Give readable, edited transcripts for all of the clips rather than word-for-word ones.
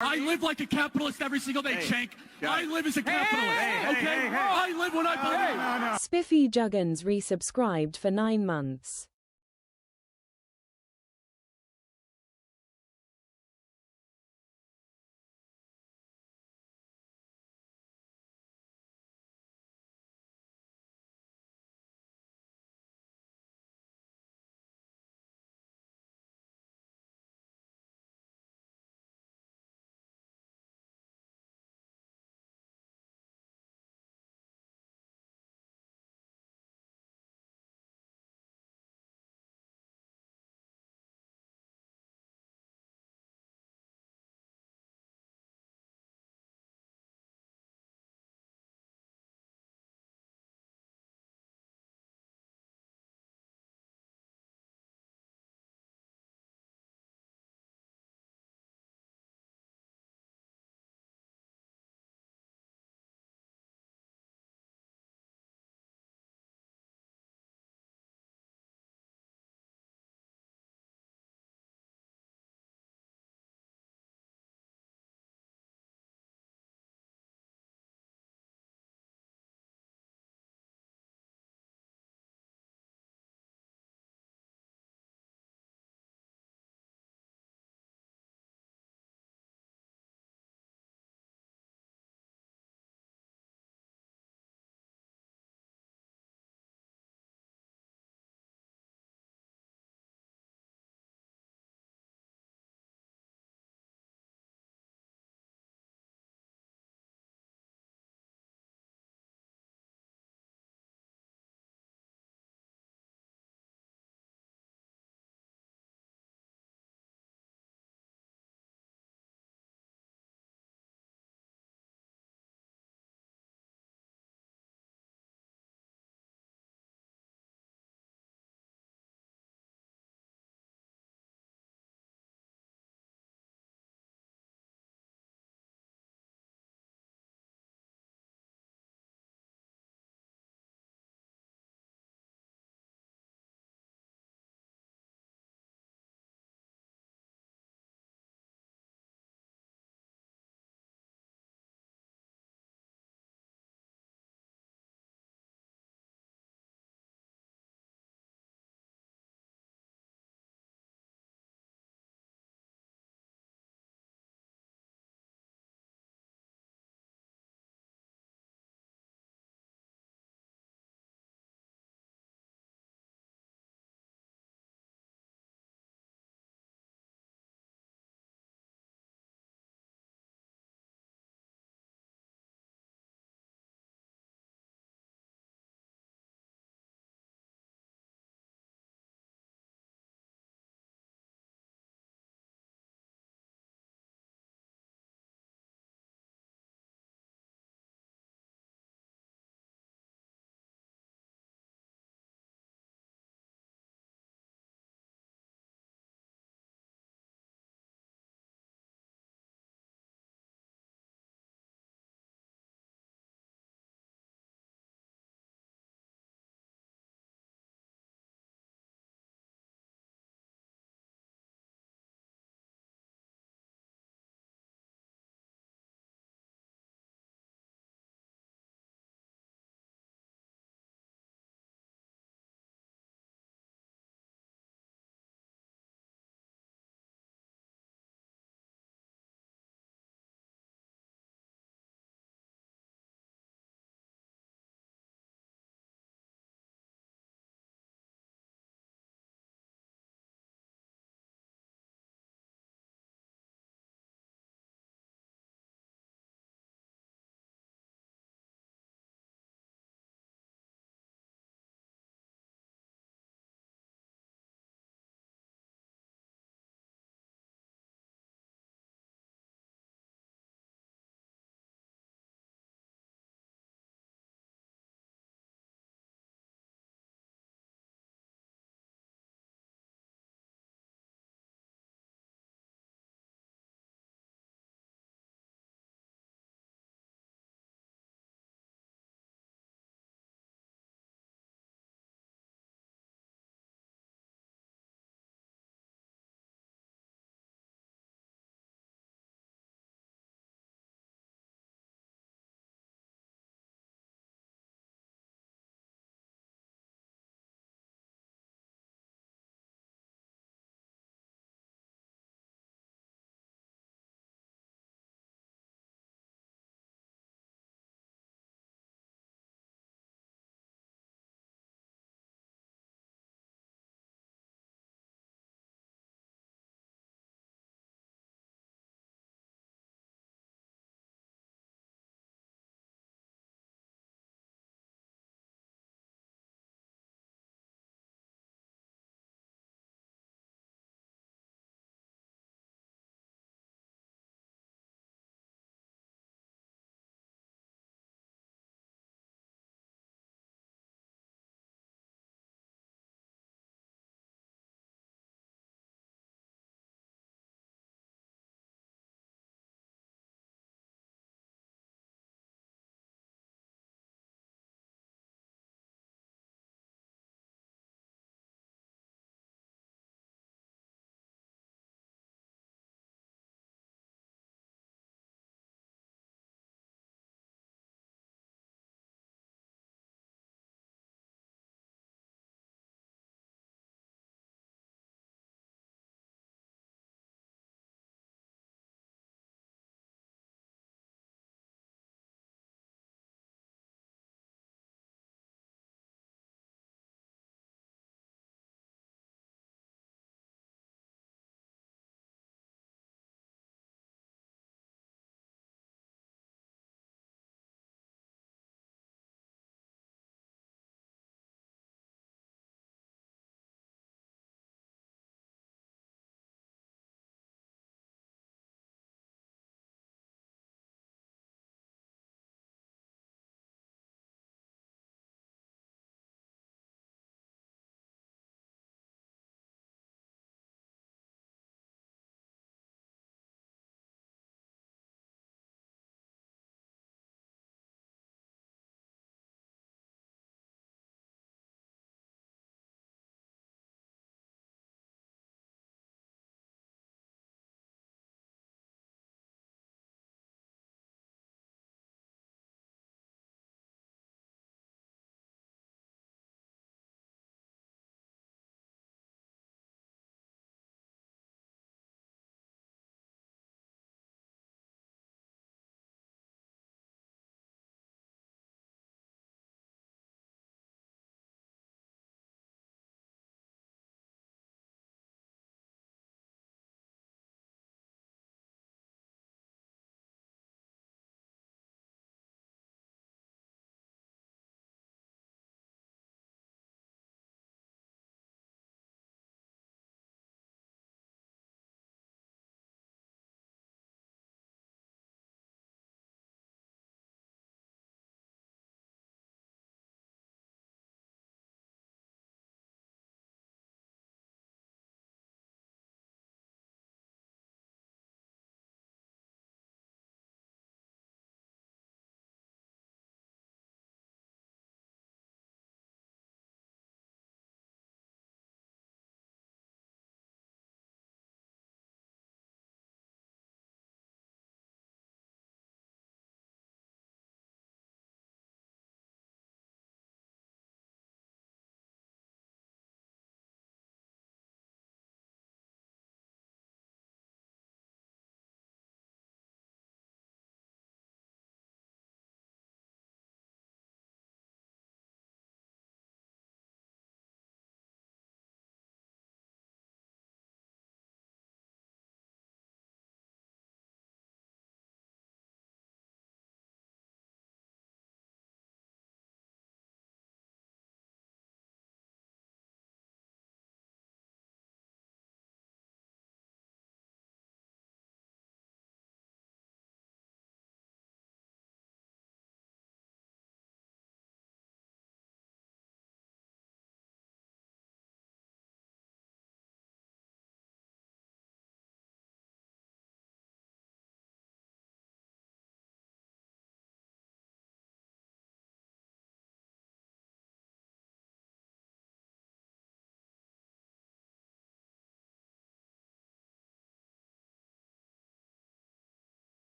I live like a capitalist every single day, Cenk. I live as a capitalist, okay? I live when I believe. Spiffy Juggins resubscribed for 9 months.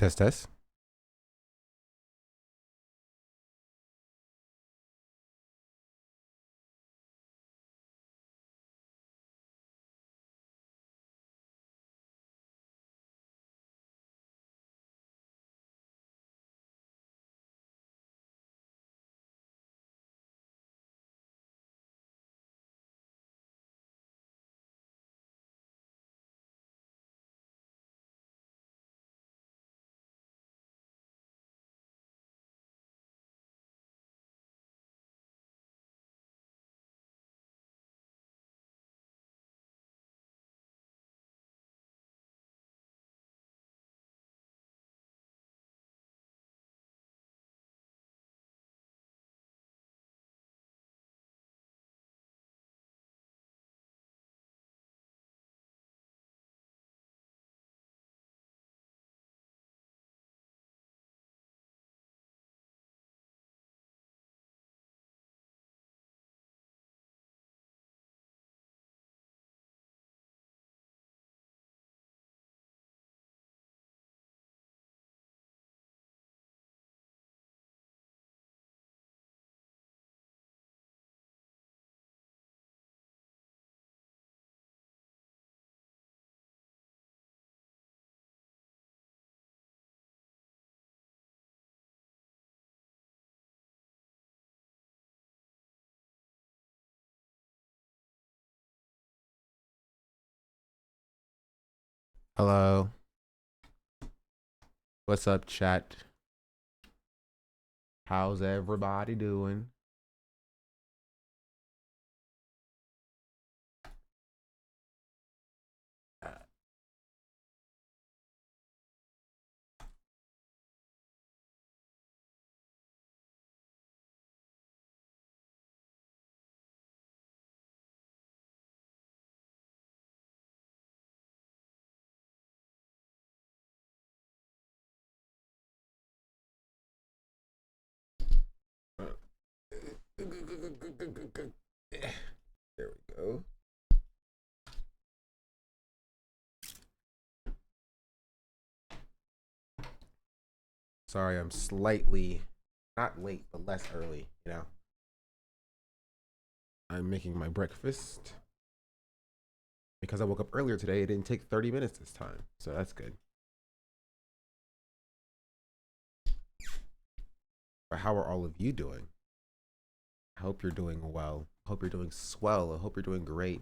Test, test. Hello. What's up, chat? How's everybody doing? There we go. Sorry, I'm slightly not late, but less early, you know. I'm making my breakfast. Because I woke up earlier today, it didn't take 30 minutes this time. So that's good. But how are all of you doing? I hope you're doing well. I hope you're doing swell. I hope you're doing great.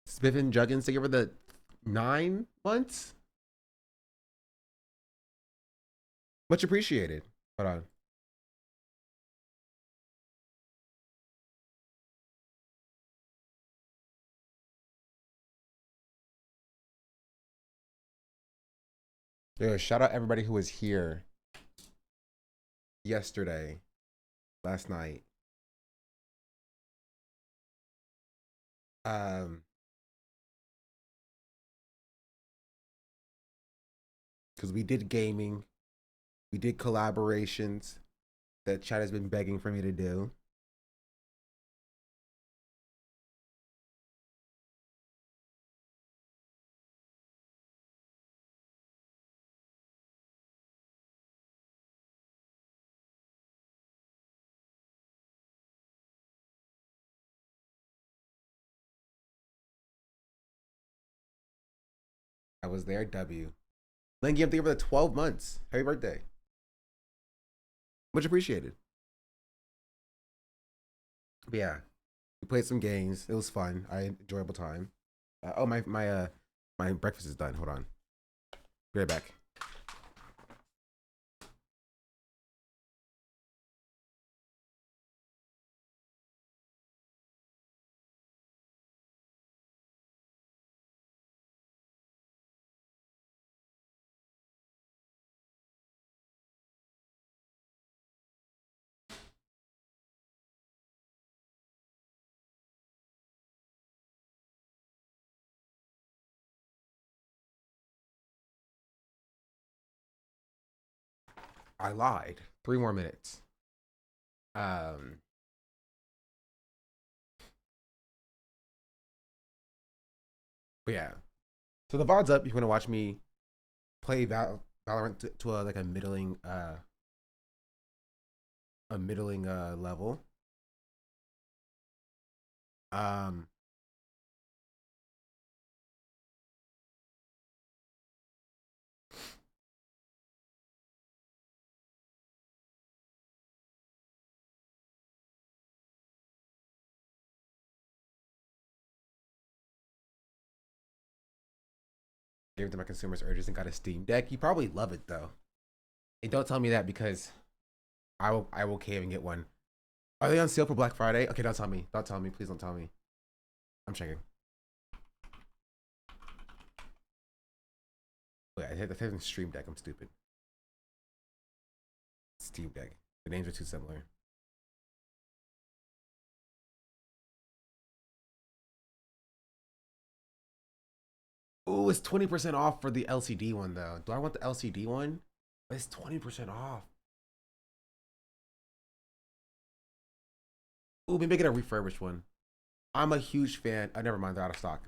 Spiffin Juggins to give her the 9 months. Much appreciated. Hold on. Yo, shout out everybody who was here yesterday, last night. Because we did gaming, we did collaborations that chat has been begging for me to do. I was there, W. Linky, I'm thinking for the 12 months. Happy birthday. Much appreciated. But yeah, we played some games. It was fun. I had an enjoyable time. Oh, my breakfast is done. Hold on. Be right back. I lied. 3 more minutes. Um, but yeah. So the VOD's up. If you want to watch me play Valorant to a, like a middling level. Um, Gave it to my consumers urges and got a Steam Deck. You probably love it though. And don't tell me that because I will cave and get one. Are they on sale for Black Friday? Okay, don't tell me. Don't tell me. Please don't tell me. I'm checking. Wait, I hit the Stream Deck. I'm stupid. Steam Deck. The names are too similar. Ooh, it's 20% off for the LCD one though. Do I want the LCD one? It's 20% off. Ooh, maybe get a refurbished one. I'm a huge fan. Never mind, they're out of stock.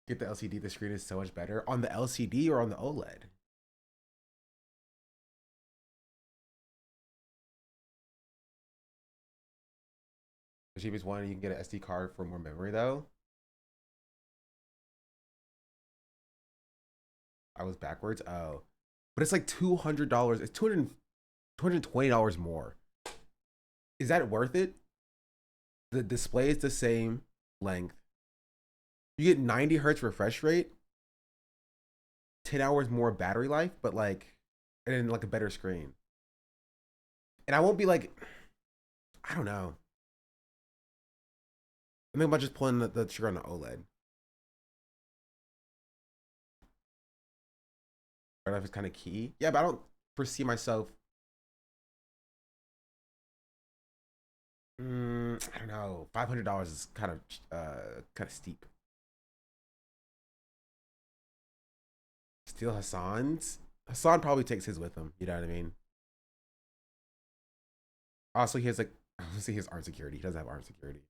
Get the LCD. The screen is so much better on the LCD or on the OLED. The cheapest one, you can get an SD card for more memory though. I was backwards. Oh, but it's like $200. It's $220 more. Is that worth it? The display is the same length. You get 90 hertz refresh rate, 10 hours more battery life, but like, and then like a better screen. And I won't be like, I don't know. I'm thinking about just pulling the trigger on the OLED. Battery life is kind of key. Yeah, but I don't foresee myself. I don't know. $500 is kind of steep. Steal Hassan's. Hassan probably takes his with him. You know what I mean? Also, he has like, honestly, he has armed security. He doesn't have armed security.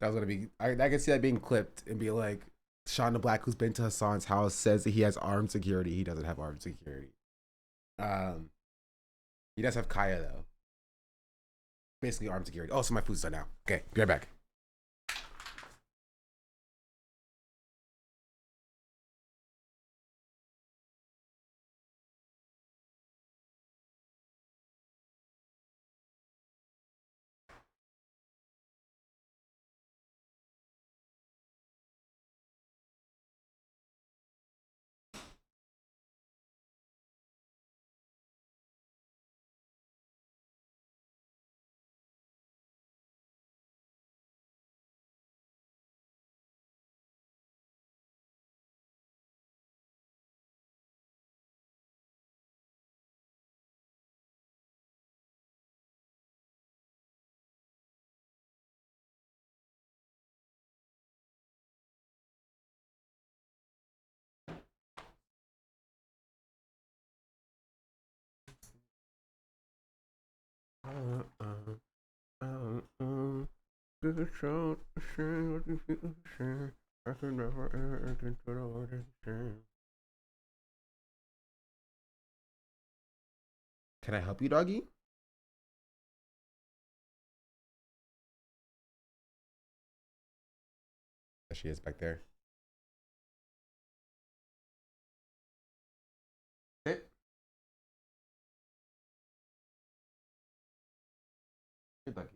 That was gonna be. I can see that being clipped and be like, Sean the Black, who's been to Hassan's house, says that he has armed security. He doesn't have armed security. He does have Kaya though. Basically armed security. Oh, so my food's done now. Okay, be right back. Good shot, share what you feel, share. I could never ever control what share. Can I help you, doggy? There she is back there. Sit. Good doggy.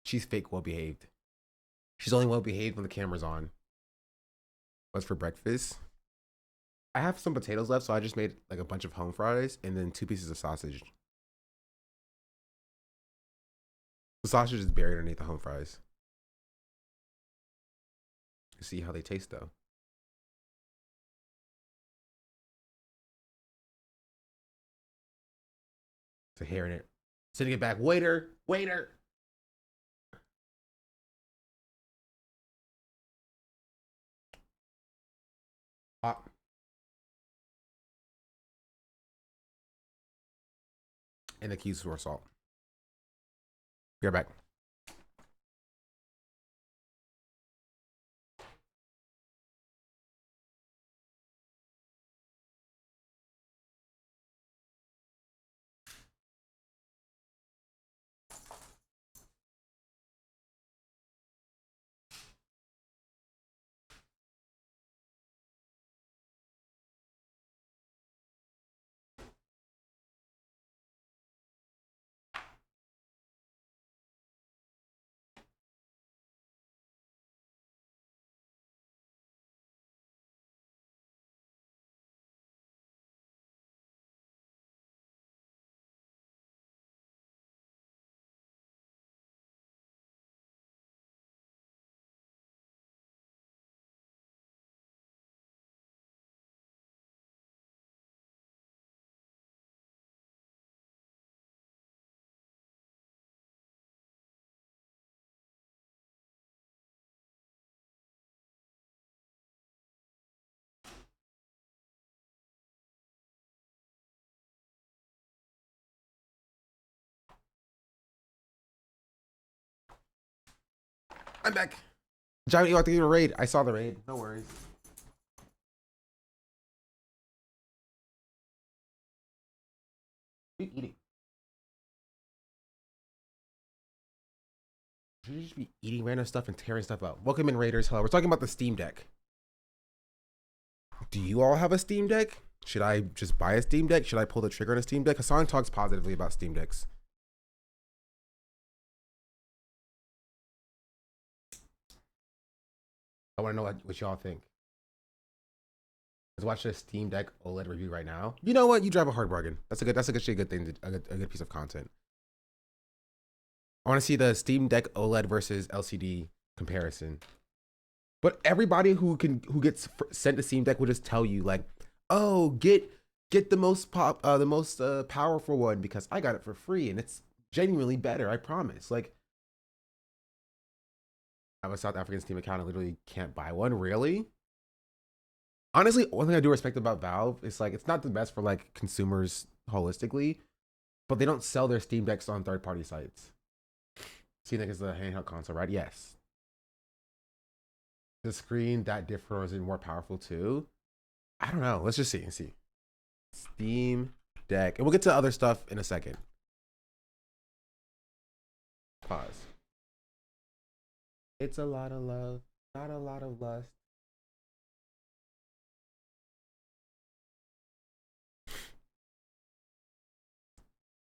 She's fake well behaved. She's only well behaved when the camera's on. What's for breakfast? I have some potatoes left, so I just made like a bunch of home fries and then 2 pieces of sausage. The sausage is buried underneath the home fries. See how they taste though. So hearing it, sending it back. Waiter, waiter. and the keys to assault. Be right back. I'm back. Johnny, you want to do a raid? I saw the raid. No worries. What are you eating? Should you just be eating random stuff and tearing stuff up? Welcome in, Raiders. Hello. We're talking about the Steam Deck. Do you all have a Steam Deck? Should I just buy a Steam Deck? Should I pull the trigger on a Steam Deck? Hassan talks positively about Steam Decks. I want to know what y'all think. Let's watch the Steam Deck OLED review right now. You know what? You drive a hard bargain. That's a good thing. A good piece of content. I want to see the Steam Deck OLED versus LCD comparison. But everybody who gets sent the Steam Deck will just tell you like, oh, get the most powerful one because I got it for free and it's genuinely better. I promise. Like, I have a South African Steam account. I literally can't buy one. Really? Honestly, one thing I do respect about Valve is like it's not the best for like consumers holistically, but they don't sell their Steam Decks on third-party sites. Steam Deck is the handheld console, right? Yes. The screen that different or is it more powerful too? I don't know. Let's just see. Steam Deck, and we'll get to other stuff in a second. Pause. It's a lot of love, not a lot of lust.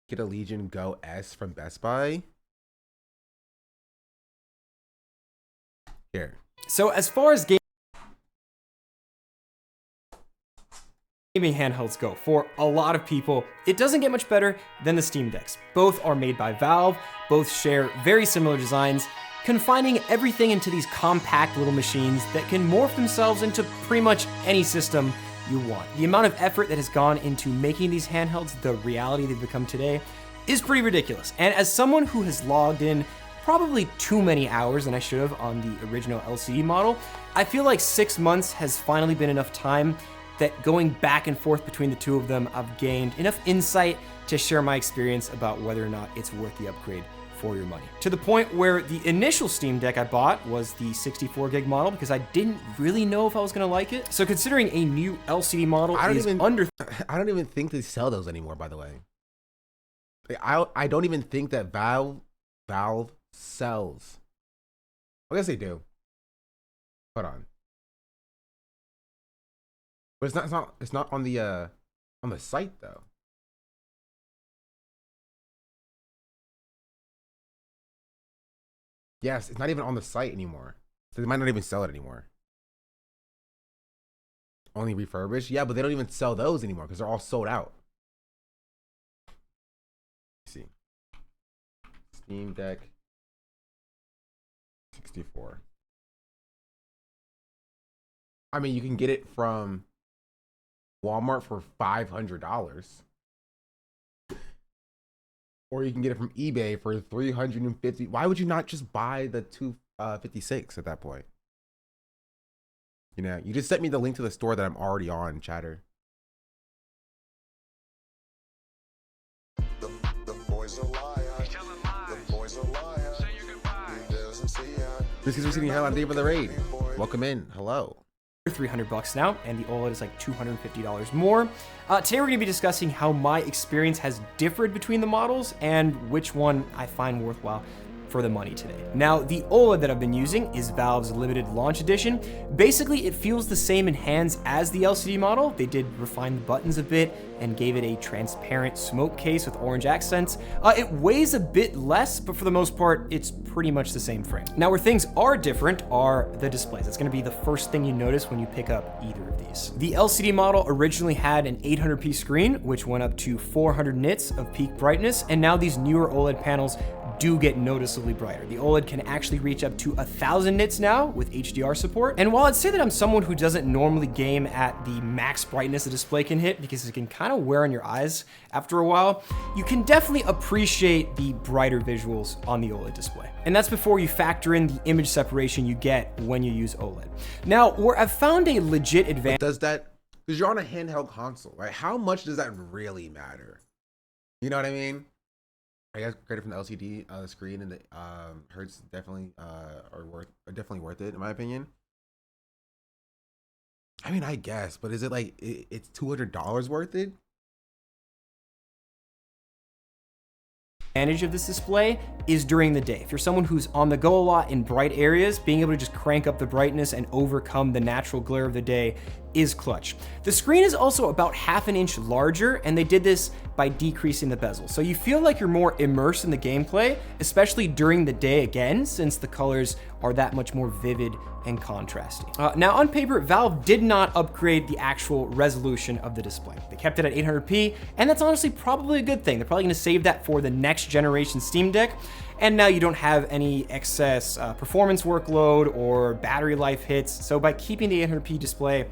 Get a Legion Go S from Best Buy. Here. So as far as gaming handhelds go, for a lot of people, it doesn't get much better than the Steam Decks. Both are made by Valve, both share very similar designs, confining everything into these compact little machines that can morph themselves into pretty much any system you want. The amount of effort that has gone into making these handhelds the reality they've become today is pretty ridiculous. And as someone who has logged in probably too many hours than I should have on the original LCD model, I feel like 6 months has finally been enough time that going back and forth between the two of them, I've gained enough insight to share my experience about whether or not it's worth the upgrade for your money. To the point where the initial Steam Deck I bought was the 64 gig model because I didn't really know if I was gonna like it. So considering a new LCD model I don't even think they sell those anymore, by the way. I don't even think that Valve sells. I guess they do. Hold on. But it's not on the site though. Yes, it's not even on the site anymore. So they might not even sell it anymore. Only refurbished? Yeah, but they don't even sell those anymore because they're all sold out. Let's see. Steam Deck 64. I mean, you can get it from Walmart for $500. Or you can get it from eBay for $350. Why would you not just buy the 256 at that point? You know, you just sent me the link to the store that I'm already on, chatter. This is receiving hell on Day for the Raid. Welcome in. Hello. $300 now, and the OLED is like $250 more. Today we're going to be discussing how my experience has differed between the models and which one I find worthwhile for the money today. Now, the OLED that I've been using is Valve's limited launch edition. Basically, it feels the same in hands as the LCD model. They did refine the buttons a bit and gave it a transparent smoke case with orange accents. It weighs a bit less, but for the most part, it's pretty much the same frame. Now, where things are different are the displays. It's gonna be the first thing you notice when you pick up either of these. The LCD model originally had an 800p screen, which went up to 400 nits of peak brightness, and now these newer OLED panels do get noticeably brighter. The OLED can actually reach up to 1000 nits now with HDR support. And while I'd say that I'm someone who doesn't normally game at the max brightness a display can hit because it can kind of wear on your eyes after a while, you can definitely appreciate the brighter visuals on the OLED display. And that's before you factor in the image separation you get when you use OLED. Now, where I've found a legit advantage. Does that, because you're on a handheld console, right? How much does that really matter? You know what I mean? I guess credit from the LCD screen and the Hertz definitely are definitely worth it in my opinion. I mean, I guess, but is it like it's $200 worth it? Advantage of this display is during the day. If you're someone who's on the go a lot in bright areas, being able to just crank up the brightness and overcome the natural glare of the day is clutch. The screen is also about ½ an inch larger, and they did this by decreasing the bezel. So you feel like you're more immersed in the gameplay, especially during the day again, since the colors are that much more vivid and contrasty. Now on paper, Valve did not upgrade the actual resolution of the display. They kept it at 800p, and that's honestly probably a good thing. They're probably gonna save that for the next generation Steam Deck, and now you don't have any excess performance workload or battery life hits. So by keeping the 800p display,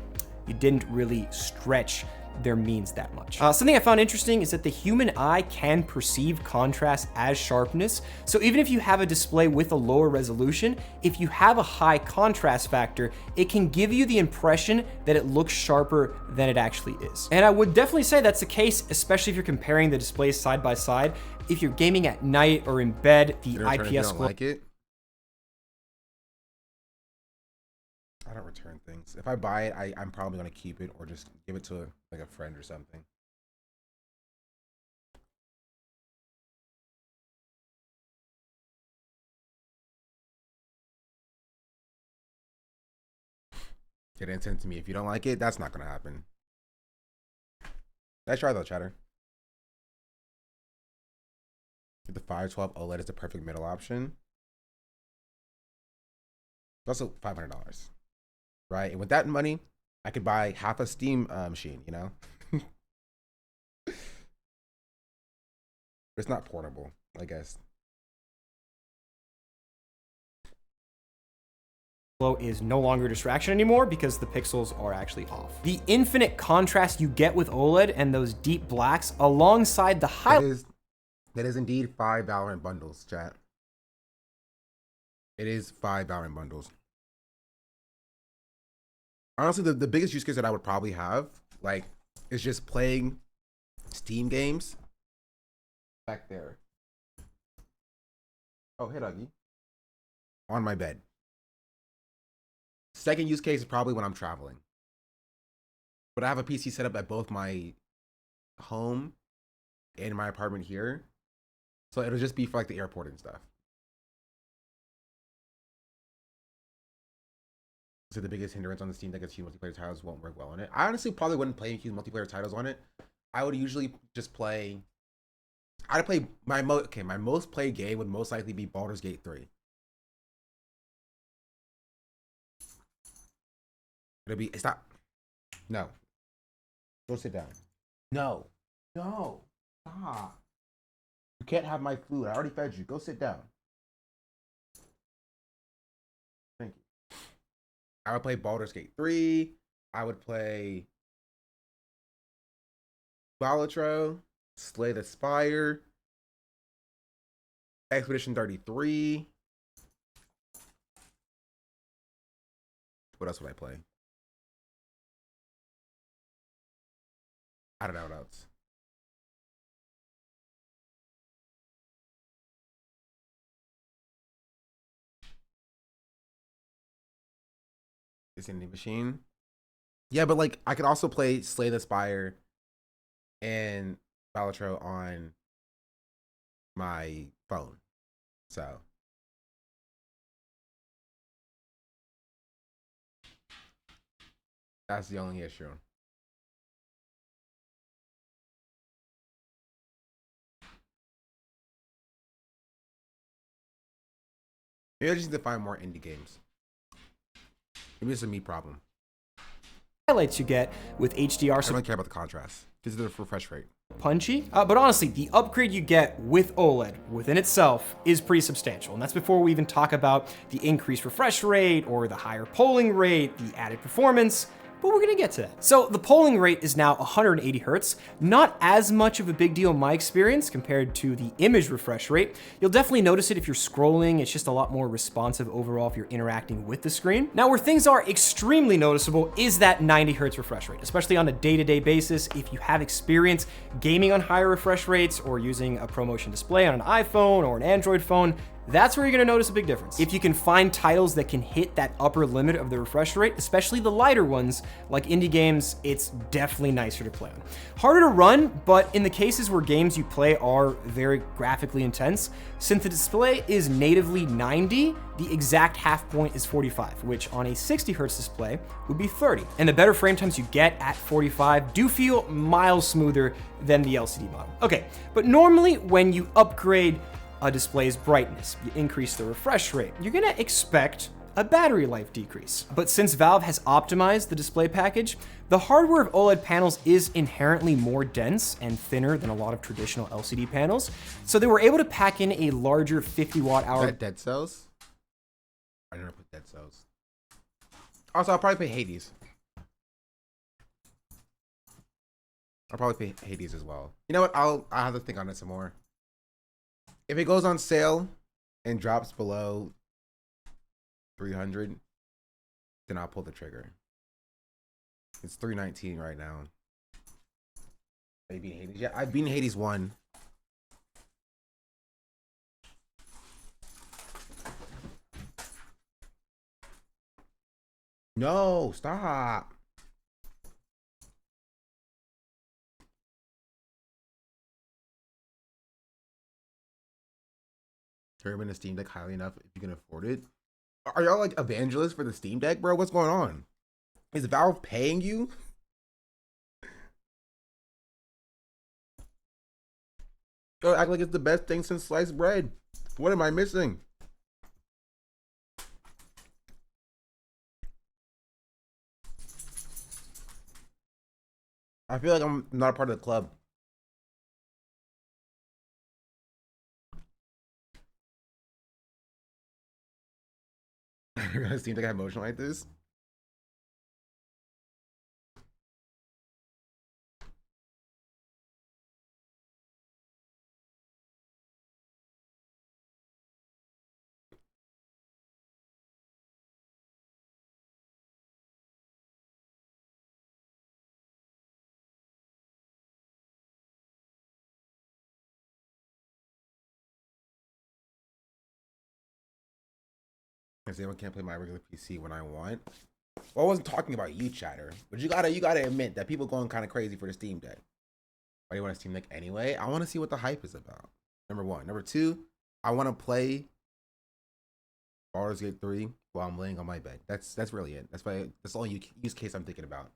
you didn't really stretch their means that much. Something I found interesting is that the human eye can perceive contrast as sharpness. So even if you have a display with a lower resolution, if you have a high contrast factor, it can give you the impression that it looks sharper than it actually is. And I would definitely say that's the case, especially if you're comparing the displays side by side. If you're gaming at night or in bed, the IPS glow. Like it? I don't return things. If I buy it, I'm probably gonna keep it or just give it to like a friend or something. Get it sent to me. If you don't like it, that's not gonna happen. Let's try though, chatter. The 512 OLED is the perfect middle option. It's also $500. Right, and with that money, I could buy half a Steam machine, you know? But it's not portable, I guess. Glow is no longer a distraction anymore because the pixels are actually off. The infinite contrast you get with OLED and those deep blacks alongside the highlights. That is indeed 5 Valorant bundles, chat. It is 5 Valorant bundles. Honestly, the biggest use case that I would probably have, like, is just playing Steam games. Back there. Oh, hey, Dougie. On my bed. Second use case is probably when I'm traveling. But I have a PC set up at both my home and my apartment here. So it'll just be for like the airport and stuff. So the biggest hindrance on the Steam Deck is huge multiplayer titles won't work well on it. I honestly probably wouldn't play huge multiplayer titles on it. I would usually just play. I'd play my most played game would most likely be Baldur's Gate 3. It's not. No. Go sit down. No. No. Stop. You can't have my food. I already fed you. Go sit down. Thank you. I would play Baldur's Gate 3. I would play Balatro, Slay the Spire, Expedition 33. What else would I play? I don't know what else. It's in the machine. Yeah, but like I could also play Slay the Spire and Balatro on my phone. So that's the only issue. Maybe I just need to find more indie games. Maybe it's a me problem. Highlights you get with HDR. I don't really care about the contrast. This is the refresh rate. Punchy, but honestly, the upgrade you get with OLED within itself is pretty substantial, and that's before we even talk about the increased refresh rate or the higher polling rate, the added performance. But we're gonna get to that. So the polling rate is now 180 Hertz, not as much of a big deal in my experience compared to the image refresh rate. You'll definitely notice it if you're scrolling. It's just a lot more responsive overall if you're interacting with the screen. Now, where things are extremely noticeable is that 90 Hertz refresh rate, especially on a day-to-day basis. If you have experience gaming on higher refresh rates or using a ProMotion display on an iPhone or an Android phone, that's where you're gonna notice a big difference. If you can find titles that can hit that upper limit of the refresh rate, especially the lighter ones, like indie games, it's definitely nicer to play on. Harder to run, but in the cases where games you play are very graphically intense, since the display is natively 90, the exact half point is 45, which on a 60 Hertz display would be 30. And the better frame times you get at 45 do feel miles smoother than the LCD model. Okay, but normally when you upgrade a display's brightness, you increase the refresh rate, you're gonna expect a battery life decrease. But since Valve has optimized the display package, the hardware of OLED panels is inherently more dense and thinner than a lot of traditional LCD panels, so they were able to pack in a larger 50 watt-hour. Is that Dead Cells? I never put Dead Cells. Also, I'll probably pay Hades. I'll probably pay Hades as well. You know what? I'll have to think on it some more. If it goes on sale and drops below 300, then I'll pull the trigger. It's 319 right now. Maybe Hades. Yeah, I've beaten Hades 1. No, stop. Determine the Steam Deck highly enough if you can afford it. Are y'all like evangelists for the Steam Deck, bro? What's going on? Is Valve paying you? Yo, act like it's the best thing since sliced bread. What am I missing? I feel like I'm not a part of the club. You're gonna seem like I have emotion like this. Because anyone can't play my regular PC when I want. Well, I wasn't talking about you, chatter, but you gotta admit that people going kind of crazy for the Steam Deck. Why do you want a Steam Deck anyway? I want to see what the hype is about. Number one. Number two, I want to play Baldur's Gate 3 while I'm laying on my bed. That's really it. That's the only use case I'm thinking about.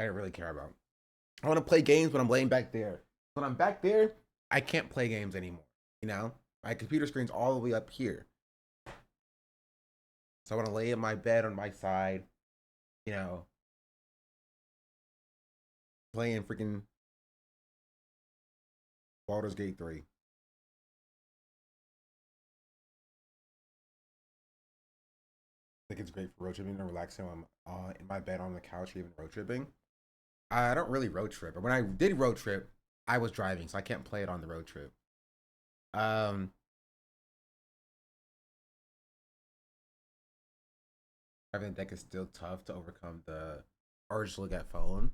I don't really care about. I want to play games when I'm laying back there. When I'm back there, I can't play games anymore. You know, my computer screen's all the way up here. So I want to lay in my bed on my side, you know, playing freaking Baldur's Gate 3. I think it's great for road tripping and relaxing when I'm in my bed on the couch or even road tripping. I don't really road trip, but when I did road trip, I was driving, so I can't play it on the road trip. Having a deck is still tough to overcome the urge to look at phone.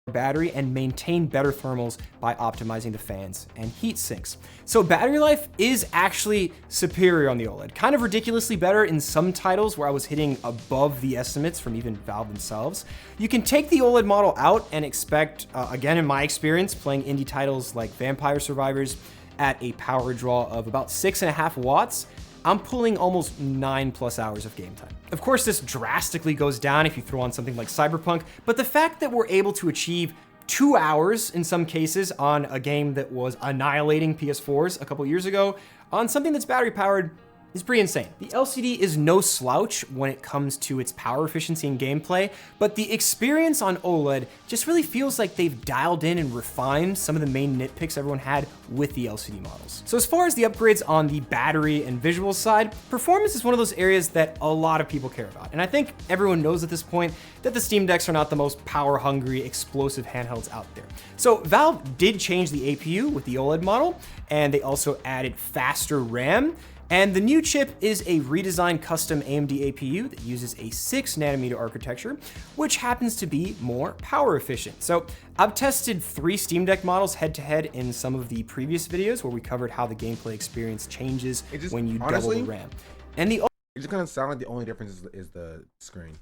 battery and maintain better thermals by optimizing the fans and heat sinks. So battery life is actually superior on the OLED. Kind of ridiculously better in some titles where I was hitting above the estimates from even Valve themselves. You can take the OLED model out and expect, again in my experience, playing indie titles like Vampire Survivors at a power draw of about 6.5 watts, I'm pulling almost 9+ hours of game time. Of course, this drastically goes down if you throw on something like Cyberpunk, but the fact that we're able to achieve 2 hours in some cases on a game that was annihilating PS4s a couple years ago on something that's battery powered is pretty insane. The LCD is no slouch when it comes to its power efficiency and gameplay, but the experience on OLED just really feels like they've dialed in and refined some of the main nitpicks everyone had with the LCD models. So as far as the upgrades on the battery and visual side, performance is one of those areas that a lot of people care about. And I think everyone knows at this point that the Steam Decks are not the most power hungry, explosive handhelds out there. So Valve did change the APU with the OLED model, and they also added faster RAM. And the new chip is a redesigned custom AMD APU that uses a 6nm architecture, which happens to be more power efficient. So I've tested 3 Steam Deck models head to head in some of the previous videos where we covered how the gameplay experience changes when you double the RAM. And it just kind of sounds like the only difference is the screen.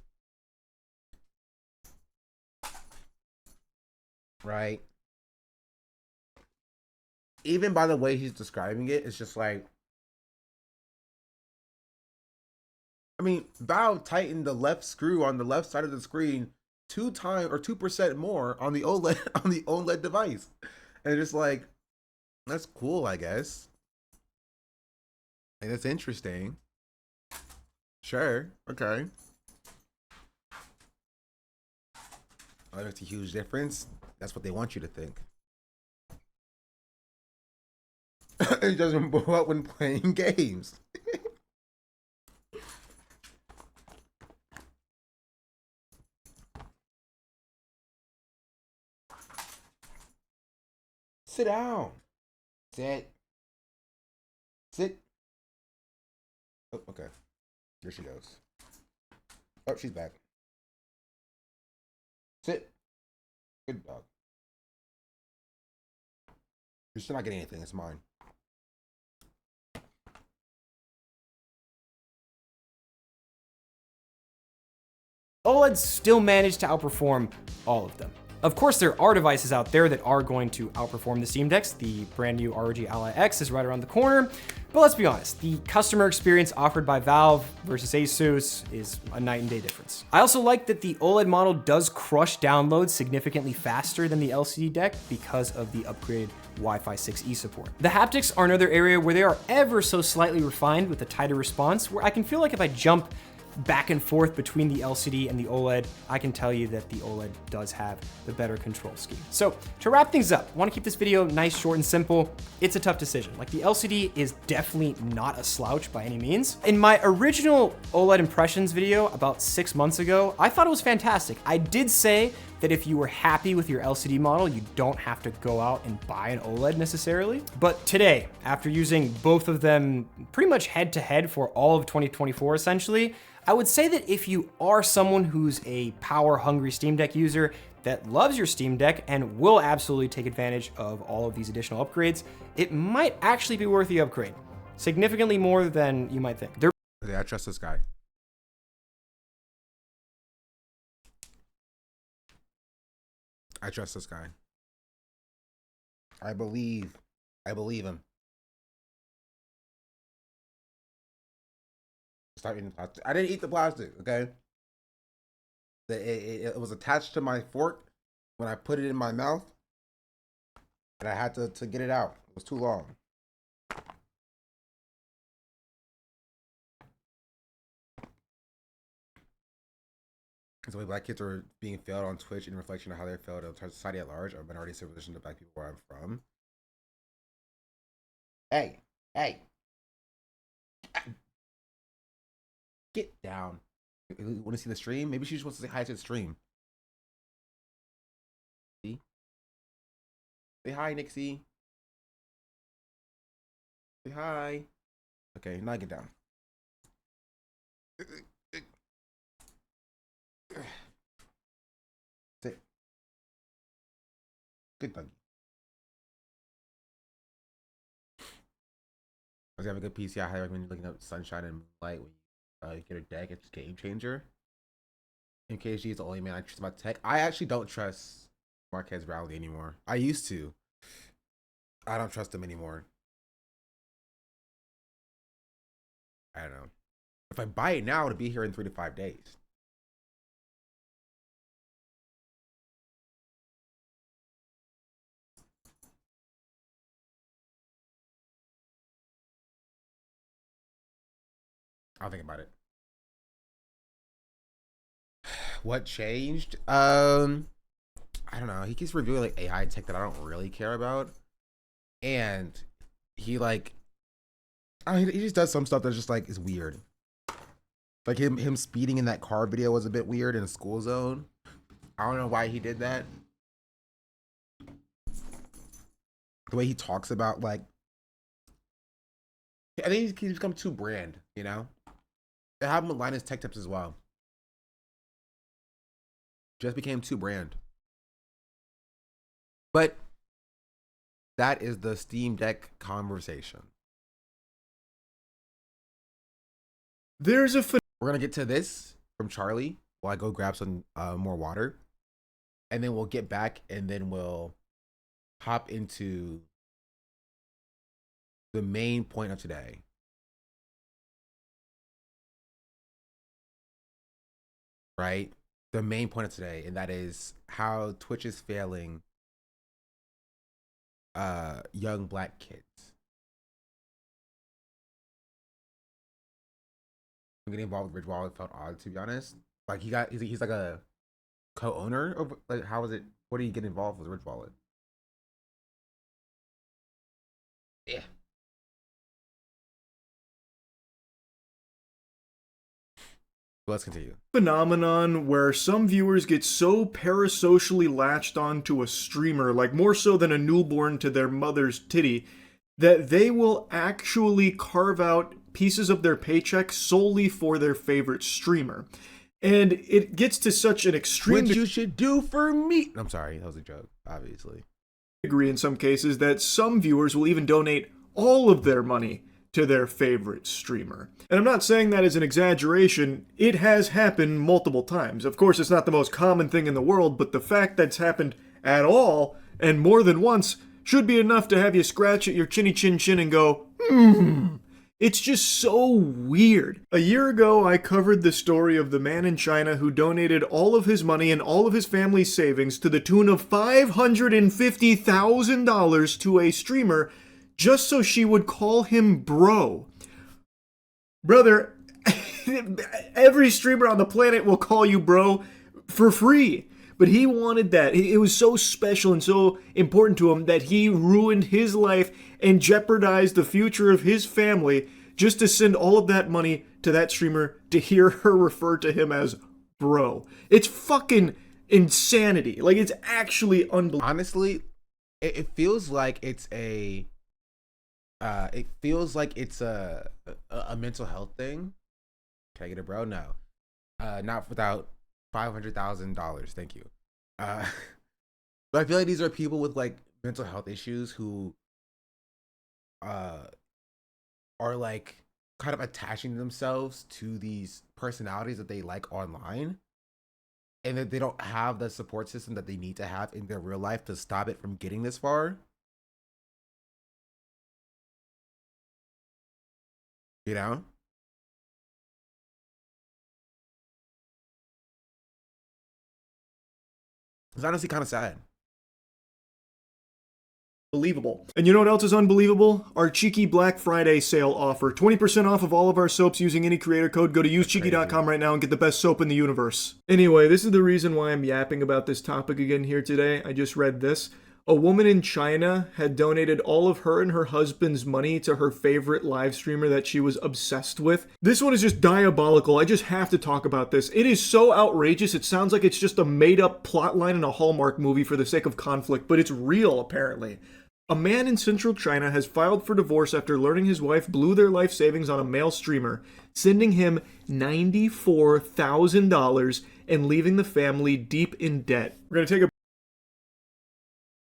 Right? Even by the way he's describing it, it's just like, I mean, Valve tightened the left screw on the left side of the screen 2% more on the OLED device, and it's just like, that's cool, I guess, and it's interesting. Sure, okay. Oh, that's a huge difference. That's what they want you to think. It doesn't blow up when playing games. Sit down. Sit. Sit. Oh, okay. Here she goes. Oh, she's back. Sit. Good dog. You're still not getting anything. It's mine. OLEDs still manage to outperform all of them. Of course, there are devices out there that are going to outperform the Steam Decks. The brand new ROG Ally X is right around the corner. But let's be honest, the customer experience offered by Valve versus Asus is a night and day difference. I also like that the OLED model does crush downloads significantly faster than the LCD deck because of the upgraded Wi-Fi 6E support. The haptics are another area where they are ever so slightly refined with a tighter response, where I can feel like if I jump back and forth between the LCD and the OLED, I can tell you that the OLED does have the better control scheme. So to wrap things up, I want to keep this video nice, short, and simple. It's a tough decision. Like, the LCD is definitely not a slouch by any means. In my original OLED impressions video about 6 months ago, I thought it was fantastic. I did say that if you were happy with your LCD model, you don't have to go out and buy an OLED necessarily. But today, after using both of them pretty much head to head for all of 2024 essentially, I would say that if you are someone who's a power-hungry Steam Deck user that loves your Steam Deck and will absolutely take advantage of all of these additional upgrades, it might actually be worth the upgrade. Significantly more than you might think. I trust this guy. I trust this guy. I believe him. Stop eating plastic. I didn't eat the plastic, okay? It was attached to my fork when I put it in my mouth, and I had to get it out. It was too long. It's the way black kids are being failed on Twitch in reflection of how they failed to society at large, or minority civilization to black people where I'm from. Hey. Get down. You want to see the stream? Maybe she just wants to say hi to the stream. See? Say hi, Nixie. Say hi. Okay, now get down. Sit. Good doggy. If you have a good PC, I highly recommend looking up Sunshine and Moonlight when you get a deck. It's a game changer. MKG is the only man I trust about tech. I actually don't trust Marquez Rowley anymore. I used to. I don't trust him anymore. I don't know. If I buy it now, it'll be here in 3 to 5 days. I'll think about it. What changed? I don't know. He keeps reviewing like AI tech that I don't really care about, and he like, he just does some stuff that's just like is weird. Like him speeding in that car video was a bit weird in a school zone. I don't know why he did that. The way he talks about like, I think he's become too brand, you know. It happened with Linus Tech Tips as well. Just became too brand. But that is the Steam Deck conversation. We're gonna get to this from Charlie while I go grab some more water, and then we'll get back and then we'll hop into the main point of today. Right? The main point of today, and that is how Twitch is failing young black kids. I'm getting involved with Rich Wallet felt odd, to be honest. Like he's like a co-owner of, like, how is it? What do you get involved with Rich Wallet? Yeah. Let's continue. Phenomenon where some viewers get so parasocially latched onto a streamer, like more so than a newborn to their mother's titty, that they will actually carve out pieces of their paycheck solely for their favorite streamer. And it gets to such an extreme What you should do for me. I'm sorry, that was a joke, obviously. Degree in some cases that some viewers will even donate all of their money to their favorite streamer. And I'm not saying that as an exaggeration, it has happened multiple times. Of course, it's not the most common thing in the world, but the fact that it's happened at all, and more than once, should be enough to have you scratch at your chinny chin chin and go, It's just so weird. A year ago, I covered the story of the man in China who donated all of his money and all of his family's savings to the tune of $550,000 to a streamer just so she would call him bro. Brother, every streamer on the planet will call you bro for free. But he wanted that. It was so special and so important to him that he ruined his life and jeopardized the future of his family just to send all of that money to that streamer to hear her refer to him as bro. It's fucking insanity. Like, it's actually unbelievable. Honestly, it feels like it's a mental health thing. Can I get it, bro? No. Not without $500,000. Thank you. But I feel like these are people with like mental health issues who are like kind of attaching themselves to these personalities that they like online, and that they don't have the support system that they need to have in their real life to stop it from getting this far. You know? It's honestly kind of sad. Unbelievable. And you know what else is unbelievable? Our Cheeky Black Friday sale offer. 20% off of all of our soaps using any creator code. Go to usecheeky.com right now and get the best soap in the universe. Anyway, this is the reason why I'm yapping about this topic again here today. I just read this. A woman in China had donated all of her and her husband's money to her favorite live streamer that she was obsessed with. This one is just diabolical. I just have to talk about this. It is so outrageous. It sounds like it's just a made-up plotline in a Hallmark movie for the sake of conflict, but it's real, apparently. A man in central China has filed for divorce after learning his wife blew their life savings on a male streamer, sending him $94,000 and leaving the family deep in debt. We're going to take a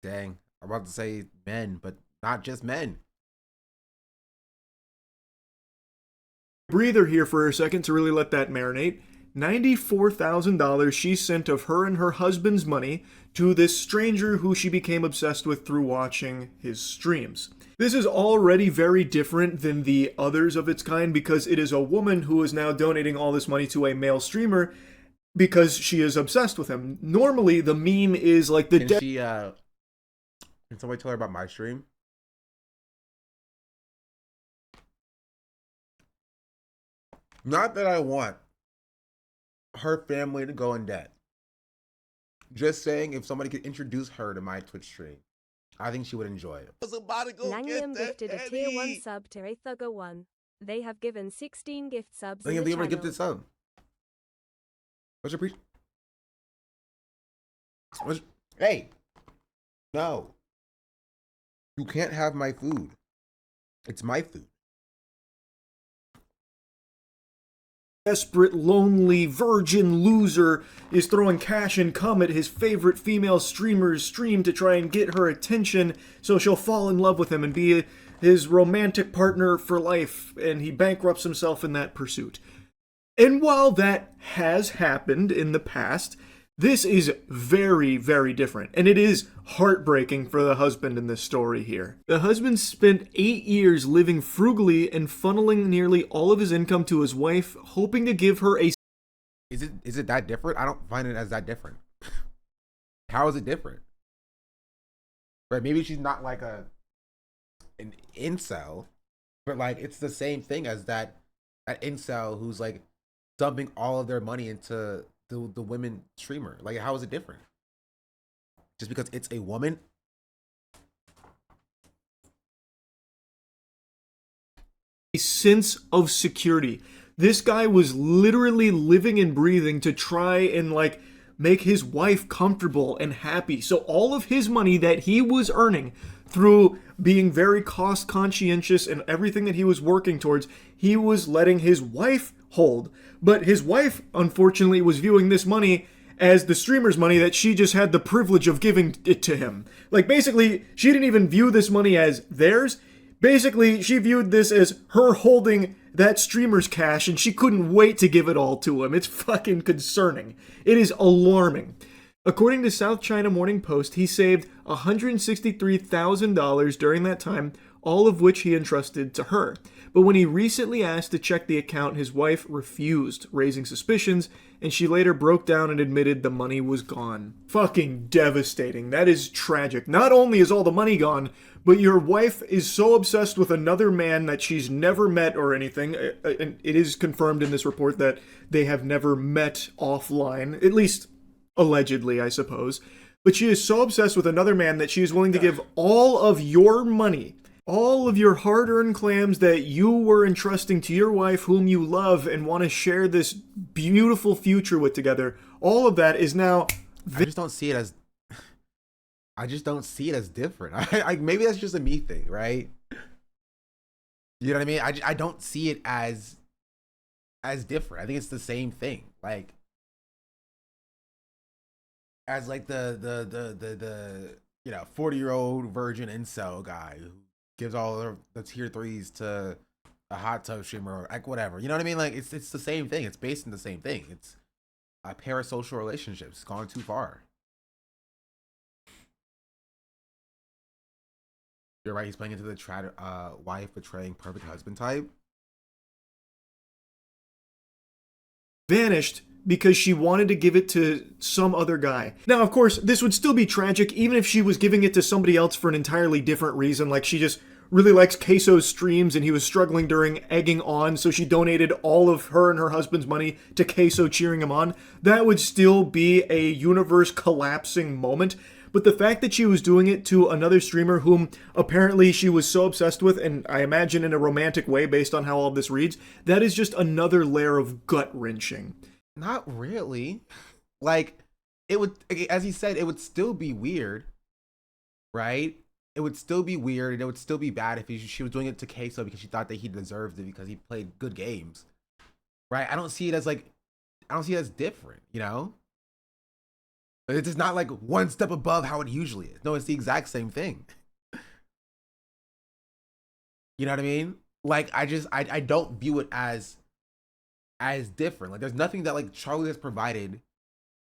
Dang, I'm about to say men, but not just men. Breather here for a second to really let that marinate. $94,000 she sent of her and her husband's money to this stranger who she became obsessed with through watching his streams. This is already very different than the others of its kind because it is a woman who is now donating all this money to a male streamer because she is obsessed with him. Normally, the meme is like the Can somebody tell her about my stream? Not that I want her family to go in debt. Just saying, if somebody could introduce her to my Twitch stream, I think she would enjoy it. Langliam gifted a tier 1 sub to Athugger1. They have given 16 gift subs I think in the I'm gonna channel. give this up. What's your Hey, no. You can't have my food. It's my food. Desperate, lonely, virgin loser is throwing cash and cum at his favorite female streamer's stream to try and get her attention so she'll fall in love with him and be his romantic partner for life, and he bankrupts himself in that pursuit. And while that has happened in the past, this is very, very different, and it is heartbreaking for the husband in this story here. The husband spent 8 years living frugally and funneling nearly all of his income to his wife, hoping to give her a... Is it that different? I don't find it as that different. How is it different? Right? Maybe she's not like an incel, but like it's the same thing as that incel who's like dumping all of their money into the women streamer. Like, how is it different? Just because it's a woman? A sense of security. This guy was literally living and breathing to try and like make his wife comfortable and happy. So all of his money that he was earning through being very cost conscientious and everything that he was working towards, he was letting his wife hold. But his wife, unfortunately, was viewing this money as the streamer's money that she just had the privilege of giving it to him. Like, basically, she didn't even view this money as theirs. Basically, she viewed this as her holding that streamer's cash, and she couldn't wait to give it all to him. It's fucking concerning. It is alarming. According to South China Morning Post, he saved $163,000 during that time, all of which he entrusted to her. But when he recently asked to check the account, his wife refused, raising suspicions, and she later broke down and admitted the money was gone. Fucking devastating. That is tragic. Not only is all the money gone, but your wife is so obsessed with another man that she's never met or anything. And it is confirmed in this report that they have never met offline, at least allegedly, I suppose. But she is so obsessed with another man that she is willing to give all of your money, all of your hard-earned clams that you were entrusting to your wife whom you love and want to share this beautiful future with together. All of that is now... I just don't see it as... I just don't see it as different. Maybe that's just a me thing, right? You know what I mean? I don't see it as different. I think it's the same thing. Like, as like the 40-year-old virgin incel guy who gives all the tier 3s to a hot tub streamer or like whatever. You know what I mean? Like, it's the same thing. It's based in the same thing. It's a parasocial relationship. It's gone too far. You're right. He's playing into the wife betraying perfect husband type. Vanished because she wanted to give it to some other guy. Now, of course, this would still be tragic even if she was giving it to somebody else for an entirely different reason. Like, she just really likes Queso's streams and he was struggling during egging on, so she donated all of her and her husband's money to Queso cheering him on. That would still be a universe collapsing moment. But the fact that she was doing it to another streamer whom apparently she was so obsessed with, and I imagine in a romantic way based on how all of this reads, that is just another layer of gut-wrenching. Not really. Like, it would, as he said, it would still be weird, right? It would still be weird, and it would still be bad if she was doing it to Queso because she thought that he deserved it because he played good games, right? I don't see it as different, you know? It's just not like one step above how it usually is. No, it's the exact same thing. You know what I mean? Like, I don't view it as different. Like, there's nothing that like Charlie has provided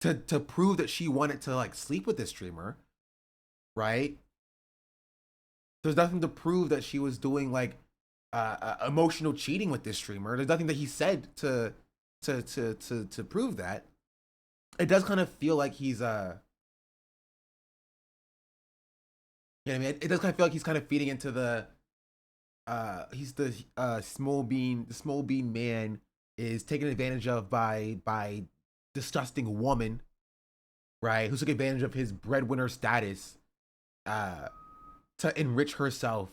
to prove that she wanted to like sleep with this streamer, right? There's nothing to prove that she was doing like emotional cheating with this streamer. There's nothing that he said to prove that. It does kind of feel like he's you know what I mean? It does kind of feel like he's kind of feeding into the he's the small bean man is taken advantage of by disgusting woman, right? Who took advantage of his breadwinner status to enrich herself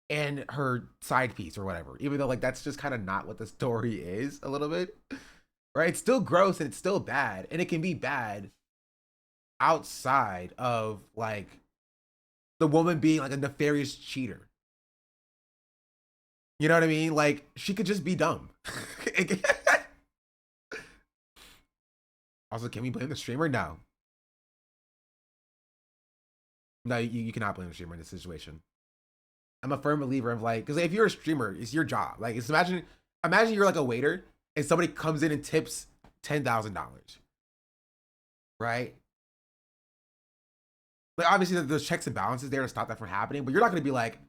and her side piece or whatever. Even though like that's just kind of not what the story is a little bit. Right? It's still gross and it's still bad. And it can be bad outside of like the woman being like a nefarious cheater. You know what I mean? Like she could just be dumb. Also, can we blame the streamer? No. No, you cannot blame the streamer in this situation. I'm a firm believer of like, because if you're a streamer, it's your job. Like, it's imagine you're like a waiter and somebody comes in and tips $10,000, right? Like, obviously, there's checks and balances there to stop that from happening, but you're not going to be like,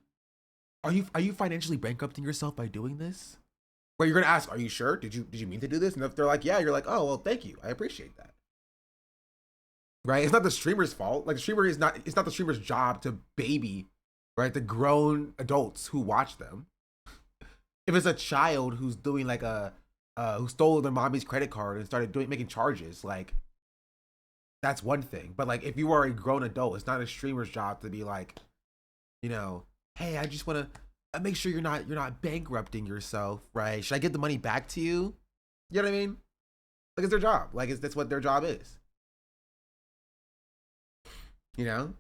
are you financially bankrupting yourself by doing this? Where you're going to ask, are you sure? Did you mean to do this? And if they're like, yeah, you're like, oh, well, thank you. I appreciate that. Right? It's not the streamer's fault. Like, the streamer it's not the streamer's job to baby, right, the grown adults who watch them. If it's a child who's doing like who stole their mommy's credit card and started making charges, like that's one thing. But like if you are a grown adult, it's not a streamer's job to be like, you know, hey, I just want to make sure you're not bankrupting yourself, right? Should I get the money back to you? You know what I mean? Like it's their job. Like that's what their job is. You know?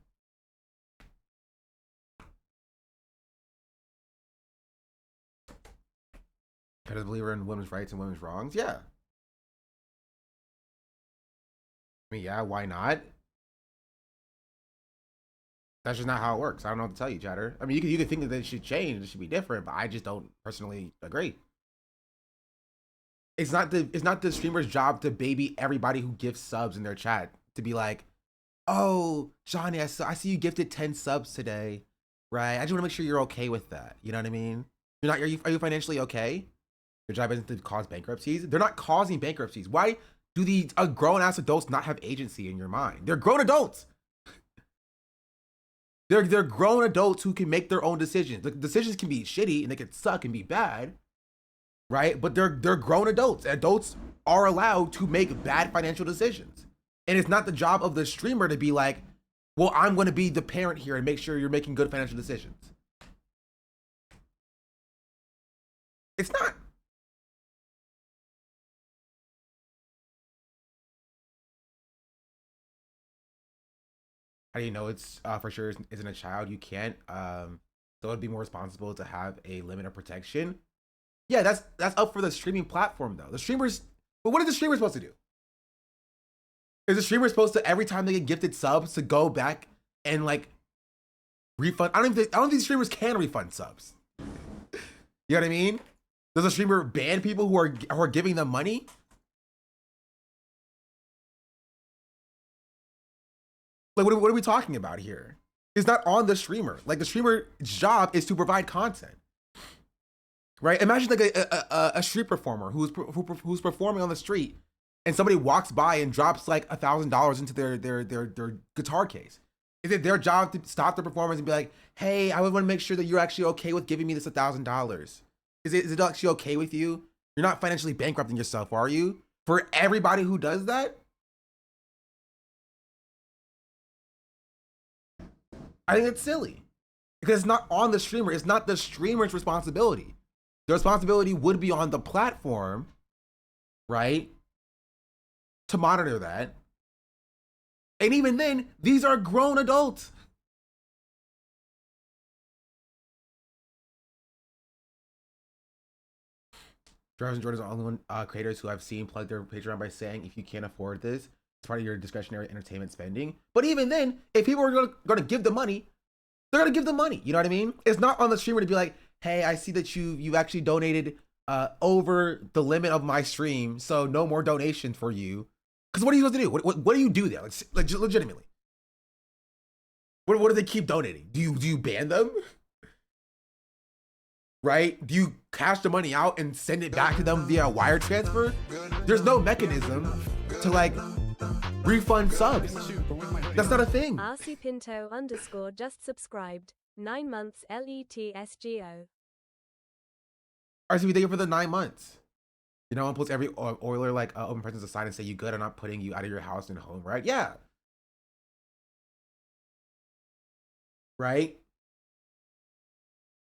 Kind of believer in women's rights and women's wrongs? Yeah. I mean, yeah, why not? That's just not how it works. I don't know what to tell you, chatter. I mean, you can think that it should change, it should be different, but I just don't personally agree. It's not the streamer's job to baby everybody who gives subs in their chat to be like, oh, Johnny, I see you gifted 10 subs today, right? I just want to make sure you're okay with that. You know what I mean? Are you financially okay? Your job isn't to cause bankruptcies. They're not causing bankruptcies. Why do these grown-ass adults not have agency in your mind? They're grown adults. They're grown adults who can make their own decisions. The decisions can be shitty and they can suck and be bad, right? But they're grown adults. Adults are allowed to make bad financial decisions. And it's not the job of the streamer to be like, well, I'm going to be the parent here and make sure you're making good financial decisions. It's not. How do you know it's for sure isn't a child? You can't. So it'd be more responsible to have a limit of protection. Yeah, that's up for the streaming platform though. The streamers, but what is the streamer supposed to do? Is the streamer supposed to, every time they get gifted subs, to go back and like refund? I don't think streamers can refund subs. You know what I mean? Does a streamer ban people who are giving them money? Like, what are we talking about here? It's not on the streamer. Like, the streamer's job is to provide content, right? Imagine like a street performer who's performing on the street, and somebody walks by and drops like $1,000 into their guitar case. Is it their job to stop the performance and be like, hey, I would want to make sure that you're actually okay with giving me this $1,000? Is it actually okay with you? You're not financially bankrupting yourself, are you? For everybody who does that? I think it's silly because it's not on the streamer. It's not the streamer's responsibility. The responsibility would be on the platform, right? To monitor that. And even then, these are grown adults. Jarvis and Jordan are the only one creators who I've seen plug their Patreon by saying, if you can't afford this, It's part of your discretionary entertainment spending. But even then, if people are going to give the money, they're going to give the money. You know what I mean? It's not on the streamer to be like, hey, I see that you've actually donated over the limit of my stream, so no more donations for you. Because what are you supposed to do? What do you do there? Like legitimately. What do they keep donating? Do you ban them? Right? Do you cash the money out and send it back to them via wire transfer? There's no mechanism to like refund subs. That's not a thing. RC Pinto _ just subscribed. 9 months LETSGO. RCB, thank you for the 9 months. You know, plus every Oiler like open presence aside and say you good. I'm not putting you out of your house and home, right? Yeah. Right?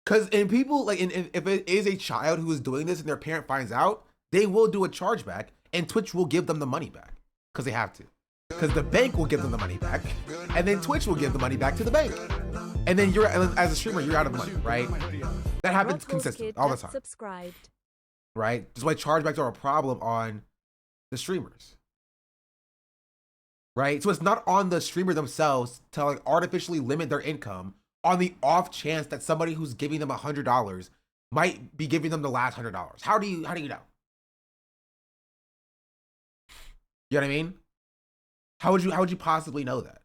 Because in people like if it is a child who is doing this and their parent finds out, they will do a chargeback and Twitch will give them the money back because they have to. Because the bank will give them the money back, and then Twitch will give the money back to the bank, and then you're as a streamer you're out of money, right? That happens consistently all the time. Subscribed. Right? That's why chargebacks are a problem on the streamers. Right? So it's not on the streamer themselves to like artificially limit their income on the off chance that somebody who's giving them $100 might be giving them the last $100. How do you know? You know what I mean? How would you possibly know that?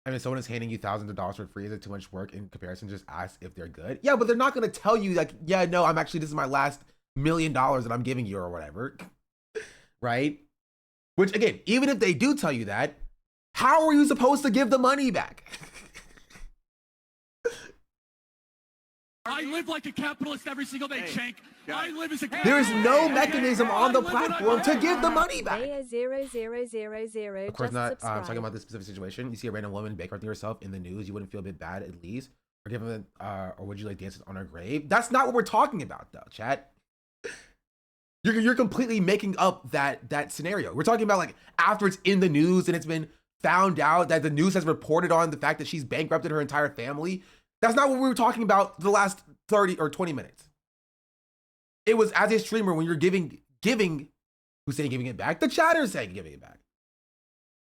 I mean, someone is handing you thousands of dollars for free. Is it too much work in comparison? Just ask if they're good. Yeah, but they're not going to tell you like, yeah, no, this is my last $1 million that I'm giving you or whatever. Right? Which again, even if they do tell you that, how are you supposed to give the money back? I live like a capitalist every single day, Shank. I live as a There is no mechanism on the platform to give the money back. Baya 0000 Of course just not. subscribed. Talking about this specific situation, you see a random woman bankrupting herself in the news, you wouldn't feel a bit bad at least, or give them, or would you like dances on her grave? That's not what we're talking about, though, chat. You're completely making up that scenario. We're talking about like after it's in the news and it's been found out that the news has reported on the fact that she's bankrupted her entire family. That's not what we were talking about the last 30 or 20 minutes. It was as a streamer when you're giving, who's saying giving it back? The chatter is saying giving it back.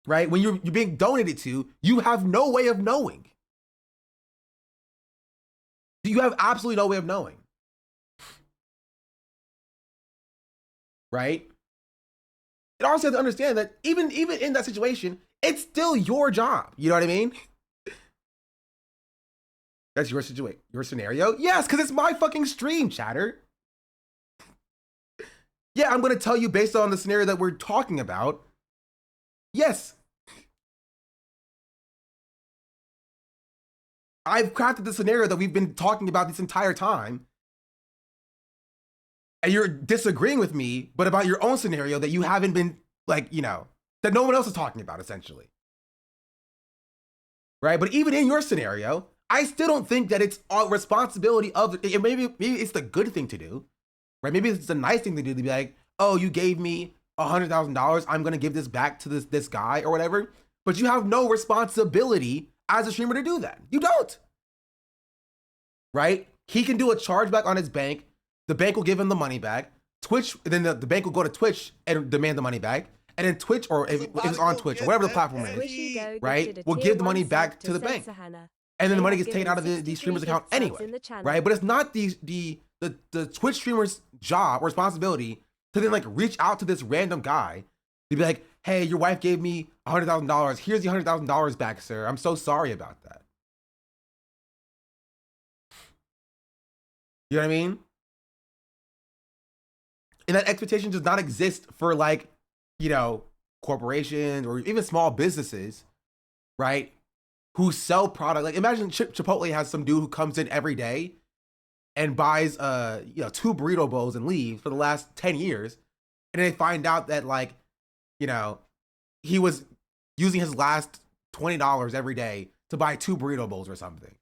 Right? When you're being donated to, you have no way of knowing. You have absolutely no way of knowing. Right? And also have to understand that even in that situation, it's still your job. You know what I mean? That's your situation, your scenario? Yes, because it's my fucking stream, chatter. Yeah, I'm going to tell you based on the scenario that we're talking about. Yes. I've crafted the scenario that we've been talking about this entire time. And you're disagreeing with me, but about your own scenario that you haven't been, like, you know, that no one else is talking about, essentially. Right? But even in your scenario, I still don't think that it's a responsibility of, maybe it's the good thing to do, right? Maybe it's the nice thing to do to be like, oh, you gave me $100,000. I'm going to give this back to this guy or whatever. But you have no responsibility as a streamer to do that. You don't. Right? He can do a chargeback on his bank. The bank will give him the money back. Twitch, then the bank will go to Twitch and demand the money back. And then Twitch, or if it's on Twitch, or whatever the platform is, right, will give the money back to the bank. And then the money gets taken out of the streamer's account anyway, right? But it's not the Twitch streamer's job or responsibility to then like reach out to this random guy to be like, hey, your wife gave me $100,000. Here's the $100,000 back, sir. I'm so sorry about that. You know what I mean? And that expectation does not exist for like, you know, corporations or even small businesses, right? Who sell product. Like imagine Chipotle has some dude who comes in every day and buys 2 burrito bowls and leaves for the last 10 years. And then they find out that like, you know, he was using his last $20 every day to buy 2 burrito bowls or something.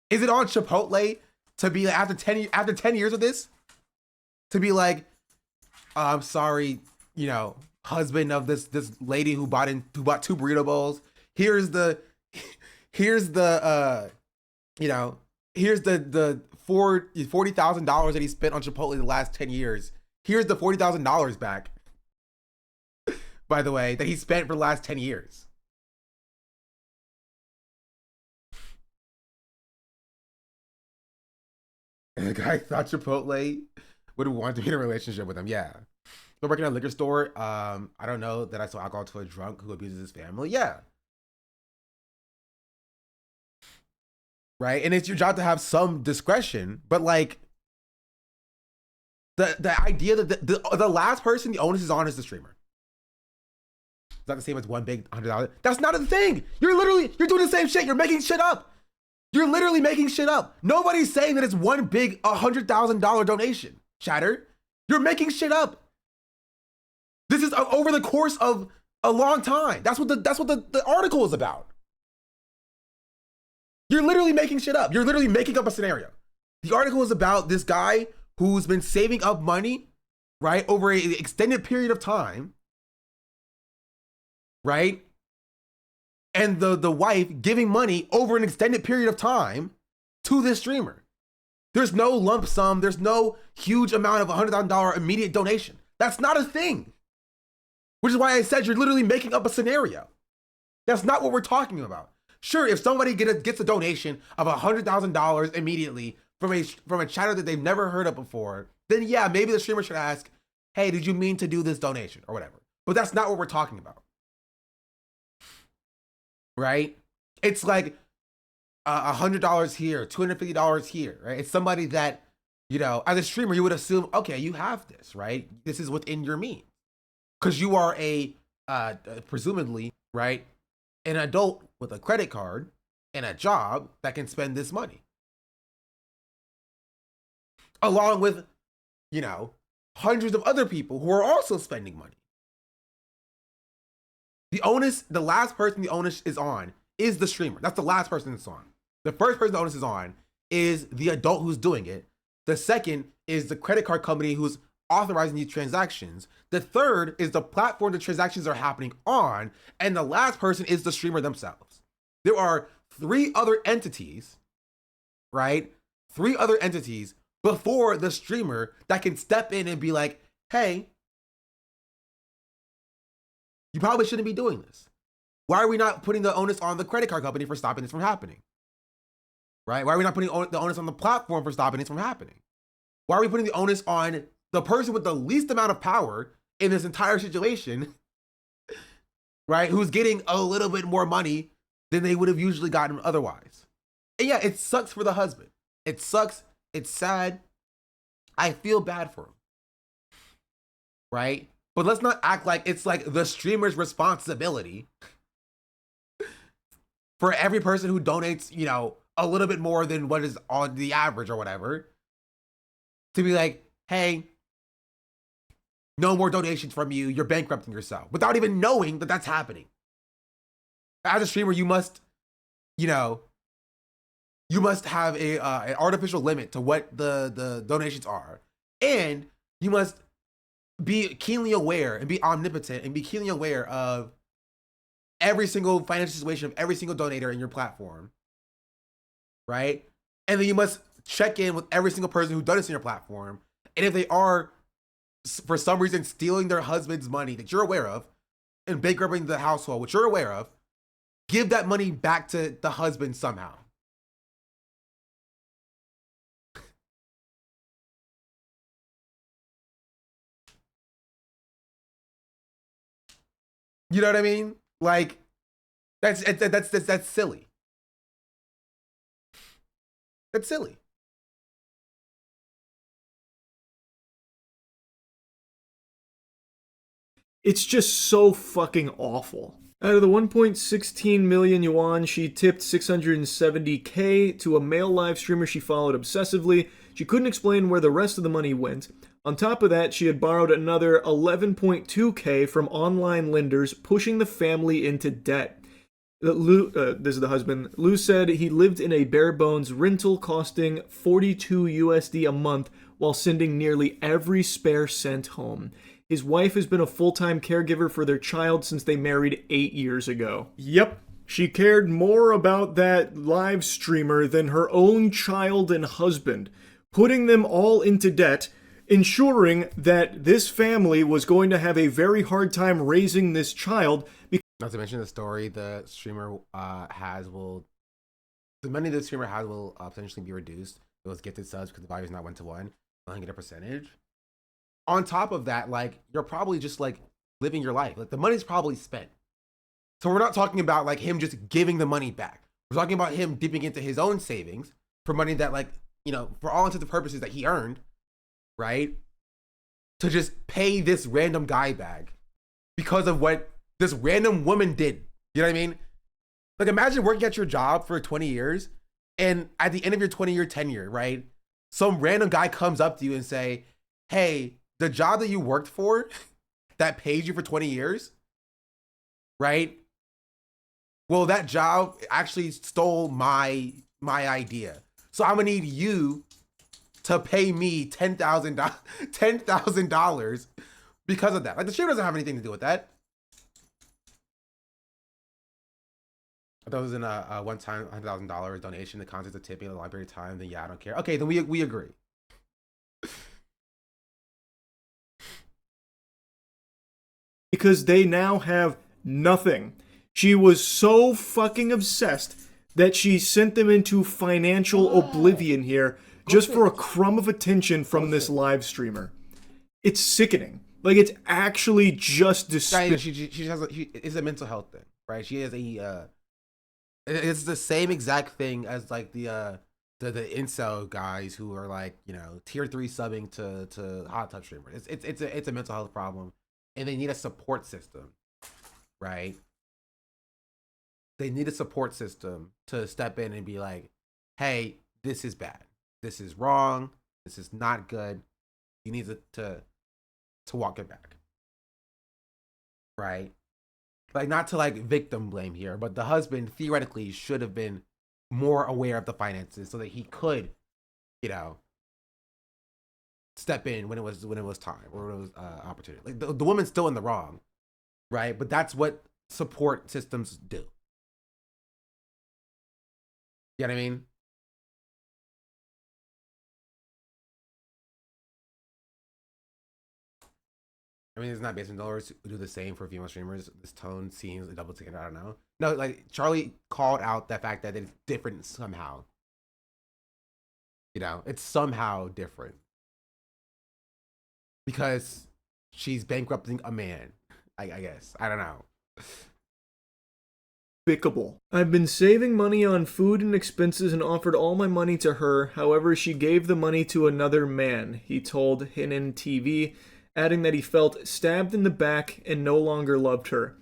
Is it on Chipotle to be like, after 10 years of this, to be like, I'm sorry, you know, husband of this lady who bought 2 burrito bowls. Here's the $40,000 that he spent on Chipotle in the last 10 years. Here's the $40,000 back, by the way, that he spent for the last 10 years. And the guy thought Chipotle would want to be in a relationship with him. Yeah. So working at a liquor store, I don't know that I saw alcohol to a drunk who abuses his family. Yeah. Right? And it's your job to have some discretion, but like the idea that the last person the onus is on is the streamer. Is that the same as one big $100? That's not a thing. You're doing the same shit. You're making shit up. You're literally making shit up. Nobody's saying that it's one big $100,000 donation. Shatter. You're making shit up. This is over the course of a long time. That's what the article is about. You're literally making shit up. You're literally making up a scenario. The article is about this guy who's been saving up money, right, over an extended period of time, right? And the wife giving money over an extended period of time to this streamer. There's no lump sum. There's no huge amount of $100,000 immediate donation. That's not a thing. Which is why I said you're literally making up a scenario. That's not what we're talking about. Sure, if somebody gets a donation of $100,000 immediately from a channel that they've never heard of before, then yeah, maybe the streamer should ask, hey, did you mean to do this donation or whatever? But that's not what we're talking about. Right? It's like $100 here, $250 here, right? It's somebody that, you know, as a streamer, you would assume, okay, you have this, right? This is within your means. Because you are presumably, right, an adult with a credit card and a job that can spend this money. Along with, you know, hundreds of other people who are also spending money. The last person the onus is on is the streamer. That's the last person it's on. The first person the onus is on is the adult who's doing it. The second is the credit card company who's authorizing these transactions. The third is the platform the transactions are happening on. And the last person is the streamer themselves. There are 3 other entities, right? 3 other entities before the streamer that can step in and be like, hey, you probably shouldn't be doing this. Why are we not putting the onus on the credit card company for stopping this from happening? Right? Why are we not putting the onus on the platform for stopping this from happening? Why are we putting the onus on the person with the least amount of power in this entire situation, right? Who's getting a little bit more money than they would have usually gotten otherwise. And yeah, it sucks for the husband. It sucks. It's sad. I feel bad for him. Right? But let's not act like it's like the streamer's responsibility for every person who donates, you know, a little bit more than what is on the average or whatever, to be like, hey, no more donations from you. You're bankrupting yourself without even knowing that that's happening. As a streamer, you must, you know, you must have an artificial limit to what the donations are. And you must be keenly aware and be omnipotent and be keenly aware of every single financial situation of every single donator in your platform. Right? And then you must check in with every single person who donates in your platform. And if they are, for some reason, stealing their husband's money that you're aware of and bankrupting the household, which you're aware of, give that money back to the husband somehow. You know what I mean? Like, that's silly. That's silly. It's just so fucking awful. Out of the 1.16 million yuan, she tipped 670k to a male live streamer she followed obsessively. She couldn't explain where the rest of the money went. On top of that, she had borrowed another 11.2k from online lenders, pushing the family into debt. This is the husband. Lou said he lived in a bare bones rental costing 42 USD a month while sending nearly every spare cent home. His wife has been a full-time caregiver for their child since they married 8 years ago. Yep. She cared more about that live streamer than her own child and husband, putting them all into debt, ensuring that this family was going to have a very hard time raising this child. Not to mention the story the streamer the money the streamer has will potentially be reduced. Those gifted subs because the value is not 1-to-1. They'll get a percentage. On top of that, like, you're probably just like living your life. Like, the money's probably spent. So we're not talking about like him just giving the money back. We're talking about him dipping into his own savings for money that, like, you know, for all intents and purposes that he earned, right? To just pay this random guy back because of what this random woman did. You know what I mean? Like, imagine working at your job for 20 years and at the end of your 20-year tenure, right? Some random guy comes up to you and say, hey, the job that you worked for that paid you for 20 years, right? Well, that job actually stole my idea. So I'm gonna need you to pay me $10,000 because of that. Like, the streamer doesn't have anything to do with that. I thought it was in a one-time $100,000 donation. The concept of tipping a long period of time. Then yeah, I don't care. Okay, then we agree. Because they now have nothing. She was so fucking obsessed that she sent them into financial oblivion here just for a crumb of attention from this live streamer. It's sickening. Like, it's actually just despicable. It's a mental health thing, right? She has a it's the same exact thing as like the incel guys who are like, you know, tier 3 subbing to hot tub streamers. It's a mental health problem, and they need a support system, right? They need a support system to step in and be like, hey, this is bad. This is wrong. This is not good. You need to walk it back. Right? Like, not to like victim blame here, but the husband theoretically should have been more aware of the finances so that he could, you know, step in when it was time or when it was opportunity. Like, the woman's still in the wrong, right? But that's what support systems do. You know what I mean? I mean, it's not basement dollars who do the same for female streamers. This tone seems a double ticket. I don't know. No, like, Charlie called out the fact that it's different somehow. You know, it's somehow different because she's bankrupting a man. I guess. I don't know. Despicable. I've been saving money on food and expenses and offered all my money to her. However, she gave the money to another man, he told Hinin TV, adding that he felt stabbed in the back and no longer loved her.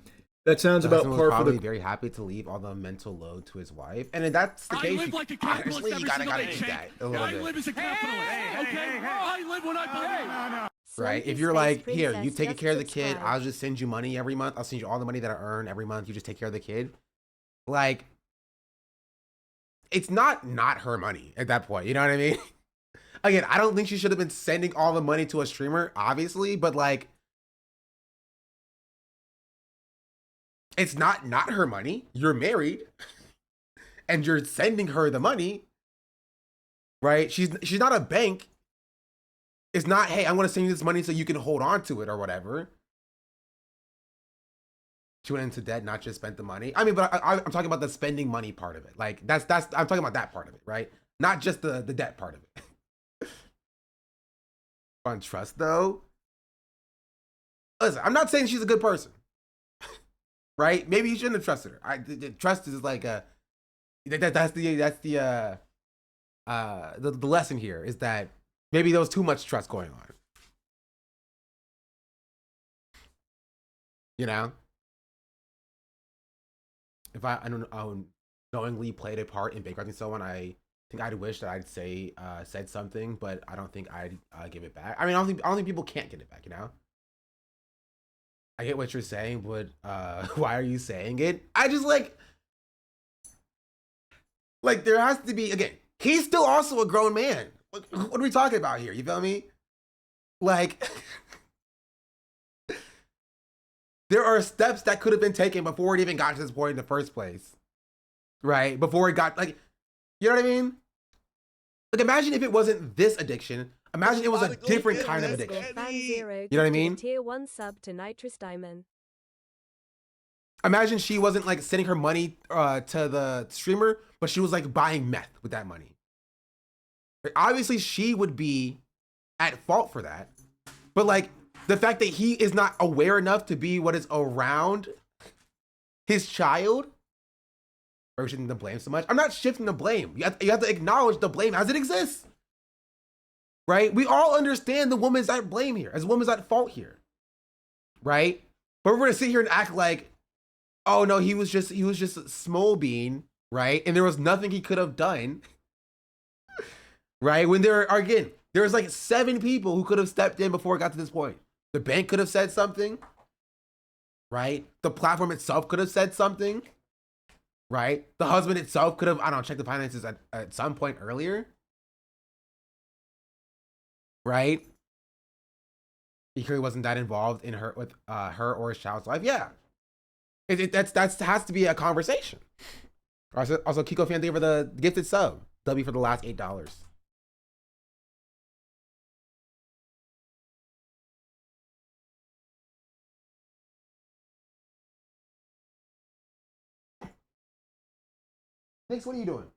That sounds about par for the... very happy to leave all the mental load to his wife. And if that's the case, I live like a capitalist honestly, you gotta day, do that a little I bit. live as a capitalist, okay? I live when I believe. Right? If you're like, here, you take care of the kid, I'll just send you money every month. I'll send you all the money that I earn every month. You just take care of the kid. Like, it's not her money at that point. You know what I mean? Again, I don't think she should have been sending all the money to a streamer, obviously, but like, it's not her money. You're married and you're sending her the money, right? She's not a bank. It's not, hey, I'm going to send you this money so you can hold on to it or whatever. She went into debt, not just spent the money. I mean, but I'm talking about the spending money part of it. Like, I'm talking about that part of it, right? Not just the debt part of it. On trust, though, listen, I'm not saying she's a good person, right? Maybe you shouldn't have trusted her. Trust is like that's the lesson here is that maybe there was too much trust going on. You know, if I knowingly played a part in bankrupting someone, I think I'd wish that I'd said something, but I don't think I'd give it back. I mean, I don't think people can't get it back, you know? I get what you're saying, but why are you saying it? I just like there has to be, again, he's still also a grown man. What are we talking about here? You feel me? Like, there are steps that could have been taken before it even got to this point in the first place. Right? Before it got, like, you know what I mean? Like, imagine if it wasn't this addiction. Imagine it was a different kind of addiction. Fan Zero You know what I gifted a mean? Tier 1 sub to Nitrous Diamond. Imagine she wasn't like sending her money to the streamer, but she was like buying meth with that money. Like, obviously, she would be at fault for that. But like the fact that he is not aware enough to be what is around his child, or shifting the blame so much. I'm not shifting the blame. You have to acknowledge the blame as it exists. Right? We all understand the woman's at blame here, as the woman's at fault here. Right? But we're gonna sit here and act like, oh no, he was just a small bean, right? And there was nothing he could have done. Right? When there are, again, there's like 7 people who could have stepped in before it got to this point. The bank could have said something. Right? The platform itself could have said something. Right? The husband itself could have, I don't know, checked the finances at some point earlier. Right? He clearly wasn't that involved in her with her or his child's life. Yeah. That's has to be a conversation. Also Kiko fan, thank you for the gifted sub. W for the last $8. Nix, what are you doing?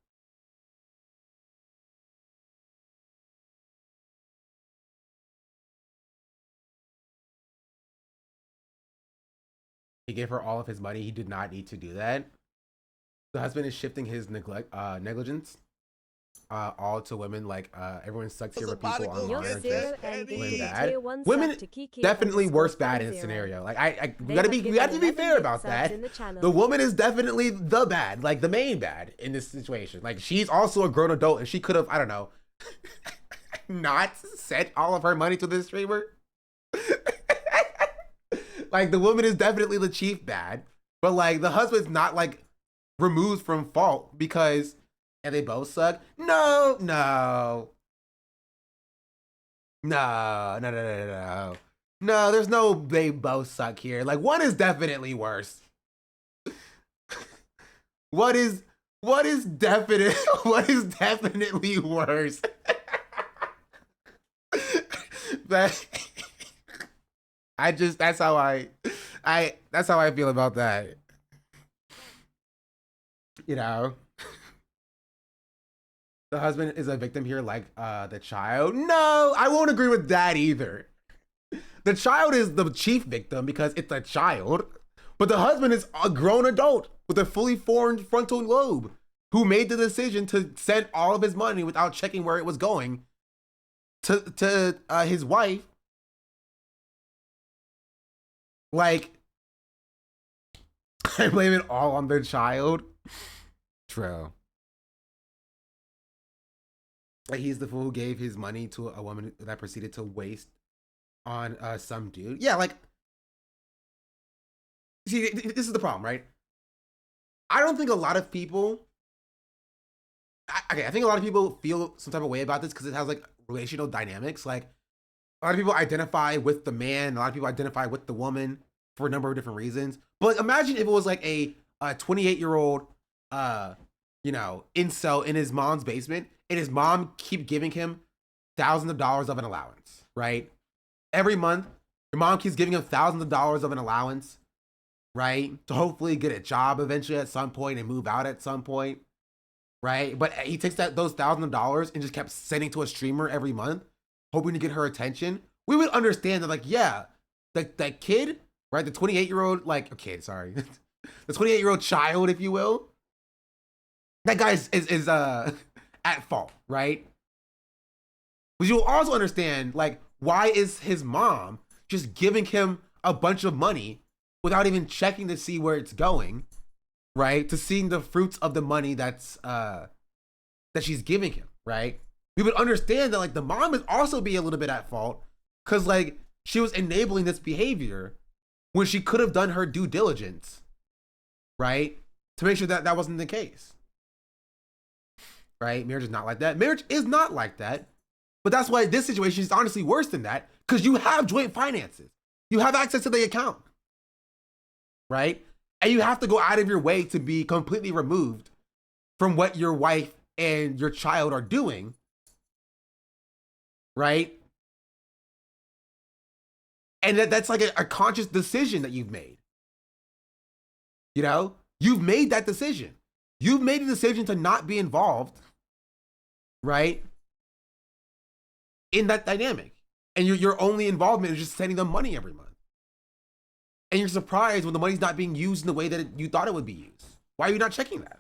He gave her all of his money. He did not need to do that. The husband is shifting his negligence all to women. Like everyone sucks here with people online. Women definitely worse bad in this scenario. Like we have to be fair about that. The woman is definitely the bad, like the main bad in this situation. Like she's also a grown adult and she could have, I don't know, not sent all of her money to this streamer. Like the woman is definitely the chief bad, but like the husband's not like removed from fault because, and they both suck. No. There's no they both suck here. Like one is definitely worse. What is definitely worse? That that's how I feel about that. You know, the husband is a victim here, like the child. No, I won't agree with that either. The child is the chief victim because it's a child, but the husband is a grown adult with a fully formed frontal lobe who made the decision to send all of his money without checking where it was going to his wife. Like, I blame it all on the child. True. Like, he's the fool who gave his money to a woman that proceeded to waste on some dude. Yeah, like, see, this is the problem, right? I don't think a lot of people, I think a lot of people feel some type of way about this because it has, like, relational dynamics. Like, a lot of people identify with the man, a lot of people identify with the woman for a number of different reasons. But like, imagine if it was like a 28-year-old, you know, incel in his mom's basement, and his mom keep giving him thousands of dollars of an allowance, right? Every month, your mom keeps giving him thousands of dollars of an allowance, right? To hopefully get a job eventually at some point and move out at some point, right? But he takes those thousands of dollars and just kept sending to a streamer every month, hoping to get her attention. We would understand that, like, yeah, that kid, right? The 28-year-old, like, okay, sorry. The 28-year-old child, if you will. That guy is at fault, right? But you'll also understand, like, why is his mom just giving him a bunch of money without even checking to see where it's going, right? To seeing the fruits of the money that's that she's giving him, right? We would understand that, like, the mom is also be a little bit at fault because, like, she was enabling this behavior when she could have done her due diligence, right? To make sure that that wasn't the case, right? Marriage is not like that. Marriage is not like that. But that's why this situation is honestly worse than that because you have joint finances. You have access to the account, right? And you have to go out of your way to be completely removed from what your wife and your child are doing, right? And that's like a conscious decision that you've made. You know, you've made that decision. You've made a decision to not be involved, right, in that dynamic. And your only involvement is just sending them money every month. And you're surprised when the money's not being used in the way that you thought it would be used. Why are you not checking that?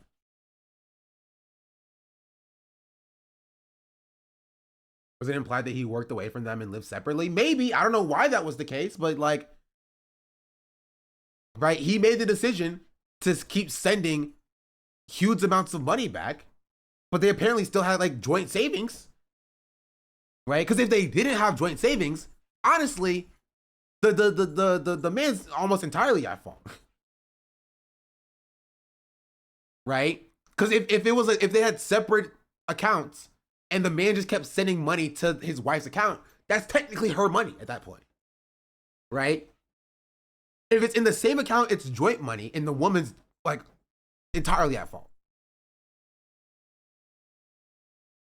Was it implied that he worked away from them and lived separately? Maybe. I don't know why that was the case, but like, right, he made the decision to keep sending huge amounts of money back, but they apparently still had like joint savings, right? Because if they didn't have joint savings, honestly, the man's almost entirely at fault, right? Because if they had separate accounts and the man just kept sending money to his wife's account, that's technically her money at that point, right? If it's in the same account, it's joint money, and the woman's like entirely at fault.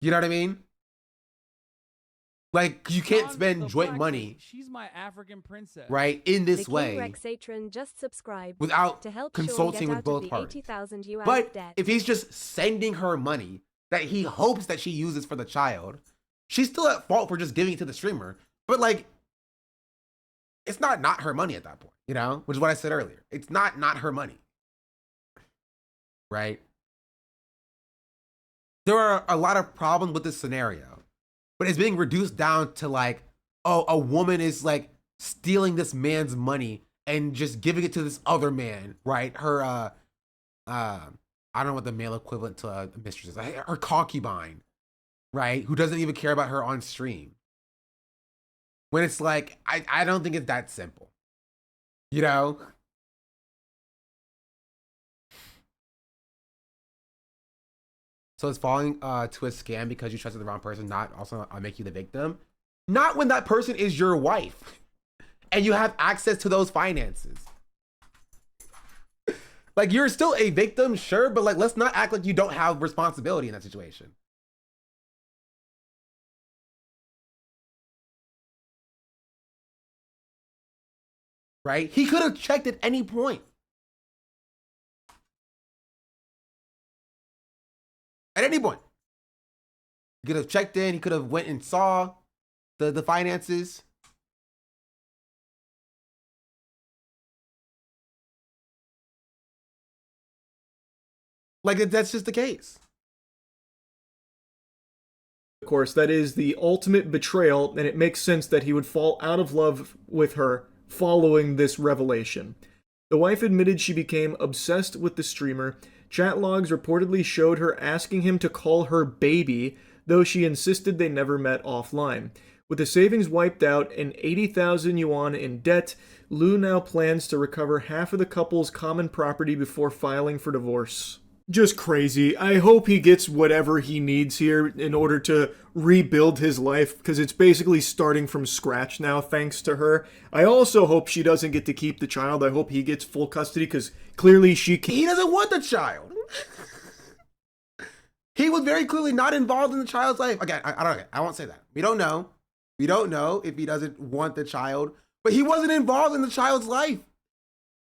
You know what I mean? Like, you can't spend joint money. She's my African princess. Right, in this The King way Rexatron just subscribed without to help Sean consulting get with out of both the parties. 80,000 US But debt. if he's just sending her money that he hopes that she uses for the child, she's still at fault for just giving it to the streamer. But like, it's not her money at that point, you know? Which is what I said earlier. It's not her money. Right? There are a lot of problems with this scenario, but it's being reduced down to like, oh, a woman is like stealing this man's money and just giving it to this other man, right? Her, I don't know what the male equivalent to a mistress is. Her concubine, right? Who doesn't even care about her on stream. When it's like, I don't think it's that simple, you know? So it's falling to a scam because you trusted the wrong person, not also make you the victim. Not when that person is your wife and you have access to those finances. Like, you're still a victim, sure, but like, let's not act like you don't have responsibility in that situation. Right? He could have checked at any point. At any point. He could have checked in. He could have went and saw the finances. Like, that's just the case. Of course, that is the ultimate betrayal, and it makes sense that he would fall out of love with her following this revelation. The wife admitted she became obsessed with the streamer. Chat logs reportedly showed her asking him to call her baby, though she insisted they never met offline. With the savings wiped out and 80,000 yuan in debt, Lu now plans to recover half of the couple's common property before filing for divorce. Just crazy. I hope he gets whatever he needs here in order to rebuild his life, because it's basically starting from scratch now thanks to her. I also hope she doesn't get to keep the child. I hope he gets full custody, because clearly she can't. He doesn't want the child. He was very clearly not involved in the child's life. Again, I won't say that. We don't know. We don't know if he doesn't want the child, but he wasn't involved in the child's life.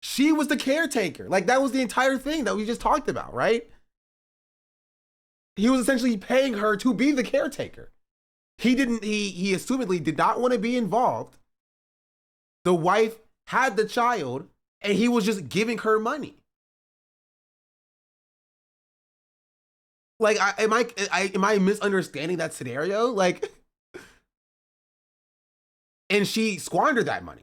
She was the caretaker. Like, that was the entire thing that we just talked about, right? He was essentially paying her to be the caretaker. He assumedly did not want to be involved. The wife had the child, and he was just giving her money. Like, am I misunderstanding that scenario? Like, and she squandered that money.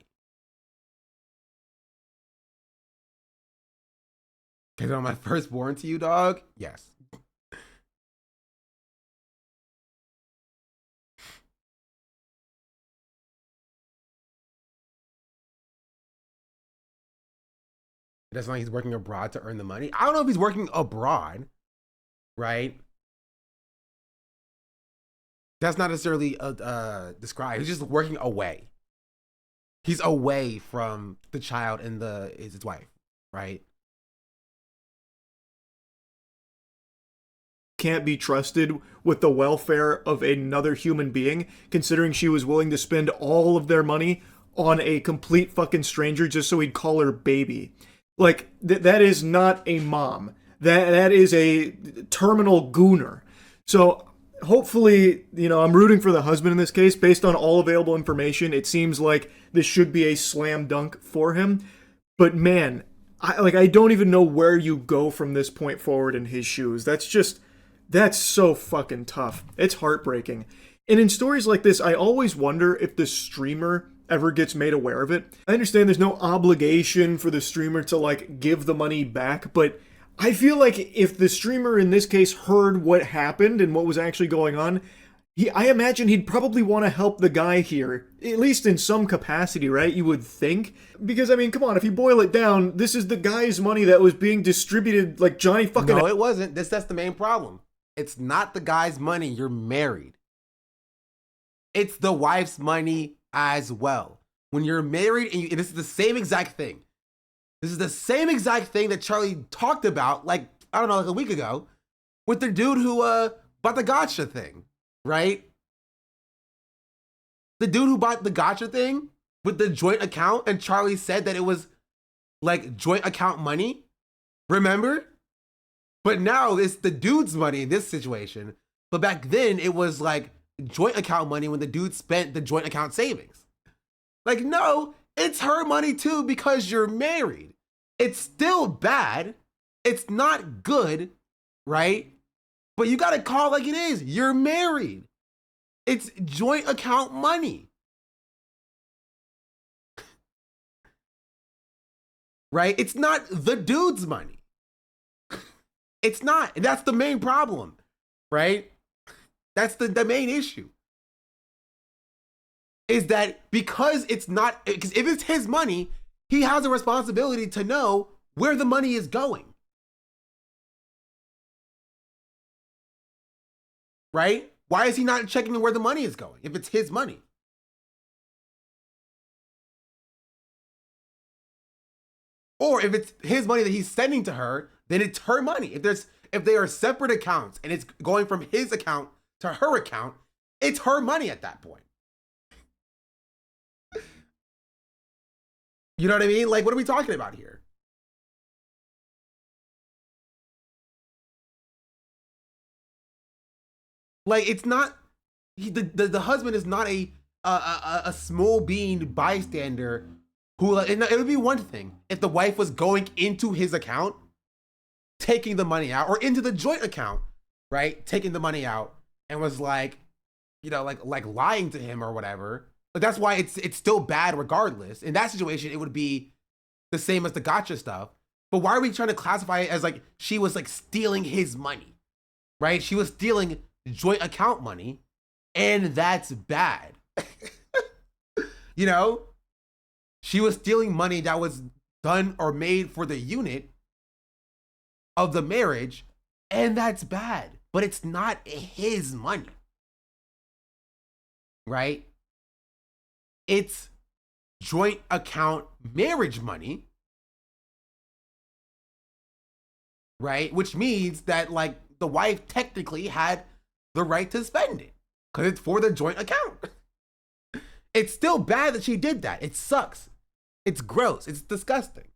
Because on my firstborn to you, dog? Yes. That's not like he's working abroad to earn the money. I don't know if he's working abroad, right? That's not necessarily described. He's just working away. He's away from the child and his wife. right? Can't be trusted with the welfare of another human being, considering she was willing to spend all of their money on a complete fucking stranger just so he'd call her baby. Like, that is not a mom. That is a terminal gooner. So hopefully, you know, I'm rooting for the husband in this case. Based on all available information, it seems like this should be a slam dunk for him. But man, I don't even know where you go from this point forward in his shoes. That's so fucking tough. It's heartbreaking. And in stories like this, I always wonder if the streamer ever gets made aware of it. I understand there's no obligation for the streamer to, like, give the money back, but I feel like if the streamer in this case heard what happened and what was actually going on, I imagine he'd probably want to help the guy here, at least in some capacity, right? You would think. Because, I mean, come on, if you boil it down, this is the guy's money that was being distributed like Johnny fucking... No, it wasn't. That's the main problem. It's not the guy's money. You're married. It's the wife's money as well. When you're married, and this is the same exact thing. This is the same exact thing that Charlie talked about, like, I don't know, like a week ago, with the dude who bought the gotcha thing, right? The dude who bought the gotcha thing with the joint account, and Charlie said that it was like joint account money. Remember? But now it's the dude's money in this situation. But back then it was like joint account money when the dude spent the joint account savings. Like, no, it's her money too because you're married. It's still bad. It's not good, right? But you gotta call it like it is. You're married. It's joint account money. Right? It's not the dude's money. It's not. And that's the main problem, right? That's the main issue. Is that because it's not, because if it's his money, he has a responsibility to know where the money is going. Right? Why is he not checking where the money is going if it's his money? Or if it's his money that he's sending to her, then it's her money. If they are separate accounts and it's going from his account to her account, it's her money at that point. You know what I mean? Like, what are we talking about here? Like, it's not, the husband is not a small bean bystander who, and it would be one thing if the wife was going into his account, taking the money out, or into the joint account, right? Taking the money out and was like, you know, like lying to him or whatever. But that's why it's still bad regardless. In that situation, it would be the same as the gotcha stuff. But why are we trying to classify it as like she was like stealing his money, right? She was stealing joint account money, and that's bad. You know, she was stealing money that was done or made for the unit of the marriage, and that's bad. But it's not his money, right? It's joint account marriage money, right? Which means that, like, the wife technically had the right to spend it because it's for the joint account. It's still bad that she did that. It sucks. It's gross. It's disgusting,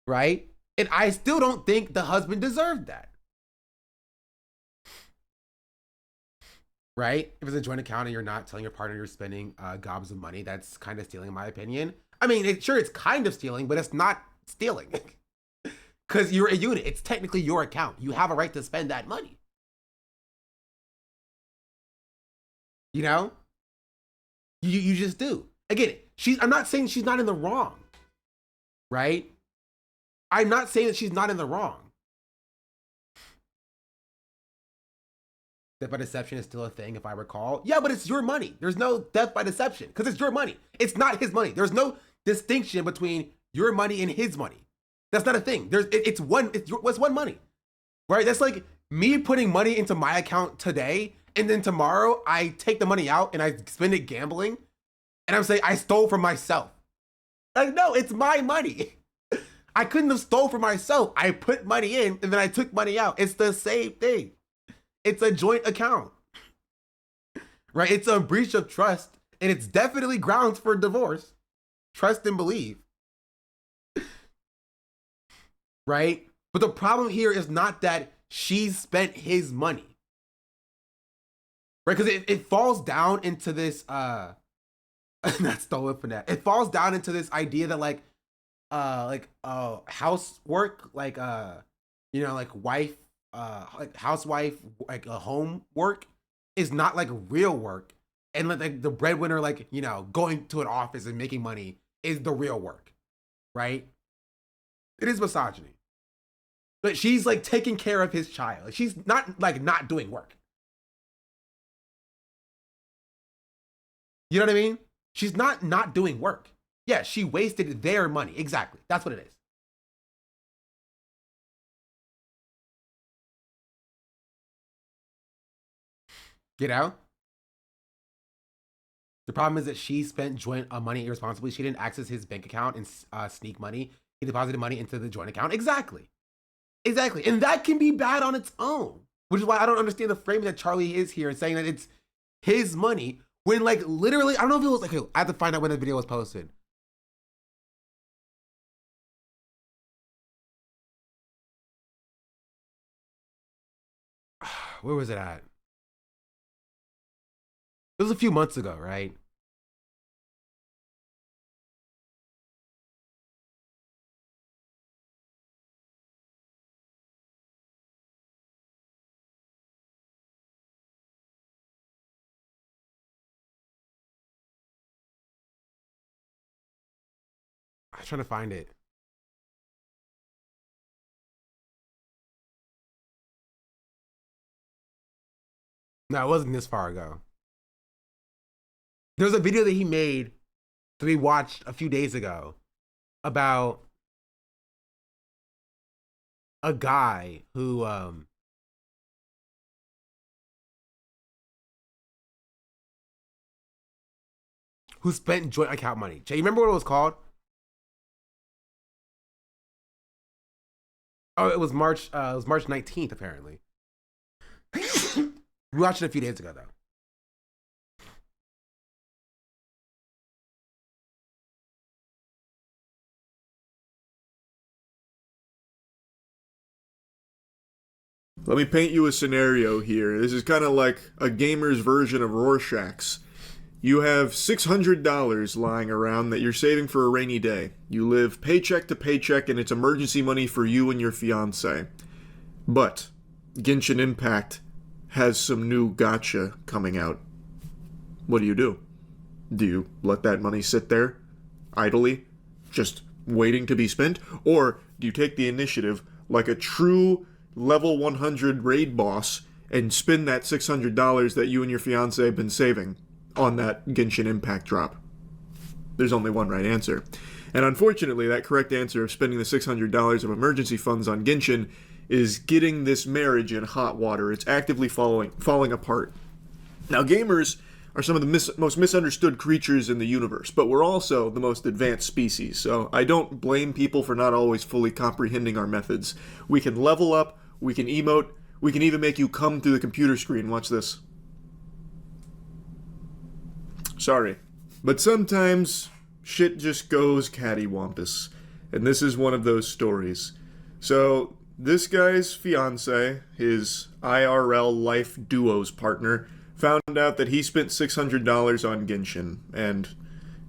right? And I still don't think the husband deserved that. Right? If it's a joint account and you're not telling your partner you're spending gobs of money, that's kind of stealing in my opinion. I mean, sure, it's kind of stealing, but it's not stealing. Because you're a unit. It's technically your account. You have a right to spend that money. You know? You just do. Again, I'm not saying she's not in the wrong. Right? I'm not saying that she's not in the wrong. Death by deception is still a thing, if I recall. Yeah, but it's your money. There's no death by deception because it's your money. It's not his money. There's no distinction between your money and his money. That's not a thing. It's one money, right? That's like me putting money into my account today, and then tomorrow I take the money out and I spend it gambling, and I'm saying I stole from myself. Like, no, it's my money. I couldn't have stole for myself. I put money in and then I took money out. It's the same thing. It's a joint account, right? It's a breach of trust, and it's definitely grounds for divorce. Trust and believe, right? But the problem here is not that she spent his money, right? Because it falls down into this, not stolen from that. It falls down into this idea that like housework, like wife, like housewife, like a home work is not like real work, and like the breadwinner, like going to an office and making money is the real work, right? It is misogyny, but she's like taking care of his child. She's not like not doing work. You know what I mean? She's not doing work. Yeah, she wasted their money. Exactly. That's what it is. You know? The problem is that she spent joint money irresponsibly. She didn't access his bank account and sneak money. He deposited money into the joint account. Exactly. Exactly. And that can be bad on its own, which is why I don't understand the framing that Charlie is here and saying that it's his money when, like, literally, I don't know if it was like, I have to find out when the video was posted. Where was it at? It was a few months ago, right? I'm trying to find it. No, it wasn't this far ago. There was a video that he made that we watched a few days ago about a guy who spent joint account money. Jay, you remember what it was called? Oh, it was March 19th, apparently. We watched it a few days ago, though. Let me paint you a scenario here. This is kind of like a gamer's version of Rorschach's. You have $600 lying around that you're saving for a rainy day. You live paycheck to paycheck and it's emergency money for you and your fiance. But Genshin Impact has some new gacha coming out. What do? Do you let that money sit there, idly, just waiting to be spent? Or do you take the initiative like a true level 100 raid boss and spend that $600 that you and your fiance have been saving on that Genshin Impact drop? There's only one right answer. And unfortunately, that correct answer of spending the $600 of emergency funds on Genshin is getting this marriage in hot water. It's actively falling apart. Now, gamers are some of the most misunderstood creatures in the universe, but we're also the most advanced species, so I don't blame people for not always fully comprehending our methods. We can level up, we can emote, we can even make you come through the computer screen. Watch this. Sorry. But sometimes shit just goes cattywampus, and this is one of those stories. So, this guy's fiance, his IRL life duo's partner, found out that he spent $600 on Genshin, and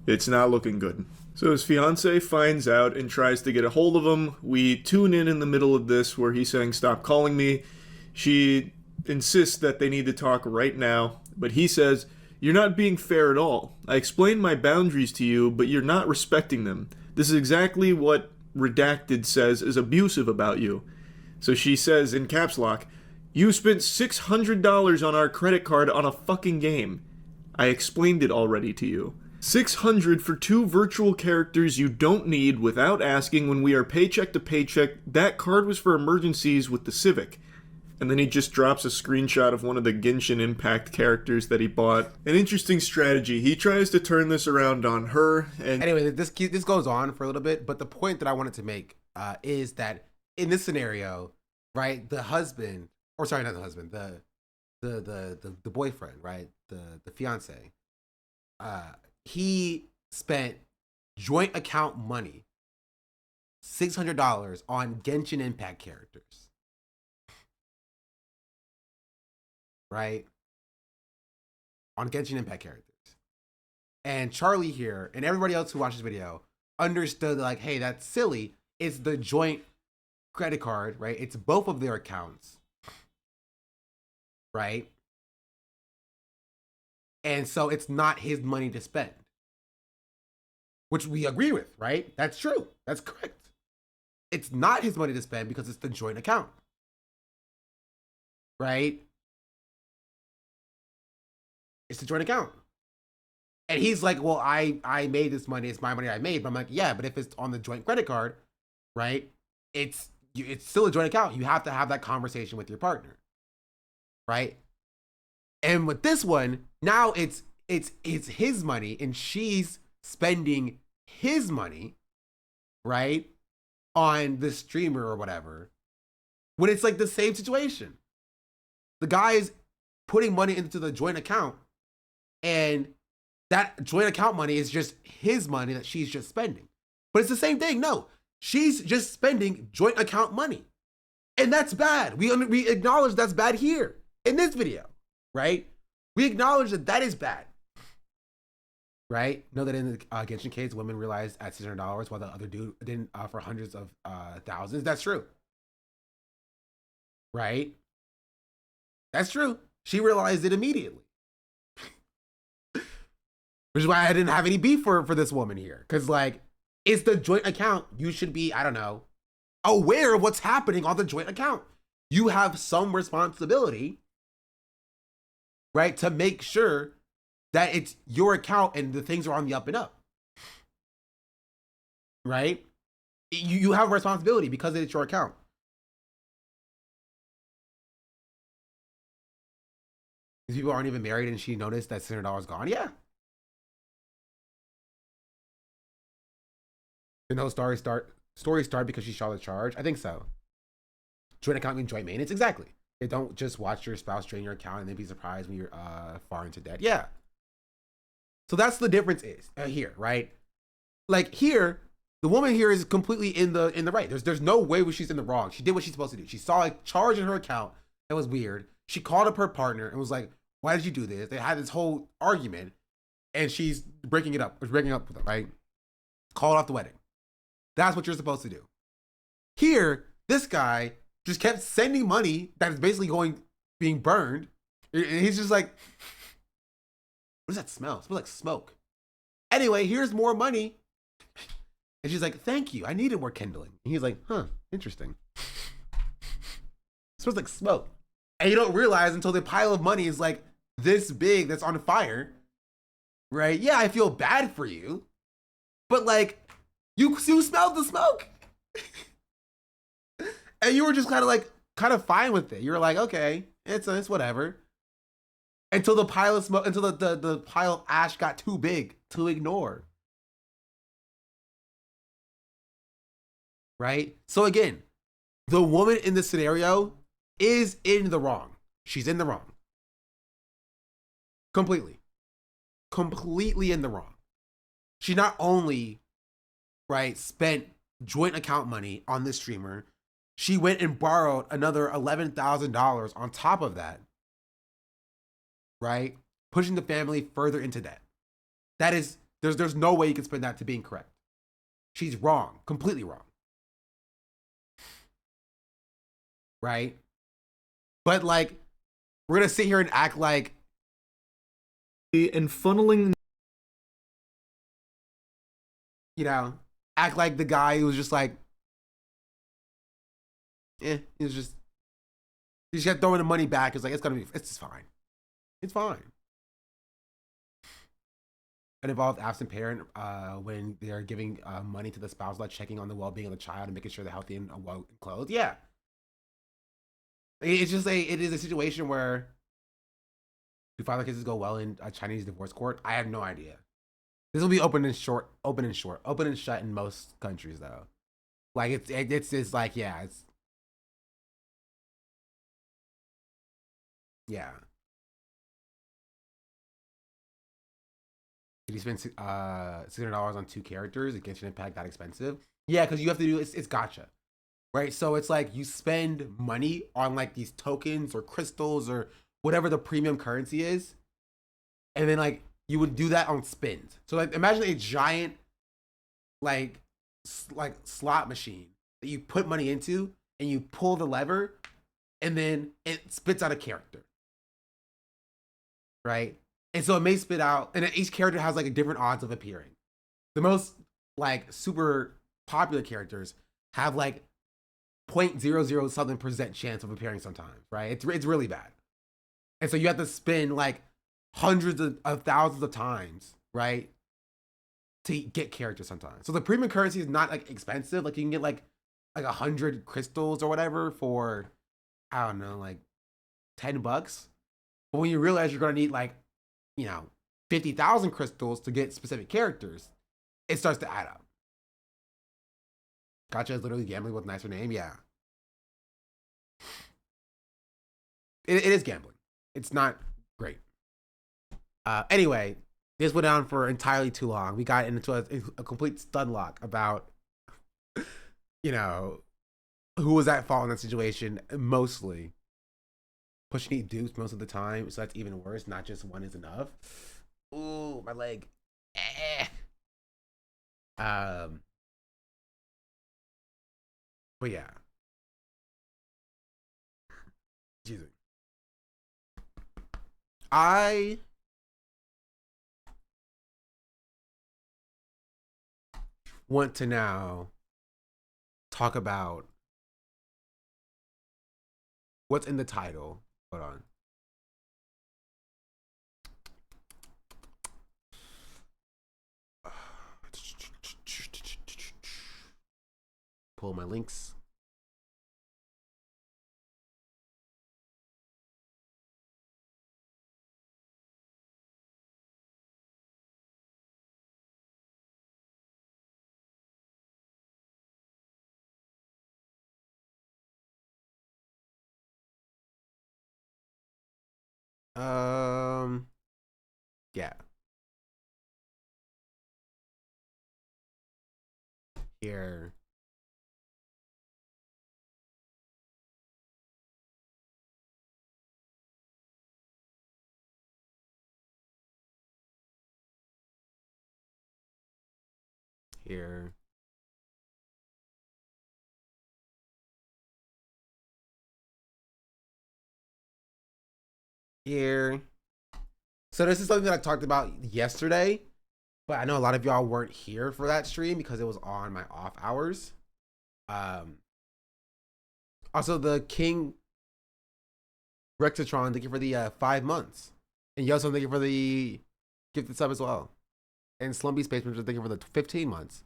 it's not looking good. So his fiance finds out and tries to get a hold of him. We tune in the middle of this where he's saying, "Stop calling me." She insists that they need to talk right now, but he says, "You're not being fair at all. I explained my boundaries to you, but you're not respecting them. This is exactly what Redacted says is abusive about you." So she says in caps lock, "You spent $600 on our credit card on a fucking game. I explained it already to you. $600 for 2 virtual characters you don't need without asking when we are paycheck to paycheck. That card was for emergencies with the Civic." And then he just drops a screenshot of one of the Genshin Impact characters that he bought. An interesting strategy. He tries to turn this around on her, and anyway, this goes on for a little bit, but the point that I wanted to make is that in this scenario, right, the husband, or sorry, not the husband, the boyfriend, right, the fiance, he spent joint account money, $600 on Genshin Impact characters, right? On Genshin Impact characters. And Charlie here and everybody else who watched this video understood like, hey, that's silly. It's the joint credit card, right? It's both of their accounts, right? And so it's not his money to spend, which we agree with, right? That's true. That's correct. It's not his money to spend because it's the joint account, right? It's the joint account. And he's like, well, I made this money. It's my money I made. But I'm like, yeah, but if it's on the joint credit card, right? It's still a joint account. You have to have that conversation with your partner, right? And with this one, now it's his money and she's spending his money, right? On the streamer or whatever. When it's like the same situation. The guy is putting money into the joint account and that joint account money is just his money that she's just spending. But it's the same thing. No, she's just spending joint account money. And that's bad. We acknowledge that's bad here in this video, right? We acknowledge that that is bad, right? Know that in the Genshin case, women realized at $600 while the other dude didn't for hundreds of thousands. That's true, right? That's true. She realized it immediately. Which is why I didn't have any beef for this woman here. Because, like, it's the joint account. You should be, I don't know, aware of what's happening on the joint account. You have some responsibility, right, to make sure that it's your account and the things are on the up and up. Right? You have a responsibility because it's your account. These people aren't even married and she noticed that $600 gone? Yeah. Did no story start because she saw the charge? I think so. Joint account means joint maintenance? Exactly. They don't just watch your spouse drain your account and then be surprised when you're far into debt. Yeah. So that's the difference is here, right? Like here, the woman here is completely in the right. There's no way where she's in the wrong. She did what she's supposed to do. She saw a charge in her account that was weird. She called up her partner and was like, why did you do this? They had this whole argument and she's breaking it up with them, right? Called off the wedding. That's what you're supposed to do. Here, this guy just kept sending money that is basically being burned. And he's just like, what does that smell? It smells like smoke. Anyway, here's more money. And she's like, thank you. I needed more kindling. And he's like, huh, interesting. It smells like smoke. And you don't realize until the pile of money is like this big that's on fire, right? Yeah, I feel bad for you. But like, you smelled the smoke. And you were just kind of fine with it. You were like, okay, it's whatever. Until the pile of smoke, until the pile of ash got too big to ignore. Right? So again, the woman in this scenario is in the wrong. She's in the wrong. Completely in the wrong. She not only, right, spent joint account money on this streamer, she went and borrowed another $11,000 on top of that, right? Pushing the family further into debt. That is, there's no way you can spin that to being correct. She's wrong, completely wrong. Right? But like, we're gonna sit here and act like, and funneling, you know, act like the guy who was just like, he just kept throwing the money back. It's like, it's fine. It's fine. It involved absent parent when they're giving money to the spouse, like checking on the well-being of the child and making sure they're healthy and well clothed. Yeah. It's just it is a situation where do father cases go well in a Chinese divorce court? I have no idea. This will be open and shut in most countries though. Like it's like yeah, yeah. Did you spend $600 on 2 characters? It Genshin Impact that expensive? Yeah, because you have to do it's gotcha, right? So it's like you spend money on like these tokens or crystals or whatever the premium currency is, and then like you would do that on spins. So like imagine a giant like slot machine that you put money into and you pull the lever and then it spits out a character, right? And so it may spit out, and each character has like a different odds of appearing. The most like super popular characters have like 0.00 something percent chance of appearing sometimes, right? It's really bad. And so you have to spend like hundreds of thousands of times, right, to get characters sometimes. So the premium currency is not like expensive. Like you can get like 100 crystals or whatever for I don't know, like $10. But when you realize you're gonna need like 50,000 crystals to get specific characters, it starts to add up. Gotcha is literally gambling with a nicer name. Yeah. It is gambling. It's not great. Anyway, this went on for entirely too long. We got into a complete stun lock about, who was at fault in that situation. Mostly push need dupes most of the time, so that's even worse. Not just one is enough. Ooh, my leg. But yeah. Jesus. I want to now talk about what's in the title. Hold on. Pull my links. Yeah. Here. Here. Here. So this is something that I talked about yesterday, but I know a lot of y'all weren't here for that stream because it was on my off hours. Also the King Rexatron, thank you for the 5 months. And Yoso, thank you for the gifted sub as well. And Slumpy Space Ranger, thank you for the 15 months.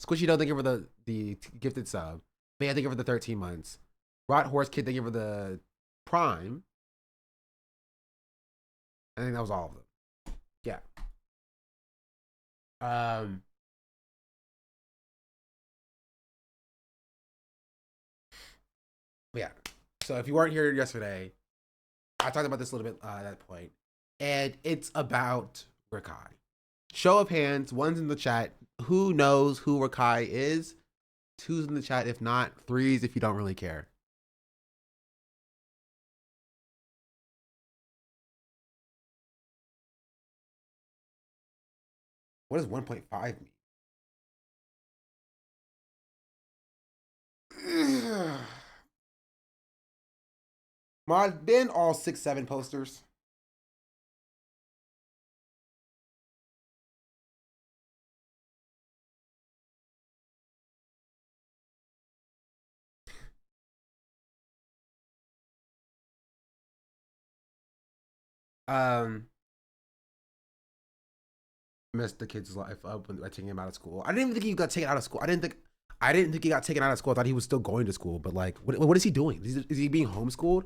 Squishy Doe, thank you for the gifted sub. May, thank you for the 13 months. Rot Horse Kid, thank you for the Prime. I think that was all of them. Yeah. Yeah. So if you weren't here yesterday, I talked about this a little bit at that point. And it's about Rakai. Show of hands, one's in the chat. Who knows who Rakai is? 2's in the chat if not, 3's if you don't really care. What does 1.5 mean? Mod, ban all 6-7 posters. Messed the kid's life up when taking him out of school. I didn't even think he got taken out of school. I didn't think he got taken out of school. I thought he was still going to school. But like, what is he doing? Is he being homeschooled?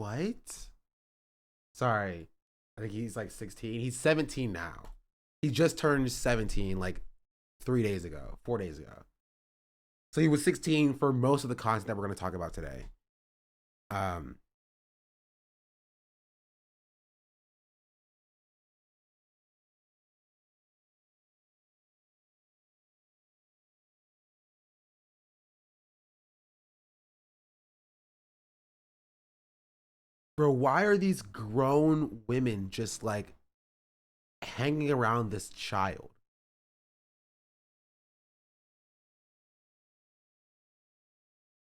What? Sorry. I think he's like 16. He's 17 now. He just turned 17 like 4 days ago. So he was 16 for most of the content that we're going to talk about today. Bro, why are these grown women just like hanging around this child?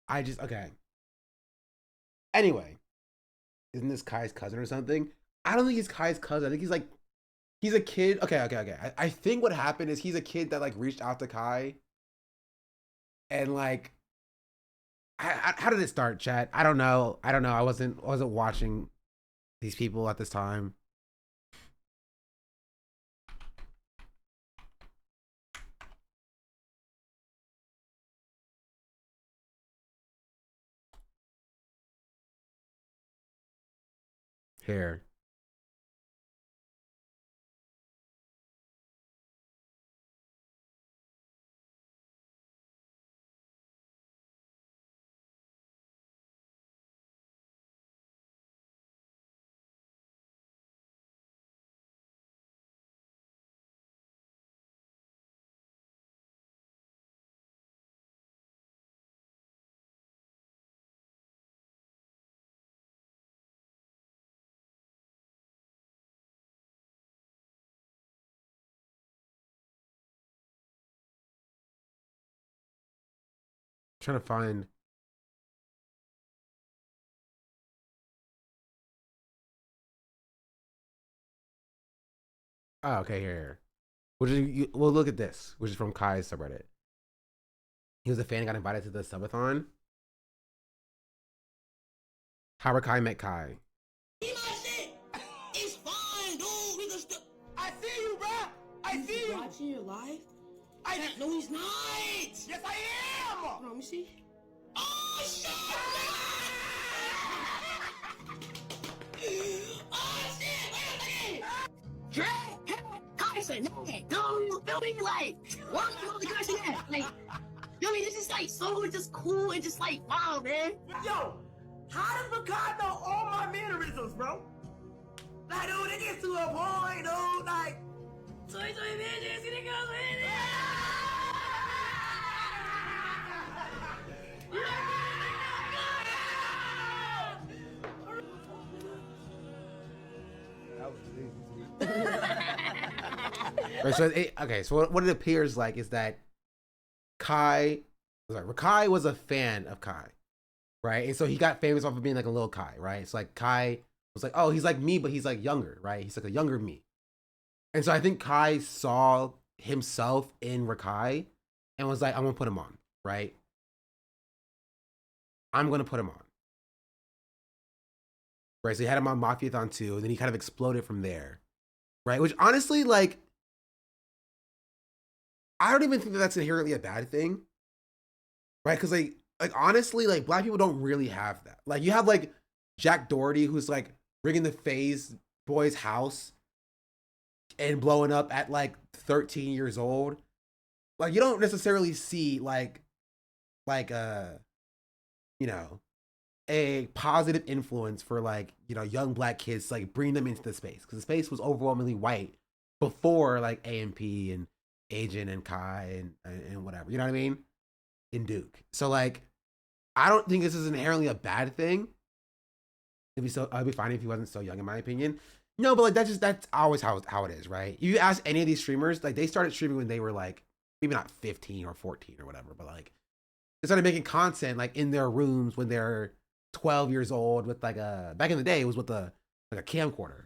Okay. Anyway, isn't this Kai's cousin or something? I don't think he's Kai's cousin. I think he's a kid. Okay. I think what happened is he's a kid that like reached out to Kai and like, how did it start, chat? I don't know. I wasn't watching these people at this time. Here. Trying to find. Oh, okay, here. Well, look at this, which is from Kai's subreddit. He was a fan and got invited to the subathon. How Kai met Kai. He my shit. It's fine, dude. We can still. I see you, bro. I see you. Watching your live? No, he's not. Yes, I am. Hold on, let me see. Oh shit! Oh shit! Wait a second. Drake, Carson, don't feel me like what the Carson at? Like, you know what I mean? This is like so just cool and just like wow, man. Yo, how does Makai know all my mannerisms, bro? Like, dude, it gets to a point, dude. Like, soy bitches, gonna go in Right, so what it appears like is that Kai was a fan of Kai, right? And so he got famous off of being like a little Kai, right? It's like Kai was like, oh, he's like me, but he's like younger, right? He's like a younger me. And so I think Kai saw himself in Rakai and was like, I'm gonna put him on, right? I'm gonna put him on. Right, so he had him on Mafiathon 2, and then he kind of exploded from there. Right, which honestly, like, I don't even think that that's inherently a bad thing. Right, because like honestly, like black people don't really have that. Like you have like Jack Doherty, who's like ringing the FaZe boy's house and blowing up at like 13 years old. Like you don't necessarily see like you know, a positive influence for like, you know, young black kids, like bring them into the space, because the space was overwhelmingly white before like AMP and Agent and Kai and whatever, you know what I mean, in Duke. So like I don't think this is inherently a bad thing. I'd be fine if he wasn't so young, in my opinion. No, but like that's always how it is, right? You ask any of these streamers, like they started streaming when they were like maybe not 15 or 14 or whatever, but like they started making content like in their rooms when they're 12 years old with like back in the day it was with a camcorder.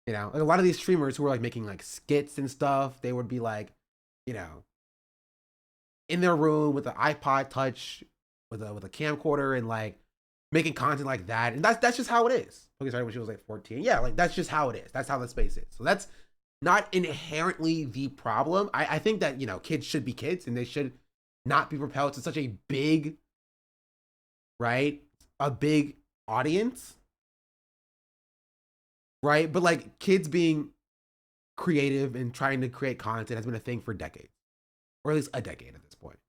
You know, like a lot of these streamers who were like making like skits and stuff, they would be like, you know, in their room with an iPod Touch with a camcorder and like making content like that. And that's just how it is. Okay, sorry, when she was like 14. Yeah, like that's just how it is. That's how the space is. So that's not inherently the problem. I think that, you know, kids should be kids and they should not be propelled to such a big, right, a big audience, right? But like kids being creative and trying to create content has been a thing for decades, or at least a decade at this point,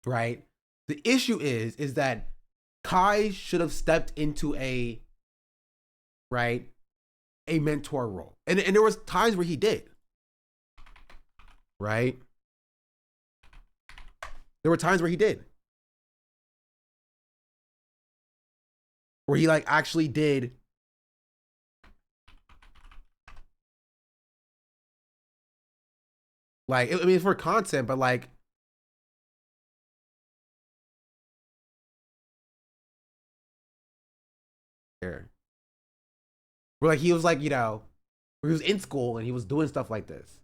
right? The issue is that Kai should have stepped into a mentor role, and there was times where he did, right? There were times where he did, where he like actually did like, I mean, it's for content, but like, where like he was like, you know, where he was in school and he was doing stuff like this.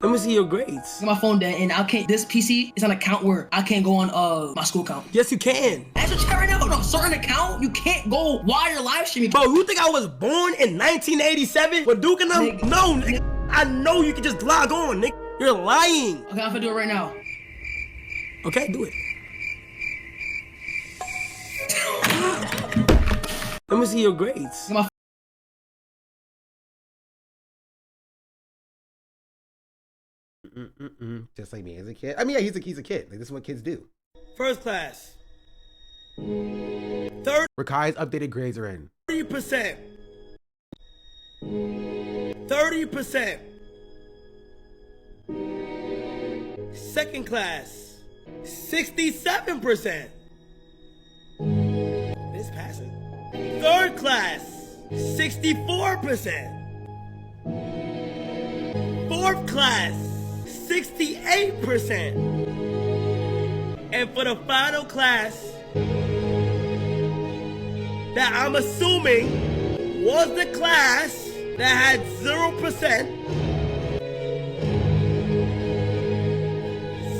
Let me see your grades. My phone dead, and I can't. This PC is on an account where I can't go on my school account. Yes, you can. That's what you got right now. On a certain account, you can't go while you're live streaming. Bro, you think I was born in 1987 with Duke and them? Nigga. No, nigga. I know you can just log on, nigga. You're lying. Okay, I'm gonna do it right now. Okay, do it. Let me see your grades. My Just like me as a kid. I mean, yeah, he's a kid. Like, this is what kids do. First class. 30%. Where Kai's updated grades are in. 30%. Second class. 67%. It's passing. Third class. 64%. Fourth class. 68%. And for the final class, that I'm assuming was the class that had 0%,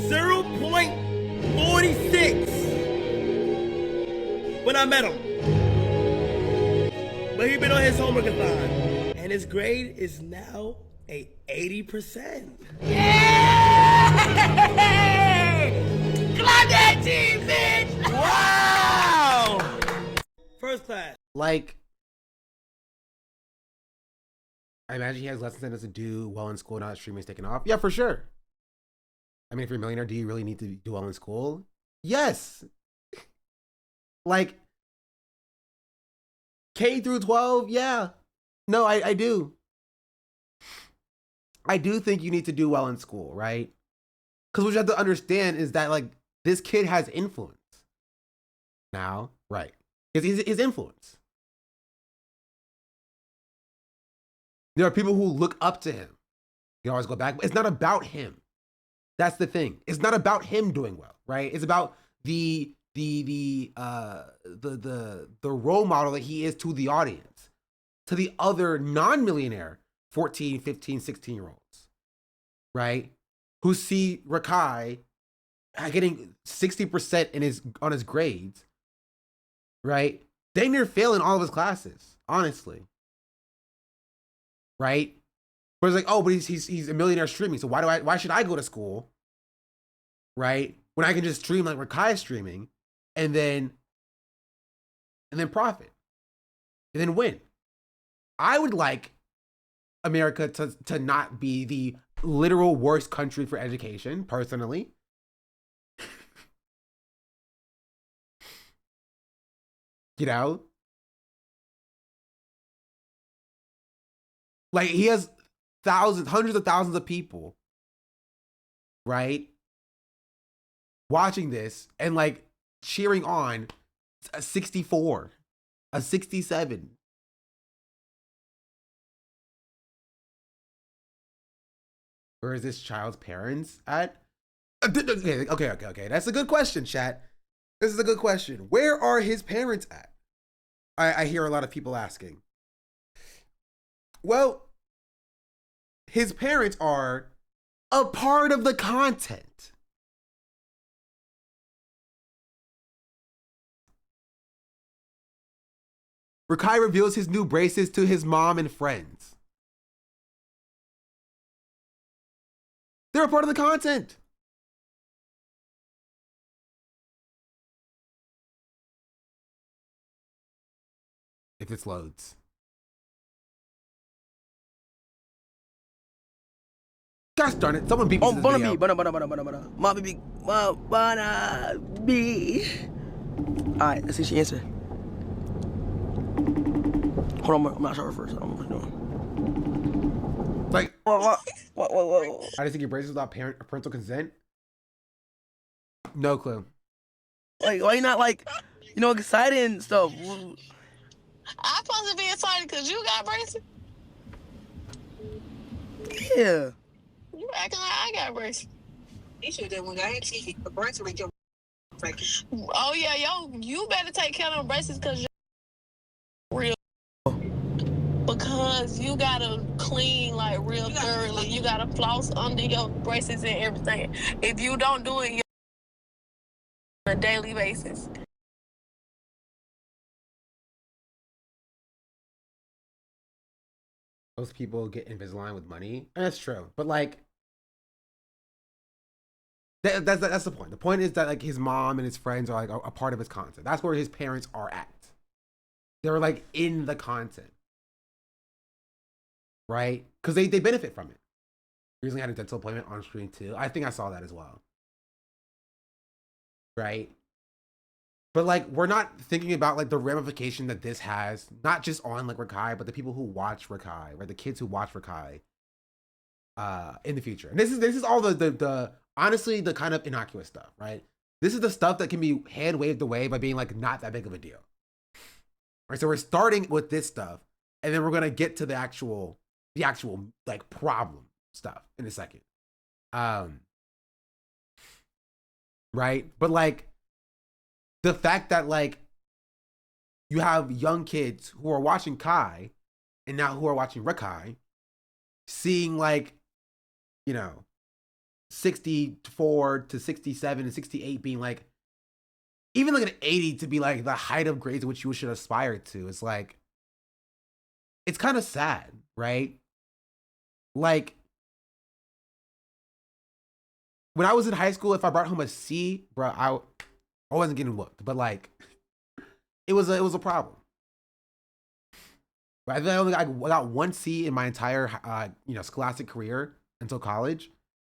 0.46 when I met him. But he been on his homework-a-thon, and his grade is now a 80%. Clap that team, bitch! Wow! First class. Like, I imagine he has lessons that to do well in school, not streaming is taking off. Yeah, for sure. I mean, if you're a millionaire, do you really need to do well in school? Yes. Like, K through 12, yeah. No, I do. I do think you need to do well in school, right? Because what you have to understand is that, like, this kid has influence now, right? His influence. There are people who look up to him. You always go back. It's not about him. That's the thing. It's not about him doing well, right? It's about the role model that he is to the audience, to the other non-millionaire 14, 15, 16-year-olds, right? Who see Rakai getting 60% on his grades, right? Dang near failing all of his classes, honestly. Right? But it's like, oh, but he's a millionaire streaming, so why should I go to school? Right? When I can just stream like Rakai is streaming and then profit. And then win. I would like America to not be the literal worst country for education, personally. You know? Like, he has thousands, hundreds of thousands of people, right? Watching this and like cheering on a 64, a 67. Where is this child's parents at? Okay. That's a good question, chat. This is a good question. Where are his parents at? I hear a lot of people asking. Well, his parents are a part of the content. Rakai reveals his new braces to his mom and friends. They're a part of the content. if this loads. Gosh darn it! Someone beat me to this video. Alright, let's see she answer. Hold on, I'm not sure first. I don't know what I'm doing. Like, What? I just think your braces without parental consent. No clue. Like, why you not like, excited and stuff? I'm supposed to be excited because you got braces. Yeah. You acting like I got braces. You should have when I had cheeky for braces with your Oh yeah, you better take care of them braces because you're real. Because you gotta clean like real thoroughly. You gotta floss under your braces and everything. If you don't do it on a daily basis. Most people get Invisalign with money, and that's true. But like, that's the point. The point is that like his mom and his friends are like a part of his content. That's where his parents are at. They're like in the content, right? Because they benefit from it. Recently had a dental appointment on screen too. I think I saw that as well, right? But like, we're not thinking about like the ramification that this has, not just on like Rakai, but the people who watch Rakai, right? The kids who watch Rakai in the future. And this is all the honestly the kind of innocuous stuff, right? This is the stuff that can be hand waved away by being like not that big of a deal. Right? So we're starting with this stuff, and then we're gonna get to the actual like problem stuff in a second. Right? But like, the fact that like you have young kids who are watching Kai and now who are watching Rakai, seeing like, 64 to 67 and 68 being like, even like an 80 to be like the height of grades which you should aspire to. It's like, it's kind of sad, right? Like, when I was in high school, if I brought home a C, bro, I wasn't getting looked, but like, it was a problem. Right? I got one C in my entire scholastic career until college,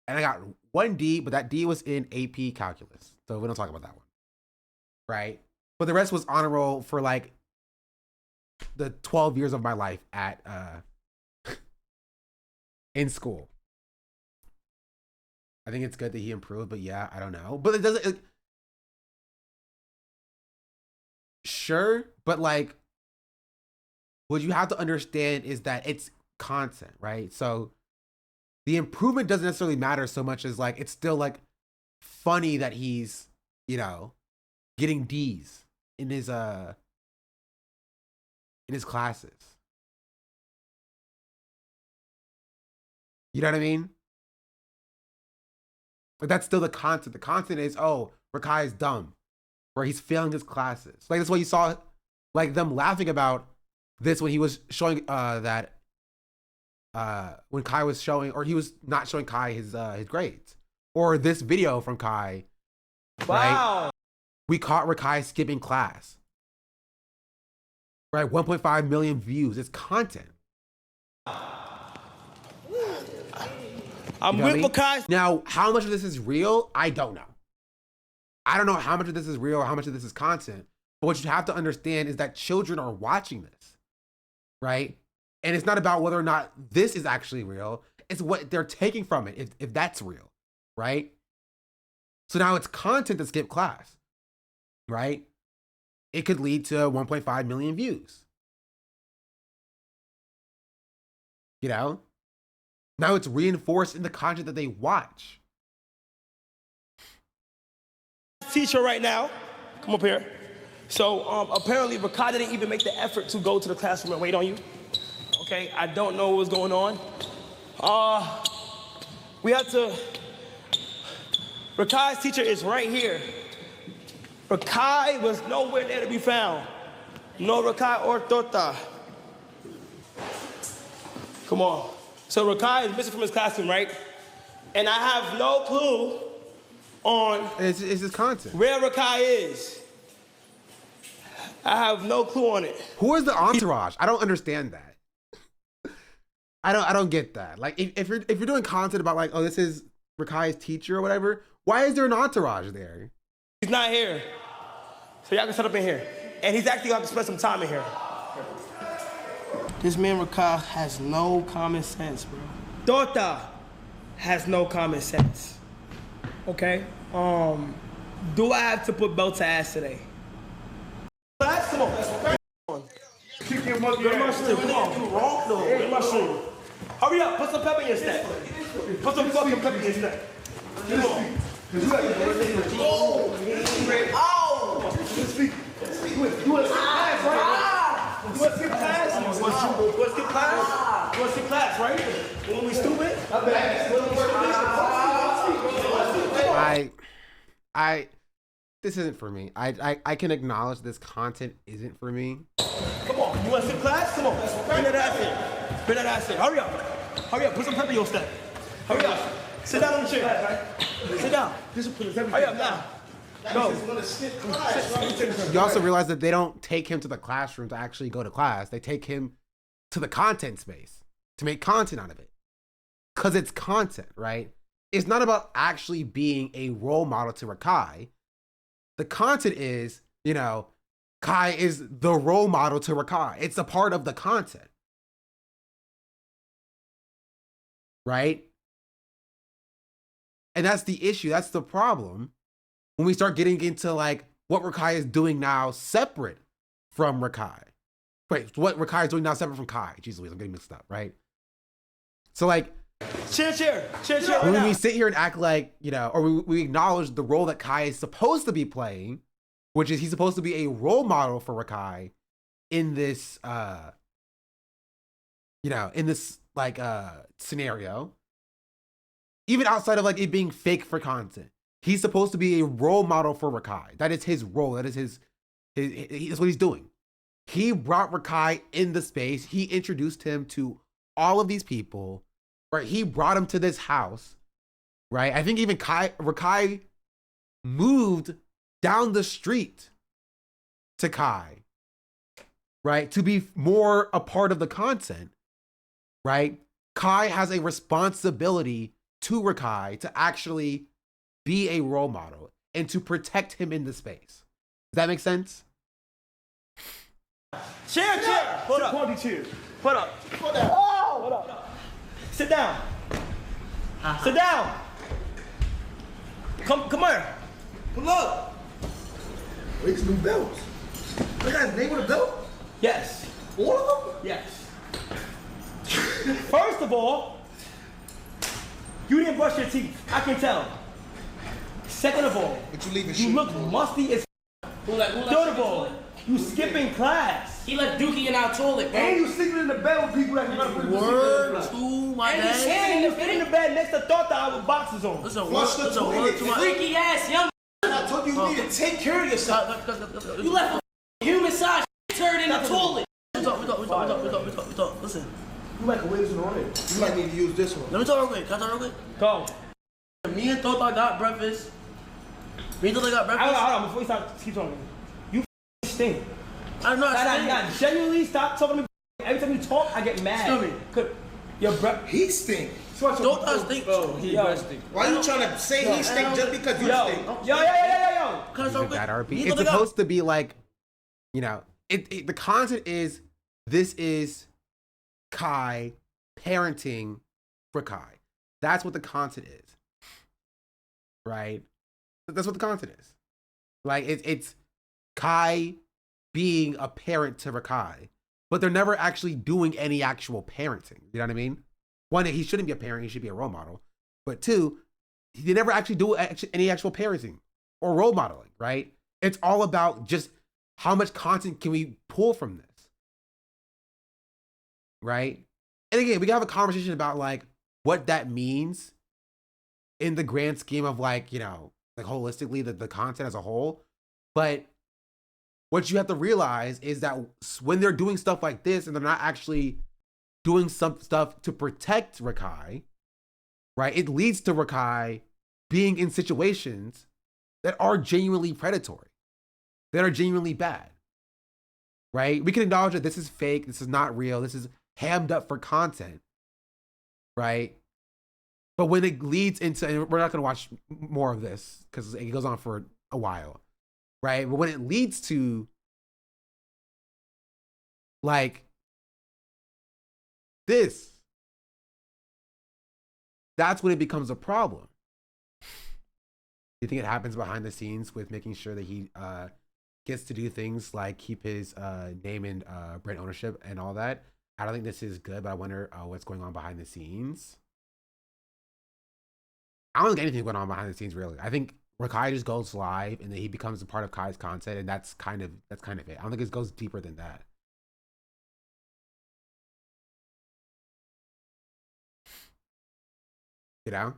and I got one D, but that D was in AP calculus, so we don't talk about that one, right? But the rest was honor roll for like the 12 years of my life at in school. I think it's good that he improved, but yeah, I don't know. But it doesn't. Sure, but like, what you have to understand is that it's content, right? So the improvement doesn't necessarily matter so much as like, it's still like funny that he's, getting D's in his classes. You know what I mean? But that's still the content. The content is, oh, Rakai is dumb, where he's failing his classes. Like, that's why you saw like them laughing about this when he was showing that when Kai was showing, or he was not showing Kai his grades, or this video from Kai. Wow. Right? We caught Rakai skipping class. Right, 1.5 million views. It's content. I'm with Rakai. Now, how much of this is real? I don't know. I don't know how much of this is real or how much of this is content. But what you have to understand is that children are watching this, right? And it's not about whether or not this is actually real. It's what they're taking from it, if that's real, right? So now it's content to skip class, right? It could lead to 1.5 million views. Now it's reinforced in the content that they watch. Teacher right now, come up here. So apparently Rakai didn't even make the effort to go to the classroom and wait on you. Okay, I don't know what's going on. We have to, Rakai's teacher is right here. Rakai was nowhere there to be found. No Rakai or Tota. Come on. So Rakai is missing from his classroom, right? And I have no clue on it's his content. Where Rakai is. I have no clue on it. Who is the entourage? I don't understand that. I don't get that. Like if you're doing content about like, oh, this is Rakai's teacher or whatever, why is there an entourage there? He's not here. So y'all can set up in here. And he's actually going to spend some time in here. This man Rakai has no common sense, bro. Dota has no common sense. Okay? Do I have to put belt to ass today? Come on. Kick your monkey Get my ass. shit. Come on. Wrong? No. Get my shit. Hurry up. Put some pepper in your stack. Put some fucking pepper in your stack. Come on. Oh! Speak. You want to skip class, right? You want to skip class? You want to skip class? You want to skip class, right? When we stupid? This isn't for me. I can acknowledge this content isn't for me. Come on. You want to skip class? Come on. Bring that ass in. Bring that ass in. Hurry up. Hurry up. Put some pepper in your stack. Hurry up. Sit down on the chair. Sit down. Hurry up now. No. You also realize that they don't take him to the classroom to actually go to class. They take him to the content space to make content out of it. Because it's content, right? It's not about actually being a role model to Rakai. The content is, you know, Kai is the role model to Rakai. It's a part of the content. Right? And that's the issue. That's the problem. When we start getting into like what Rakai is doing now separate from Rakai. Wait, what Rakai is doing now separate from Kai. Jeez Louise, I'm getting mixed up, right? So like, Cheer. when we sit here and act like, you know, or we acknowledge the role that Kai is supposed to be playing, which is he's supposed to be a role model for Rakai in this, you know, in this like scenario, even outside of like it being fake for content, he's supposed to be a role model for Rakai. That is his role. That is that's what he's doing. He brought Rakai in the space. He introduced him to all of these people, right? He brought him to this house, right? I think even Rakai moved down the street to Kai, right? To be more a part of the content, right? Kai has a responsibility to Rakai to actually be a role model and to protect him in the space. Does that make sense? Cheer. Hold up. Quality cheer. Hold up. Hold up. Sit down. Sit down. Come here. But look, these new belts. They got his name on the belt? Yes. All of them? Yes. First of all, you didn't brush your teeth. I can tell. Second of all, But you leaving you shit. look musty as Third of all, you skipping class. He left Dookie in our toilet, bro. And you sleeping in the bed with people that you gotta put in the Word sleeping to my And dad. you fit in the bed next to Thought with boxes on. Listen, Flush the toilet. to my freaky ass young. I told you you need to take care of yourself. You left a human size turd in the toilet. We talk. Listen, You like a waves on it. You might need to use this one. let me talk real quick. Can I talk real quick? Go. Me and Thought got breakfast. Me and Thought got breakfast. Hold on, before you stop, keep talking. You stink. I'm not Nah, genuinely stop talking to me. Every time you talk, I get mad. Excuse me. Your breath. He stink. Thought stink. Why you trying to say he stink just because you stink? Yo. Can I Is talk it that real quick? RP? Me and It's Thought got- supposed to be like, you know, the content is this is Kai parenting for Kai. That's what the content is, right? That's what the content is. Like it's Kai being a parent to Rakai, but they're never actually doing any actual parenting. You know what I mean? One, he shouldn't be a parent; he should be a role model. But two, they never actually do any actual parenting or role modeling. Right? It's all about just how much content can we pull from this, right? And again, we can have a conversation about like what that means in the grand scheme of like, you know, like holistically the content as a whole. But what you have to realize is that when they're doing stuff like this and they're not actually doing some stuff to protect Rakai, right? It leads to Rakai being in situations that are genuinely predatory, that are genuinely bad. right? We can acknowledge that this is fake, this is not real, this is hammed up for content, right? But when it leads into, and we're not going to watch more of this because it goes on for a while, right? But when it leads to like this, that's when it becomes a problem. Do you think it happens behind the scenes with making sure that he gets to do things like keep his name and brand ownership and all that? I don't think this is good, but I wonder what's going on behind the scenes. I don't think anything's going on behind the scenes, really. I think Rakai just goes live and then he becomes a part of Kai's content, and that's kind of it. I don't think it goes deeper than that. You know?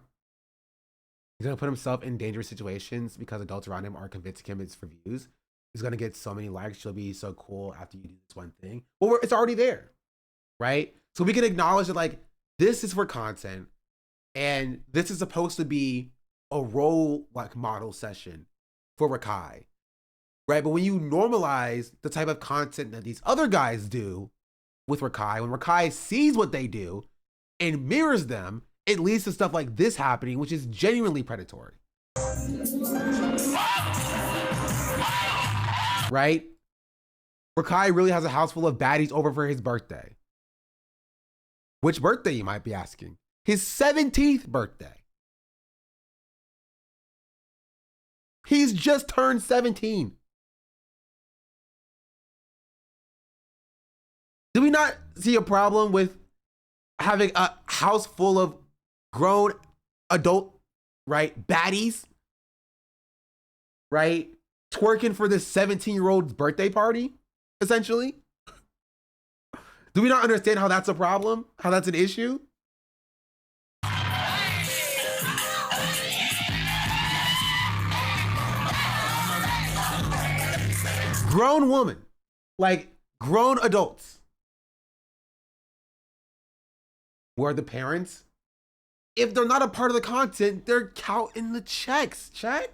He's gonna put himself in dangerous situations because adults around him are convincing him it's for views. He's gonna get so many likes. She'll be so cool after you do this one thing. Well, it's already there, right? So we can acknowledge that like this is for content, and this is supposed to be a role like model session for Rakai, right? But when you normalize the type of content that these other guys do with Rakai, when Rakai sees what they do and mirrors them, it leads to stuff like this happening, which is genuinely predatory. Right? Rakai really has a house full of baddies over for his birthday. Which birthday, you might be asking? His 17th birthday. He's just turned 17. Do we not see a problem with having a house full of grown adult, right, baddies, right, twerking for this 17-year-old's birthday party, essentially? Do we not understand how that's a problem? How that's an issue? Grown woman, like grown adults. Where are the parents? If they're not a part of the content, they're counting the checks, chat.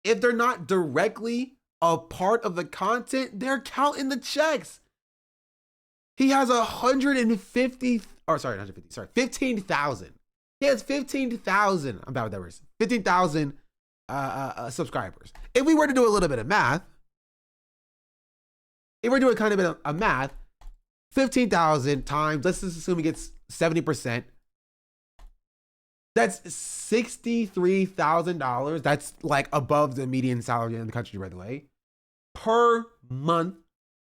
If they're not directly a part of the content, they're counting the checks. He has 15,000. He has 15,000, I'm bad with numbers, 15,000 subscribers. If we were to do a little bit of math, if we're doing kind of a bit of math, 15,000 times, let's just assume he gets 70%. That's $63,000. That's like above the median salary in the country, by the way, per month,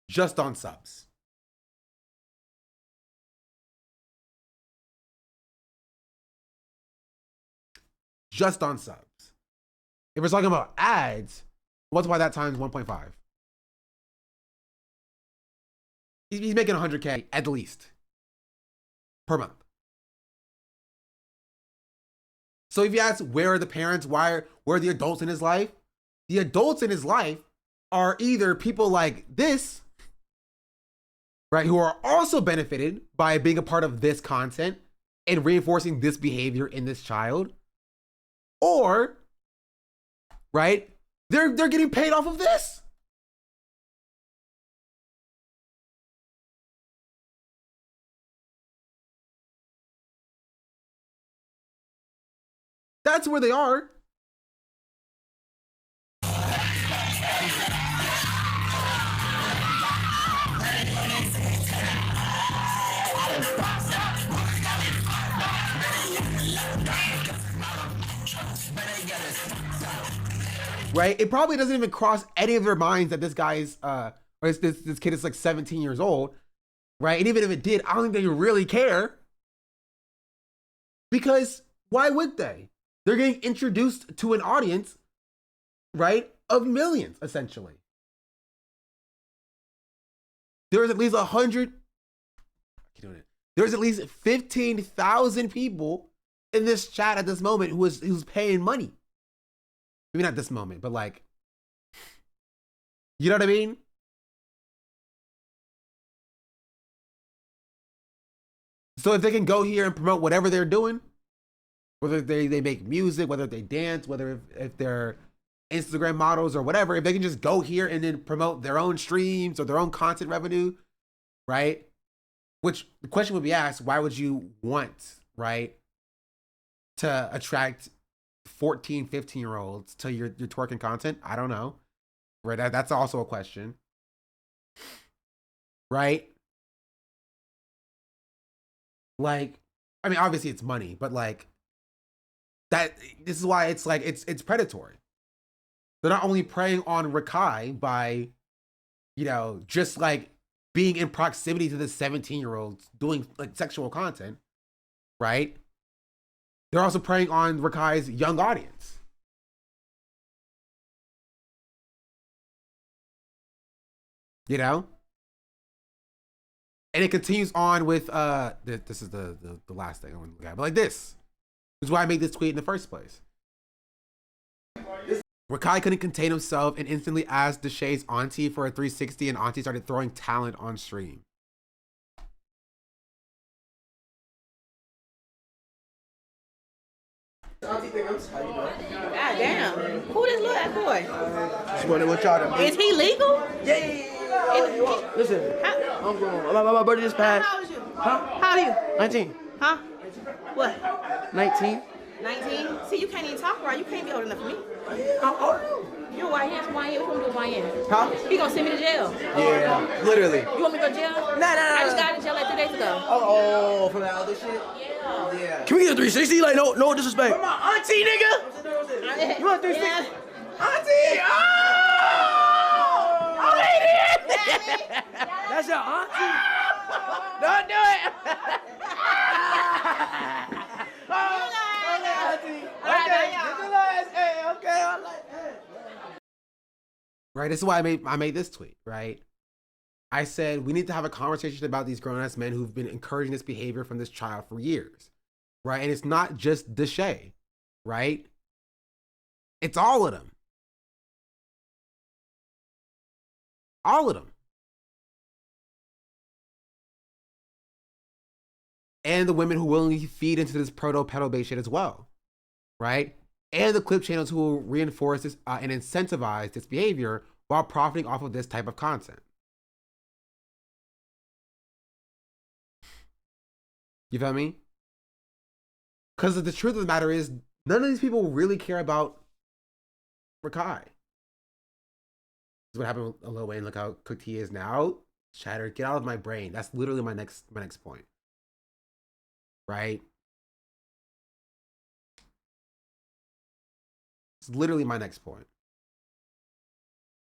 just on subs. Just on subs. If we're talking about ads, multiply that times 1.5. He's making 100K at least per month. So if you ask, where are the parents? Where are the adults in his life? The adults in his life are either people like this, right, who are also benefited by being a part of this content and reinforcing this behavior in this child, or, right, they're getting paid off of this. That's where they are. Right? It probably doesn't even cross any of their minds that this guy's or this kid is like 17 years old, right? And even if it did, I don't think they really care. Because why would they? They're getting introduced to an audience, right, of millions, essentially. There's at least 100, there's at least 15,000 people in this chat at this moment who's paying money. Maybe not this moment, but like, you know what I mean? So if they can go here and promote whatever they're doing, whether they make music, whether they dance, whether if they're Instagram models or whatever, if they can just go here and then promote their own streams or their own content revenue, right? Which the question would be asked, why would you want, right, to attract 14, 15-year-olds to your twerking content? I don't know. Right? That's also a question. Right? Like, I mean, obviously it's money, but like this is why it's like it's predatory. They're not only preying on Rakai by, you know, just like being in proximity to the 17-year-olds doing like sexual content, right? They're also preying on Rakai's young audience. You know? And it continues on with this is the last thing I want to look at. But like this is why I made this tweet in the first place. Rakai couldn't contain himself and instantly asked Deshay's auntie for a 360, and auntie started throwing talent on stream. God damn. Who this little ass boy? Just wondering what y'all done. Is he legal? Yeah. Listen, I'm grown. My birthday just passed. How old is you? Huh? How old are you? 19. Huh? What? 19. 19? See, you can't even talk right. You can't be old enough for me. I'm old. You're YN. What you gonna do with YN? Huh? He gonna send me to jail. Yeah, literally. You want me to go to jail? Nah. I just got in jail like 3 days ago. Oh, from that other shit? Yeah. Can we get a 360? Like, no disrespect. For my auntie, nigga! You want 360? Yeah. Auntie! Oh! Oh, lady! That's your auntie? Don't do it! Right, this is why I made this tweet, right? I said we need to have a conversation about these grown-ass men who've been encouraging this behavior from this child for years, right? And it's not just Deshay, right? It's all of them. All of them. And the women who willingly feed into this proto-pedo bait shit as well, right? And the clip channels who will reinforce this and incentivize this behavior while profiting off of this type of content. You feel me? Because the truth of the matter is, none of these people really care about Rakai. This is what happened with Lil Wayne. Look how cooked he is now. Chatter, get out of my brain. That's literally my next point. Right? It's literally my next point.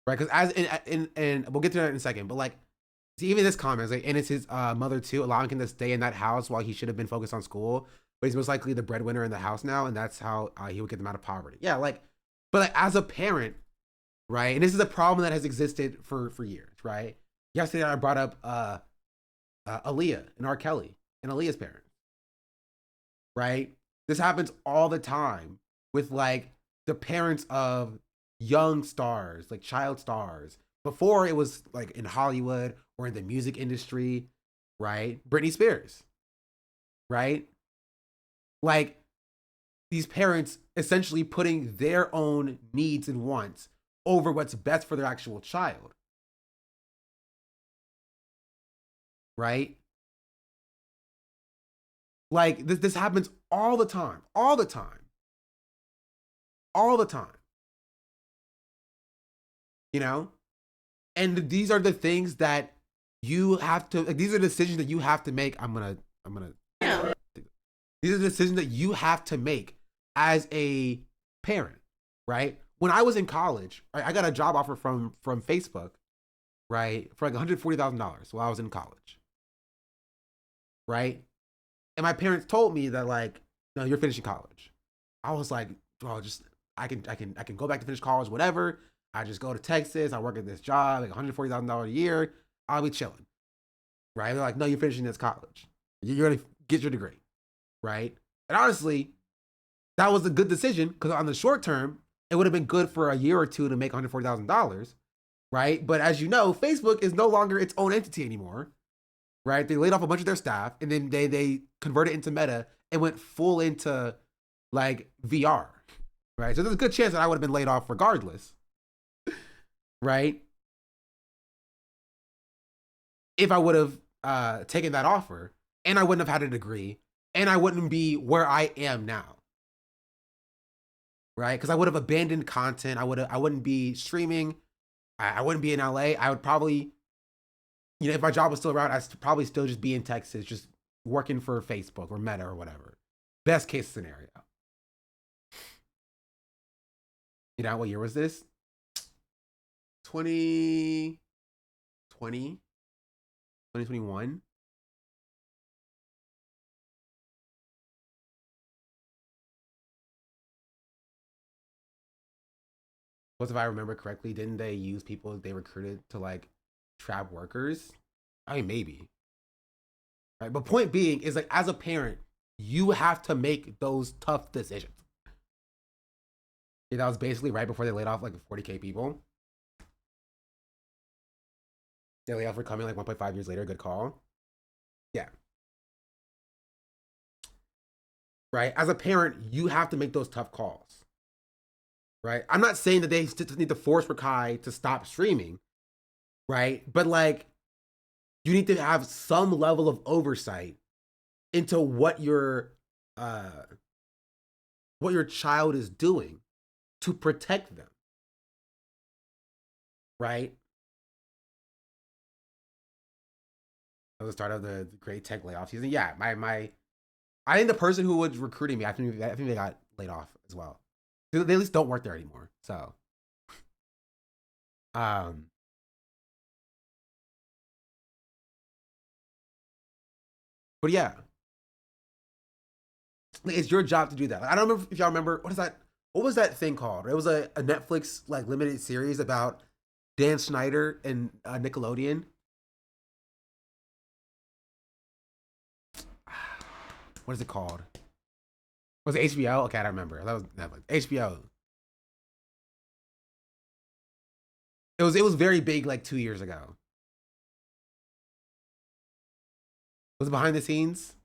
Right? Because as and we'll get to that in a second, but like, see, even this comment is like, and it's his mother too, allowing him to stay in that house while he should have been focused on school, but he's most likely the breadwinner in the house now, and that's how he would get them out of poverty. Yeah, like, but like as a parent, right? And this is a problem that has existed for years, right? Yesterday I brought up Aaliyah and R. Kelly and Aaliyah's parents, right? This happens all the time with like the parents of young stars, like child stars. Before it was like in Hollywood or in the music industry, right? Britney Spears, right? Like these parents essentially putting their own needs and wants over what's best for their actual child, right? Like this happens all the time, all the time, all the time. You know? And these are the things that you have to, like, these are decisions that you have to make. I'm gonna, these are the decisions that you have to make as a parent, right? When I was in college, right, I got a job offer from Facebook, right? For like $140,000 while I was in college, right? And my parents told me that like, no, you're finishing college. I was like, oh, just, I can go back to finish college, whatever. I just go to Texas. I work at this job, like $140,000 a year. I'll be chilling, right? They're like, no, you're finishing this college. You're gonna get your degree, right? And honestly, that was a good decision because on the short term, it would have been good for a year or two to make $140,000, right? But as you know, Facebook is no longer its own entity anymore, right? They laid off a bunch of their staff, and then they converted into Meta and went full into like VR, right? So there's a good chance that I would have been laid off regardless, right? If I would have taken that offer, and I wouldn't have had a degree, and I wouldn't be where I am now, right? Because I would have abandoned content. I wouldn't be streaming. I wouldn't be in LA. I would probably, you know, if my job was still around, I'd probably still just be in Texas, just working for Facebook or Meta or whatever. Best case scenario. You know, what year was this? 2020? 2021? Was, if I remember correctly, didn't they use people they recruited to like trap workers? I mean, maybe. Right? But point being is, like, as a parent, you have to make those tough decisions. Yeah, that was basically right before they laid off like 40K people. They laid off for coming like 1.5 years later. Good call. Yeah. Right? As a parent, you have to make those tough calls. Right? I'm not saying that they need to force Rakai to stop streaming. Right? But like, you need to have some level of oversight into what your child is doing to protect them. Right? At the start of the great tech layoff season. Yeah, I think the person who was recruiting me, I think they got laid off as well. They at least don't work there anymore. So, but yeah, it's your job to do that. I don't remember if y'all remember, what was that thing called? It was a Netflix like limited series about Dan Schneider and Nickelodeon. What is it called? Was it HBO? Okay, I don't remember. That was Netflix. HBO. It was very big like 2 years ago. Was it behind the scenes?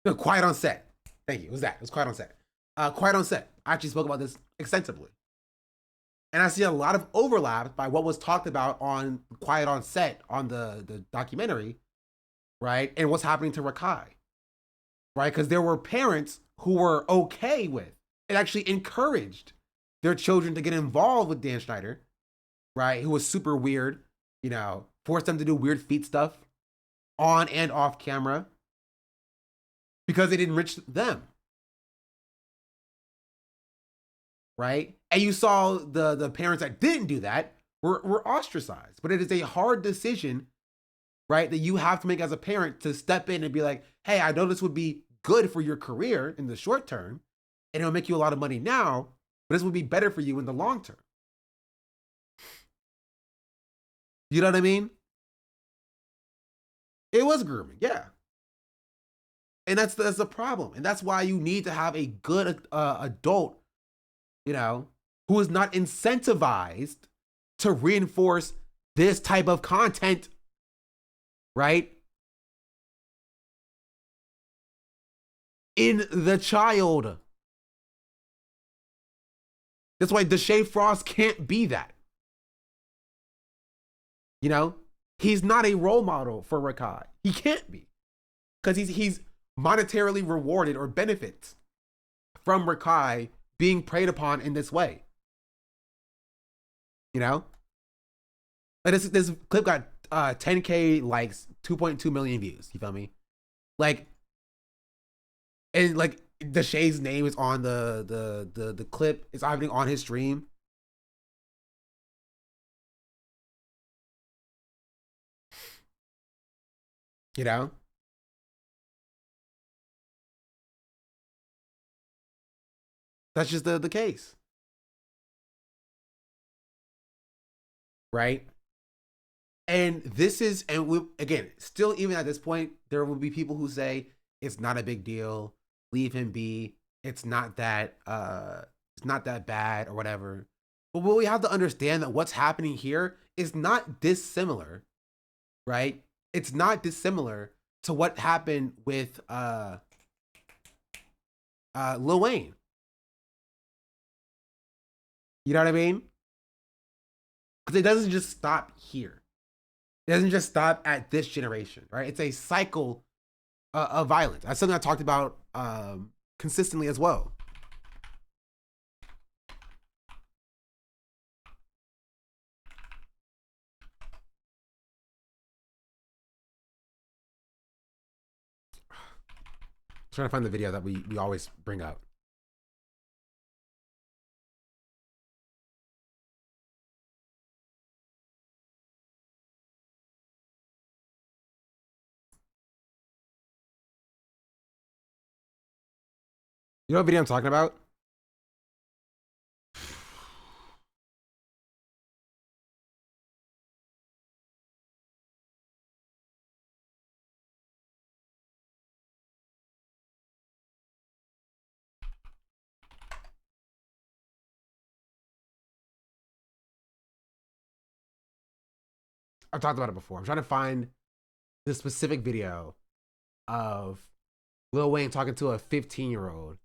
No, Quiet on Set. Thank you. It was that. It was Quiet on Set. Quiet on Set. I actually spoke about this extensively. And I see a lot of overlap by what was talked about on Quiet on Set on the documentary, right? And what's happening to Rakai, right? Because there were parents who were okay with and actually encouraged their children to get involved with Dan Schneider, right? Who was super weird, you know, forced them to do weird feet stuff on and off camera because it enriched them, right? And you saw the parents that didn't do that were ostracized. But it is a hard decision, right, that you have to make as a parent to step in and be like, hey, I know this would be good for your career in the short term, and it'll make you a lot of money now, but this would be better for you in the long term. You know what I mean? It was grooming, yeah. And that's the problem. And that's why you need to have a good adult, you know, who is not incentivized to reinforce this type of content, right? In the child. That's why Deshae Frost can't be that. You know, he's not a role model for Rakai. He can't be. Because he's monetarily rewarded or benefits from Rakai being preyed upon in this way. You know? Like this clip got 10K likes, 2.2 million views. You feel me? Like, and like Deshae's name is on the clip. It's happening on his stream. You know? That's just the case. Right? And this is, and we, again, still even at this point, there will be people who say it's not a big deal, leave him be, it's not that bad or whatever. But what we have to understand that what's happening here is not dissimilar, right? It's not dissimilar to what happened with Lil Wayne. You know what I mean? Because it doesn't just stop here. It doesn't just stop at this generation, right? It's a cycle of violence. That's something I talked about consistently as well. Trying to find the video that we always bring up. You know what video I'm talking about? I've talked about it before. I'm trying to find the specific video of Lil Wayne talking to a 15-year-old.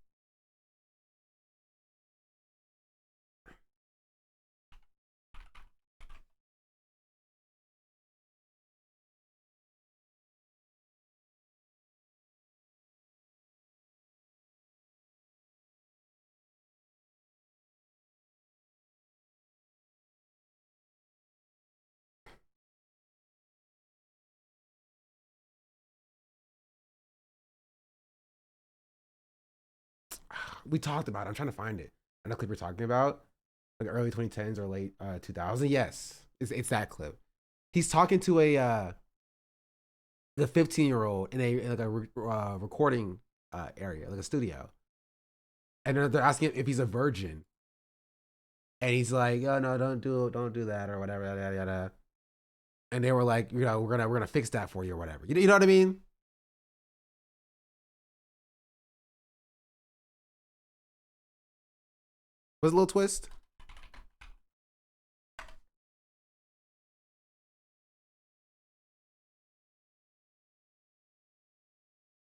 We talked about it. I'm trying to find it. I know the clip you're talking about, like early 2010s or late 2000s. Yes, it's that clip. He's talking to the 15-year-old in a recording area, like a studio, and they're asking him if he's a virgin, and he's like, "Oh no, don't do that or whatever." Yada, yada. And they were like, "You know, we're gonna fix that for you or whatever." You know what I mean? Was a little twist.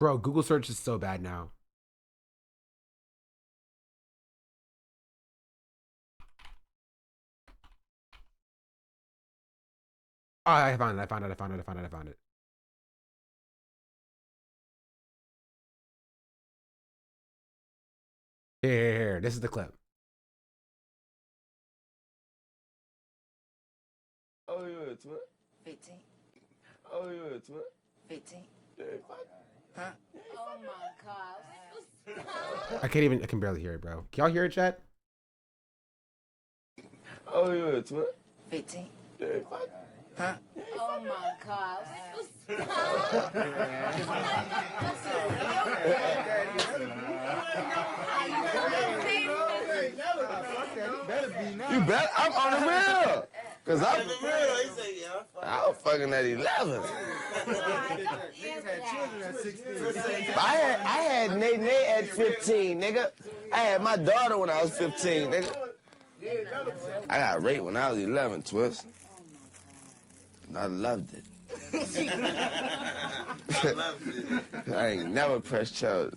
Bro, Google search is so bad now. Oh, I found it. Here. This is the clip. Oh, yeah, it's what? 15. Oh, yeah, it's what? 15. Yeah, huh? Oh my God. I can barely hear it, bro. Can y'all hear it, chat? Oh, yeah, it's what? 15. Yeah, huh? Oh my God. You bet I'm on the real. Cause I'm I was fucking at 11. I had Nate at 15, nigga. I had my daughter when I was 15, nigga. I got raped when I was 11, Twist. And I loved it. I ain't never pressed charges.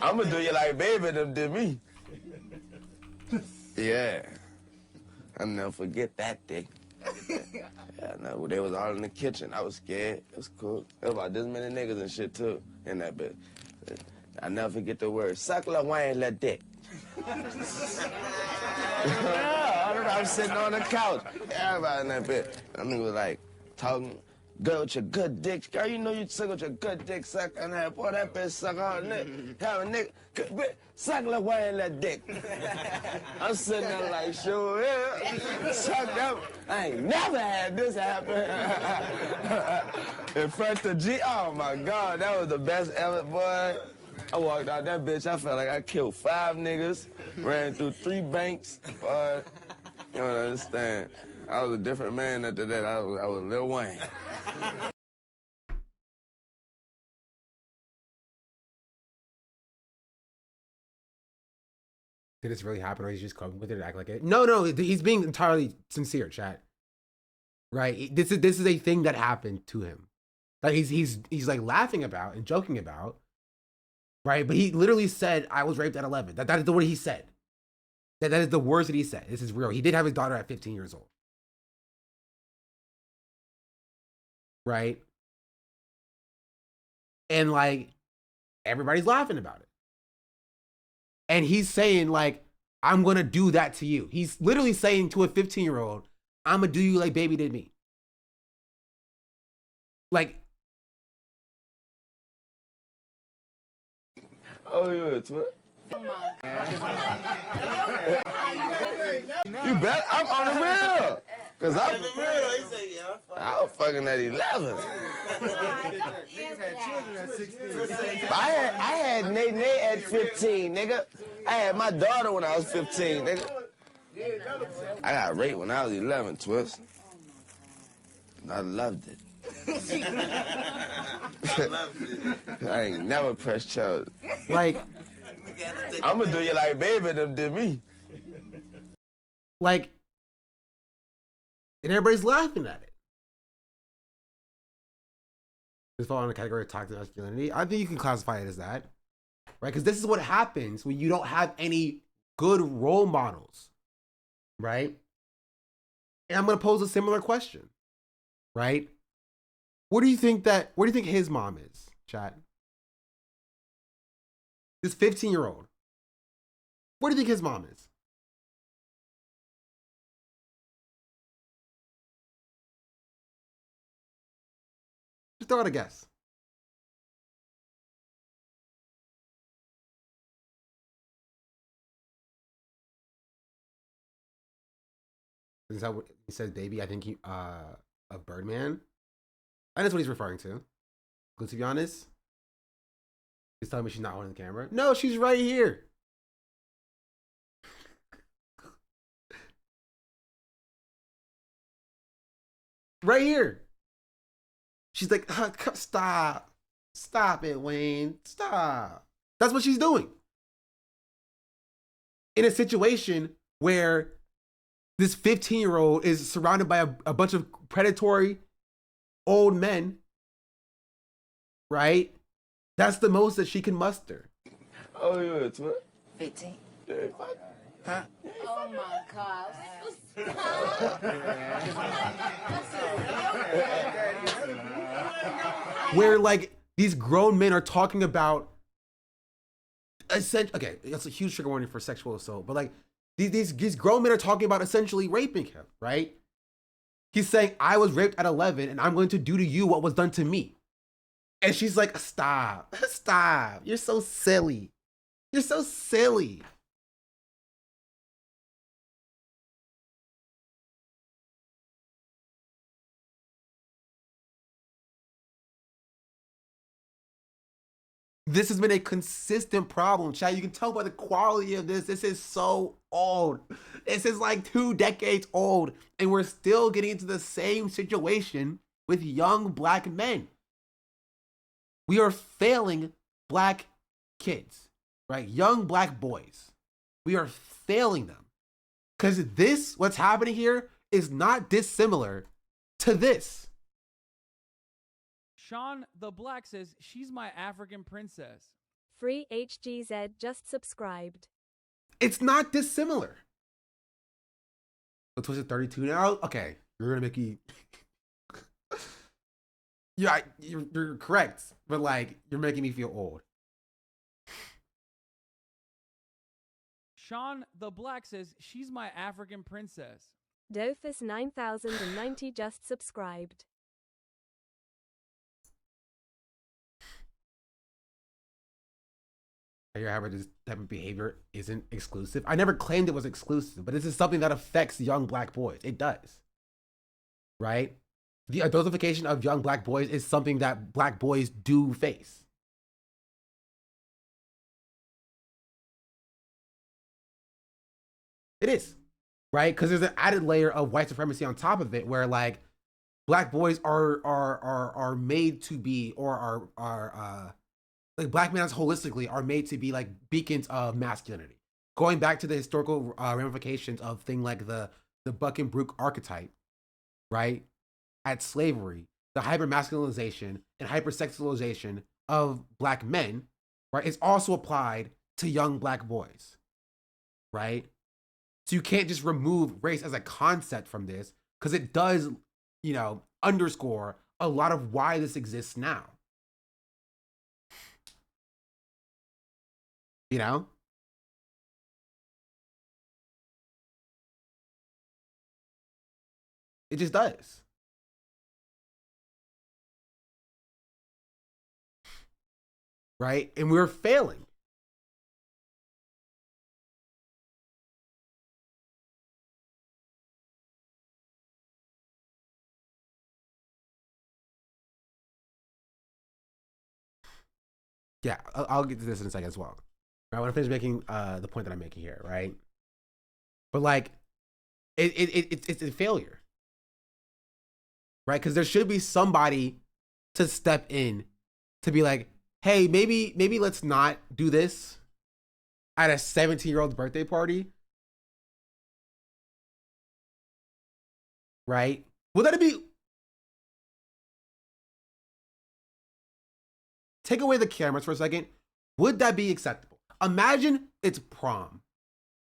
I'ma do you like baby them did me. Yeah. I'll never forget that day. Yeah, no, they was all in the kitchen. I was scared. It was cool. There was about this many niggas and shit too in that bitch. I never forget the word. Suck la wine la dick. I was sitting on the couch. Everybody in that bitch. That nigga was like talking. Girl with your good dick. Girl, you know you suck with your good dick suck on that. Boy, that bitch suck all nigga. Have a nigga. Bitch, suck la wine la dick. I'm sitting there like, sure, yeah. Suck up. I ain't never had this happen. In front of G. Oh my God, that was the best ever, boy. I walked out that bitch. I felt like I killed 5 niggas, ran through 3 banks. Boy, you don't understand. I was a different man after that. I was Lil Wayne. Did this really happen, or he's just coping with it and act like it? No, he's being entirely sincere, chat. Right? This is a thing that happened to him. Like he's like laughing about and joking about. Right? But he literally said, I was raped at 11. That is the word he said. That is the words that he said. This is real. He did have his daughter at 15 years old. Right? And like, everybody's laughing about it. And he's saying like, I'm going to do that to you. He's literally saying to a 15-year-old, I'm going to do you like baby did me. Like, oh, yeah, it's what? You bet I'm on the real. Cause I'm the real. He said, yeah, I was fucking at 11. I had Nate at 15, nigga. I had my daughter when I was 15, nigga. I got raped when I was 11, Twist. And I loved it. I ain't never pressed charges. Like, I'm gonna do you like baby them did me. Like, and everybody's laughing at it. This falls in the category of toxic masculinity. I think you can classify it as that, right? Because this is what happens when you don't have any good role models, right? And I'm gonna pose a similar question, right? Where do you think his mom is, chat? This 15-year-old. Where do you think his mom is? Just throw out a guess. This is how he says baby. I think a Birdman. And that's what he's referring to. But to be honest, he's telling me she's not holding the camera. No, she's right here. Right here. She's like, stop. Stop it, Wayne. Stop. That's what she's doing. In a situation where this 15-year-old is surrounded by a bunch of predatory old men, right? That's the most that she can muster. Oh, yeah, it's what? 15. Yeah, huh? Oh my God. Where like these grown men are talking about okay, that's a huge trigger warning for sexual assault, but like these grown men are talking about essentially raping him, right? He's saying, I was raped at 11 and I'm going to do to you what was done to me. And she's like, stop, stop. You're so silly. You're so silly. This has been a consistent problem, Chad. You can tell by the quality of this. This is so old. This is like 2 decades old. And we're still getting into the same situation with young black men. We are failing black kids, right? Young black boys. We are failing them. Because this, what's happening here, is not dissimilar to this. Sean the Black says, she's my African princess. Free HGZ just subscribed. It's not dissimilar. So Twisted 32 now? Okay, you're gonna make me... yeah, you're correct, but like, you're making me feel old. Sean the Black says, she's my African princess. Dofus 9090 just subscribed. However, this type of behavior isn't exclusive. I never claimed it was exclusive, but this is something that affects young black boys. It does. Right? The adultification of young black boys is something that black boys do face. It is. Right? Because there's an added layer of white supremacy on top of it where like black boys are made to be or are like black men holistically are made to be like beacons of masculinity. Going back to the historical ramifications of things like the Buckenbrook archetype, right? At slavery, the hyper-masculinization and hypersexualization of black men, right, is also applied to young black boys, right? So you can't just remove race as a concept from this, because it does, you know, underscore a lot of why this exists now. You know? It just does. Right? And we're failing. Yeah, I'll get to this in a second as well. I want to finish making the point that I'm making here, right? But like, it's a failure, right? Because there should be somebody to step in to be like, hey, maybe let's not do this at a 17-year-old's birthday party, right? Would that be? Take away the cameras for a second. Would that be acceptable? Imagine it's prom,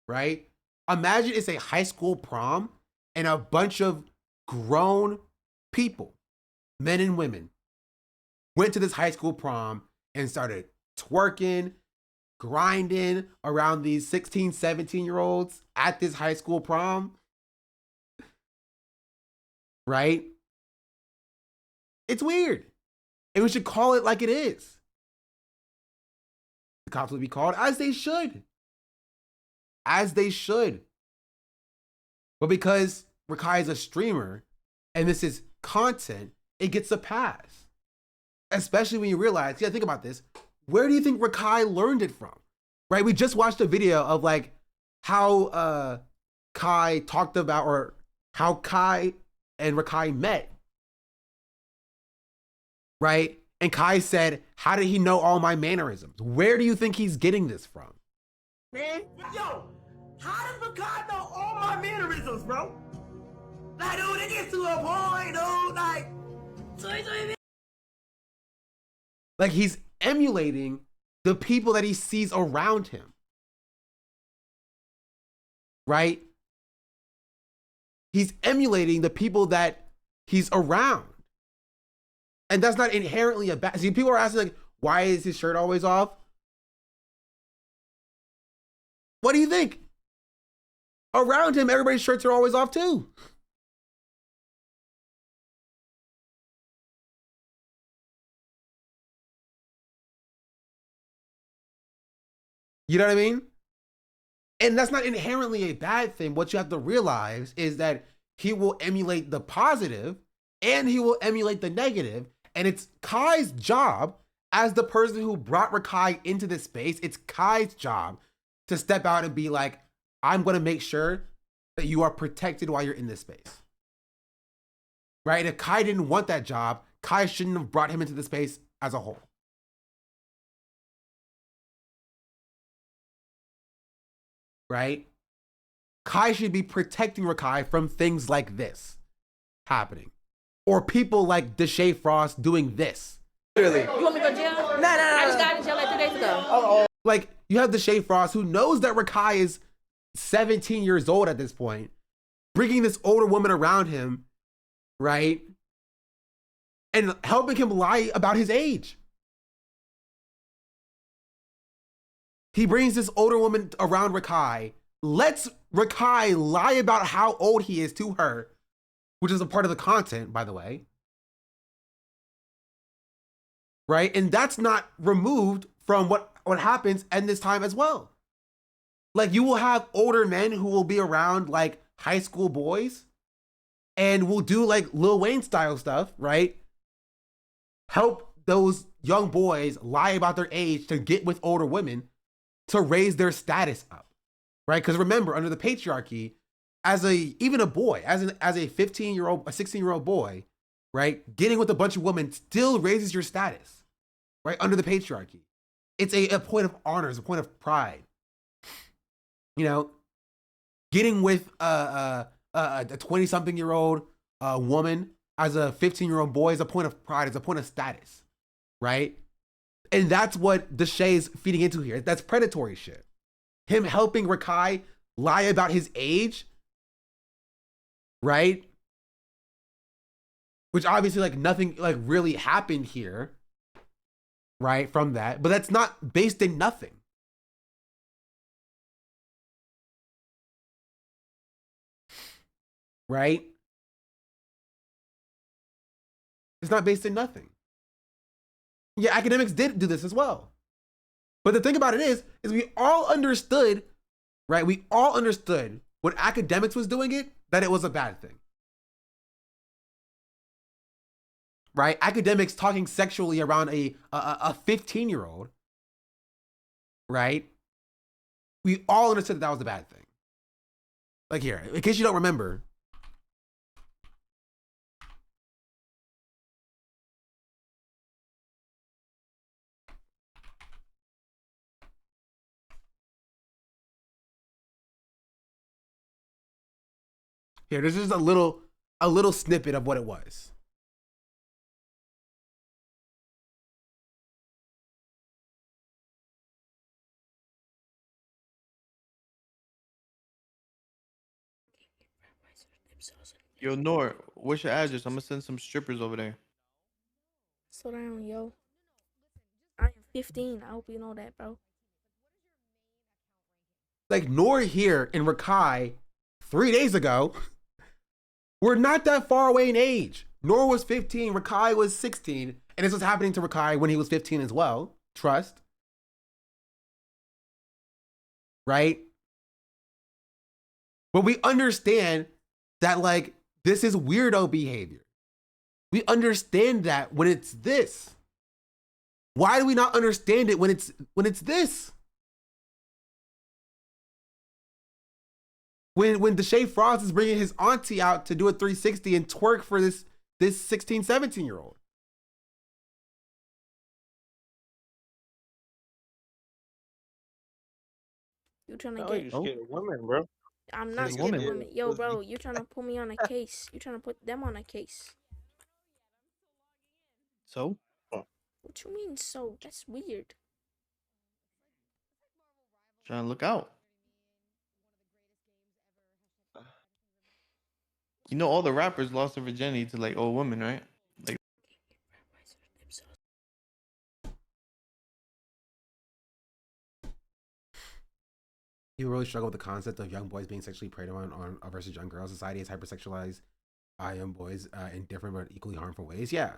right? Imagine it's a high school prom and a bunch of grown people, men and women, went to this high school prom and started twerking, grinding around these 16, 17-year-olds at this high school prom, right? It's weird. And we should call it like it is. The cops would be called as they should. As they should. But because Rakai is a streamer and this is content, it gets a pass. Especially when you realize, think about this. Where do you think Rakai learned it from? Right? We just watched a video of like how Kai talked about, or how Kai and Rakai met. Right? And Kai said, how did he know all my mannerisms? Where do you think he's getting this from? Man, yo, how does Rakai know all my mannerisms, bro? Like, dude, it gets to a point, dude, like he's emulating the people that he sees around him. Right? He's emulating the people that he's around. And that's not inherently a bad. See, people are asking, like, why is his shirt always off? What do you think? Around him, everybody's shirts are always off too. You know what I mean? And that's not inherently a bad thing. What you have to realize is that he will emulate the positive and he will emulate the negative. And it's Kai's job, as the person who brought Rakai into this space, it's Kai's job to step out and be like, I'm going to make sure that you are protected while you're in this space. Right? And if Kai didn't want that job, Kai shouldn't have brought him into the space as a whole. Right? Kai should be protecting Rakai from things like this happening. Or people like Deshae Frost doing this. Literally. You want me to go to jail? Nah. I just got in jail like 2 days ago. Like, you have Deshae Frost, who knows that Rakai is 17 years old at this point, bringing this older woman around him, right? And helping him lie about his age. He brings this older woman around Rakai, lets Rakai lie about how old he is to her, which is a part of the content, by the way. Right? And that's not removed from what happens in this time as well. Like, you will have older men who will be around like high school boys and will do like Lil Wayne style stuff, right? Help those young boys lie about their age to get with older women to raise their status up, right? Because remember, under the patriarchy, as a 15-year-old, a 16-year-old boy, right, getting with a bunch of women still raises your status, right? Under the patriarchy. It's a point of honor, it's a point of pride. You know, getting with a 20-something-year-old woman as a 15-year-old boy is a point of pride, it's a point of status, right? And that's what Deshae's feeding into here. That's predatory shit. Him helping Rakai lie about his age, right? Which obviously like nothing like really happened here, right? From that, but that's not based in nothing. Right? It's not based in nothing. Yeah, academics did do this as well. But the thing about it is we all understood, right? We all understood when academics was doing it, that it was a bad thing. Right? Academics talking sexually around a 15-year-old, right? We all understood that that was a bad thing. Like here, in case you don't remember, here, this is a little snippet of what it was. Yo, Nor, what's your address? I'm gonna send some strippers over there. Slow down, yo. I am 15. I hope you know that, bro. Like Nor here and Rakai 3 days ago were not that far away in age. Nor was 15, Rakai was 16, and this was happening to Rakai when he was 15 as well. Trust. Right? But we understand that like this is weirdo behavior. We understand that when it's this. Why do we not understand it when it's this? When Deshae Frost is bringing his auntie out to do a 360 and twerk for this 16, 17-year-old. You trying to Oh, get? you scared of women, bro. I'm not Scared scared of of women. women. Yo, bro, you trying to put me on a case? You trying to put them on a case? So? What you mean? So that's weird. Trying to look out. You know all the rappers lost their virginity to like old women, right? Like People really struggle with the concept of young boys being sexually preyed on versus young girls. Society is hypersexualized young boys in different but equally harmful ways. Yeah.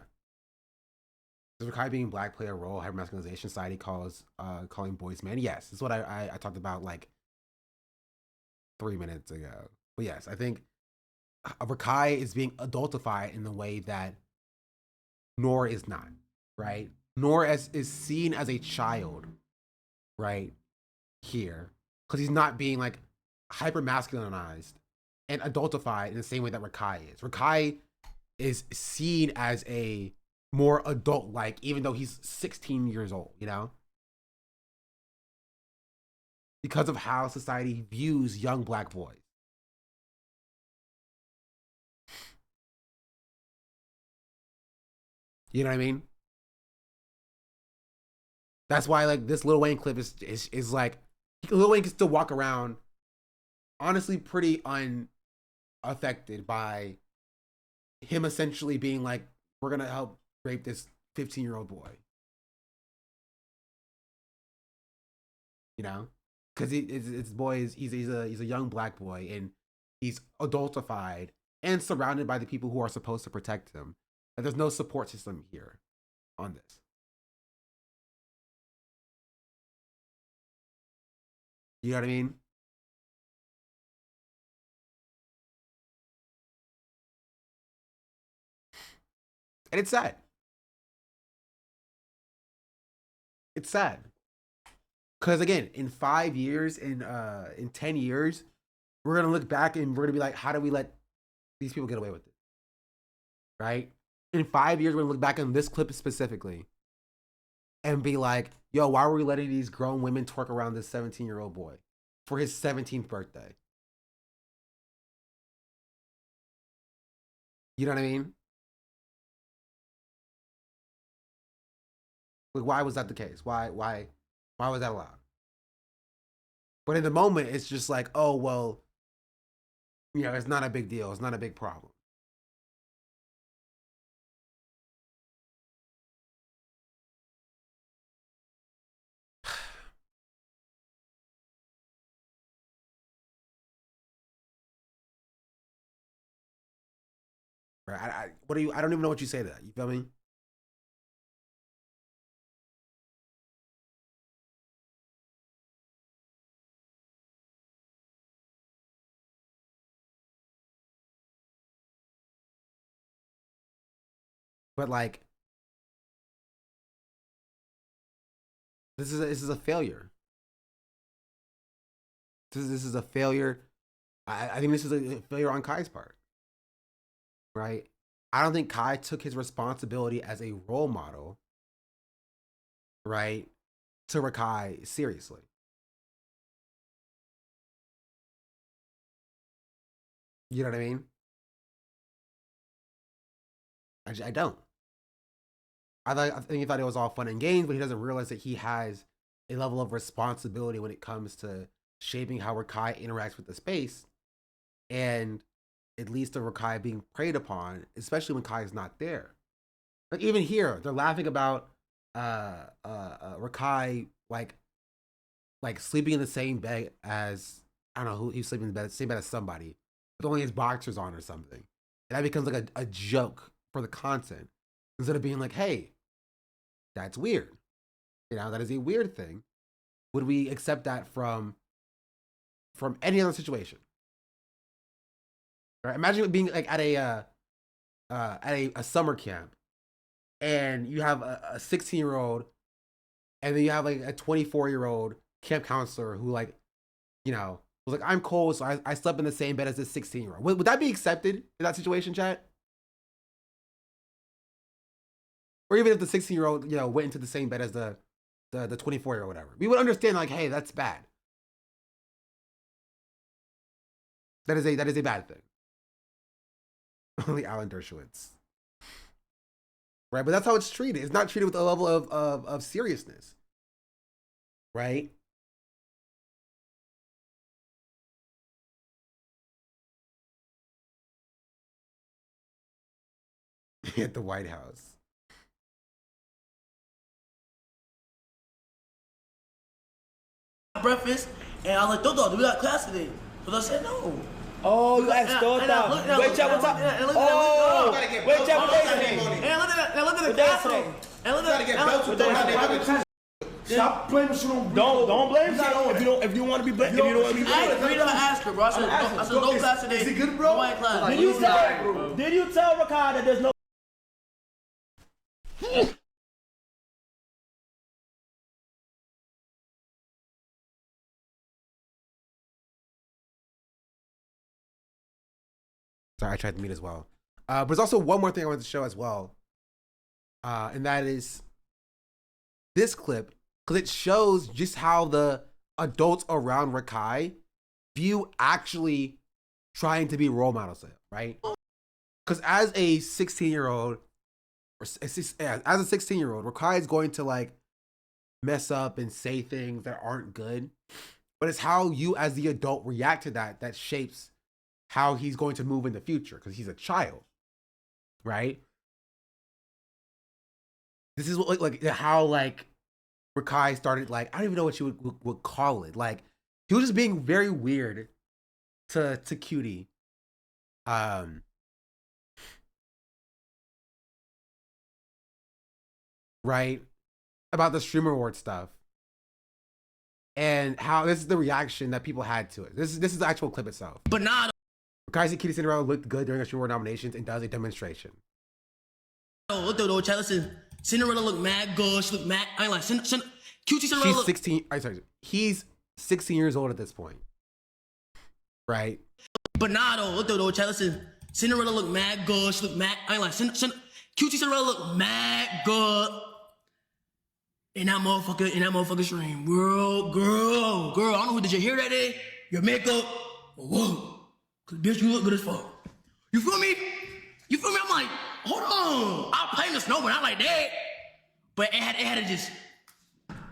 Does Rakai being black play a role? Hypermasculinization society calling boys men? Yes. This is what I talked about like 3 minutes ago. But yes, I think Rakai is being adultified in the way that Nor is not, right? Nor is seen as a child, right? Here. Because he's not being like hyper masculinized and adultified in the same way that Rakai is. Rakai is seen as a more adult like, even though he's 16 years old, you know? Because of how society views young black boys. You know what I mean? That's why like this Lil Wayne clip is like Lil Wayne can still walk around honestly pretty unaffected by him essentially being like, we're gonna help rape this 15-year-old boy. You know? Because he's a young black boy and he's adultified and surrounded by the people who are supposed to protect him. And there's no support system here on this. You know what I mean? And it's sad. It's sad. Because again, in 5 years, in 10 years, we're gonna look back and we're gonna be like, how do we let these people get away with it? Right? In 5 years, we're gonna look back on this clip specifically and be like, yo, why were we letting these grown women twerk around this 17-year-old boy for his 17th birthday? You know what I mean? Like, why was that the case? Why was that allowed? But in the moment, it's just like, oh, well, you know, it's not a big deal. It's not a big problem. Right? What do you? I don't even know what you say to that. You feel me? But like, this is a failure. This is a failure. I think this is a failure on Kai's part. Right? I don't think Kai took his responsibility as a role model, right, to Rakai seriously. You know what I mean? I don't. I think he thought it was all fun and games, but he doesn't realize that he has a level of responsibility when it comes to shaping how Rakai interacts with the space, and it leads to Rakai being preyed upon, especially when Kai is not there. Like even here, they're laughing about Rakai like sleeping in the same bed as, I don't know who he's sleeping in the same bed as somebody, with only his boxers on or something. And that becomes like a joke for the content, instead of being like, hey, that's weird. You know, that is a weird thing. Would we accept that from any other situation? Right? Imagine it being like at a summer camp, and you have a 16-year-old, and then you have like a 24-year-old camp counselor who, like, you know, was like, I'm cold, so I slept in the same bed as this 16-year-old. Would that be accepted in that situation, chat? Or even if the 16-year-old, you know, went into the same bed as the 24-year-old, whatever, we would understand, like, hey, that's bad. That is a bad thing. Only Alan Dershowitz. Right, but that's how it's treated. It's not treated with a level of seriousness. Right? At the White House. Breakfast, and I was like, Dodo, do we got class today? So I said no. Oh, you asked Dodo. Wait, chat, what's up? Oh, wait, chat, what's up? And look at the classroom. And look at the Stop blaming shit on Don't blame shit on if you want to be blamed. If you don't want to be blamed. I asked her, bro. I said no class today. Is it good, bro? No class. Did you tell Rakai that there's no? Sorry, I tried to mute as well. But there's also one more thing I wanted to show as well. And that is this clip, because it shows just how the adults around Rakai view actually trying to be role models, right? Because as a 16-year-old, Rakai is going to like mess up and say things that aren't good. But it's how you as the adult react to that shapes how he's going to move in the future, because he's a child, right? This is what like how like Rakai started, like, I don't even know what you would call it. Like, he was just being very weird to Cutie. Right? About the Streamer Award stuff. And how this is the reaction that people had to it. This is the actual clip itself. But nah. Rakai Cutie Cinderella looked good during the Streamer Award nominations and does a demonstration. Oh, chat, listen. Cinderella looked mad good. She looked mad. I ain't like Cutie Cinderella. She's 16. Sorry. He's 16 years old at this point. Right? But nah, though, chat, listen. Cinderella looked mad good. She looked mad. I ain't like Cutie Cinderella looked mad good. In that motherfucker stream. Girl. I don't know who did you hear that day? Your makeup. Whoa. Cause bitch, you look good as fuck. You feel me? I'm like, hold on. I'll play in the snow, but not like that. But it had to just,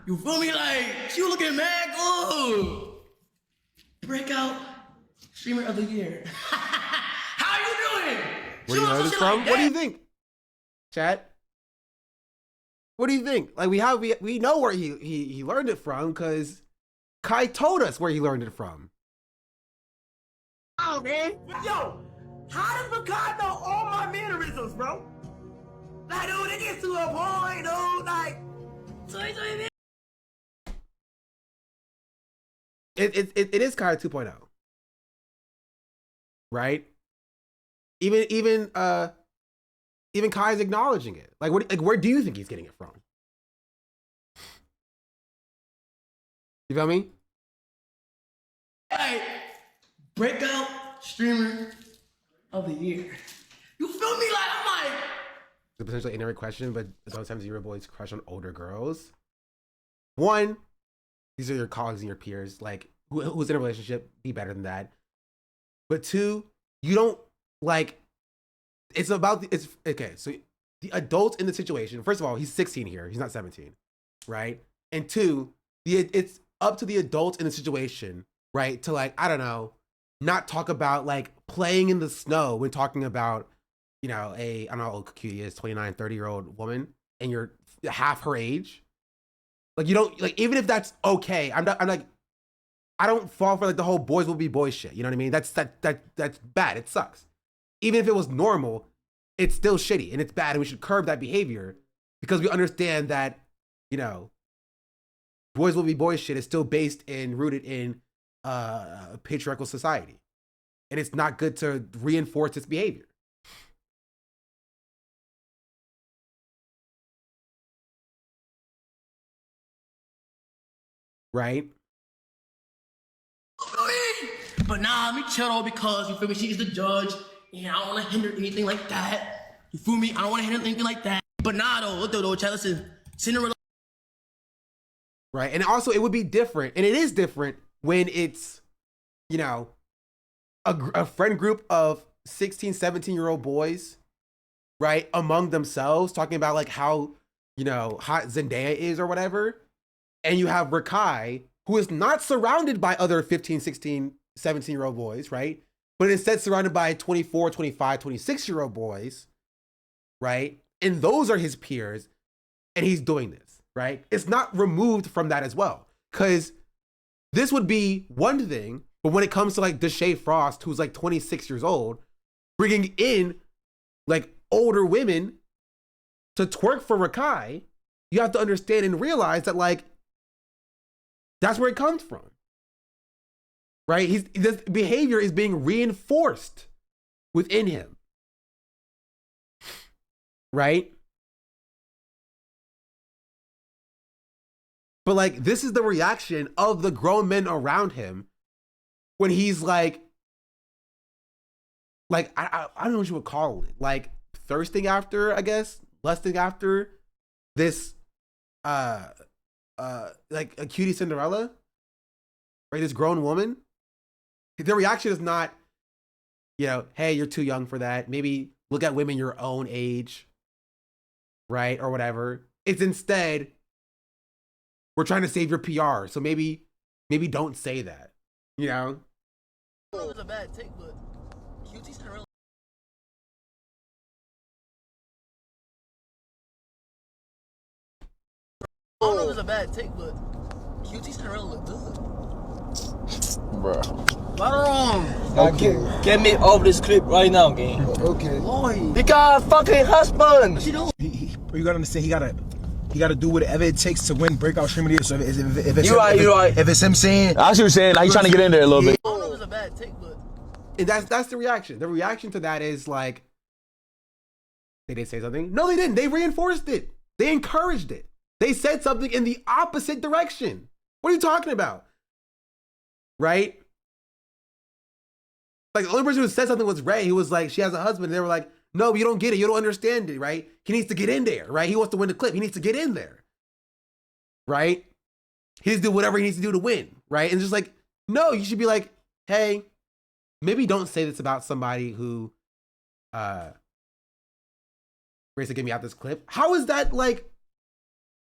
you feel me? Like, she was looking mad good. Breakout streamer of the year. How you doing? Where do you know this from? What do you think, chat? What do you think? Like we know where he learned it from because Kai told us where he learned it from. Oh man, yo, how does Ricard know all my mannerisms, bro? Like, dude, it gets to a point, dude. Like, It is Kai 2.0, right? Even Kai's acknowledging it. Like, where do you think he's getting it from? You feel me? Hey, breakout streamer of the year. You feel me? Like, I'm like, It's a potentially ignorant question, but sometimes your boys crush on older girls. One, these are your colleagues and your peers. Like, who's in a relationship, be better than that. But two, you don't like. It's okay. So the adults in the situation. First of all, he's 16 here. He's not 17, right? And two, it's up to the adults in the situation, right? To like, I don't know, not talk about like playing in the snow when talking about, you know, I don't know how old Cutie is, 29, 30-year-old woman, and you're half her age. Like, you don't, like, even if that's okay, I'm like, I don't fall for like the whole boys will be boys shit. You know what I mean? That's bad. It sucks. Even if it was normal, it's still shitty and it's bad, and we should curb that behavior because we understand that, you know, boys will be boys shit is still based in, rooted in a patriarchal society. And it's not good to reinforce this behavior. Right? but nah, me chill though because you feel me, she's the judge, and I don't want to hinder anything like that. You feel me? I don't want to hinder anything like that. But nah, though, child, listen, Cinderella. Right, and also it would be different, and it is different when it's, you know, a friend group of 16, 17-year-old boys, right, among themselves, talking about like how, you know, hot Zendaya is or whatever, and you have Rakai, who is not surrounded by other 15, 16, 17-year-old boys, right, but instead surrounded by 24, 25, 26-year-old boys, right, and those are his peers, and he's doing this, right? It's not removed from that as well, because this would be one thing, but when it comes to like Deshae Frost, who's like 26 years old, bringing in like older women to twerk for Rakai, you have to understand and realize that like that's where it comes from, right? This behavior is being reinforced within him, right? But like, this is the reaction of the grown men around him when he's like I don't know what you would call it, like thirsting after, I guess, lusting after this, like a cutie Cinderella, right? This grown woman. Their reaction is not, you know, hey, you're too young for that. Maybe look at women your own age, right? Or whatever. It's instead, we're trying to save your PR, so maybe don't say that, you know? I don't know if it's a bad take, but Cutie Cinderella. I don't know if it's a bad take, but Cutie Cinderella look good. Bruh. Wrong. Get me off this clip right now, gang. Okay. Lloyd. He got a fucking husband. What you doing? You gotta understand, he gotta do whatever it takes to win breakout streamer of the year. So if it's You right. If it's him saying, I see what you're saying. Like, he's trying to get in there a little bit. I don't know if it's a bad take, but And that's the reaction. The reaction to that is like, they did say something. No, they didn't. They reinforced it. They encouraged it. They said something in the opposite direction. What are you talking about? Right? Like, the only person who said something was Ray. He was like, she has a husband. They were like, no, you don't get it. You don't understand it, right? He needs to get in there, right? He wants to win the clip. He needs to get in there, right? He needs to do whatever he needs to do to win, right? And just like, no, you should be like, hey, maybe don't say this about somebody who race to get me out this clip. How is that like,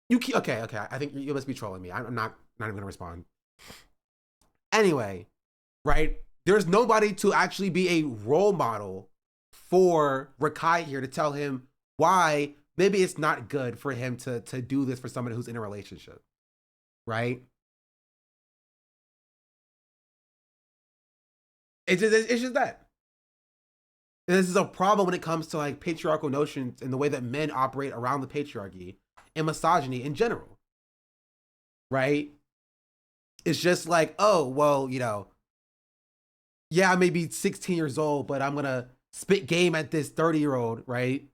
you keep, okay, I think you must be trolling me. I'm not even gonna respond. Anyway, right? There's nobody to actually be a role model for Rakai here to tell him why maybe it's not good for him to do this for somebody who's in a relationship, right? It's just that. And this is a problem when it comes to like patriarchal notions and the way that men operate around the patriarchy and misogyny in general, right? It's just like, oh, well, you know, yeah, I may be 16 years old, but I'm going to spit game at this 30-year-old, right?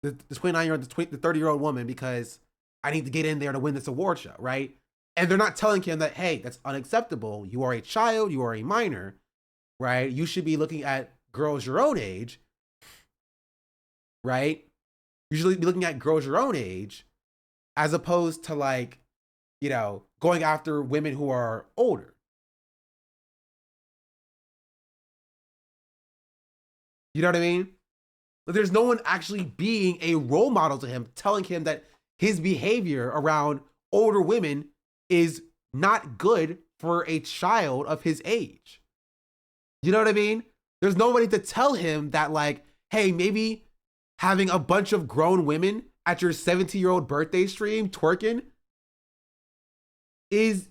The 29-year-old, the 30-year-old woman because I need to get in there to win this award show, right? And they're not telling him that, hey, that's unacceptable. You are a child, you are a minor, right? You should be looking at girls your own age, right? You should be looking at girls your own age as opposed to like, you know, going after women who are older. You know what I mean? But there's no one actually being a role model to him, telling him that his behavior around older women is not good for a child of his age. You know what I mean? There's nobody to tell him that like, hey, maybe having a bunch of grown women at your 17-year-old birthday stream twerking is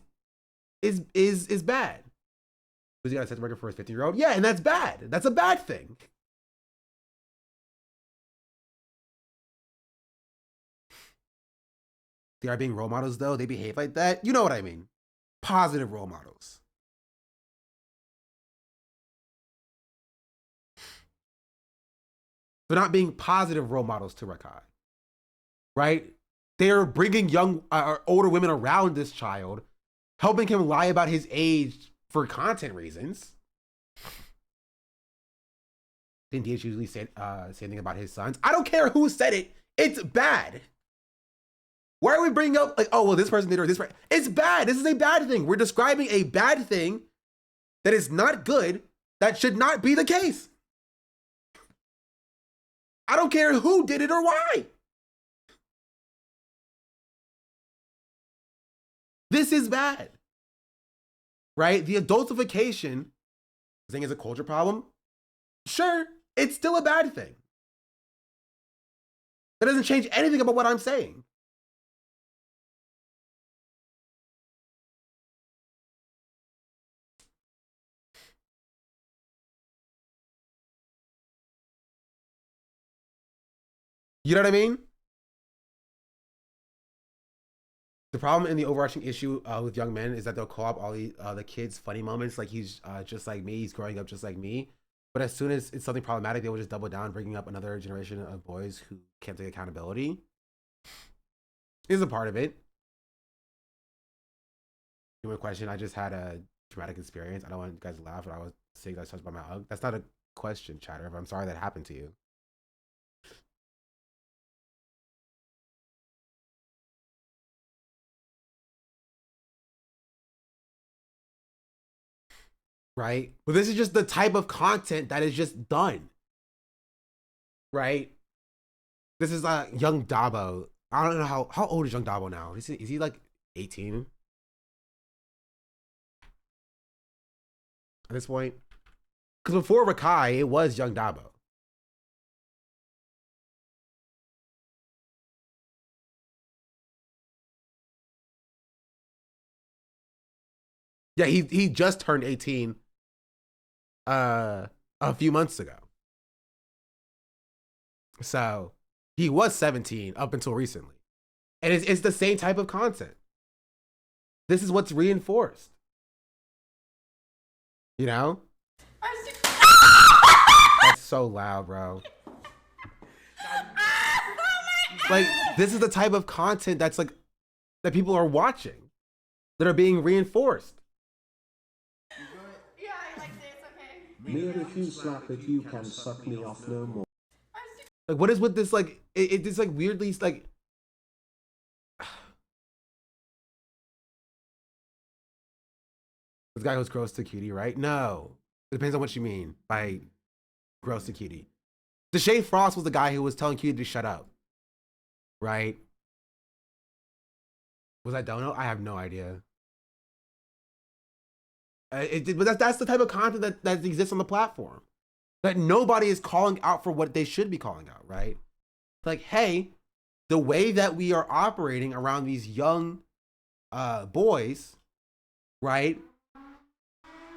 bad. Because he got to set the record for his 15-year-old? Yeah, and that's bad. That's a bad thing. They are being role models though. They behave like that. You know what I mean? Positive role models. They're not being positive role models to Rakai, right? They're bringing young, older women around this child, helping him lie about his age for content reasons. Didn't DH usually say anything about his sons? I don't care who said it. It's bad. Why are we bringing up like, oh, well, this person did or this person? It's bad. This is a bad thing. We're describing a bad thing that is not good, that should not be the case. I don't care who did it or why. This is bad, right? The adultification, saying is a culture problem. Sure, it's still a bad thing. That doesn't change anything about what I'm saying. You know what I mean? The problem in the overarching issue with young men is that they'll call up all the kids' funny moments, like he's just like me, he's growing up just like me. But as soon as it's something problematic, they will just double down, bringing up another generation of boys who can't take accountability. Is a part of it. Human question, I just had a traumatic experience. I don't want you guys to laugh, but I was sick. I was touched by my hug. That's not a question, Chatter. I'm sorry that happened to you. Right? But this is just the type of content that is just done. Right? This is young Dabo. I don't know how old is young Dabo now? Is he like 18? At this point? Because before Rakai, it was young Dabo. Yeah, he just turned 18 a few months ago. So he was 17 up until recently. And it's the same type of content. This is what's reinforced. You know? That's so loud, bro. Like, this is the type of content that's like, that people are watching, that are being reinforced. Me refuse slap if you can suck me off no more. Like, what is with this, like, it's like weirdly, like, this guy who's gross to cutie, right? No. It depends on what you mean by gross to cutie. Deshae Frost was the guy who was telling cutie to shut up. Right? Was that Dono? I have no idea. But that's the type of content that exists on the platform. That nobody is calling out for what they should be calling out, right? Like, hey, the way that we are operating around these young boys, right,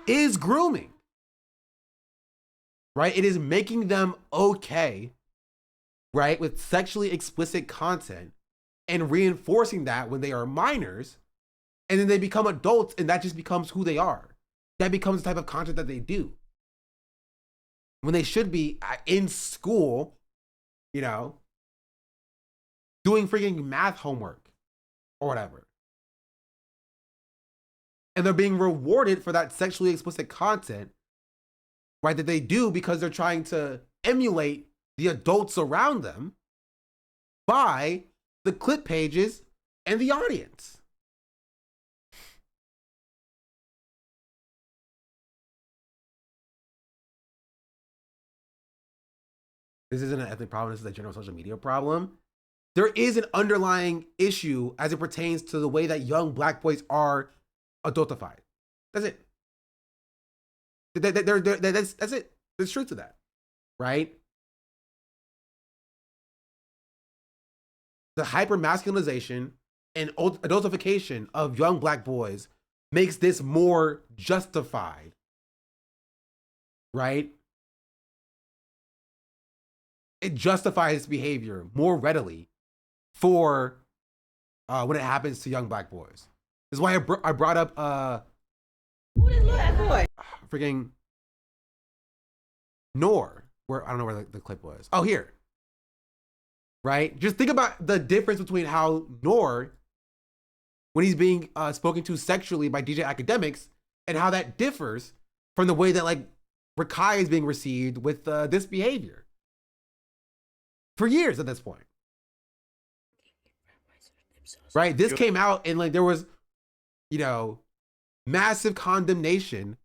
is grooming, right? It is making them okay, right, with sexually explicit content and reinforcing that when they are minors, and then they become adults, and that just becomes who they are. That becomes the type of content that they do. When they should be in school, you know, doing freaking math homework or whatever. And they're being rewarded for that sexually explicit content, right, that they do because they're trying to emulate the adults around them by the clip pages and the audience. This isn't an ethnic problem, this is a general social media problem. There is an underlying issue as it pertains to the way that young black boys are adultified. That's it. That's it. There's truth to that, right? The hyper-masculinization and adultification of young black boys makes this more justified, right? It justifies behavior more readily for when it happens to young black boys. This is why I brought up Who this little ass boy? freaking Noor. Where I don't know where the clip was. Oh, here. Right? Just think about the difference between how Noor, when he's being spoken to sexually by DJ Academics, and how that differs from the way that like Rakai is being received with this behavior. For years at this point. Right? This came out and like there was, you know, massive condemnation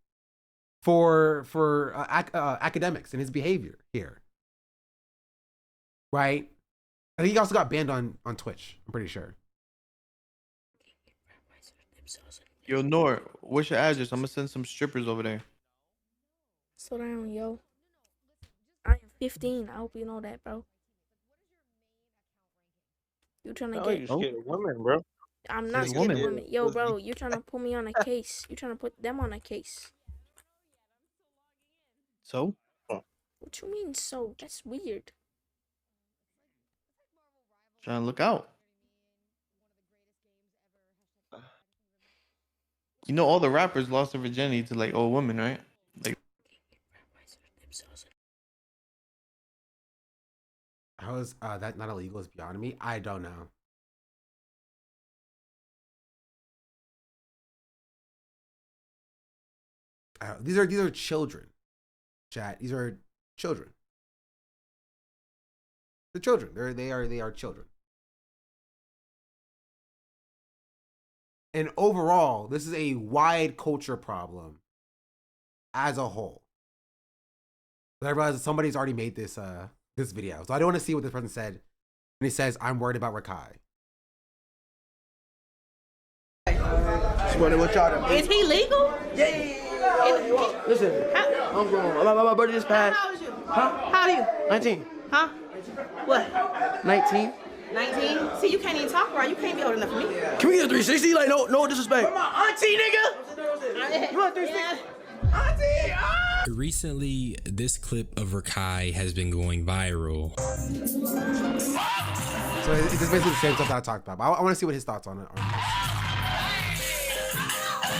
for Academics and his behavior here. Right? I think he also got banned on Twitch, I'm pretty sure. Yo, Nor, what's your address? I'm gonna send some strippers over there. Slow down, yo. I am 15. I hope you know that, bro. You trying to get? You scared of women, bro. I'm not scared of women. Yo, bro, you trying to put me on a case. You trying to put them on a case. So? What you mean, so? That's weird. Trying to look out. You know all the rappers lost their virginity to like old women, right? Like How is that not illegal is beyond me? I don't know. These are children, chat. These are children. They're children. They are children. And overall, this is a wide culture problem as a whole. But I realize somebody's already made this this video, so I don't want to see what this person said when he says, "I'm worried about Rakai." Is he legal? Yeah. Listen, I'm grown. My birthday just passed. How old is you? Huh? How old are you? 19. Huh? What? 19. 19? See, you can't even talk right. You can't be old enough for me. Can we get a 360? Like, no disrespect. My auntie, nigga. You want 360? Auntie. Recently, this clip of Rakai has been going viral. So it's just basically the same stuff that I talked about. But I want to see what his thoughts on it are.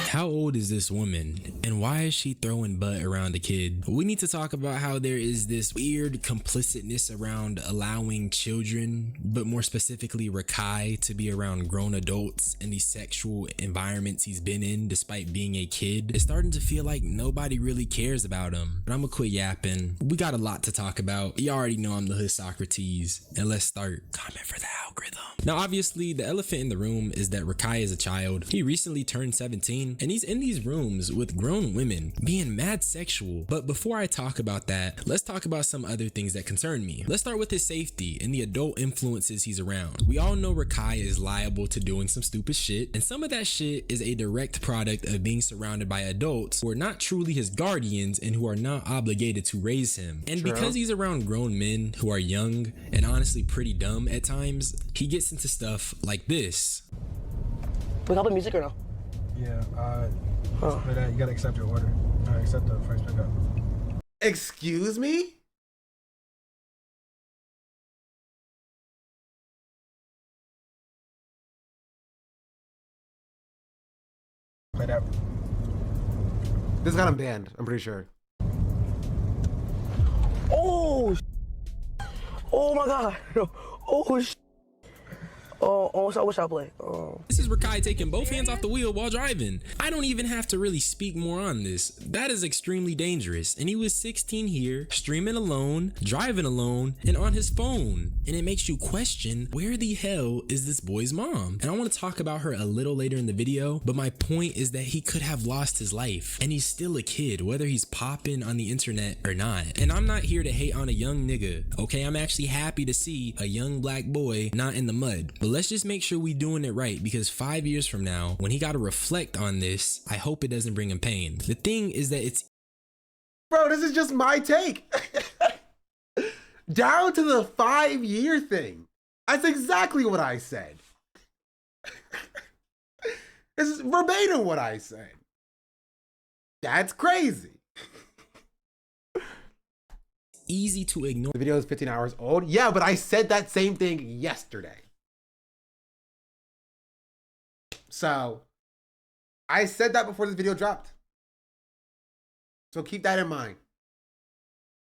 How old is this woman and why is she throwing butt around a kid? We need to talk about how there is this weird complicitness around allowing children, but more specifically Rakai, to be around grown adults in these sexual environments he's been in despite being a kid. It's starting to feel like nobody really cares about him. But I'm gonna quit yapping. We got a lot to talk about. You already know I'm the hood Socrates. And let's start. Comment for the outcome. algorithm. Now, obviously, the elephant in the room is that Rakai is a child. He recently turned 17, and he's in these rooms with grown women being mad sexual. But before I talk about that, let's talk about some other things that concern me. Let's start with his safety and the adult influences he's around. We all know Rakai is liable to doing some stupid shit, and some of that shit is a direct product of being surrounded by adults who are not truly his guardians and who are not obligated to raise him. And True. because he's around grown men who are young and honestly pretty dumb at times, he gets into stuff like this. We got the music or no? Yeah, for that, you gotta accept your order. Accept the first pickup. Excuse me? Play that. This got him banned, I'm pretty sure. Oh, oh my God. Oh, so what should I play? This is Rakai taking both hands off the wheel while driving. I don't even have to really speak more on this. That is extremely dangerous. And he was 16 here, streaming alone, driving alone, and on his phone. And it makes you question, where the hell is this boy's mom? And I want to talk about her a little later in the video, but my point is that he could have lost his life. And he's still a kid, whether he's popping on the internet or not. And I'm not here to hate on a young nigga, okay? I'm actually happy to see a young black boy not in the mud. But let's just make sure we doing it right, because 5 years from now, when he got to reflect on this, I hope it doesn't bring him pain. The thing is that it's... Bro, this is just my take. Down to the 5-year thing. That's exactly what I said. This is verbatim what I said. That's crazy. Easy to ignore. The video is 15 hours old. Yeah, but I said that same thing yesterday. So, I said that before this video dropped. So keep that in mind.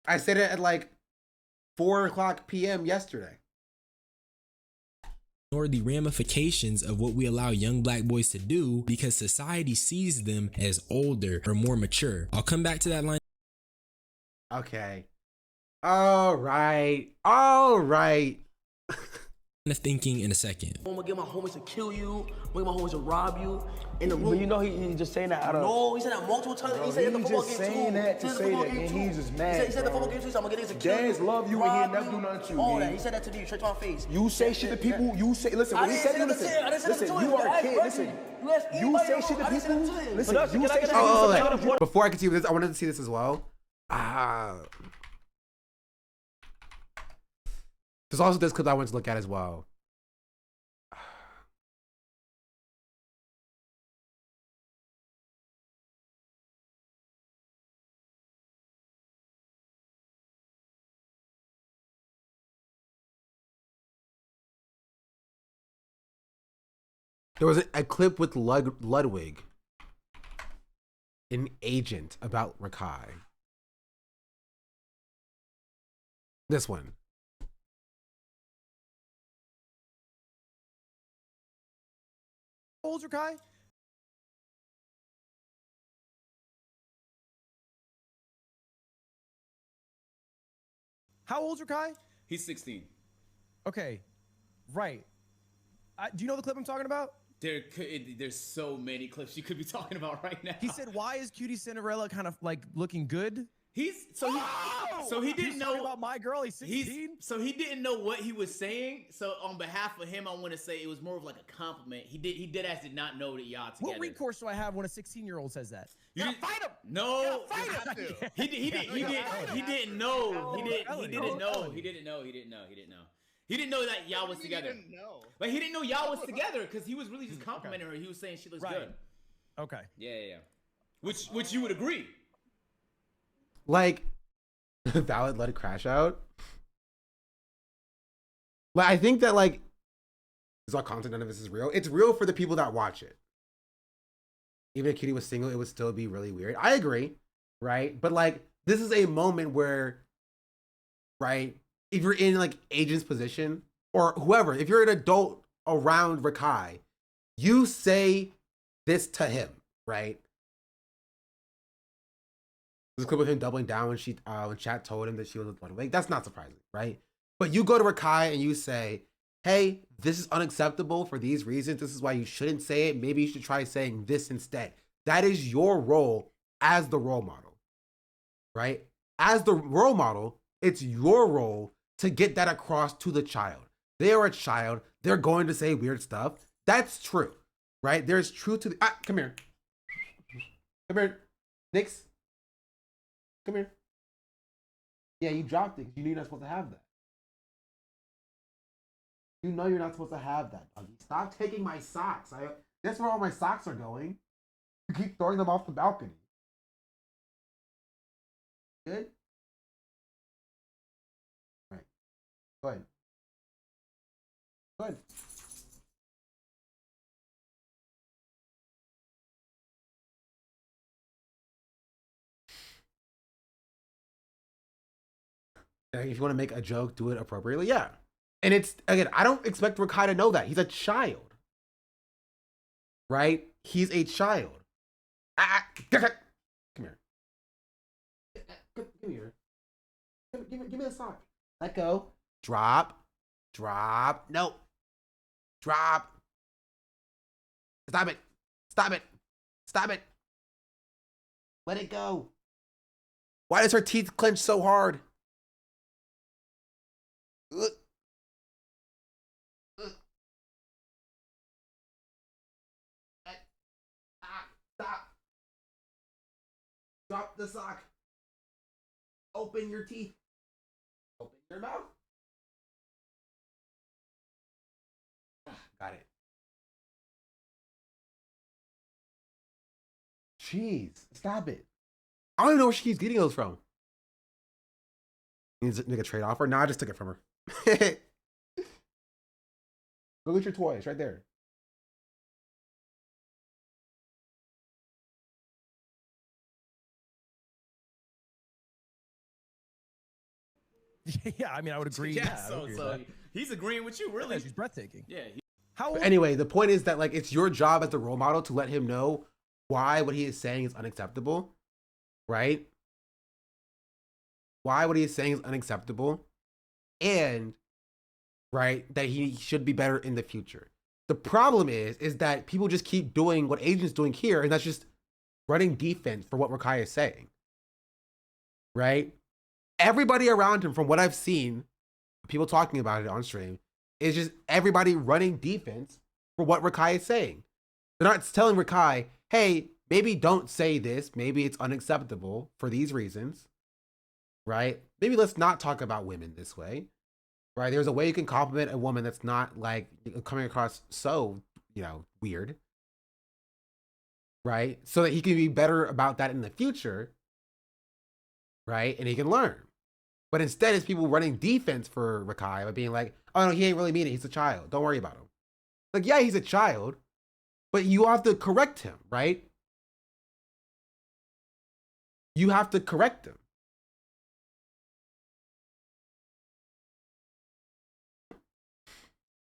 I said it at like 4:00 p.m. yesterday. Or the ramifications of what we allow young black boys to do because society sees them as older or more mature. I'll come back to that line. Okay. All right. All right. Of thinking in a second. I'm gonna get my homies to kill you. I'm gonna get my homies to rob you in the room. But you know he just saying that out of... No, he said that multiple times. Bro, he said the football just game saying too. that to He said say the football that, game and too. he's just mad, He said the bro. football game too, so I'm gonna get niggas to kill you. Dads love you and he'll never do nothing to you, All man. that. He said that to me, straight to my face. You say shit to people, you say... Listen, I when he didn't said say you, that to him. I didn't say listen, that to him. you are a Ask kid, Bugsy. listen. You ask You anybody say else, shit to I didn't say that people, to him. listen, But you say shit to Oh, people... before I continue with this, I wanted to see this as well. There's also this clip I wanted to look at as well. There was a clip with Ludwig, an agent, about Rakai. This one. How old's Rakai? How old's Rakai? He's 16. Okay, right. Do you know the clip I'm talking about? There's so many clips you could be talking about right now. He said, "Why is Cutie Cinderella kind of like looking good?" He didn't know about my girl. He's 16. So he didn't know what he was saying. So on behalf of him, I want to say it was more of like a compliment. He did not know that y'all together. What recourse do I have when a 16-year-old says that? You gotta fight him. No, fight him. He didn't know. He didn't know. He didn't know that y'all was together. Like he didn't know y'all was together because he was really just complimenting her. He was saying she looks good. Okay. Yeah. Which you would agree. Like, Valid let it crash out. Like, I think that, like, it's all content, none of this is real. It's real for the people that watch it. Even if Kitty was single, it would still be really weird. I agree, right? But, like, this is a moment where, right, if you're in, like, agent's position, or whoever, if you're an adult around Rakai, you say this to him, right? There's a clip of him doubling down when chat told him that she was with Ludwig. That's not surprising, right? But you go to Rakai and you say, hey, this is unacceptable for these reasons. This is why you shouldn't say it. Maybe you should try saying this instead. That is your role as the role model, right? As the role model, it's your role to get that across to the child. They are a child. They're going to say weird stuff. That's true, right? There's truth to the, come here. Come here, Nix. Come here. Yeah, you dropped it because you knew you're not supposed to have that. You know you're not supposed to have that, doggy. Stop taking my socks. That's where all my socks are going. You keep throwing them off the balcony. Good? All right. Go ahead. Go ahead. If you want to make a joke, do it appropriately. Yeah. And it's, again, I don't expect Rakai to know that. He's a child. Right? He's a child. Come here. Give me here. Give me a sock. Let go. Drop. Drop. No. Drop. Stop it. Stop it. Stop it. Let it go. Why does her teeth clench so hard? Stop. Drop the sock. Open your teeth. Open your mouth. Got it. Jeez, stop it. I don't even know where she keeps getting those from. Needs to make a trade offer. Nah, I just took it from her. Go get your toys right there. Yeah, I mean, I would agree. Yeah, I would agree with that. he's agreeing with you, really. Yeah, she's breathtaking. Yeah. How But anyway, the point is that like it's your job as the role model to let him know why what he is saying is unacceptable, right? Why what he is saying is unacceptable, and right that he should be better in the future. The problem is that people just keep doing what Agent's doing here, and that's just running defense for what Rakai is saying, right? Everybody around him, from what I've seen, people talking about it on stream, is just everybody running defense for what Rakai is saying. They're not telling Rakai, hey, maybe don't say this. Maybe it's unacceptable for these reasons, right? Maybe let's not talk about women this way, right? There's a way you can compliment a woman that's not like coming across so, weird, right? So that he can be better about that in the future, right? And he can learn. But instead, it's people running defense for Rakai by being like, oh no, he ain't really mean it. He's a child. Don't worry about him. Like, yeah, he's a child, but you have to correct him, right? You have to correct him.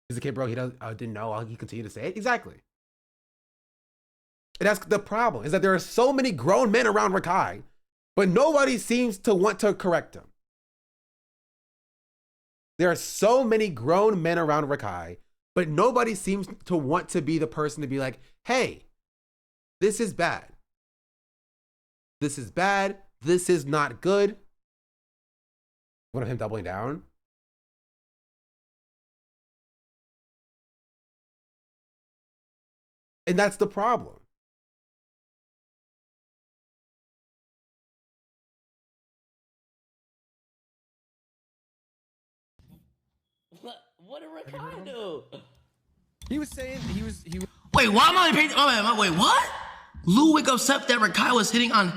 He's a kid, bro. He didn't know. He continued to say it. Exactly. And that's the problem, is that there are so many grown men around Rakai, but nobody seems to want to correct him. There are so many grown men around Rakai, but nobody seems to want to be the person to be like, hey, this is bad. This is bad. This is not good. One of him doubling down. And that's the problem. What did Rakai do? He was saying he was. Wait, why am I paying? Wait, what? Ludwig upset that Rakai was hitting on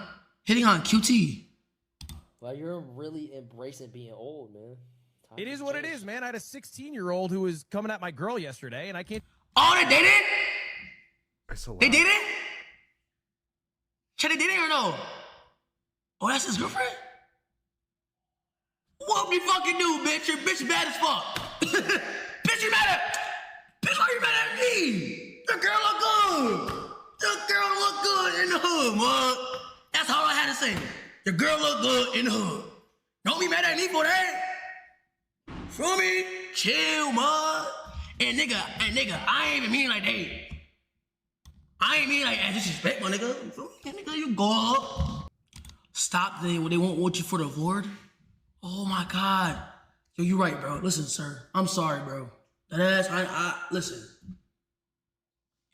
QT. Like, you're really embracing being old, man. It is what it is, man. I had a 16-year-old who was coming at my girl yesterday, and I can't. Oh, they did it? So they did it? Should they did it or no? Oh, that's his girlfriend? What we fucking do, bitch? Your bitch bad as fuck. Bitch, you mad at? Bitch, why you mad at me? The girl look good. The girl look good in the hood, mud. That's all I had to say. The girl look good in the hood. Don't be mad at me for that. Feel me? Chill, mud. And nigga, I ain't even mean like, hey. I ain't mean like disrespect, my nigga. You feel me? Nigga, you go up. Stop, they won't want you for the award. Oh my God. Yo, you right, bro. Listen, sir. I'm sorry, bro. That ass, listen.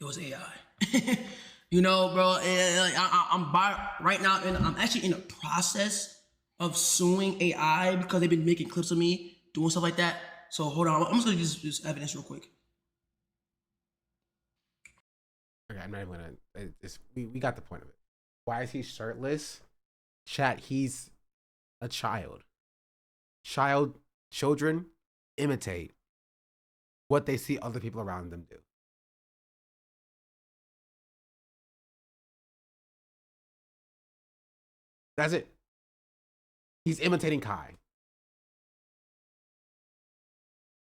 It was AI. You know, bro, I'm right now, and I'm actually in the process of suing AI because they've been making clips of me doing stuff like that. So hold on, I'm just gonna use this evidence real quick. Okay, I'm not even gonna. We got the point of it. Why is he shirtless? Chat. He's a child. Children imitate what they see other people around them do. That's it. He's imitating Kai.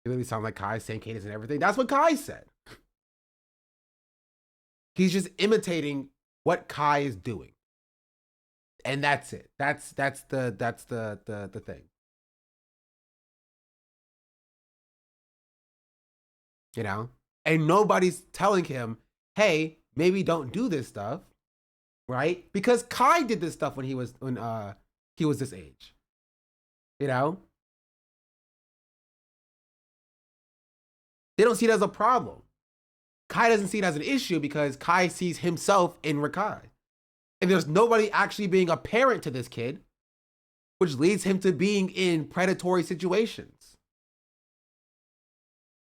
It really sounds like Kai, same cadence and everything. That's what Kai said. He's just imitating what Kai is doing. And that's it. That's the thing. You know? And nobody's telling him, hey, maybe don't do this stuff. Right? Because Kai did this stuff when he was this age. You know? They don't see it as a problem. Kai doesn't see it as an issue because Kai sees himself in Rakai. And there's nobody actually being a parent to this kid, which leads him to being in predatory situations.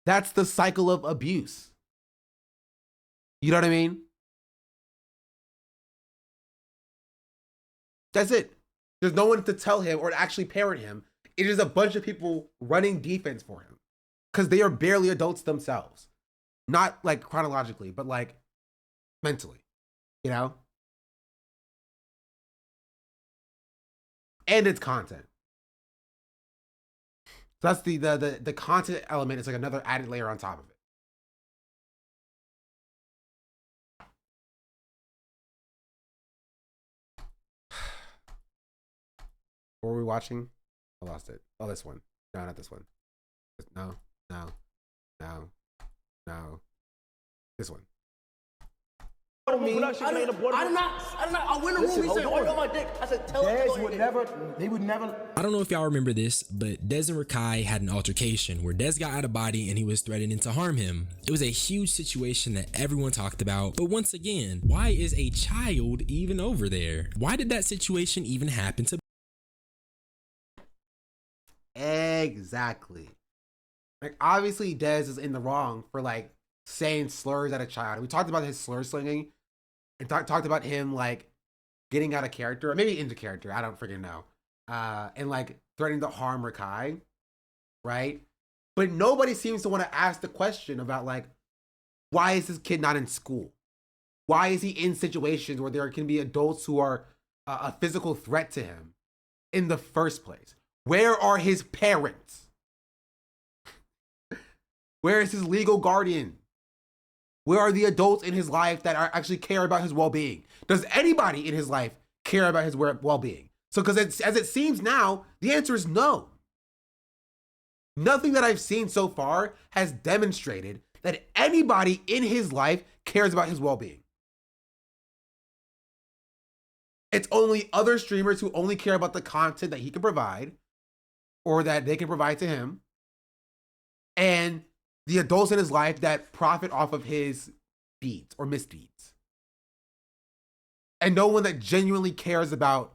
That's the cycle of abuse. You know what I mean? That's it. There's no one to tell him or to actually parent him. It is a bunch of people running defense for him because they are barely adults themselves. Not like chronologically, but like mentally, you know? And it's content. So that's the content element is like another added layer on top of it. What were we watching? I lost it. Oh, this one. No, not this one. No. This one. I went to the movie saying, "Hold on my dick." I said, "Tell him." They would never. I don't know if y'all remember this, but Dez and Rakai had an altercation where Dez got out of body and he was threatening to harm him. It was a huge situation that everyone talked about, but once again, why is a child even over there? Why did that situation even happen to? Exactly. Like, obviously, Dez is in the wrong for like saying slurs at a child. We talked about his slur slinging and talked about him like getting out of character, or maybe into character. I don't freaking know. And like threatening to harm Rakai, right? But nobody seems to want to ask the question about like, why is this kid not in school? Why is he in situations where there can be adults who are a physical threat to him in the first place? Where are his parents? Where is his legal guardian? Where are the adults in his life that actually care about his well-being? Does anybody in his life care about his well-being? So, because as it seems now, the answer is no. Nothing that I've seen so far has demonstrated that anybody in his life cares about his well-being. It's only other streamers who only care about the content that he can provide or that they can provide to him, and the adults in his life that profit off of his deeds or misdeeds. And no one that genuinely cares about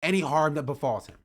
any harm that befalls him.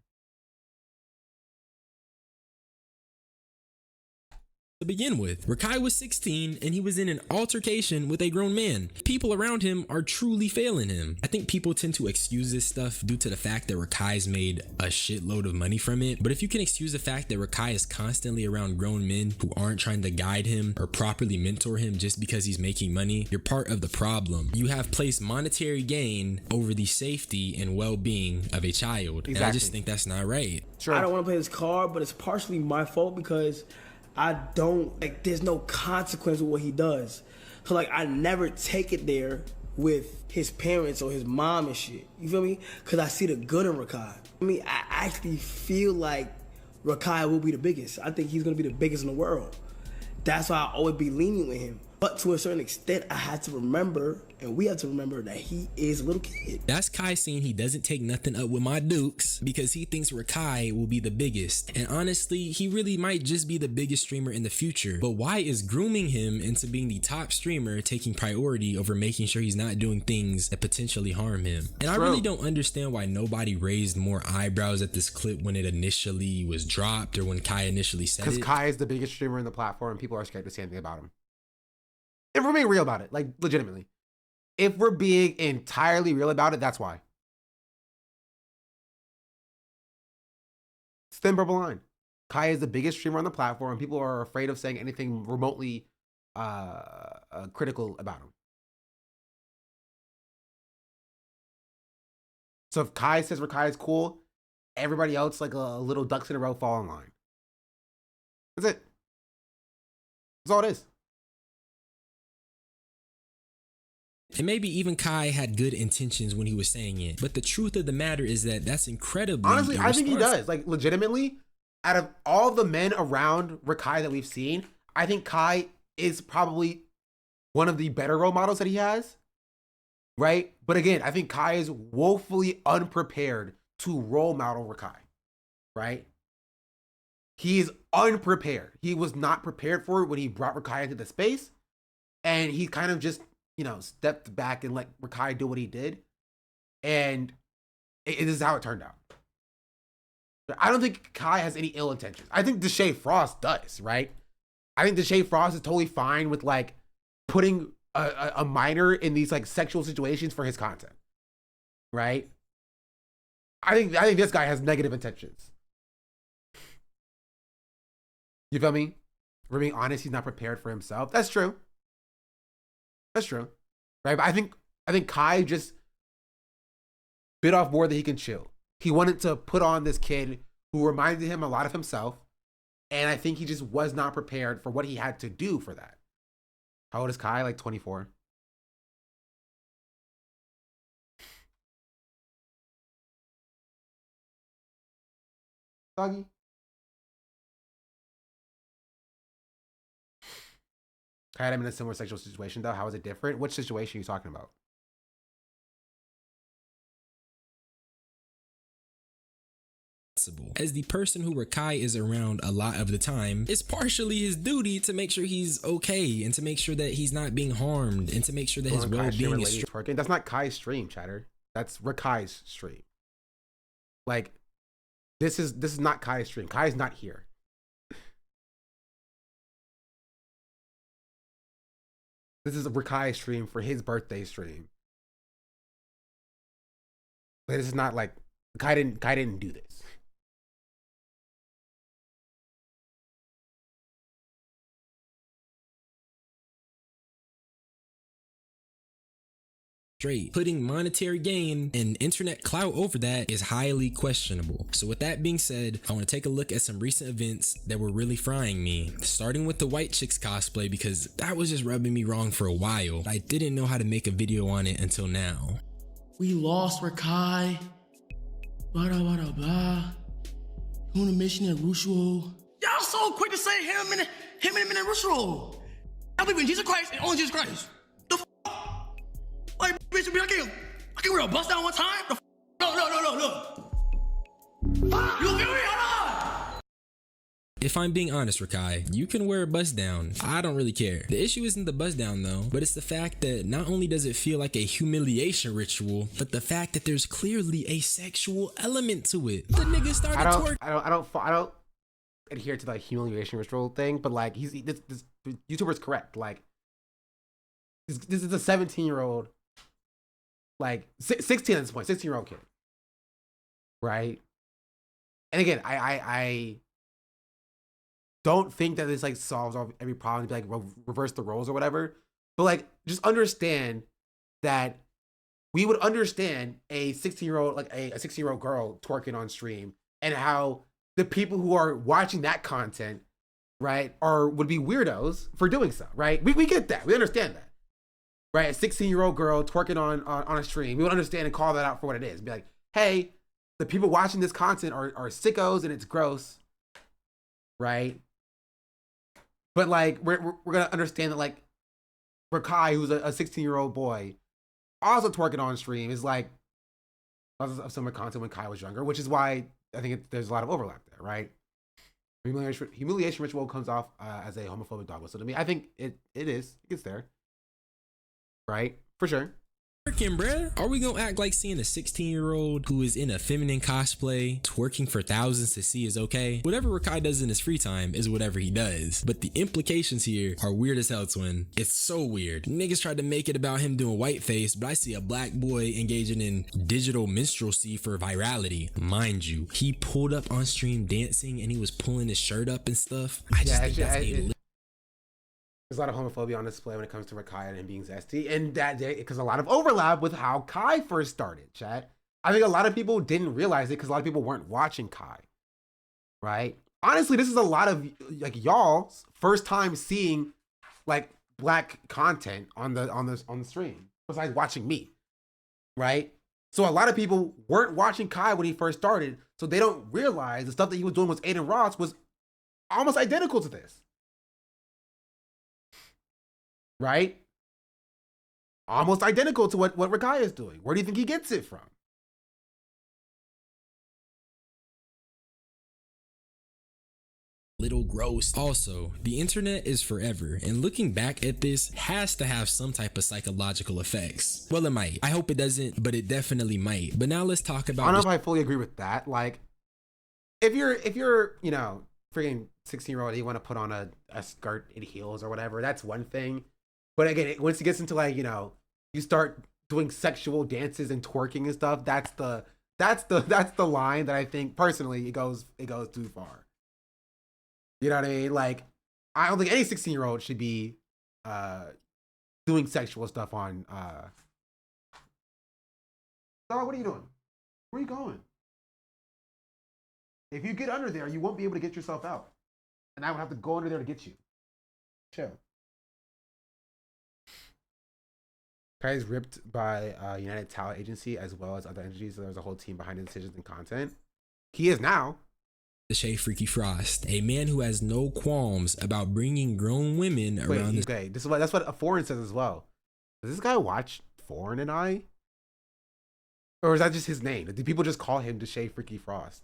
To begin with, Rakai was 16 and he was in an altercation with a grown man. People around him are truly failing him. I think people tend to excuse this stuff due to the fact that Rakai's made a shitload of money from it. But if you can excuse the fact that Rakai is constantly around grown men who aren't trying to guide him or properly mentor him just because he's making money, you're part of the problem. You have placed monetary gain over the safety and well-being of a child. Exactly. And I just think that's not right. Sure. I don't want to play this card, but it's partially my fault because I don't, like, there's no consequence with what he does. So, like, I never take it there with his parents or his mom and shit. You feel me? Because I see the good in Rakai. I mean, I actually feel like Rakai will be the biggest. I think he's going to be the biggest in the world. That's why I always be lenient with him. But to a certain extent, I had to remember, and we have to remember that he is a little kid. That's Kai saying he doesn't take nothing up with my dukes because he thinks Rakai will be the biggest. And honestly, he really might just be the biggest streamer in the future. But why is grooming him into being the top streamer taking priority over making sure he's not doing things that potentially harm him? And I really don't understand why nobody raised more eyebrows at this clip when it initially was dropped or when Kai initially said it. Because Kai is the biggest streamer in the platform and people are scared to say anything about him. If we're being real about it, like legitimately. If we're being entirely real about it, that's why. It's thin purple line. Kai is the biggest streamer on the platform and people are afraid of saying anything remotely critical about him. So if Kai says Rakai is cool, everybody else like a little ducks in a row fall in line. That's it. That's all it is. And maybe even Kai had good intentions when he was saying it. But the truth of the matter is that that's incredibly honestly, I think he does. Like, legitimately, out of all the men around Rakai that we've seen, I think Kai is probably one of the better role models that he has. Right? But again, I think Kai is woefully unprepared to role model Rakai. Right? He is unprepared. He was not prepared for it when he brought Rakai into the space. And he kind of just, you know, stepped back and let Rakai do what he did. And it is how it turned out. I don't think Kai has any ill intentions. I think Deshae Frost does, right? I think Deshae Frost is totally fine with like putting a minor in these like sexual situations for his content. Right? I think this guy has negative intentions. You feel me? If we're being honest, he's not prepared for himself. That's true. That's true, right? But I think Kai just bit off more than he can chew. He wanted to put on this kid who reminded him a lot of himself, and I think he just was not prepared for what he had to do for that. How old is Kai? Like 24. Doggy. I had him in a similar sexual situation though. How is it different? Which situation are you talking about? As the person who Rakai is around a lot of the time, it's partially his duty to make sure he's okay and to make sure that he's not being harmed and to make sure that his well-being is twerking. That's not Kai's stream, chatter. That's Rakai's stream. Like, this is not Kai's stream. Kai's not here. This is a Rakai stream for his birthday stream. But this is not like Kai didn't do this. Straight. Putting monetary gain and internet clout over that is highly questionable. So with that being said, I want to take a look at some recent events that were really frying me, starting with the White Chicks cosplay because that was just rubbing me wrong for a while. I didn't know how to make a video on it until now. We lost Rakai. Blah, blah, blah, blah. On a mission at Rusho. Y'all so quick to say him and Rusho. I believe in Jesus Christ and only Jesus Christ. Like, bitch, I can wear a bust down one time? No. You feel me or not? If I'm being honest, Rakai, you can wear a bust down. I don't really care. The issue isn't the bust down though, but it's the fact that not only does it feel like a humiliation ritual, but the fact that there's clearly a sexual element to it. The nigga started twerking. I don't adhere to the humiliation ritual thing, but like this YouTuber's correct. Like this is a 17-year-old. Like 16 at this point, 16-year-old kid, right? And again, I don't think that this like solves every problem to be like reverse the roles or whatever, but like just understand that we would understand a 16-year-old like a 16-year-old girl twerking on stream and how the people who are watching that content, right, would be weirdos for doing so, right? We get that, we understand that. Right, a 16-year-old girl twerking on a stream, we would understand and call that out for what it is. Be like, hey, the people watching this content are sickos and it's gross, right? But like we're gonna understand that like Rakai, who's a 16-year-old boy, also twerking on stream, is like of similar content when Kai was younger, which is why I think there's a lot of overlap there, right? Humiliation ritual comes off as a homophobic dog whistle to me. I think it is. It gets there, right? For sure. Twerking, bruh. Are we gonna act like seeing a 16-year-old who is in a feminine cosplay twerking for thousands to see is okay? Whatever Rakai does in his free time is whatever he does. But the implications here are weird as hell, twin. It's so weird. Niggas tried to make it about him doing whiteface, but I see a black boy engaging in digital minstrelsy for virality. Mind you, he pulled up on stream dancing and he was pulling his shirt up and stuff. I just think that's there's a lot of homophobia on display when it comes to Rakai and him being zesty, and that because a lot of overlap with how Kai first started, chat. I think a lot of people didn't realize it because a lot of people weren't watching Kai, right? Honestly, this is a lot of like y'all's first time seeing like black content on the stream, besides watching me, right? So a lot of people weren't watching Kai when he first started, so they don't realize the stuff that he was doing with Aiden Ross was almost identical to this. Right? Almost identical to what Rakai is doing. Where do you think he gets it from? Little gross. Also, the internet is forever, and looking back at this has to have some type of psychological effects. Well, it might. I hope it doesn't, but it definitely might. But now let's talk about— I don't know if I fully agree with that. Like, if you're, you know, freaking 16-year-old, you want to put on a skirt and heels or whatever, that's one thing. But again, once it gets into like, you know, you start doing sexual dances and twerking and stuff, that's the line that I think personally it goes too far. You know what I mean? Like, I don't think any 16-year-old should be doing sexual stuff on Dog, what are you doing? Where are you going? If you get under there, you won't be able to get yourself out. And I would have to go under there to get you. Chill. Kai is ripped by United Talent Agency as well as other entities, so there's a whole team behind the decisions and content. He is now. Shay Freaky Frost, a man who has no qualms about bringing grown women around. Okay, that's what a Foreign says as well. Does this guy watch Foreign and I? Or is that just his name? Do people just call him Deshae Freaky Frost?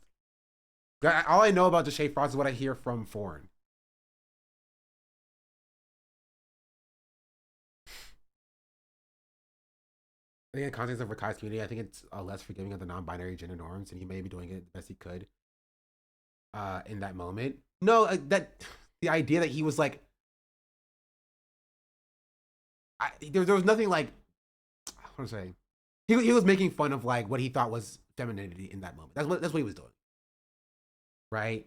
All I know about Deshae Frost is what I hear from Foreign. I think in the context of Rakai's community, I think it's less forgiving of the non-binary gender norms, and he may be doing it the best he could in that moment. No, the idea that he was like, there was nothing like, I want to say, he was making fun of like what he thought was femininity in that moment. That's what he was doing, right?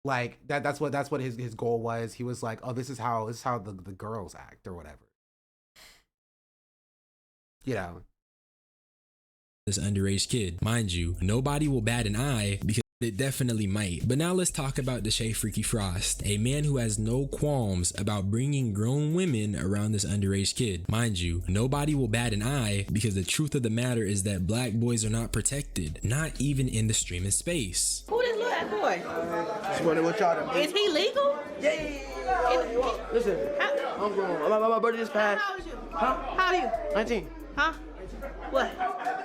Like that's what his goal was. He was like, oh, this is how the girls act or whatever. You know, this underage kid. Mind you, nobody will bat an eye because it definitely might. But now let's talk about Deshae Freaky Frost, a man who has no qualms about bringing grown women around this underage kid. Mind you, nobody will bat an eye because the truth of the matter is that black boys are not protected, not even in the streaming space. Who this little ass boy? Just wondering what y'all doing. Is he legal? Yeah. Listen, I'm grown. My birthday just passed. How old is you? Huh? How old are you? 19. Huh? What?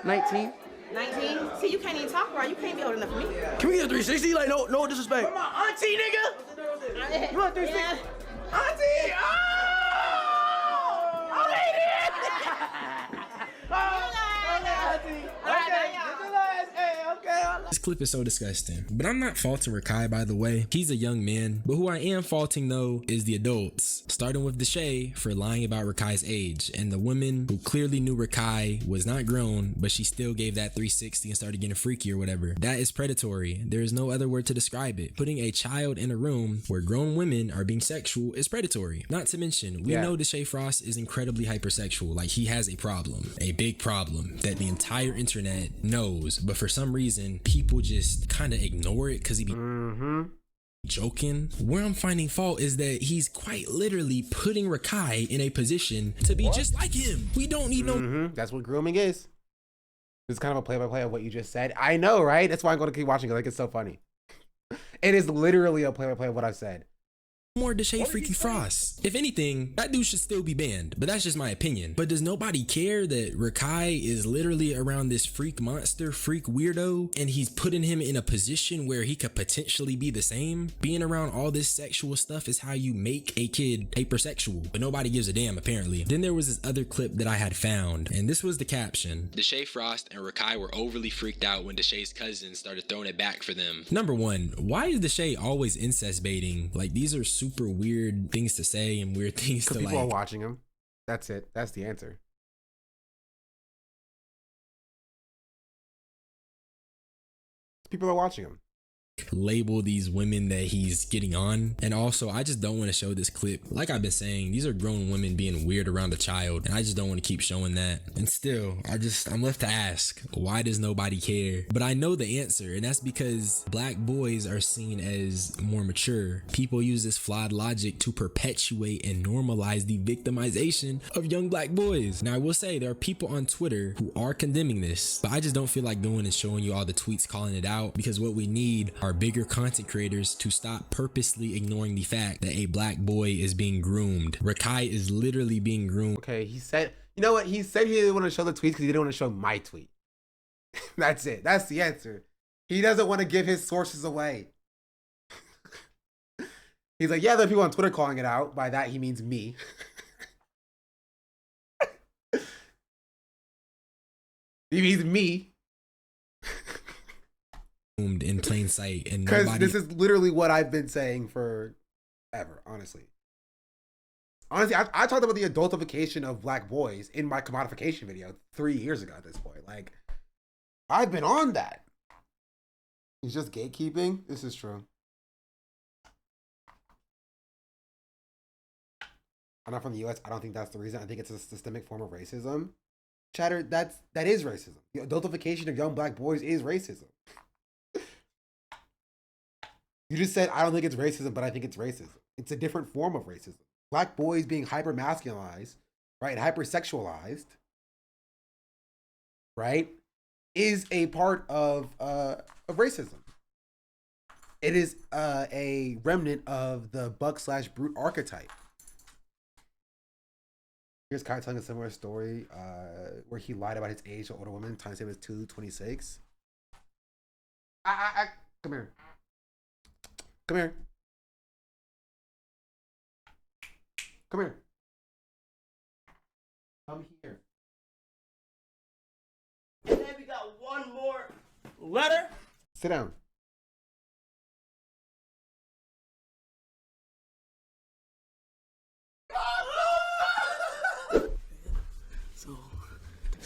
19. 19? See, you can't even talk right. You can't be old enough for me. Can we get a 360? Like, no disrespect. Where my auntie, nigga? You want 360? Yeah. Auntie! Oh! I made it! This clip is so disgusting, but I'm not faulting Rakai, by the way. He's a young man, but who I am faulting though is the adults, starting with Deshae for lying about Rakai's age, and the woman who clearly knew Rakai was not grown, but she still gave that 360 and started getting freaky or whatever. That is predatory. There is no other word to describe it. Putting a child in a room where grown women are being sexual is predatory. Not to mention, we know Deshae Frost is incredibly hypersexual. Like, he has a problem, a big problem that the entire internet knows, but for some reason, people just kind of ignore it because he be joking. Where I'm finding fault is that he's quite literally putting Rakai in a position to be just like him. We don't need no. That's what grooming is. It's kind of a play-by-play of what you just said. I know, right? That's why I'm going to keep watching it. Like, it's so funny. It is literally a play-by-play of what I've said. more Deshae freaking Frost. If anything, that dude should still be banned, but that's just my opinion. But does nobody care that Rakai is literally around this freak monster, freak weirdo, and he's putting him in a position where he could potentially be the same? Being around all this sexual stuff is how you make a kid hypersexual, but nobody gives a damn apparently. Then there was this other clip that I had found, and this was the caption. Deshae Frost and Rakai were overly freaked out when Deshae's cousins started throwing it back for them. Number one, why is Deshae always incest baiting? Like, these are super weird things to say and weird things to people like. are watching him. That's it. That's the answer. People are watching him. Label these women that he's getting on. And also, I just don't want to show this clip. Like I've been saying, these are grown women being weird around a child, and I just don't want to keep showing that. And still, I'm left to ask, why does nobody care? But I know the answer, and that's because black boys are seen as more mature. People use this flawed logic to perpetuate and normalize the victimization of young black boys. Now, I will say there are people on Twitter who are condemning this, but I just don't feel like going and showing you all the tweets calling it out, because what we need are bigger content creators to stop purposely ignoring the fact that a black boy is being groomed. Rakai is literally being groomed. Okay, he said, you know what? He said he didn't want to show the tweets because he didn't want to show my tweet. That's it. That's the answer. He doesn't want to give his sources away. He's like, yeah, there are people on Twitter calling it out. By that, he means me. He means me. In plain sight, and because nobody. This is literally what I've been saying for ever. Honestly, I talked about the adultification of black boys in my commodification video 3 years ago. At this point, like, I've been on that. It's just gatekeeping. This is true. I'm not from the U.S. I don't think that's the reason. I think it's a systemic form of racism. Chatter, that is racism. The adultification of young black boys is racism. You just said, I don't think it's racism, but I think it's racism. It's a different form of racism. Black boys being hyper-masculinized, right, hypersexualized, right, is a part of racism. It is a remnant of the buck/brute archetype. Here's Kai telling a similar story where he lied about his age to older women. Time save was 2:26. Come here. Come here. Come here. Come here. And then we got one more letter. Sit down. So,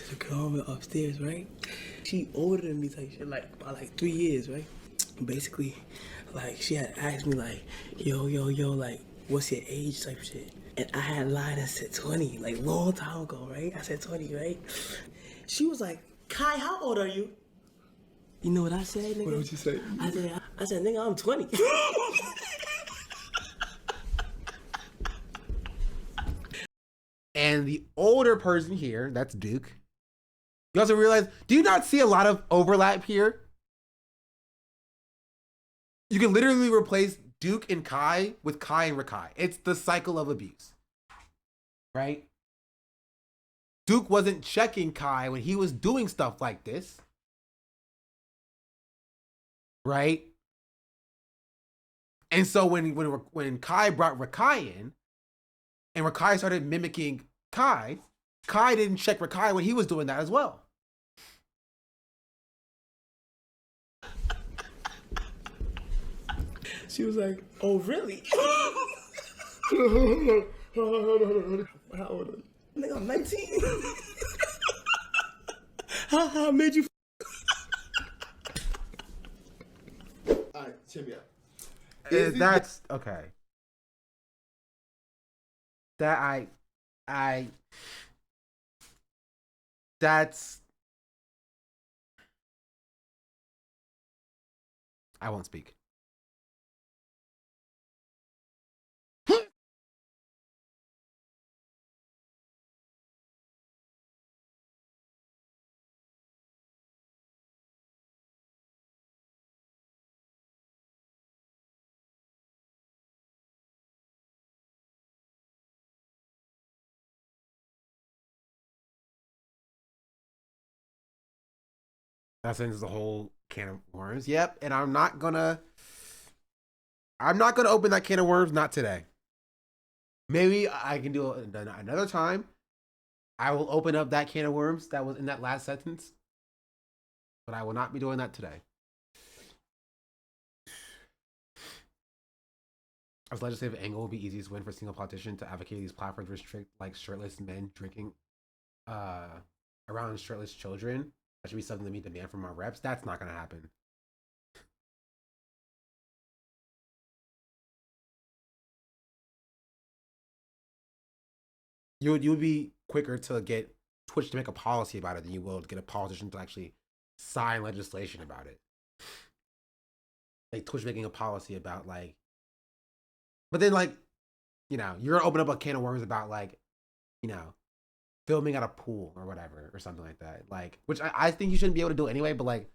the girl upstairs, right? She older than me, type shit, like by like 3 years, right? Basically, like she had asked me like, yo, like, what's your age type shit? And I had lied and said 20, like long time ago, right? I said 20, right? She was like, Kai, how old are you? You know what I said, nigga? What did you say? I said, nigga, I'm 20. And the older person here, that's Duke. You also realize, do you not see a lot of overlap here? You can literally replace Duke and Kai with Kai and Rakai. It's the cycle of abuse, right? Duke wasn't checking Kai when he was doing stuff like this, right? And so when Kai brought Rakai in, and Rakai started mimicking Kai, Kai didn't check Rakai when he was doing that as well. She was like, oh, really? How old are you? Nigga, I'm 19. How made you? Alright, check me out. That's okay. That's I won't speak. That sends the whole can of worms. Yep, and I'm not gonna open that can of worms. Not today. Maybe I can do it another time. I will open up that can of worms that was in that last sentence, but I will not be doing that today. As legislative angle would be easiest win for a single politician to advocate these platforms restrict like shirtless men drinking around shirtless children. That should be something that we demand from our reps. That's not gonna happen. You would be quicker to get Twitch to make a policy about it than you will to get a politician to actually sign legislation about it. Like Twitch making a policy about like, but then like, you know, you're gonna open up a can of worms about like, you know, filming at a pool or whatever or something like that. Like, which I think you shouldn't be able to do anyway. But like,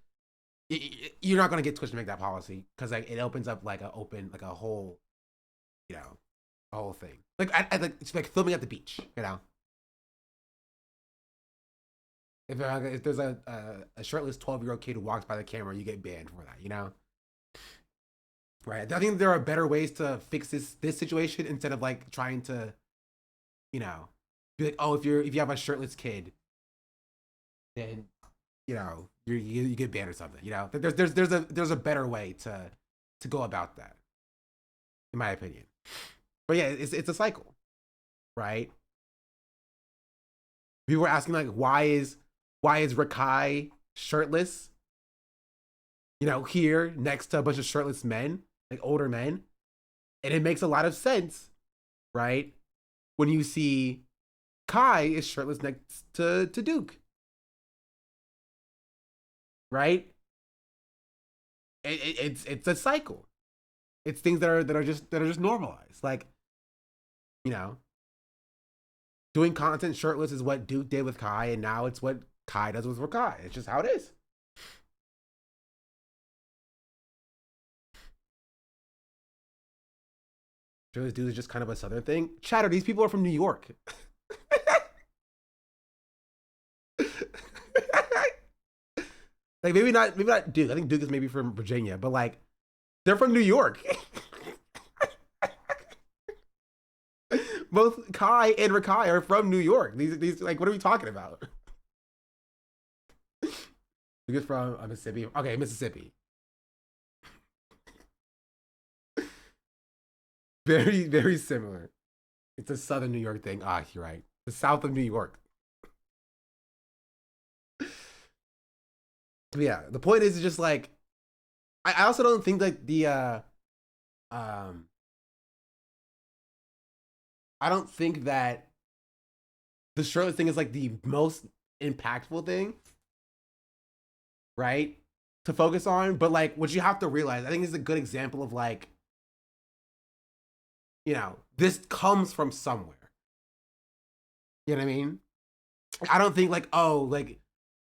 you're not gonna get Twitch to make that policy because like it opens up like a whole, you know, a whole thing. Like it's like filming at the beach, you know. If there's a shirtless 12-year-old kid who walks by the camera, you get banned for that, you know? Right. I think there are better ways to fix this situation instead of like trying to, you know, be like, oh, if you have a shirtless kid, then you know you get banned or something. You know, there's a better way to go about that, in my opinion. But yeah, it's a cycle, right? People were asking like, why is Rakai shirtless? You know, here next to a bunch of shirtless men, like older men, and it makes a lot of sense, right? When you see Kai is shirtless next to Duke, right? It's a cycle. It's things that are just normalized, like, you know, doing content shirtless is what Duke did with Kai, and now it's what Kai does with Rakai. It's just how it is. Shirtless dude is just kind of a southern thing. Chatter, these people are from New York. Like maybe not Duke. I think Duke is maybe from Virginia, but like they're from New York. Both Kai and Rakai are from New York. These like, what are we talking about? Duke is from Mississippi. Okay, Mississippi. Very, very similar. It's a southern New York thing. Ah, you're right. The south of New York. But yeah, the point is just like, I also don't think like I don't think that the shirtless thing is like the most impactful thing, right? To focus on. But like what you have to realize, I think this is a good example of like, you know, this comes from somewhere. You know what I mean? I don't think like, oh, like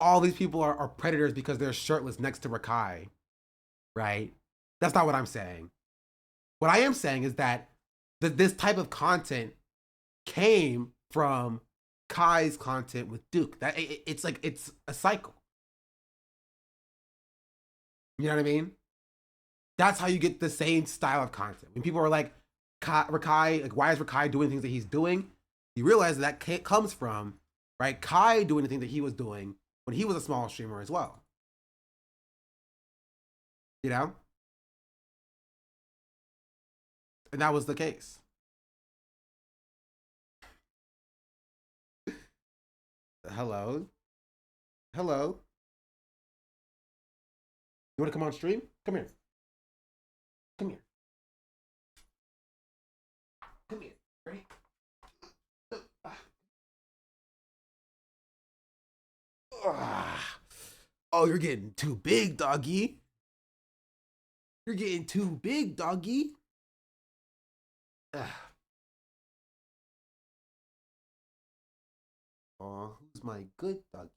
all these people are predators because they're shirtless next to Rakai, right? That's not what I'm saying. What I am saying is that this type of content came from Kai's content with Duke. That it's like, it's a cycle. You know what I mean? That's how you get the same style of content. When people are like, Rakai, like, why is Rakai doing things that he's doing? You realize that comes from, right, Kai doing the thing that he was doing when he was a small streamer as well. You know? And that was the case. Hello? Hello? You want to come on stream? Come here. Come here. Come here. Ready? Oh, you're getting too big, doggy. You're getting too big, doggy. Oh, who's my good doggy?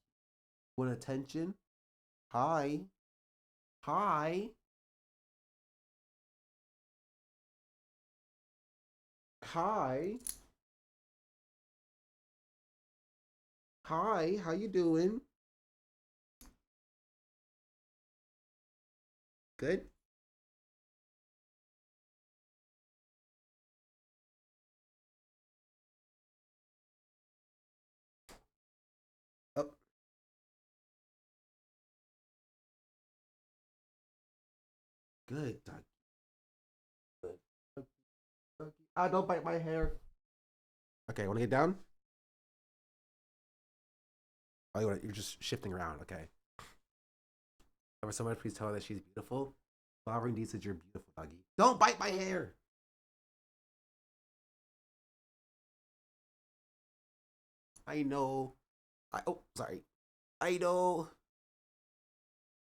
Want attention? Hi. Hi. Hi. Hi, how you doing? Good. Oh. Good, dog. Good. Ah, don't bite my hair. Okay, want to get down? Oh, you're just shifting around. Okay. For someone, please tell her that she's beautiful. Flowering D said you're beautiful, doggy. Don't bite my hair. I know. Oh, sorry. I know.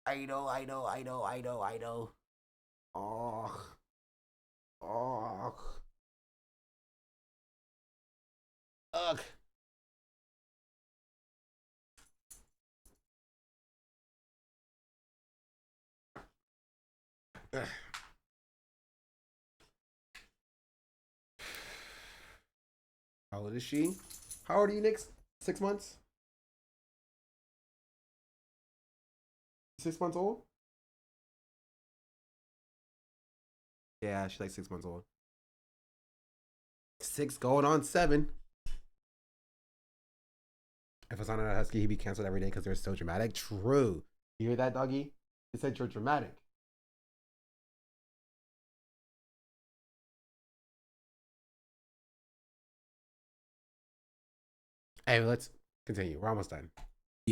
I know. Oh. Ugh. Ugh. How old is she? How old are you, Nick? 6 months? 6 months old? Yeah, she's like 6 months old. 6 going on 7. If it's not a husky, he'd be canceled every day because they're so dramatic. True. You hear that, doggy? He said you're dramatic. Hey, let's continue. We're almost done.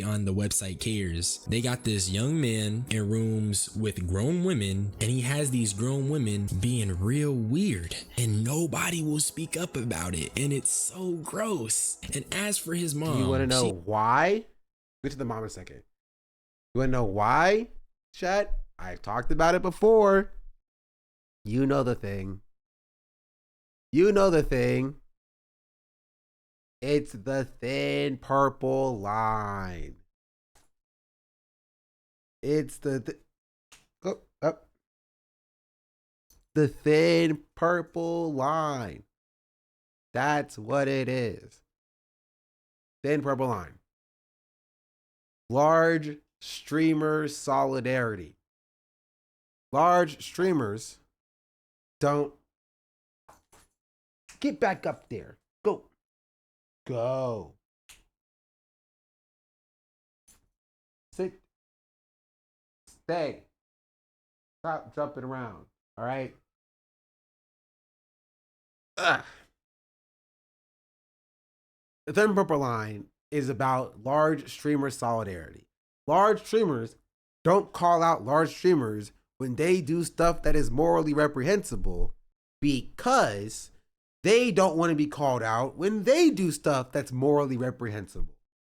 On the website Cares, they got this young man in rooms with grown women, and he has these grown women being real weird, and nobody will speak up about it, and it's so gross. And as for his mom, you want to know why? Get to the mom in a second. You want to know why, chat? I've talked about it before. You know the thing. You know the thing. It's the thin purple line. It's the thin purple line. That's what it is. Thin purple line. Large streamer solidarity. Large streamers don't get back up there. Go. Sit. Stay. Stop jumping around. All right. Ugh. The thin purple line is about large streamer solidarity. Large streamers don't call out large streamers when they do stuff that is morally reprehensible because they don't want to be called out when they do stuff that's morally reprehensible.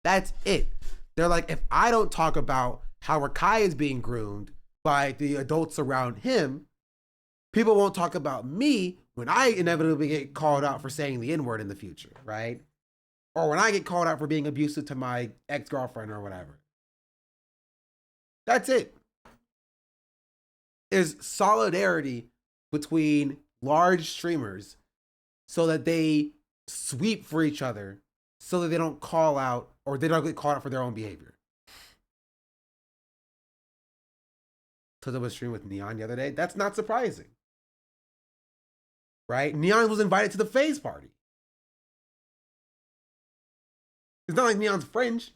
That's it. They're like, if I don't talk about how Rakai is being groomed by the adults around him, people won't talk about me when I inevitably get called out for saying the N-word in the future, right? Or when I get called out for being abusive to my ex-girlfriend or whatever. That's it. There's solidarity between large streamers so that they sweep for each other, so that they don't call out or they don't get called out for their own behavior. Because I was streaming with Neon the other day. That's not surprising. Right? Neon was invited to the phase party. It's not like Neon's fringe.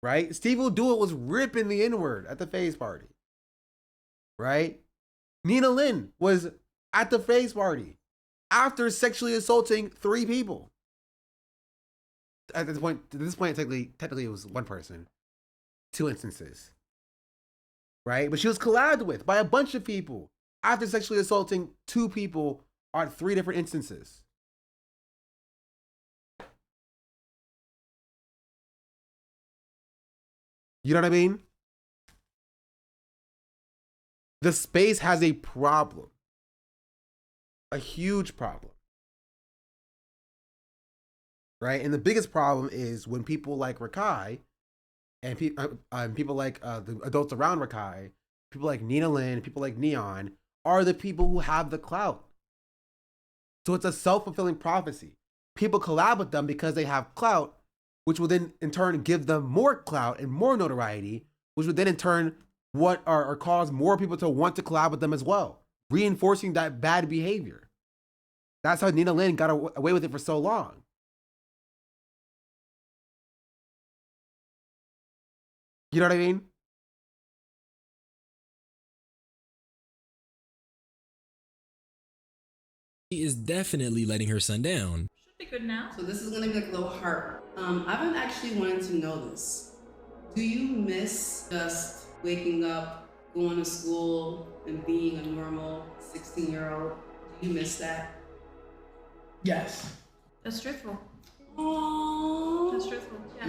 Right? Steve Will Do It was ripping the N-word at the phase party. Right? Nina Lynn was at the phase party after sexually assaulting 3 people. At this point, technically it was 1 person, 2 instances. Right? But she was collabed with by a bunch of people after sexually assaulting 2 people on 3 different instances. You know what I mean? The space has a problem. A huge problem. Right? And the biggest problem is when people like Rakai and people like the adults around Rakai, people like Nina Lynn, people like Neon, are the people who have the clout. So it's a self-fulfilling prophecy. People collab with them because they have clout, which will then in turn give them more clout and more notoriety, which would then in turn or cause more people to want to collab with them as well, reinforcing that bad behavior. That's how Nina Lynn got away with it for so long. You know what I mean? She is definitely letting her son down. Should be good now. So this is gonna be like a little heart. I've been actually wanting to know this. Do you miss just waking up, going to school, and being a normal 16-year-old? Do you miss that? Yes. That's truthful. Aww. That's truthful. Yeah.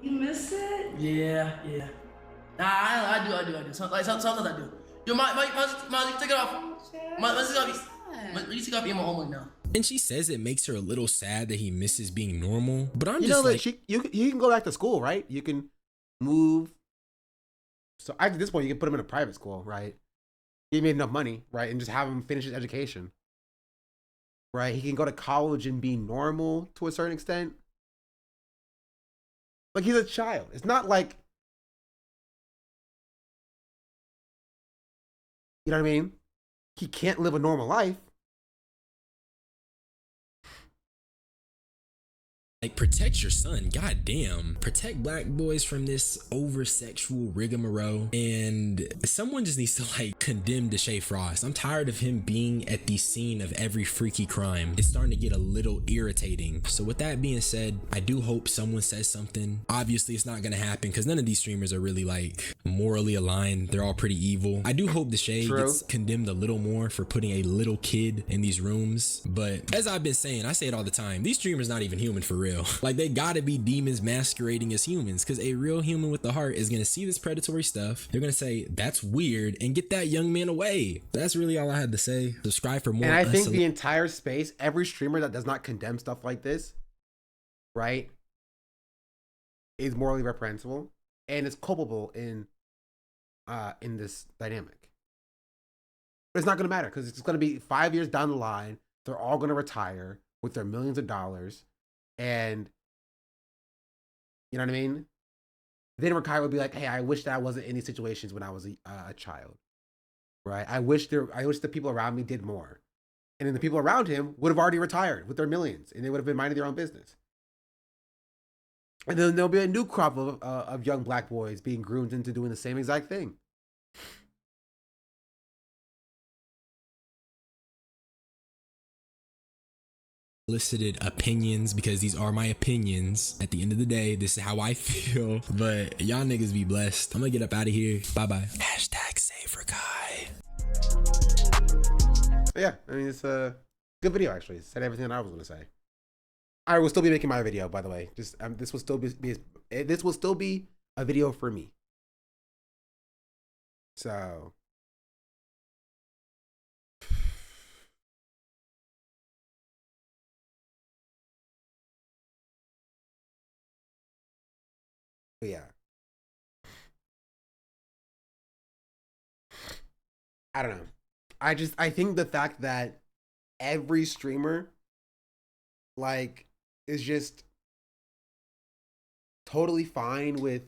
You miss it? Yeah. Nah, I do. Sometimes I do. Yo, my, take it off. You take off your homework now. And she says it makes her a little sad that he misses being normal. But I'm you just know, like, you can go back to school, right? You can move. So at this point, you can put him in a private school, right? He made enough money, right? And just have him finish his education, right? He can go to college and be normal to a certain extent. Like, he's a child. It's not like, you know what I mean? He can't live a normal life. Like, protect your son, goddamn. Protect black boys from this over-sexual rigmarole. And someone just needs to, like, condemn Deshae Frost. I'm tired of him being at the scene of every freaky crime. It's starting to get a little irritating. So with that being said, I do hope someone says something. Obviously, it's not gonna happen because none of these streamers are really, like, morally aligned. They're all pretty evil. I do hope Deshae gets condemned a little more for putting a little kid in these rooms. But as I've been saying, I say it all the time, these streamers not even human for real. Like, they gotta be demons masquerading as humans, because a real human with the heart is gonna see this predatory stuff. They're gonna say, that's weird, and get that young man away. That's really all I had to say. Subscribe for more. And I think the entire space, every streamer that does not condemn stuff like this, right, is morally reprehensible and is culpable in this dynamic. But it's not gonna matter, because it's gonna be 5 years down the line. They're all gonna retire with their millions of dollars. And you know what I mean? Then Rakai would be like, hey, I wish that I wasn't in these situations when I was a child, right? I wish the people around me did more. And then the people around him would have already retired with their millions, and they would have been minding their own business. And then there'll be a new crop of young black boys being groomed into doing the same exact thing. Solicited opinions, because these are my opinions. At the end of the day, this is how I feel. But y'all niggas be blessed. I'm gonna get up out of here. Bye-bye. Hashtag save Rakai. Yeah, I mean, it's a good video, actually. It said everything that I was gonna say. I will still be making my video, by the way. Just this will still be a video for me. So but yeah, I don't know. I think the fact that every streamer, like, is just totally fine with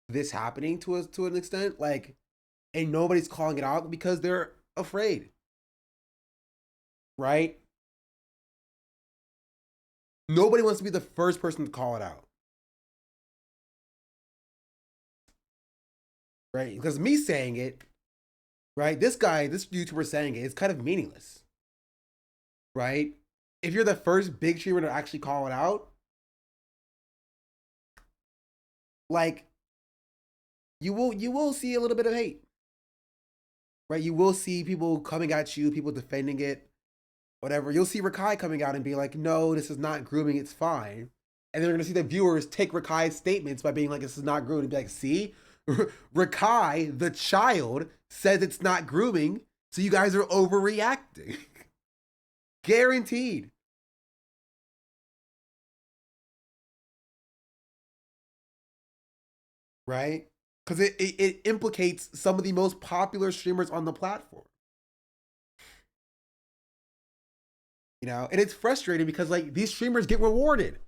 this happening to an extent, like, and nobody's calling it out because they're afraid, right? Nobody wants to be the first person to call it out, right? Because me saying it, right? This YouTuber saying it is kind of meaningless, right? If you're the first big streamer to actually call it out, like, you will see a little bit of hate, right? You will see people coming at you, people defending it, whatever. You'll see Rakai coming out and be like, no, this is not grooming, it's fine. And then you're gonna see the viewers take Rakai's statements by being like, this is not grooming, and be like, see, Rakai, the child, says it's not grooming, so you guys are overreacting. Guaranteed. Right? Because it implicates some of the most popular streamers on the platform. You know, and it's frustrating because like these streamers get rewarded.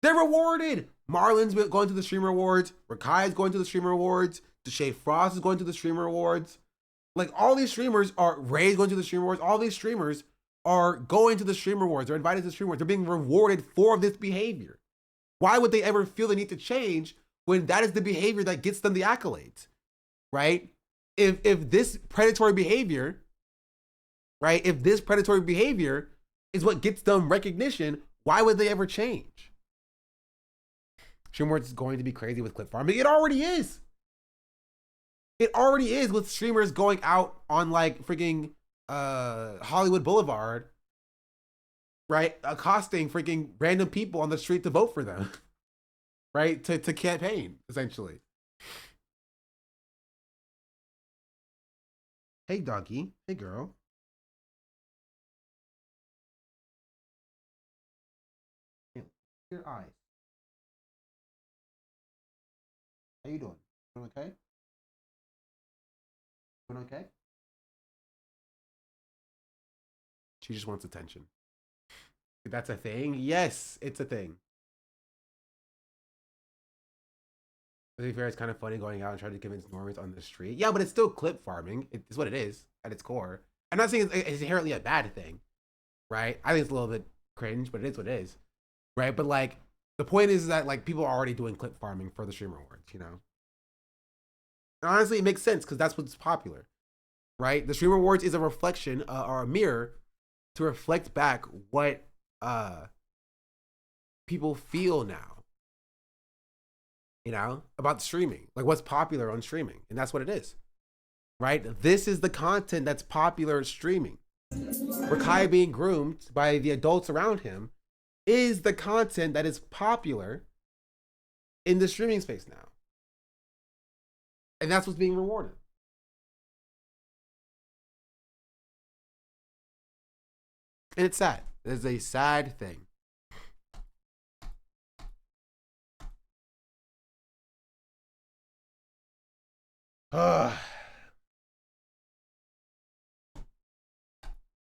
They're rewarded. Marlon's going to the streamer awards. Rakai is going to the streamer awards. Deshae Frost is going to the streamer awards. Like all these streamers are, Ray's going to the streamer awards. All these streamers are going to the streamer awards. They're invited to the streamer awards. They're being rewarded for this behavior. Why would they ever feel the need to change when that is the behavior that gets them the accolades, right? If this predatory behavior, right? If this predatory behavior is what gets them recognition, why would they ever change? Streamer awards is going to be crazy with clip farming. It already is. It already is with streamers going out on like freaking Hollywood Boulevard, right? Accosting freaking random people on the street to vote for them, right? To campaign, essentially. Hey, doggy. Hey, girl. Your eyes. How you doing? Doing okay? Doing okay? She just wants attention. That's a thing? Yes, it's a thing. To be fair, it's kind of funny going out and trying to convince normies on the street. Yeah, but it's still clip farming. It's what it is at its core. I'm not saying it's inherently a bad thing, right? I think it's a little bit cringe, but it is what it is, right? But like, the point is that like people are already doing clip farming for the streamer awards, you know? And honestly, it makes sense because that's what's popular, right? The streamer awards is a reflection or a mirror to reflect back what people feel now, you know, about streaming, like what's popular on streaming. And that's what it is, right? This is the content that's popular streaming. Rakai being groomed by the adults around him is the content that is popular in the streaming space now. And that's what's being rewarded. And it's sad. It's a sad thing.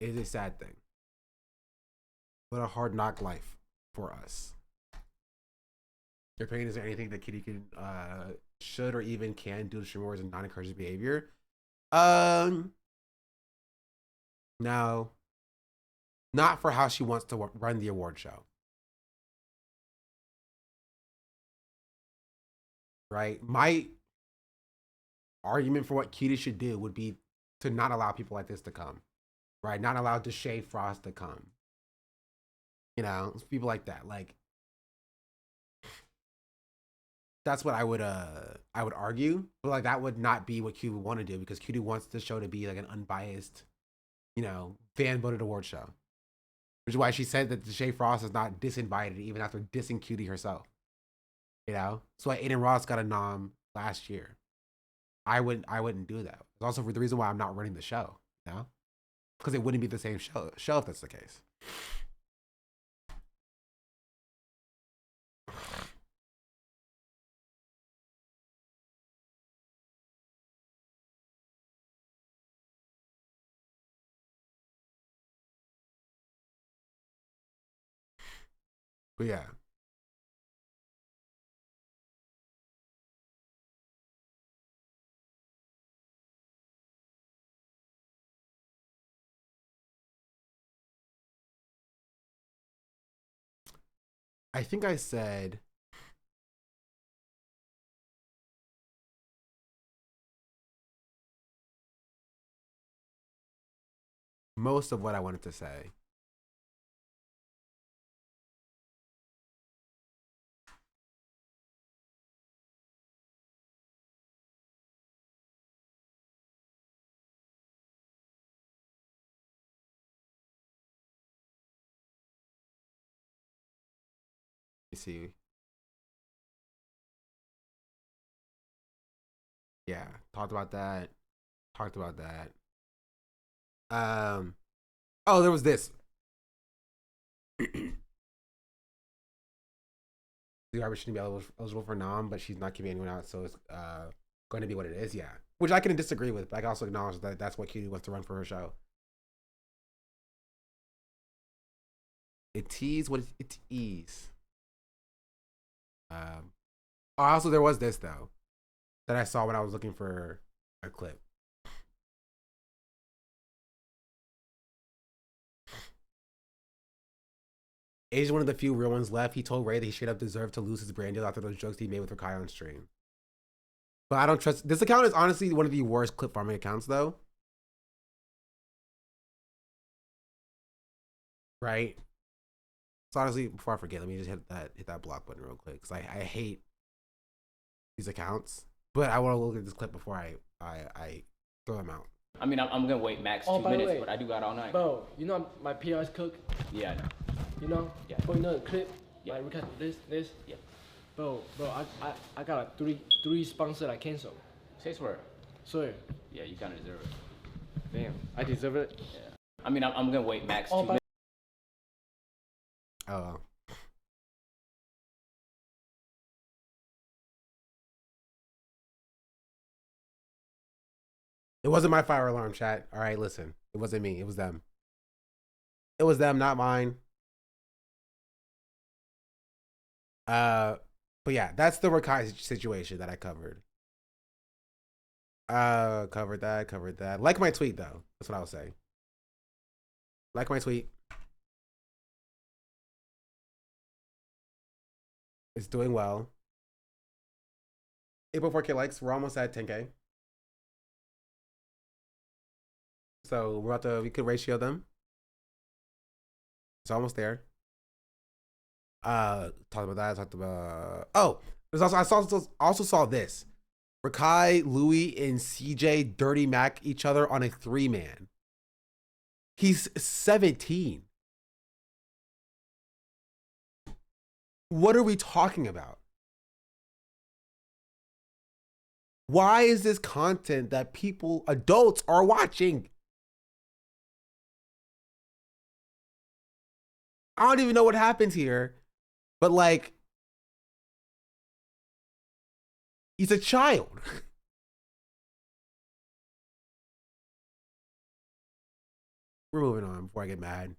It is a sad thing. What a hard knock life for us. Your opinion, is there anything that Kitty can, should or even can do to stream wars and not encourage behavior? No. Not for how she wants to run the award show. Right? My argument for what Kitty should do would be to not allow people like this to come. Right? Not allow Deshae Frost to come. You know, people like that. Like, that's what I would argue. But like that would not be what Q would want to do, because Q wants the show to be like an unbiased, you know, fan voted award show. Which is why she said that Deshae Frost is not disinvited even after dissing Cutie herself. You know? So why Aiden Ross got a nom last year. I wouldn't do that. It's also for the reason why I'm not running the show, you know? Because it wouldn't be the same show if that's the case. But yeah. I think I said most of what I wanted to say. See. Yeah, talked about that. Oh, there was this. The garbage shouldn't be eligible for nom, but she's not keeping anyone out, so it's going to be what it is. Yeah, which I can disagree with, but I can also acknowledge that that's what Cutie wants to run for her show. It is what it is. Also, there was this though that I saw when I was looking for a clip. Age is one of the few real ones left. He told Ray that he straight up deserved to lose his brand deal after those jokes he made with Rakai on stream. But I don't trust this account. Is honestly one of the worst clip farming accounts though. Right? So honestly, before I forget, let me just hit that block button real quick because I hate these accounts. But I want to look at this clip before I throw them out. I mean, I'm gonna wait max 2 minutes, but I do got all night. Bro, you know my PR's cook? Yeah, I know. You know? Yeah. Bro, you know the clip? Yeah. Like, we got this? Yeah. Bro, I got like three sponsors I cancel. Say swear. Swear. Yeah, you kind of deserve it. Damn, I deserve it? Yeah. I mean, I'm gonna wait max 2 minutes. Oh. It wasn't my fire alarm, chat. All right, listen. It wasn't me. It was them. It was them, not mine. But yeah, that's the Rakai situation that I covered. Covered that. Like my tweet though. That's what I'll say. Like my tweet. It's doing well. 8.4K likes. We're almost at 10K. So we could ratio them. It's almost there. Talked about that. Talked about. Oh, there's also I also saw this. Rakai, Louis, and CJ Dirty Mac each other on a 3-man. He's 17. What are we talking about? Why is this content that people, adults, are watching? I don't even know what happens here, but like, he's a child. We're moving on before I get mad.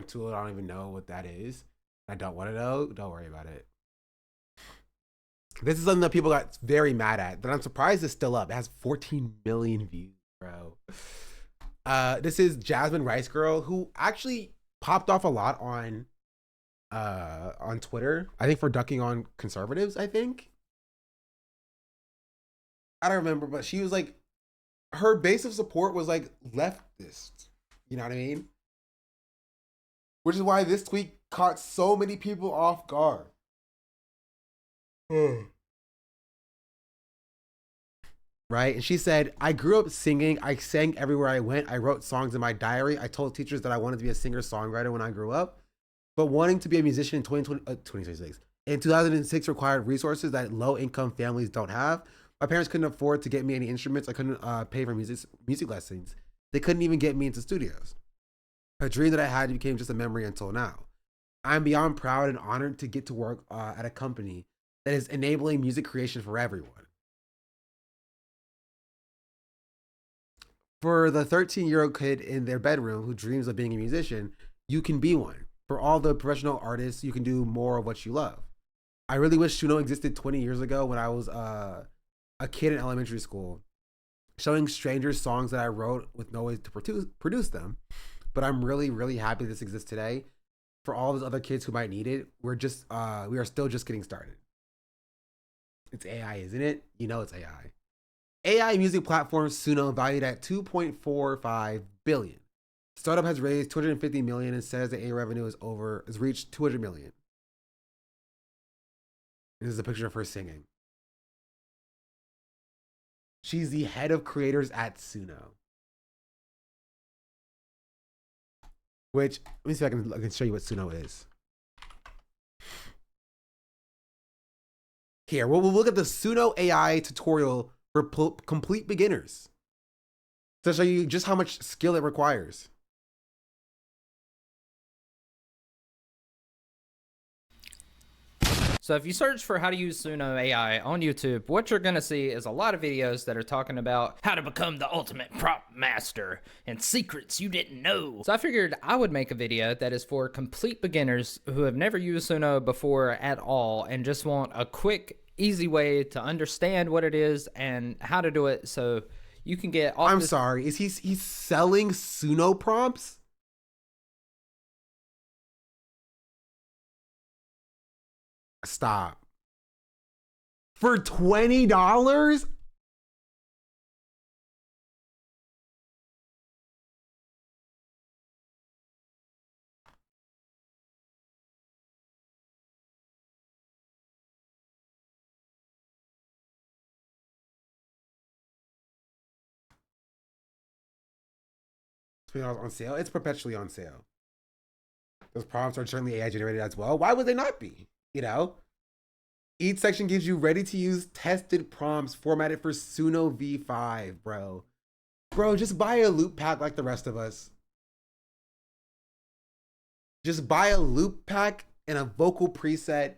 Tool, I don't even know what that is. I don't want to know. Don't worry about it. This is something that people got very mad at, that I'm surprised it's still up. It has 14 million views, bro. This is Jasmine Rice Girl, who actually popped off a lot on Twitter. I think for ducking on conservatives, I think. I don't remember, but she was like, her base of support was like leftist. You know what I mean? Which is why this tweet caught so many people off guard. Right? And she said, I grew up singing. I sang everywhere I went. I wrote songs in my diary. I told teachers that I wanted to be a singer-songwriter when I grew up. But wanting to be a musician in 2026 in 2006 required resources that low-income families don't have. My parents couldn't afford to get me any instruments. I couldn't pay for music lessons. They couldn't even get me into studios. A dream that I had became just a memory until now. I'm beyond proud and honored to get to work at a company that is enabling music creation for everyone. For the 13-year-old kid in their bedroom who dreams of being a musician, you can be one. For all the professional artists, you can do more of what you love. I really wish Suno existed 20 years ago when I was a kid in elementary school, showing strangers songs that I wrote with no way to produce them. But I'm really, really happy this exists today. For all those other kids who might need it, we are still just getting started. It's AI, isn't it? You know it's AI. AI music platform Suno valued at $2.45 billion. Startup has raised $250 million and says the AI revenue has reached $200 million. This is a picture of her singing. She's the head of creators at Suno. Which, let me see if I can show you what Suno is. Here, we'll look at the Suno AI tutorial for complete beginners to show you just how much skill it requires. So if you search for how to use Suno AI on YouTube, what you're gonna see is a lot of videos that are talking about how to become the ultimate prompt master and secrets you didn't know. So I figured I would make a video that is for complete beginners who have never used Suno before at all and just want a quick, easy way to understand what it is and how to do it so you can get off. I'm sorry, is he's selling Suno prompts? Stop. For $20? $20 on sale? It's perpetually on sale. Those prompts are certainly AI generated as well. Why would they not be? You know? Each section gives you ready-to-use tested prompts formatted for Suno V5, bro. Bro, just buy a loop pack like the rest of us. Just buy a loop pack and a vocal preset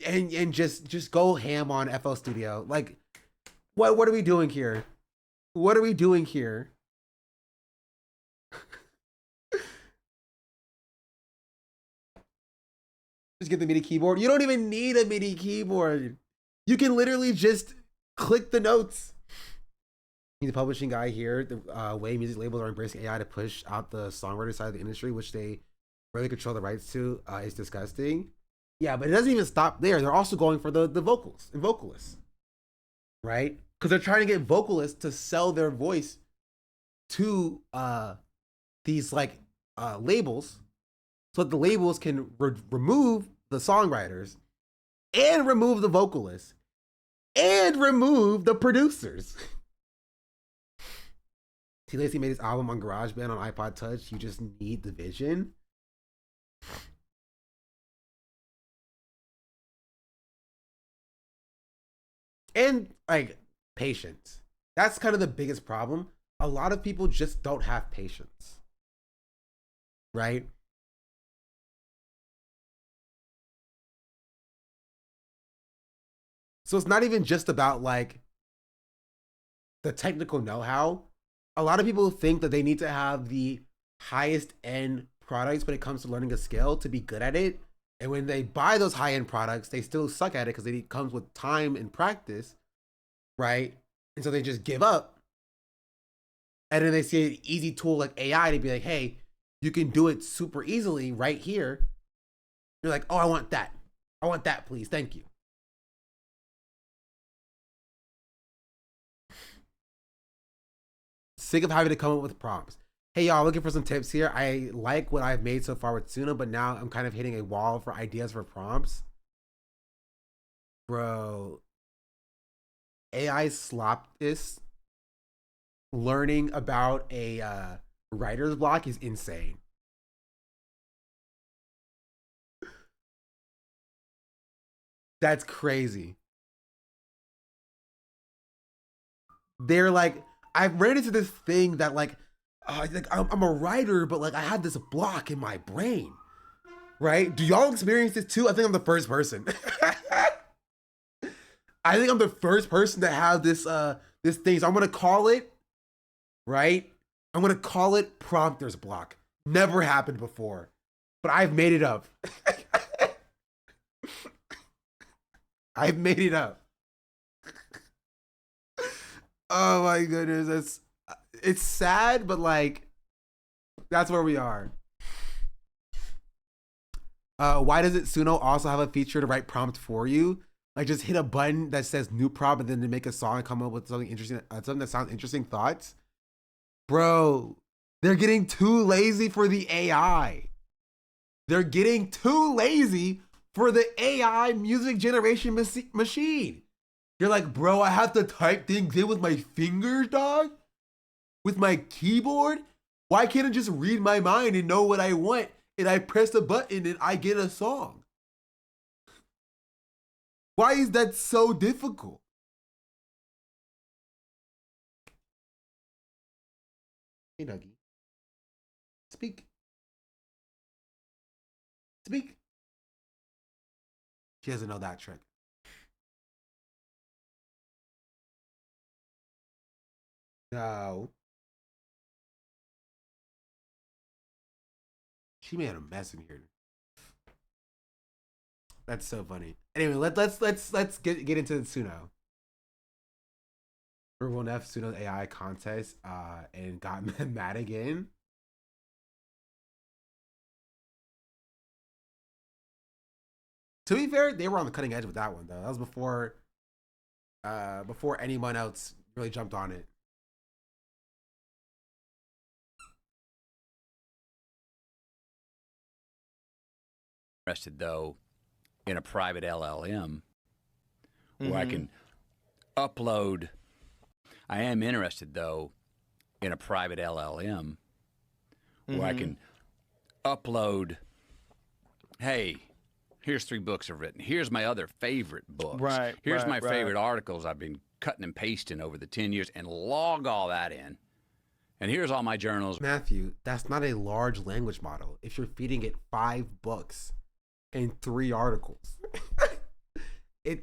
and just go ham on FL Studio. Like, what are we doing here? What are we doing here? Just get the MIDI keyboard. You don't even need a MIDI keyboard. You can literally just click the notes. He's a publishing guy here. The way music labels are embracing AI to push out the songwriter side of the industry, which they really control the rights to, is disgusting. Yeah, but it doesn't even stop there. They're also going for the vocals and vocalists, right? Because they're trying to get vocalists to sell their voice to these like labels, so that the labels can remove the songwriters and remove the vocalists and remove the producers. T. Lacey made his album on GarageBand on iPod Touch. You just need the vision. And like patience. That's kind of the biggest problem. A lot of people just don't have patience, right? So it's not even just about like the technical know-how. A lot of people think that they need to have the highest end products when it comes to learning a skill to be good at it. And when they buy those high-end products, they still suck at it because it comes with time and practice, right? And so they just give up. And then they see an easy tool like AI to be like, hey, you can do it super easily right here. You're like, oh, I want that. I want that, please. Thank you. Sick of having to come up with prompts. Hey y'all, looking for some tips here. I like what I've made so far with Suno, but now I'm kind of hitting a wall for ideas for prompts. Bro, AI slopist learning about a writer's block is insane. That's crazy. They're like, I've ran into this thing that like I'm a writer, but like I had this block in my brain, right? Do y'all experience this too? I think I'm the first person. I think I'm the first person to have this this thing. So I'm gonna call it, right? I'm gonna call it prompter's block. Never happened before, but I've made it up. I've made it up. Oh my goodness, it's sad, but like that's where we are. Why doesn't Suno also have a feature to write prompt for you? Like just hit a button that says new prompt and then to make a song and come up with something interesting, something that sounds interesting thoughts. Bro, they're getting too lazy for the AI. They're getting too lazy for the AI music generation machine. You're like, bro, I have to type things in with my fingers, dog? With my keyboard? Why can't I just read my mind and know what I want and I press a button and I get a song? Why is that so difficult? Hey, Nuggie. Speak. Speak. She doesn't know that trick. No. She made a mess in here. That's so funny. Anyway, let's get into Suno. We won F Suno AI contest and got mad again. To be fair, they were on the cutting edge with that one though. That was before anyone else really jumped on it. Interested though in a private LLM where I can upload. I am interested though in a private LLM where I can upload. Hey, here's 3 books I've written. Here's my other favorite books. Right. Here's my favorite articles I've been cutting and pasting over the 10 years, and log all that in. And here's all my journals. Matthew, that's not a large language model if you're feeding it 5 books and 3 articles.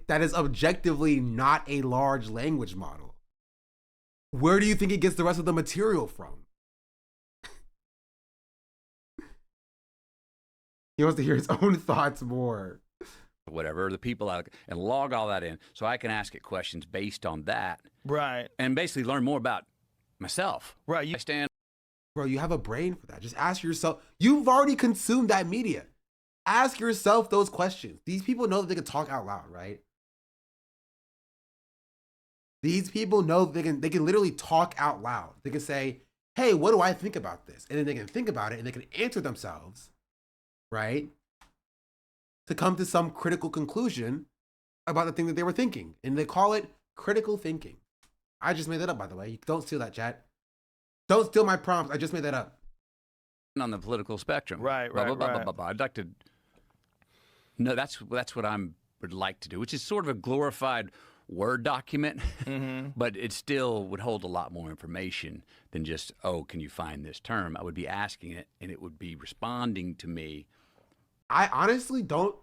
That is objectively not a large language model. Where do you think it gets the rest of the material from? He wants to hear his own thoughts more. Whatever, the people out, and log all that in so I can ask it questions based on that. Right. And basically learn more about myself. Right. I stand. Bro, you have a brain for that. Just ask yourself. You've already consumed that media. Ask yourself those questions. These people know that they can talk out loud, right? These people know they can literally talk out loud. They can say, hey, what do I think about this? And then they can think about it and they can answer themselves, right? To come to some critical conclusion about the thing that they were thinking. And they call it critical thinking. I just made that up, by the way. Don't steal that, chat. Don't steal my prompts. I just made that up. On the political spectrum. Right. I'd like to. No, that's what I would like to do, which is sort of a glorified Word document, but it still would hold a lot more information than just, oh, can you find this term? I would be asking it, and it would be responding to me. I honestly don't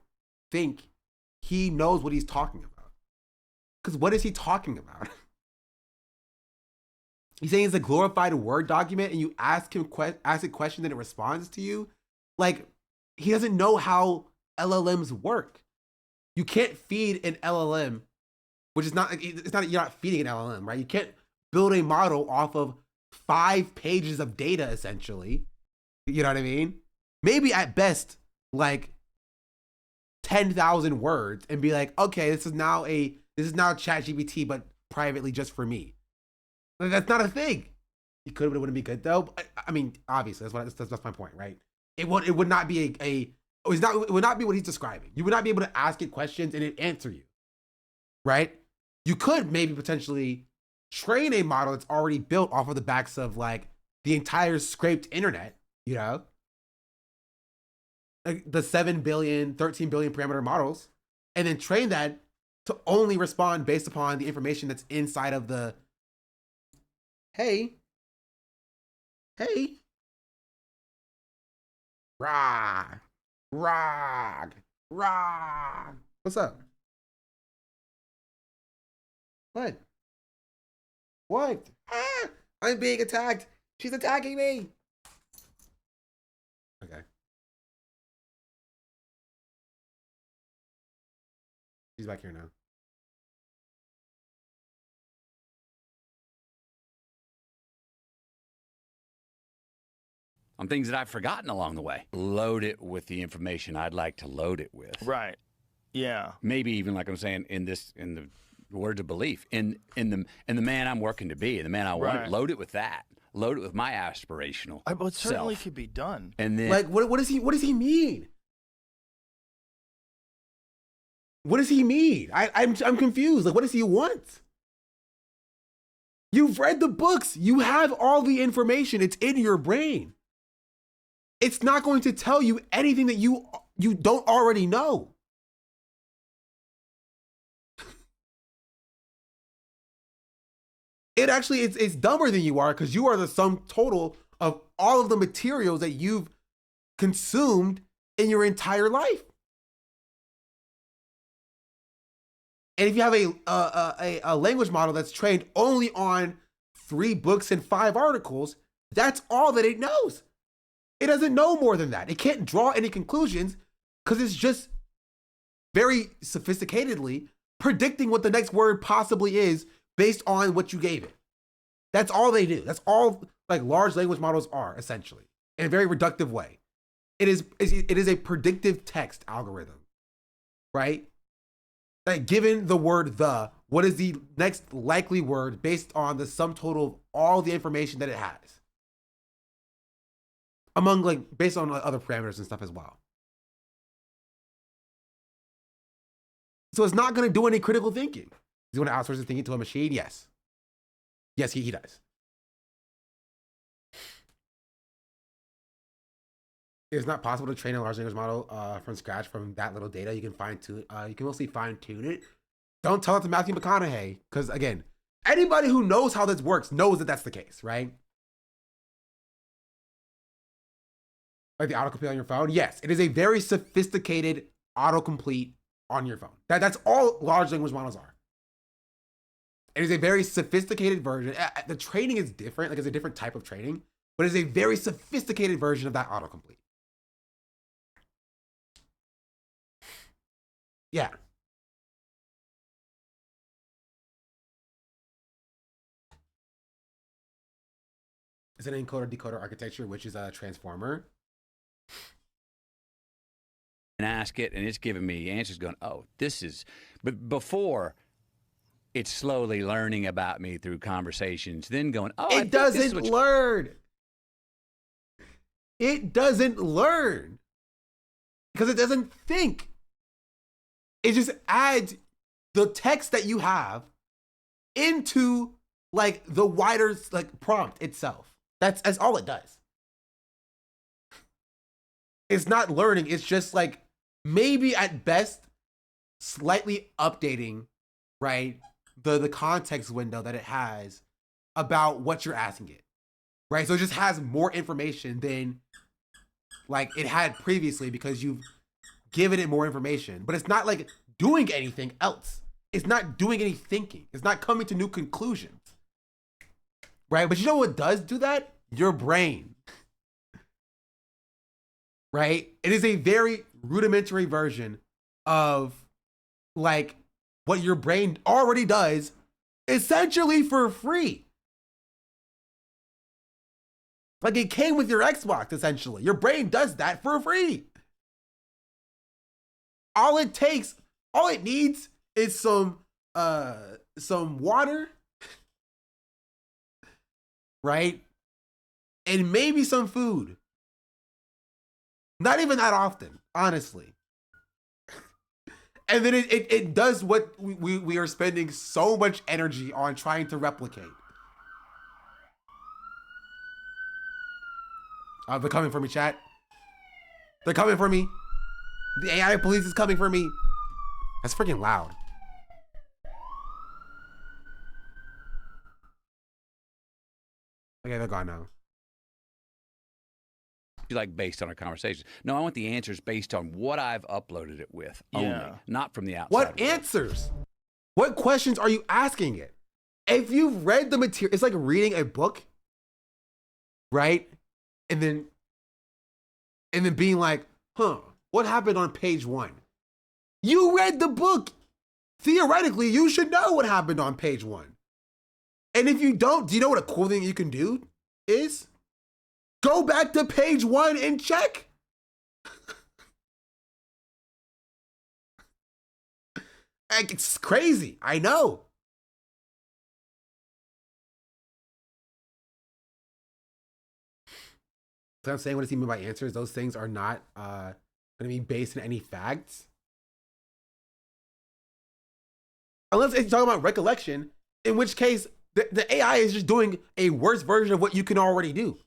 think he knows what he's talking about. Because what is he talking about? He's saying it's a glorified Word document and you ask it questions and it responds to you. Like, he doesn't know how LLMs work. You can't feed an LLM, which is not, you're not feeding an LLM, right? You can't build a model off of 5 pages of data, essentially. You know what I mean? Maybe at best, like 10,000 words and be like, okay, this is now ChatGPT, but privately just for me. That's not a thing. It could, but it wouldn't be good though. I mean, obviously, that's my point, right? It would not be it would not be what he's describing. You would not be able to ask it questions and it answer you, right? You could maybe potentially train a model that's already built off of the backs of like the entire scraped internet, you know, like the 7 billion, 13 billion parameter models, and then train that to only respond based upon the information that's inside of the. Hey. Rog. What's up? What? Ah, I'm being attacked. She's attacking me. Okay. She's back here now. On things that I've forgotten along the way. Load it with the information I'd like to load it with. Right. Yeah. Maybe even like I'm saying in the words of belief, in the man I'm working to be, the man I want. Load it with that. Load it with my aspirational. But it certainly self. could be done. And then, like, what does he mean? What does he mean? I'm confused. Like, what does he want? You've read the books. You have all the information. It's in your brain. It's not going to tell you anything that you don't already know. It actually, it's dumber than you are because you are the sum total of all of the materials that you've consumed in your entire life. And if you have a language model that's trained only on 3 books and 5 articles, that's all that it knows. It doesn't know more than that. It can't draw any conclusions because it's just very sophisticatedly predicting what the next word possibly is based on what you gave it. That's all they do. That's all like large language models are, essentially, in a very reductive way. It is a predictive text algorithm, right? Like, given the word "the," what is the next likely word based on the sum total of all the information that it has? Among, like, based on other parameters and stuff as well. So it's not going to do any critical thinking. Does he want to outsource his thinking to a machine? Yes. Yes, he does. It's not possible to train a large language model from scratch from that little data. You can fine-tune. You can mostly fine-tune it. Don't tell it to Matthew McConaughey, because again, anybody who knows how this works knows that that's the case, right? Like the autocomplete on your phone. Yes, it is a very sophisticated autocomplete on your phone. That's all large language models are. It is a very sophisticated version. The training is different. Like, it's a different type of training, but it's a very sophisticated version of that autocomplete. Yeah. It's an encoder-decoder architecture, which is a transformer. And ask it, and it's giving me answers going, oh, this is... But before, it's slowly learning about me through conversations, then going, oh, it doesn't learn. It doesn't learn. Because it doesn't think. It just adds the text that you have into, like, the wider, like, prompt itself. That's all it does. It's not learning. It's just, like, maybe at best slightly updating, right, the context window that it has about what you're asking it, right? So it just has more information than, like, it had previously because you've given it more information, but it's not, like, doing anything else. It's not doing any thinking. It's not coming to new conclusions, right? But you know what does do that? Your brain, right? It is a very rudimentary version of, like, what your brain already does, essentially for free. Like, it came with your Xbox, essentially. Your brain does that for free. All it needs is some water, right? And maybe some food. Not even that often, honestly. And then it does what we are spending so much energy on trying to replicate. They're coming for me, chat. They're coming for me. The AI police is coming for me. That's freaking loud. Okay, they're gone now. Like, based on our conversations. No, I want the answers based on what I've uploaded it with only, not from the outside. What answers? What questions are you asking it? If you've read the material, it's like reading a book, right? And then being like, what happened on page 1? You read the book. Theoretically, you should know what happened on page 1. And if you don't, do you know what a cool thing you can do is? Go back to page 1 and check. It's crazy. I know. So I'm saying, what does he mean by answers? Those things are not going to be based in any facts. Unless it's talking about recollection, in which case the AI is just doing a worse version of what you can already do.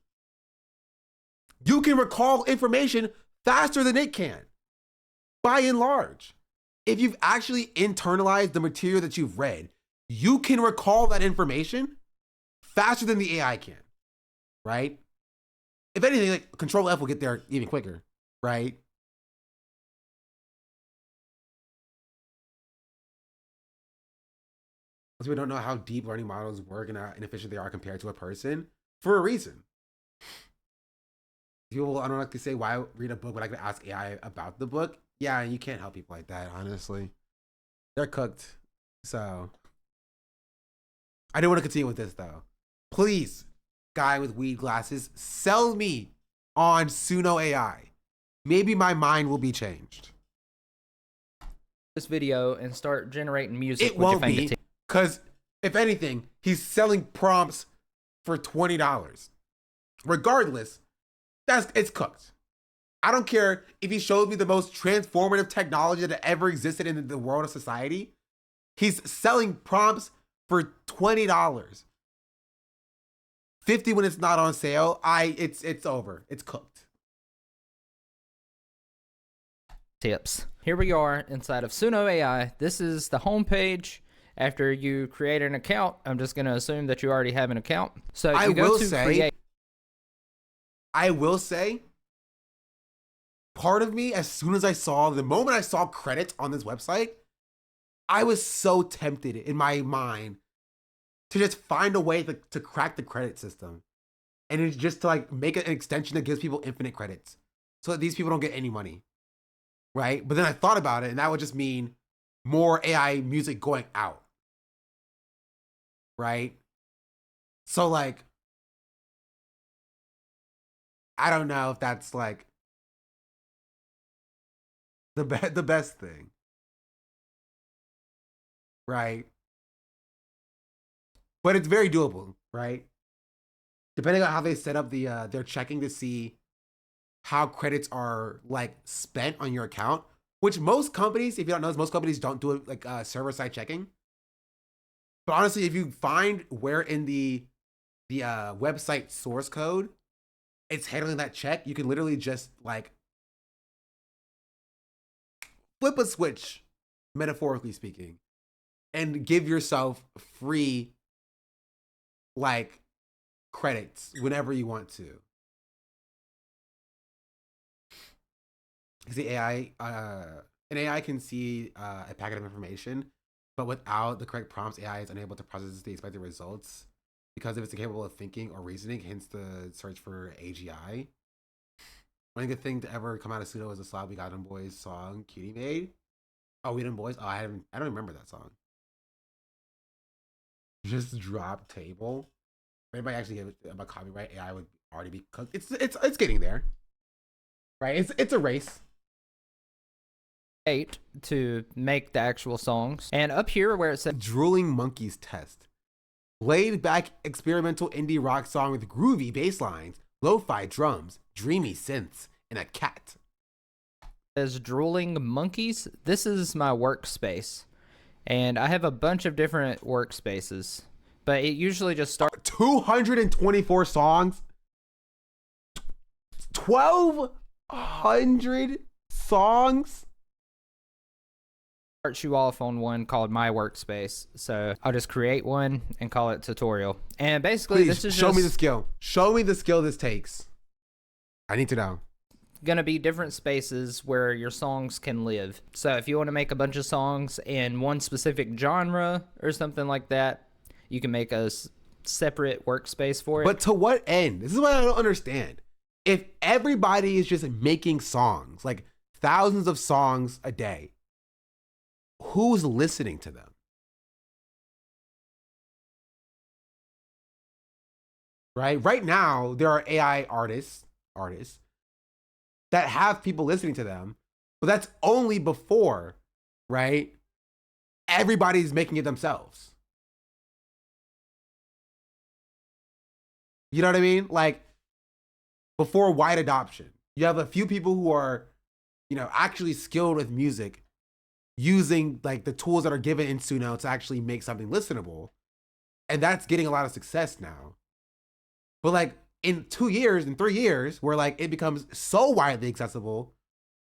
You can recall information faster than it can, by and large. If you've actually internalized the material that you've read, you can recall that information faster than the AI can, right? If anything, like, Control F will get there even quicker, right? Most people don't know how deep learning models work and how inefficient they are compared to a person for a reason. People, I don't like to say, why read a book when I can ask AI about the book? Yeah, you can't help people like that, honestly. They're cooked. So, I do want to continue with this, though. Please, guy with weed glasses, sell me on Suno AI. Maybe my mind will be changed. This video and start generating music It with your won't be, fingertips. because if anything, he's selling prompts for $20. Regardless, it's cooked. I don't care if he shows me the most transformative technology that ever existed in the world of society. He's selling prompts for $20. 50 when it's not on sale. It's over. It's cooked. Tips. Here we are inside of Suno AI. This is the home page. After you create an account, I'm just going to assume that you already have an account. So you go to create. I will say, part of me, as soon as the moment I saw credits on this website, I was so tempted in my mind to just find a way to crack the credit system. And it's just to like make an extension that gives people infinite credits so that these people don't get any money. Right? But then I thought about it, and that would just mean more AI music going out. Right? So like, I don't know if that's like the best thing. Right? But it's very doable, right? Depending on how they set up they're checking to see how credits are like spent on your account, which most companies, if you don't know, most companies don't do it like server-side checking. But honestly, if you find where in the website source code it's handling that check, you can literally just like flip a switch, metaphorically speaking, and give yourself free like credits whenever you want to. Because the AI, an AI can see a packet of information, but without the correct prompts, AI is unable to process the expected results because if it's incapable of thinking or reasoning, hence the search for AGI. One good thing to ever come out of Suno was the Slob We Got 'Em Boys song Cutie made. Oh, We Them Boys? Oh, I don't remember that song. Just drop table. If anybody actually gave it about copyright, AI would already be cooked. It's getting there. Right? It's a race. To make the actual songs. And up here where it says Drooling Monkeys Test. Laid back experimental indie rock song with groovy bass lines, lo-fi drums, dreamy synths, and a cat. Says Drooling Monkeys. This is my workspace. And I have a bunch of different workspaces. But it usually just starts 224 songs. 1,200 songs. Starts you off on one called My Workspace. So I'll just create one and call it tutorial. And basically, Please, this is show me the skill. Show me the skill this takes. I need to know. Gonna be different spaces where your songs can live. So if you want to make a bunch of songs in one specific genre or something like that, you can make a separate workspace for it. But to what end? This is what I don't understand. If everybody is just making songs, like thousands of songs a day, who's listening to them? Right? Right now, there are AI artists that have people listening to them, but that's only before, right? Everybody's making it themselves. You know what I mean? Like, before wide adoption, you have a few people who are, actually skilled with music, using like the tools that are given in Suno to actually make something listenable. And that's getting a lot of success now. But like in 2 years, in 3 years, where like it becomes so widely accessible,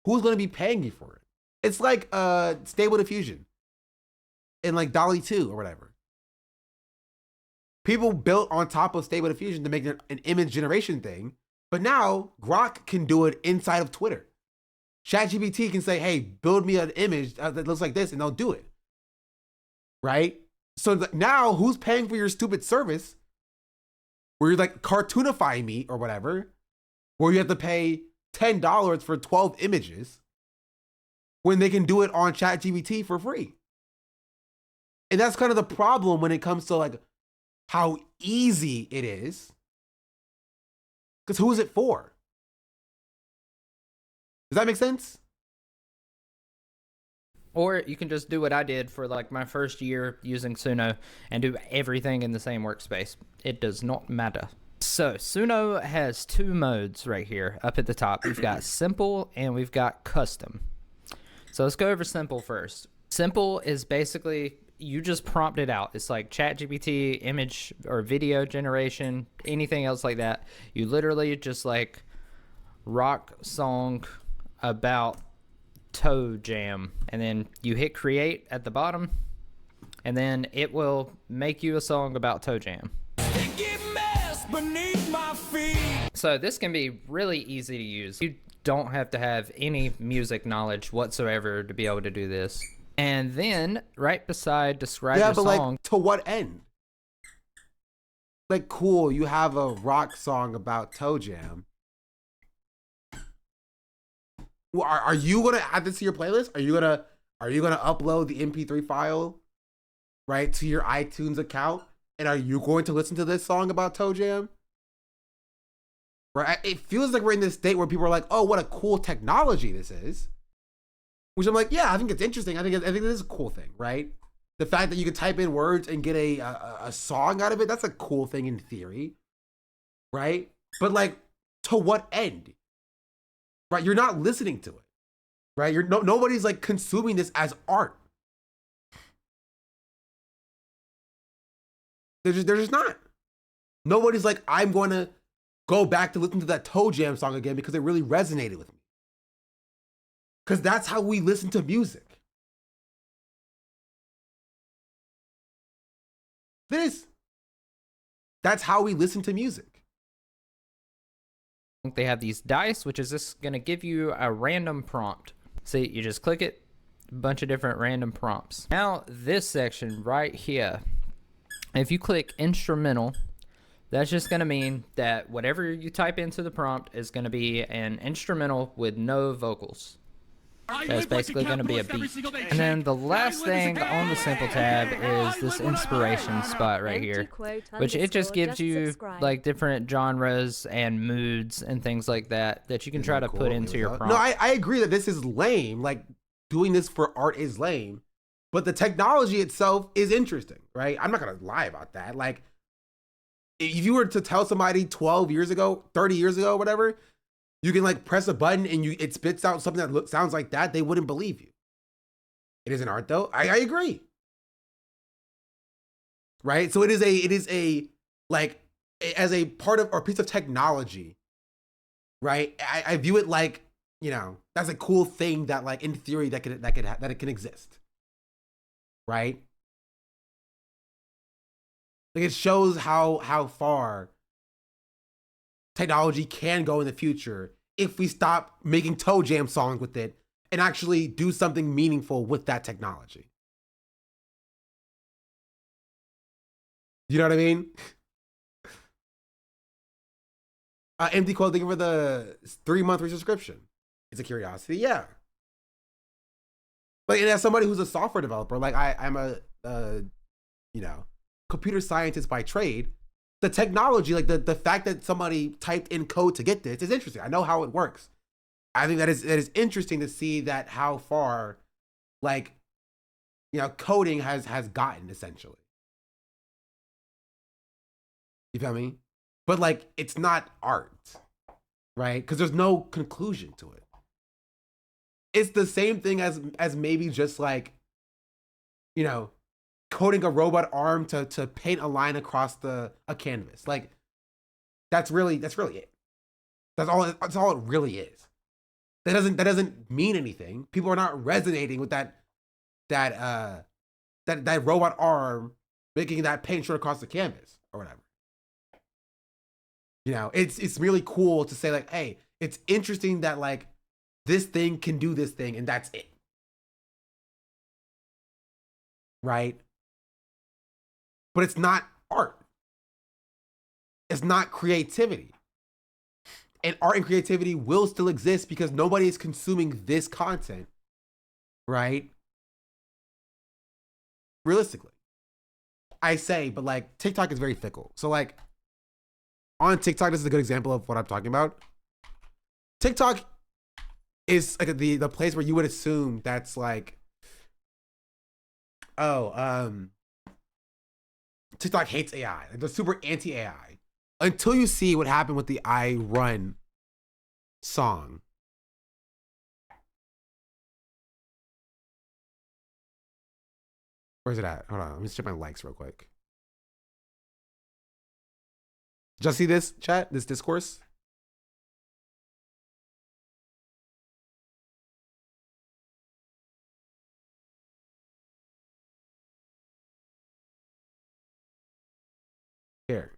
who's going to be paying you for it? It's like Stable Diffusion and like DALL-E 2 or whatever. People built on top of Stable Diffusion to make an image generation thing, but now Grok can do it inside of Twitter. ChatGPT can say, hey, build me an image that looks like this, and they'll do it. Right? So now who's paying for your stupid service where you're like cartoonify me or whatever, where you have to pay $10 for 12 images when they can do it on ChatGPT for free? And that's kind of the problem when it comes to like how easy it is. Because who is it for? Does that make sense? Or you can just do what I did for like my first year using Suno and do everything in the same workspace. It does not matter. So Suno has two modes right here up at the top. We've got simple and we've got custom. So let's go over simple first. Simple is basically you just prompt it out. It's like ChatGPT, image or video generation, anything else like that. You literally just like rock song about Toe Jam, and then you hit create at the bottom, and then it will make you a song about Toe Jam. So this can be really easy to use. You don't have to have any music knowledge whatsoever to be able to do this. And then right beside describe your song, like to what end? Like, cool, you have a rock song about Toe Jam. Well, are you gonna add this to your playlist? Are you gonna upload the MP3 file, right, to your iTunes account? And are you going to listen to this song about Toe Jam? Right? It feels like we're in this state where people are like, "Oh, what a cool technology this is," which I'm like, "Yeah, I think it's interesting. I think this is a cool thing, right? The fact that you can type in words and get a song out of it—that's a cool thing in theory, right? But like, to what end? Right, you're not listening to it, right? Nobody's like consuming this as art. They're just not. Nobody's like, I'm going to go back to listen to that Toe Jam song again because it really resonated with me. Because that's how we listen to music. That's how we listen to music. They have these dice, which is just going to give you a random prompt. See, you just click it, a bunch of different random prompts. Now, this section right here, if you click instrumental, that's just going to mean that whatever you type into the prompt is going to be an instrumental with no vocals. That's basically going to be a beat. And then the last thing on the simple tab is this inspiration spot right here, which it just gives you like different genres and moods and things like that you can try to put into your prompt. No, I agree that this is lame. Like, doing this for art is lame, but the technology itself is interesting, right? I'm not going to lie about that. Like, if you were to tell somebody 12 years ago, 30 years ago, whatever, you can like press a button and it spits out something that sounds like that, they wouldn't believe you. It is an art though. I agree. Right? So it is a like as a part of or piece of technology, right? I view it like, you know, that's a cool thing that like in theory that it can exist. Right? Like, it shows how far technology can go in the future if we stop making Toe Jam songs with it and actually do something meaningful with that technology. You know what I mean? Empty quote, thank you for the 3-month resubscription. It's a curiosity, yeah. But as somebody who's a software developer, like I'm a you know, computer scientist by trade, the technology, like the fact that somebody typed in code to get this is interesting. I know how it works. I think that is interesting to see that how far, like, you know, coding has gotten essentially. You feel me? But like, it's not art, right? Because there's no conclusion to it. It's the same thing as maybe just like, you know, coding a robot arm to paint a line across a canvas. Like, that's really it. That's all it really is. That doesn't mean anything. People are not resonating with that robot arm making that paint straight across the canvas or whatever. You know, it's really cool to say like, hey, it's interesting that like this thing can do this thing and that's it. Right? but it's not art. It's not creativity. And art and creativity will still exist because nobody is consuming this content, right? Realistically. I say, but like TikTok is very fickle. So like on TikTok, this is a good example of what I'm talking about. TikTok is like the place where you would assume that's like, TikTok hates AI. They're super anti-AI. Until you see what happened with the I Run song. Where's it at? Hold on. Let me check my likes real quick. Did y'all see this chat? This discourse? Here.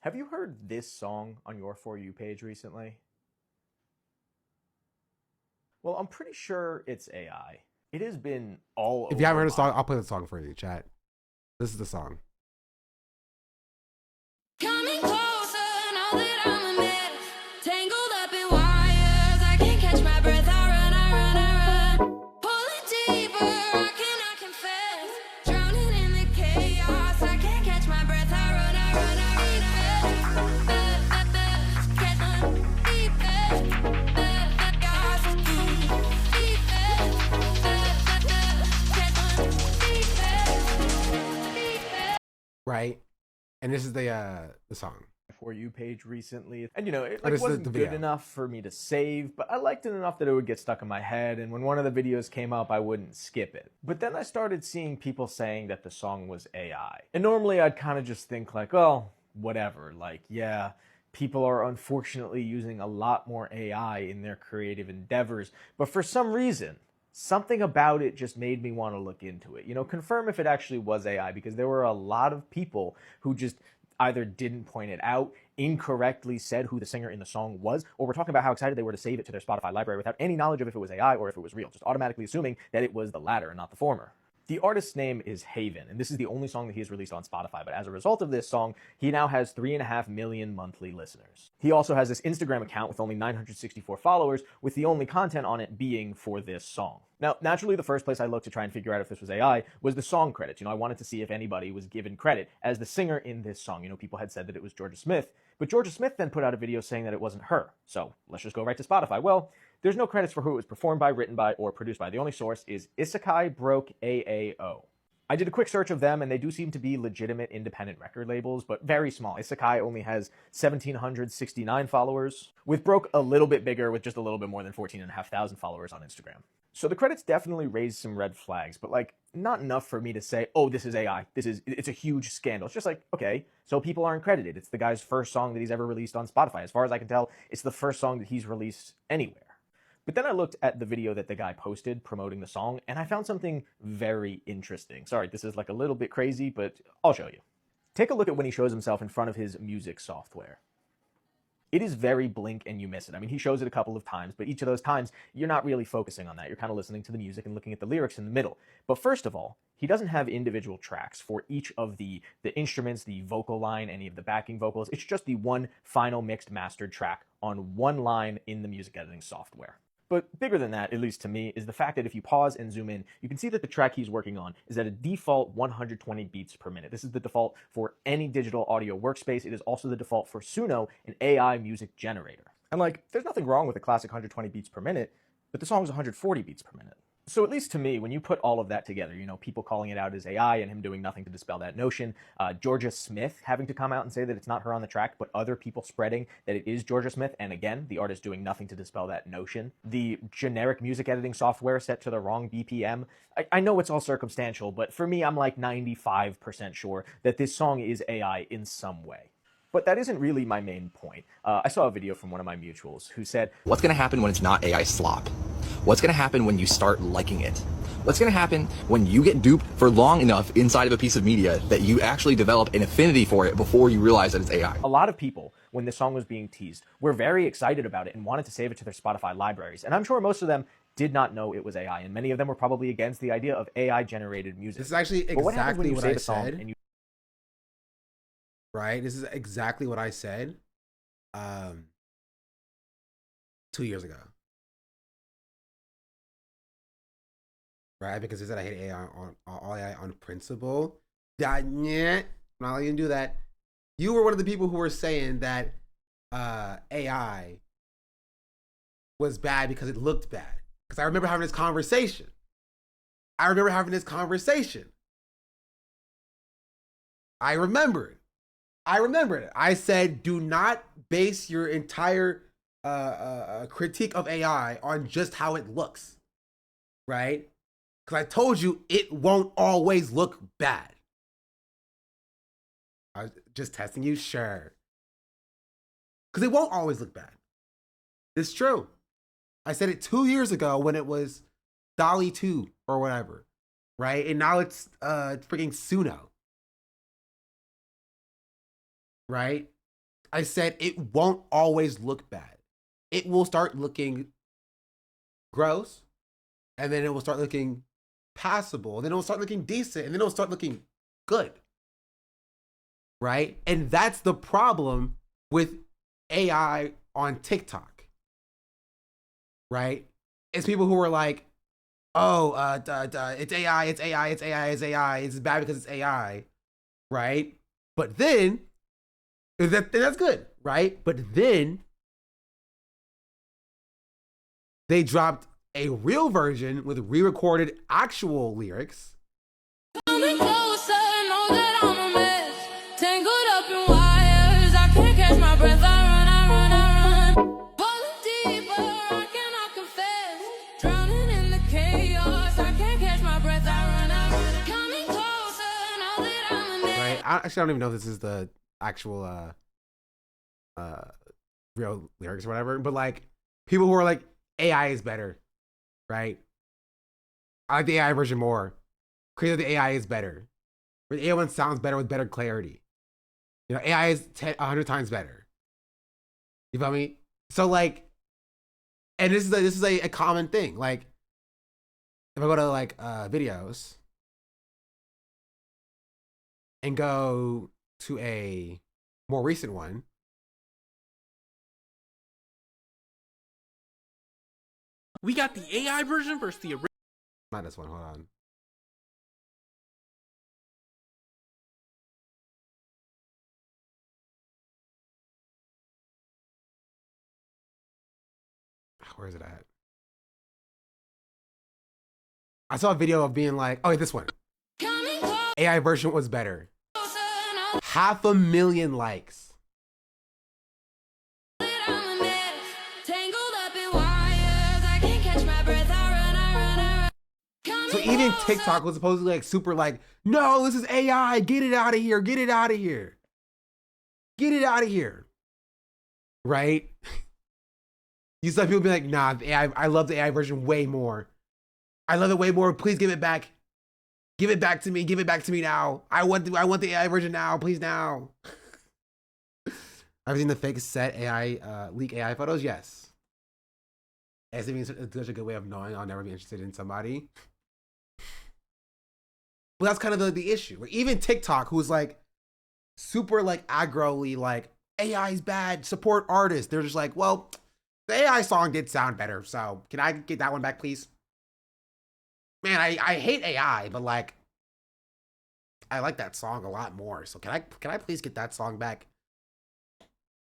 Have you heard this song on your For You page recently? Well, I'm pretty sure it's AI. It has been all If you haven't over heard the song, I'll play the song for you, chat. This is the song. Coming closer, know that I'm a mess. Tangled up in wires, I can't catch my breath. I run. Pulling deeper, I cannot confess. Drowning in the chaos, I can't catch my breath. I run. Right? And this is the song. For You page recently, and you know, it Oh, this is wasn't the good video. enough for me to save, but I liked it enough that it would get stuck in my head, and when one of the videos came up, I wouldn't skip it. But then I started seeing people saying that the song was AI. And normally I'd kind of just think like, well, whatever, like, yeah, people are unfortunately using a lot more AI in their creative endeavors, but for some reason, something about it just made me want to look into it. You know, confirm if it actually was AI, because there were a lot of people who just either didn't point it out, incorrectly said who the singer in the song was, or were talking about how excited they were to save it to their Spotify library without any knowledge of if it was AI or if it was real, just automatically assuming that it was the latter and not the former. The artist's name is Haven, and this is the only song that he has released on Spotify, but as a result of this song, he now has 3.5 million monthly listeners. He also has this Instagram account with only 964 followers, with the only content on it being for this song. Now, naturally, the first place I looked to try and figure out if this was AI was the song credits. You know, I wanted to see if anybody was given credit as the singer in this song. You know, people had said that it was Georgia Smith, but Georgia Smith then put out a video saying that it wasn't her. So let's just go right to Spotify. Well, there's no credits for who it was performed by, written by, or produced by. The only source is Isekai Broke AAO. I did a quick search of them, and they do seem to be legitimate independent record labels, but very small. Isekai only has 1,769 followers, with Broke a little bit bigger, with just a little bit more than 14,500 followers on Instagram. So the credits definitely raised some red flags, but like, not enough for me to say, oh, this is AI. It's a huge scandal. It's just like, okay, so people aren't credited. It's the guy's first song that he's ever released on Spotify. As far as I can tell, it's the first song that he's released anywhere. But then I looked at the video that the guy posted promoting the song, and I found something very interesting. Sorry, this is like a little bit crazy, but I'll show you. Take a look at when he shows himself in front of his music software. It is very blink and you miss it. I mean, he shows it a couple of times, but each of those times, you're not really focusing on that. You're kind of listening to the music and looking at the lyrics in the middle. But first of all, he doesn't have individual tracks for each of the instruments, the vocal line, any of the backing vocals. It's just the one final mixed mastered track on one line in the music editing software. But bigger than that, at least to me, is the fact that if you pause and zoom in, you can see that the track he's working on is at a default 120 beats per minute. This is the default for any digital audio workspace. It is also the default for Suno, an AI music generator. And like, there's nothing wrong with a classic 120 beats per minute, but the song's 140 beats per minute. So at least to me, when you put all of that together, you know, people calling it out as AI and him doing nothing to dispel that notion, Georgia Smith having to come out and say that it's not her on the track, but other people spreading that it is Georgia Smith, and again, the artist doing nothing to dispel that notion, the generic music editing software set to the wrong BPM, I know it's all circumstantial, but for me, I'm like 95% sure that this song is AI in some way. But that isn't really my main point. I saw a video from one of my mutuals who said, what's going to happen when it's not AI slop? What's going to happen when you start liking it? What's going to happen when you get duped for long enough inside of a piece of media that you actually develop an affinity for it before you realize that it's AI? A lot of people, when this song was being teased, were very excited about it and wanted to save it to their Spotify libraries. And I'm sure most of them did not know it was AI, and many of them were probably against the idea of AI-generated music. This is actually But what happens when exactly you what save I a song said. and you Right? This is exactly what I said 2 years ago. Right? Because I said I hate AI on all AI on principle. Yeah, I'm not gonna do that. You were one of the people who were saying that AI was bad because it looked bad. Because I remember having this conversation. I remember it. I said, do not base your entire critique of AI on just how it looks, right? Because I told you it won't always look bad. I was just testing you, sure. Because it won't always look bad. It's true. I said it 2 years ago when it was Dolly 2 or whatever, right? And now it's freaking Suno. Right? I said it won't always look bad. It will start looking gross, and then it will start looking passable, and then it will start looking decent, and then it will start looking good. Right? And that's the problem with AI on TikTok. Right? It's people who are like, oh, it's AI, it's bad because it's AI. Right? But then that's good, right? But then they dropped a real version with re-recorded actual lyrics. Coming closer, know that I'm a mess. Tangled up in wires, I can't catch my breath. I run. Pulling deeper, I cannot confess. Drowning in the chaos, I can't catch my breath. I run. Coming closer, know that I'm a mess. Right? I actually don't even know if this is the actual real lyrics or whatever, but like people who are like AI is better, right? I like the AI version more. Creative the AI is better. But the AI one sounds better with better clarity. You know, AI is 100 times better. You feel me? So like, and this is a common thing. Like, if I go to like videos and go to a more recent one, We got the AI version versus the original. not this one. Hold on. Where is it at? I saw a video of being like, oh, this one. AI version was better. 500,000 likes. So even TikTok was supposedly like super like, no, this is AI. Get it out of here. Get it out of here. Get it out of here. Right? You saw people be like, nah, the AI, I love the AI version way more. I love it way more. Please give it back. Give it back to me. Give it back to me now. I want the AI version now. Please now. I've seen the fake set AI, leak AI photos. Yes. As if it's such a good way of knowing I'll never be interested in somebody. But that's kind of the issue. Like, even TikTok, who's like super like aggro-ly, like AI is bad, support artists. They're just like, well, the AI song did sound better, so can I get that one back, please? Man, I hate AI, but like, I like that song a lot more. So can I please get that song back?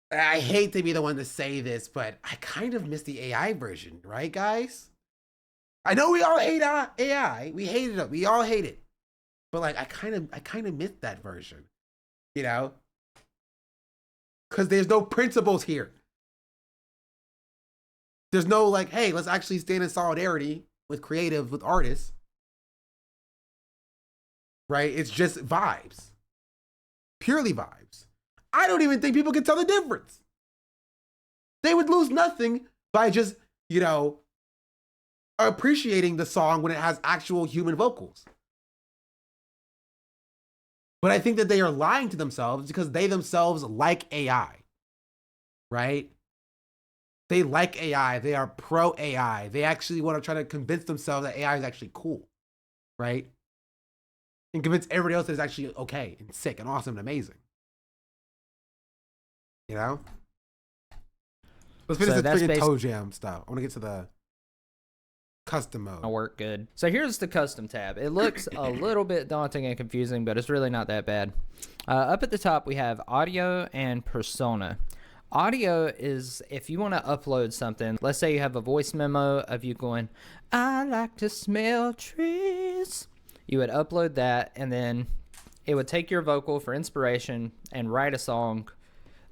I hate to be the one to say this, but I kind of miss the AI version, right, guys? I know we all hate AI. We hate it. We all hate it. But like, I kind of miss that version, you know? Because there's no principles here. There's no like, hey, let's actually stand in solidarity with artists. Right? It's just vibes. Purely vibes. I don't even think people can tell the difference. They would lose nothing by just, you know, appreciating the song when it has actual human vocals. But I think that they are lying to themselves because they themselves like AI. Right? They like AI. They are pro AI. They actually want to try to convince themselves that AI is actually cool, right? And convince everybody else that it's actually okay and sick and awesome and amazing. You know? Let's finish So this freaking that's Toe Jam stuff. I want to get to the custom mode. I'll work good. So here's the custom tab. It looks a little bit daunting and confusing, but it's really not that bad. Up at the top, we have audio and persona. Audio is if you want to upload something. Let's say you have a voice memo of you going, I like to smell trees. You would upload that, and then it would take your vocal for inspiration and write a song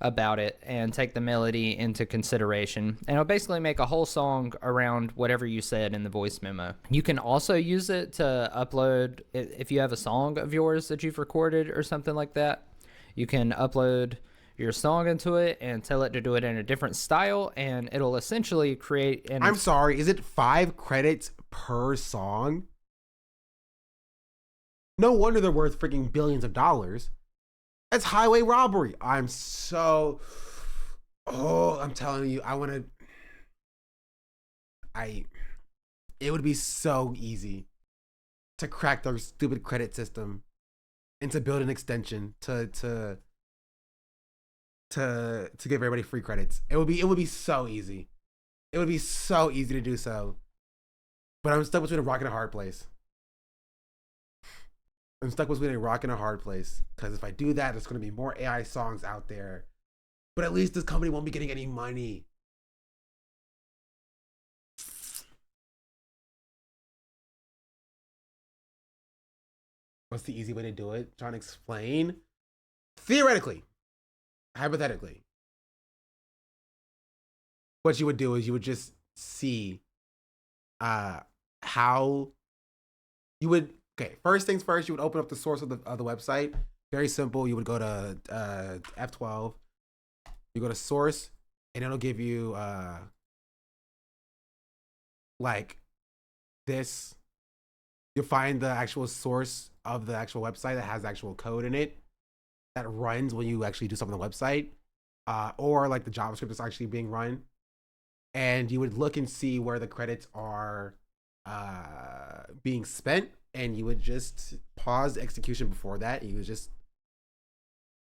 about it and take the melody into consideration. And it'll basically make a whole song around whatever you said in the voice memo. You can also use it to upload, if you have a song of yours that you've recorded or something like that, you can upload your song into it and tell it to do it in a different style, and it'll essentially create an... I'm sorry, is it 5 credits per song? No wonder they're worth freaking billions of dollars. That's highway robbery. I'm telling you, it would be so easy to crack their stupid credit system and to build an extension to give everybody free credits. It would be so easy. It would be so easy to do so. But I'm stuck between a rock and a hard place. I'm stuck between a rock and a hard place. Because if I do that, there's going to be more AI songs out there. But at least this company won't be getting any money. What's the easy way to do it? Trying to explain? Theoretically, hypothetically, what you would do is you would just see how you would, okay, first things first, you would open up the source of the website. Very simple. You would go to F12, you go to source, and it'll give you like this. You'll find the actual source of the actual website that has actual code in it that runs when you actually do something on the website, or like the JavaScript is actually being run. And you would look and see where the credits are being spent, and you would just pause the execution before that, and you would just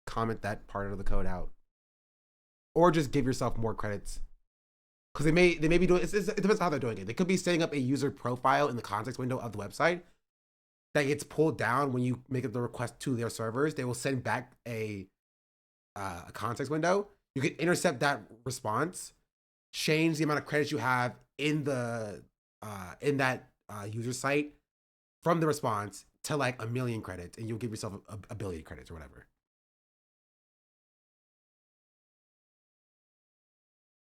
comment that part of the code out, or just give yourself more credits. Because they may be doing it depends on how they're doing it. They could be setting up a user profile in the context window of the website that gets pulled down when you make the request to their servers. They will send back a context window. You can intercept that response, change the amount of credits you have in the in that user site from the response to like 1 million credits, and you'll give yourself a billion credits or whatever.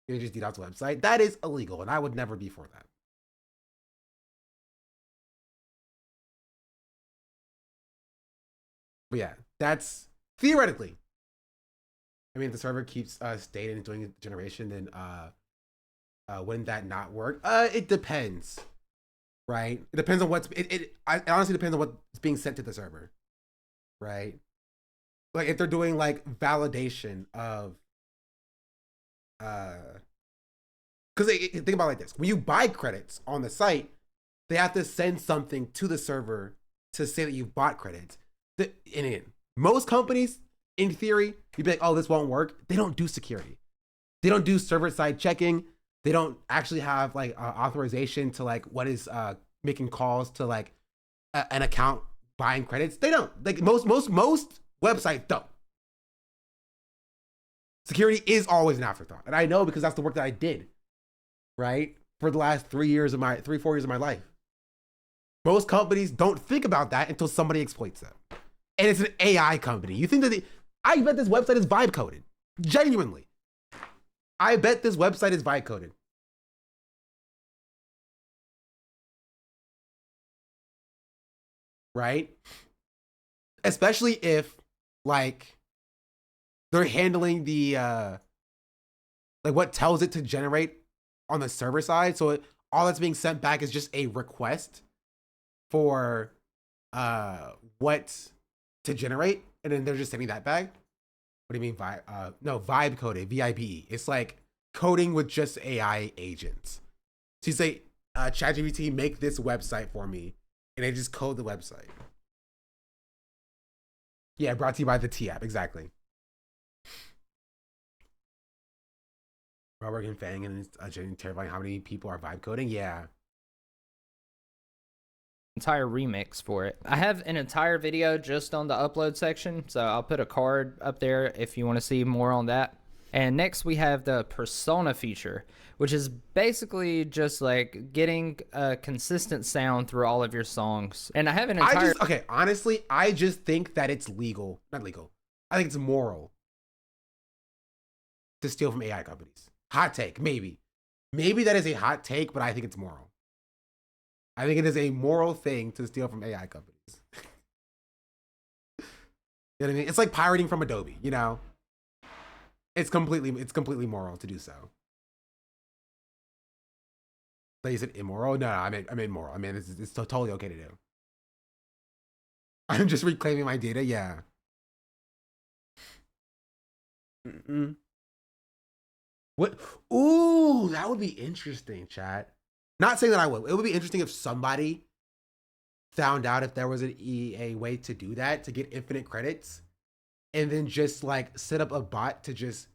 You just DDoS the website. That is illegal, and I would never be for that. But yeah, that's theoretically. I mean, if the server keeps state and doing generation, then wouldn't that not work? It depends, right? It depends on what's it honestly depends on what's being sent to the server, right? Like if they're doing like validation of because think about it like this: when you buy credits on the site, they have to send something to the server to say that you bought credits. Most companies, in theory, you'd be like, oh, this won't work. They don't do security. They don't do server-side checking. They don't actually have like authorization to like what is making calls to like an account buying credits. They don't. Like most websites don't. Security is always an afterthought, and I know because that's the work that I did, right, for the last 4 years of my life. Most companies don't think about that until somebody exploits them, and it's an AI company. You think that I bet this website is vibe coded. Genuinely, I bet this website is vibe coded. Right? Especially if like they're handling the like what tells it to generate on the server side. So all that's being sent back is just a request for what to generate, and then they're just sending that back. What do you mean vibe? No, vibe coded, VIBE. It's like coding with just AI agents. So you say, ChatGPT, make this website for me, and they just code the website. Yeah, brought to you by the T app, exactly. Robert and Fang, and it's genuinely terrifying how many people are vibe coding. Yeah. Entire remix for it. I have an entire video just on the upload section, so I'll put a card up there if you want to see more on that. And next we have the persona feature, which is basically just like getting a consistent sound through all of your songs. And I have an entire... Okay, honestly, I just think that it's legal. Not legal. I think it's moral to steal from AI companies. Hot take, maybe. Maybe that is a hot take, but I think it's moral. I think it is a moral thing to steal from AI companies. You know what I mean? It's like pirating from Adobe, you know? It's completely moral to do so. So you said immoral? No, I meant moral. I mean, it's totally okay to do. I'm just reclaiming my data, yeah. What? Ooh, that would be interesting, chat. Not saying that I would. It would be interesting if somebody found out if there was a way to do that, to get infinite credits, and then just like set up a bot to just,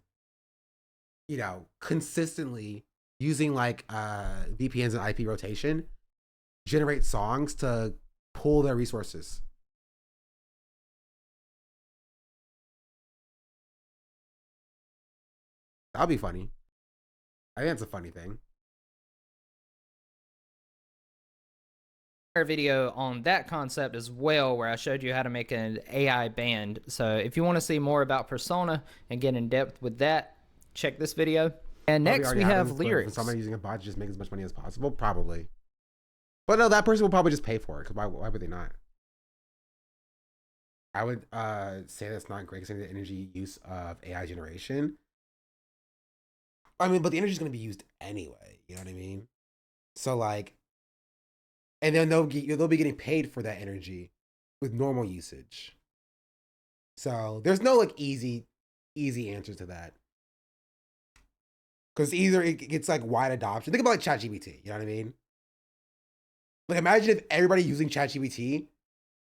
you know, consistently using like VPNs and IP rotation, generate songs to pull their resources. That'll be funny. I think that's a funny thing. Video on that concept as well, where I showed you how to make an AI band. So if you want to see more about Persona and get in depth with that, check this video. And next we have lyrics. Somebody using a bot to just make as much money as possible, probably. But no, that person will probably just pay for it, because why would they not? I would say that's not great, because the energy use of AI generation. I mean, but the energy is going to be used anyway. You know what I mean? So like, and then they'll be getting paid for that energy with normal usage. So there's no like easy answers to that. Because either it gets like wide adoption. Think about like ChatGPT. You know what I mean? Like imagine if everybody using ChatGPT,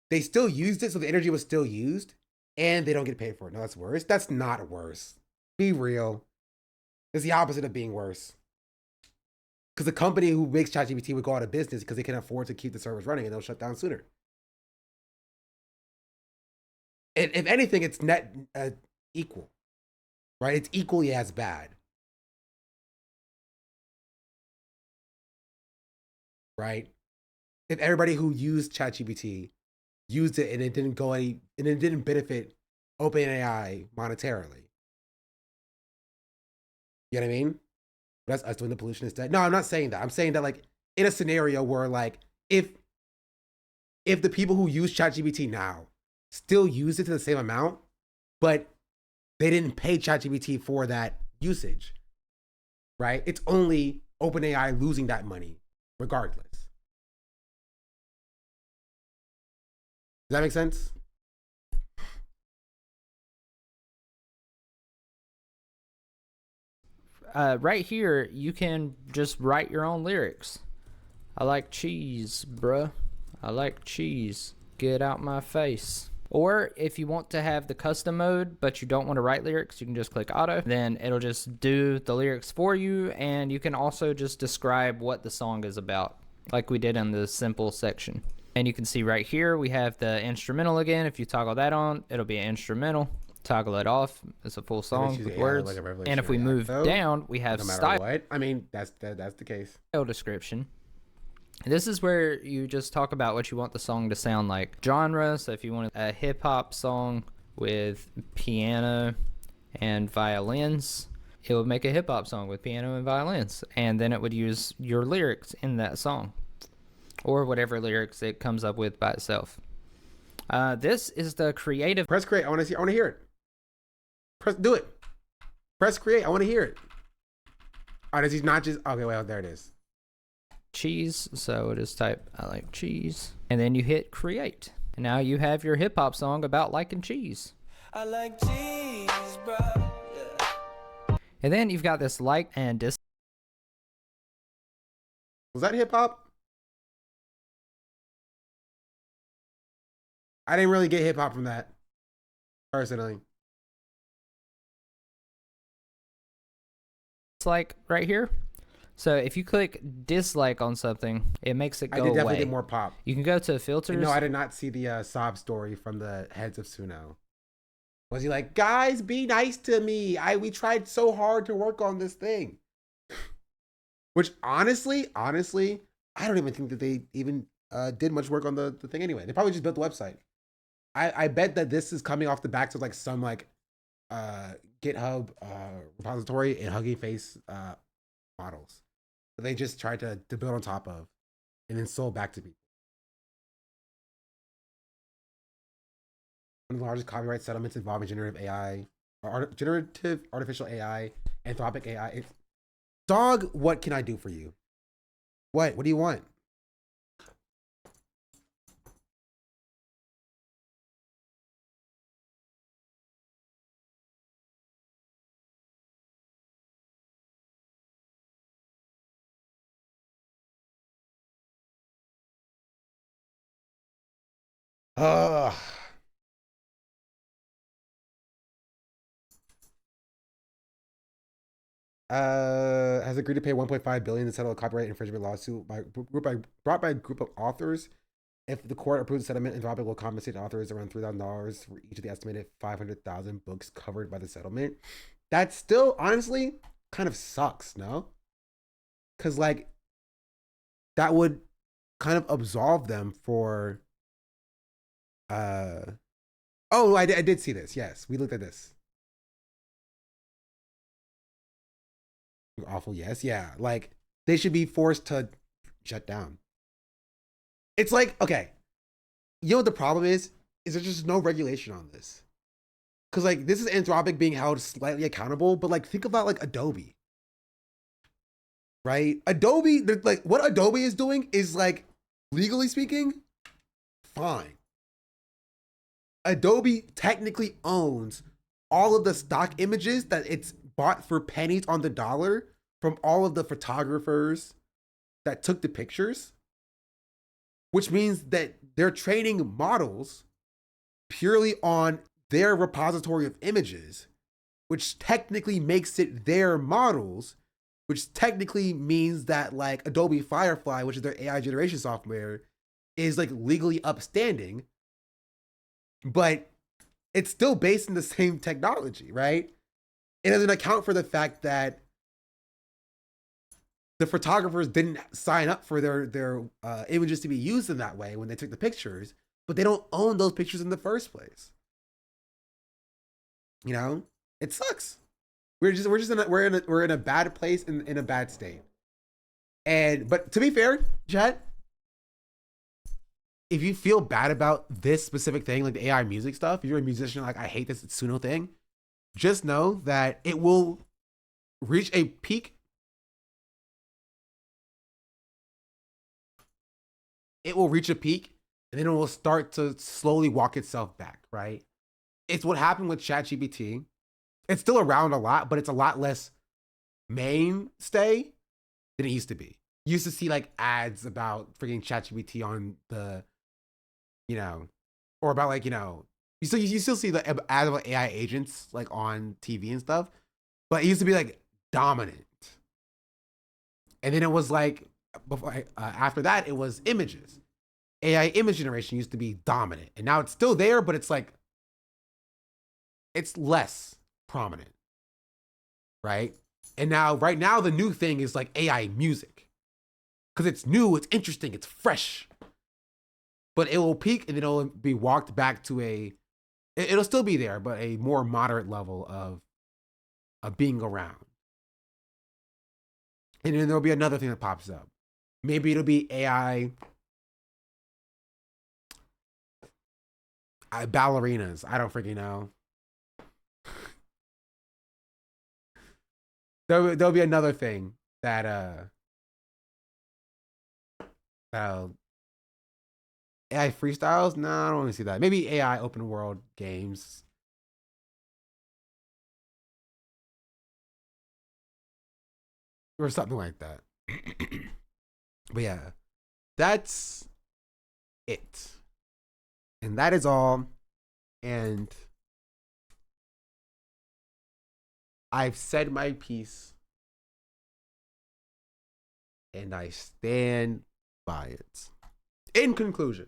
they still used it, so the energy was still used, and they don't get paid for it. No, that's worse. That's not worse. Be real. It's the opposite of being worse. Because the company who makes ChatGPT would go out of business because they can afford to keep the servers running, and they'll shut down sooner. And if anything, it's net equal, right? It's equally as bad, right? If everybody who used ChatGPT used it and it didn't benefit OpenAI monetarily, you know what I mean? That's us doing the pollution instead. No, I'm not saying that. I'm saying that like in a scenario where like if the people who use ChatGPT now still use it to the same amount, but they didn't pay ChatGPT for that usage, right? It's only OpenAI losing that money regardless. Does that make sense? Right here, you can just write your own lyrics. I like cheese, bruh. I like cheese. Get out my face. Or if you want to have the custom mode, but you don't want to write lyrics, you can just click auto. Then it'll just do the lyrics for you, and you can also just describe what the song is about, like we did in the simple section. And you can see right here, we have the instrumental again. If you toggle that on, it'll be an instrumental. Toggle it off, it's a full song with words. Like and if we move down, we have style. What? I mean, that's the case. Style description. This is where you just talk about what you want the song to sound like. Genre, so if you want a hip hop song with piano and violins, it would make a hip hop song with piano and violins, and then it would use your lyrics in that song, or whatever lyrics it comes up with by itself. This is the creative. Press create. I want to hear it. Do it. Press create. I want to hear it. Oh, does he not just? Okay, well, there it is. Cheese. So just type I like cheese, and then you hit create. And now you have your hip hop song about liking cheese. I like cheese, bro. Yeah. And then you've got this like and dislike. Was that hip hop? I didn't really get hip hop from that, personally. Dislike right here. So if you click dislike on something, it makes it go I did definitely away. get more pop. You can go to filters. No, I did not see the sob story from the heads of Suno. Was he like, guys, be nice to me? We tried so hard to work on this thing. Which honestly, I don't even think that they even did much work on the thing anyway. They probably just built the website. I bet that this is coming off the backs of like some like GitHub repository and Hugging Face models that they just tried to build on top of and then sold back to people. One of the largest copyright settlements involving generative AI, or generative artificial AI, Anthropic AI. Dog, what can I do for you? What do you want? Ugh. Has agreed to pay 1.5 billion to settle a copyright infringement lawsuit brought by a group of authors. If the court approves the settlement, Anthropic will compensate authors around $3,000 for each of the estimated 500,000 books covered by the settlement. That still, honestly, kind of sucks, no? Because, like, that would kind of absolve them for... Oh, I did see this. Yes, we looked at this. Awful, yes, yeah. Like, they should be forced to shut down. It's like, okay, you know what the problem is there's just no regulation on this. Because, like, this is Anthropic being held slightly accountable, but, like, think about, like, Adobe. Right? Adobe, like, what Adobe is doing is, like, legally speaking, fine. Adobe technically owns all of the stock images that it's bought for pennies on the dollar from all of the photographers that took the pictures, which means that they're training models purely on their repository of images, which technically makes it their models, which technically means that like Adobe Firefly, which is their AI generation software, is like legally upstanding, but it's still based in the same technology, right? It doesn't account for the fact that the photographers didn't sign up for their images to be used in that way when they took the pictures, but they don't own those pictures in the first place. You know, it sucks. We're in a bad place in a bad state. But to be fair, Chet, if you feel bad about this specific thing, like the AI music stuff, if you're a musician, like I hate this Suno thing, just know that it will reach a peak. It will reach a peak and then it will start to slowly walk itself back, right? It's what happened with ChatGPT. It's still around a lot, but it's a lot less mainstay than it used to be. You used to see like ads about freaking ChatGPT on the, you know, or about like, you know, you still see the ads about AI agents like on TV and stuff, but it used to be like dominant. And then it was like, before, after that, it was images. AI image generation used to be dominant. And now it's still there, but it's like, it's less prominent, right? And now, right now, the new thing is like AI music. Because it's new, it's interesting, it's fresh. But it will peak and then it'll be walked back to it'll still be there, but a more moderate level of being around. And then there'll be another thing that pops up. Maybe it'll be AI ballerinas. I don't freaking know. There'll be another thing that AI freestyles? No, I don't want to see that. Maybe AI open world games. or something like that. But yeah, that's it. And that is all. And I've said my piece. And I stand by it. In conclusion,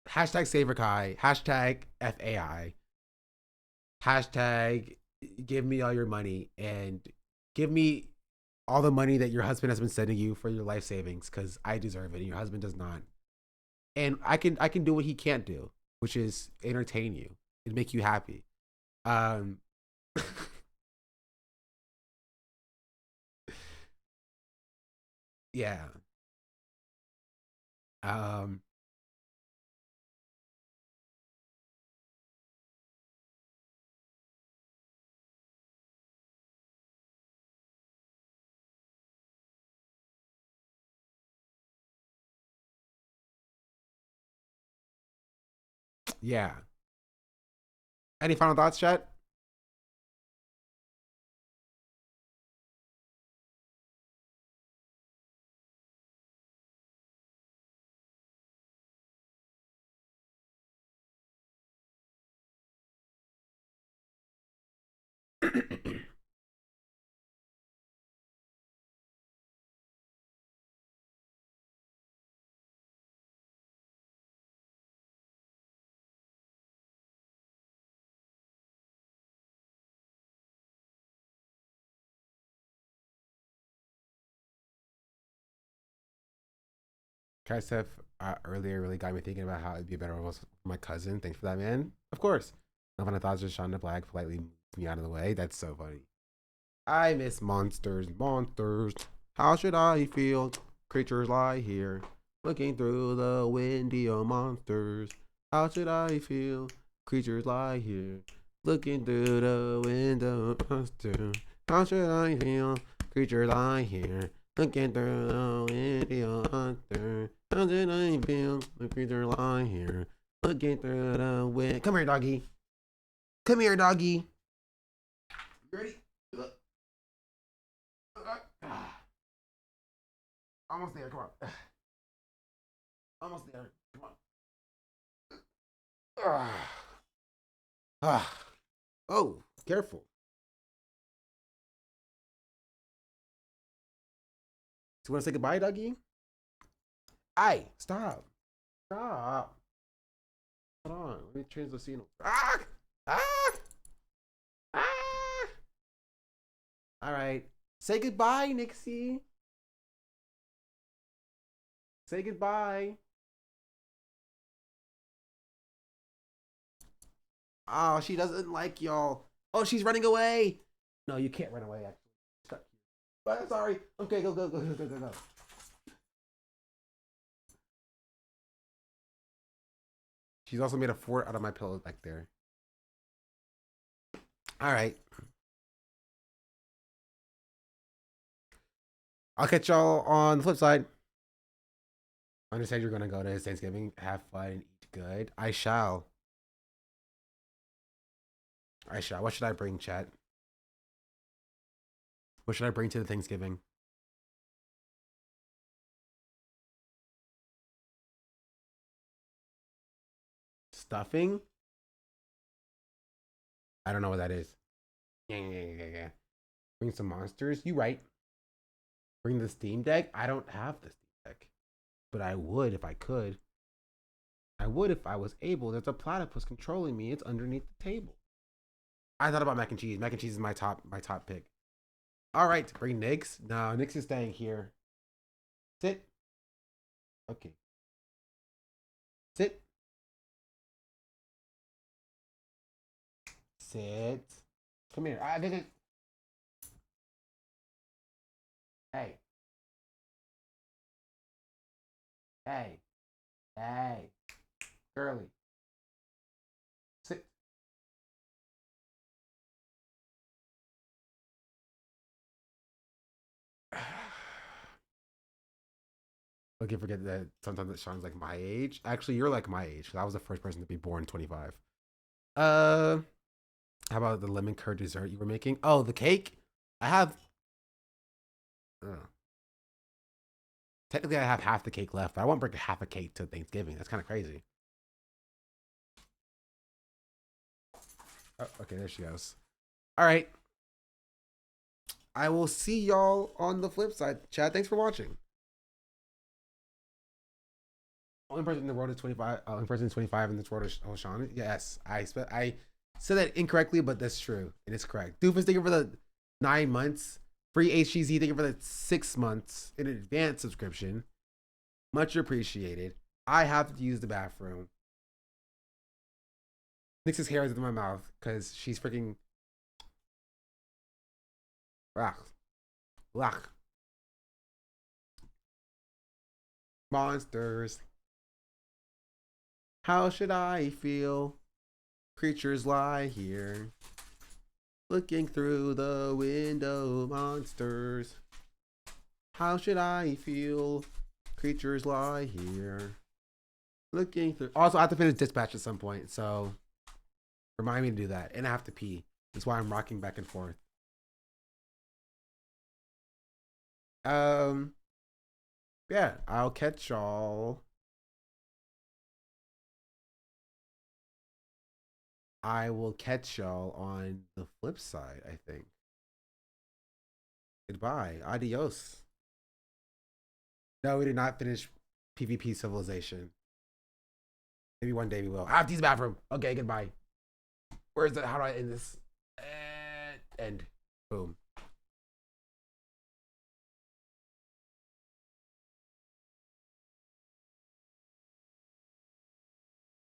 hashtag save Rakai, hashtag FAI, hashtag give me all your money and give me all the money that your husband has been sending you for your life savings, because I deserve it and your husband does not. And I can do what he can't do, which is entertain you and make you happy. Yeah. Yeah. Any final thoughts, chat? Kai Steph earlier really got me thinking about how it'd be a better role for my cousin. Thanks for that, man. Of course. No final thoughts, just Shonda Black politely moved me out of the way. That's so funny. I miss monsters. How should I feel? Creatures lie here, looking through the window. Monsters. How should I feel? Creatures lie here, looking through the window. Monsters. How should I feel? Creatures lie here, looking through the window. Monsters. How should I feel? The creatures lie here, looking through the window. Come here, doggy. Come here, doggy. You ready? Almost there. Come on. Almost there. Come on. Oh, careful. So you want to say goodbye, doggy? Aye, stop. Stop. Hold on. Let me change the scene. All right. Say goodbye, Nixie. Say goodbye. Oh, she doesn't like y'all. Oh, she's running away. No, you can't run away, actually. Stuck here. But I'm sorry. Okay, go. She's also made a fort out of my pillow back there. All right. I'll catch y'all on the flip side. I understand you're going to go to Thanksgiving. Have fun and eat good. I shall. What should I bring, chat? What should I bring to the Thanksgiving? Stuffing? I don't know what that is. Yeah. Bring some monsters? You right. Bring the Steam Deck? I don't have the Steam Deck. But I would if I could. I would if I was able. There's a platypus controlling me. It's underneath the table. I thought about mac and cheese. Mac and cheese is my top pick. All right, bring Nix. No, Nix is staying here. Sit. Okay. Sit. Sit. Come here. Hey. Girly. Sit. Look, you forget that sometimes that Sean's like my age. Actually, you're like my age. 'Cause I was the first person to be born 25. How about the lemon curd dessert you were making? Oh, the cake? I have. Technically, I have half the cake left, but I won't bring half a cake to Thanksgiving. That's kind of crazy. Oh, okay, there she goes. All right. I will see y'all on the flip side. Chad, thanks for watching. Only person in the world is 25. Only person is 25 in this world is Sean. Yes, I said that incorrectly, but that's true. It is correct. Doofus, thank you for the 9 months. Free HGZ, thank you for the 6 months in advance subscription. Much appreciated. I have to use the bathroom. Nix's hair is in my mouth because she's freaking. Monsters. How should I feel? Creatures lie here. Looking through the window, monsters. How should I feel? Creatures lie here. Looking through. Also, I have to finish Dispatch at some point, so remind me to do that. And I have to pee. That's why I'm rocking back and forth. Yeah, I'll catch y'all. I will catch y'all on the flip side, I think. Goodbye. Adios. No, we did not finish PvP Civilization. Maybe one day we will. I have to use the bathroom. Okay, goodbye. Where's the, how do I end this? End. Boom.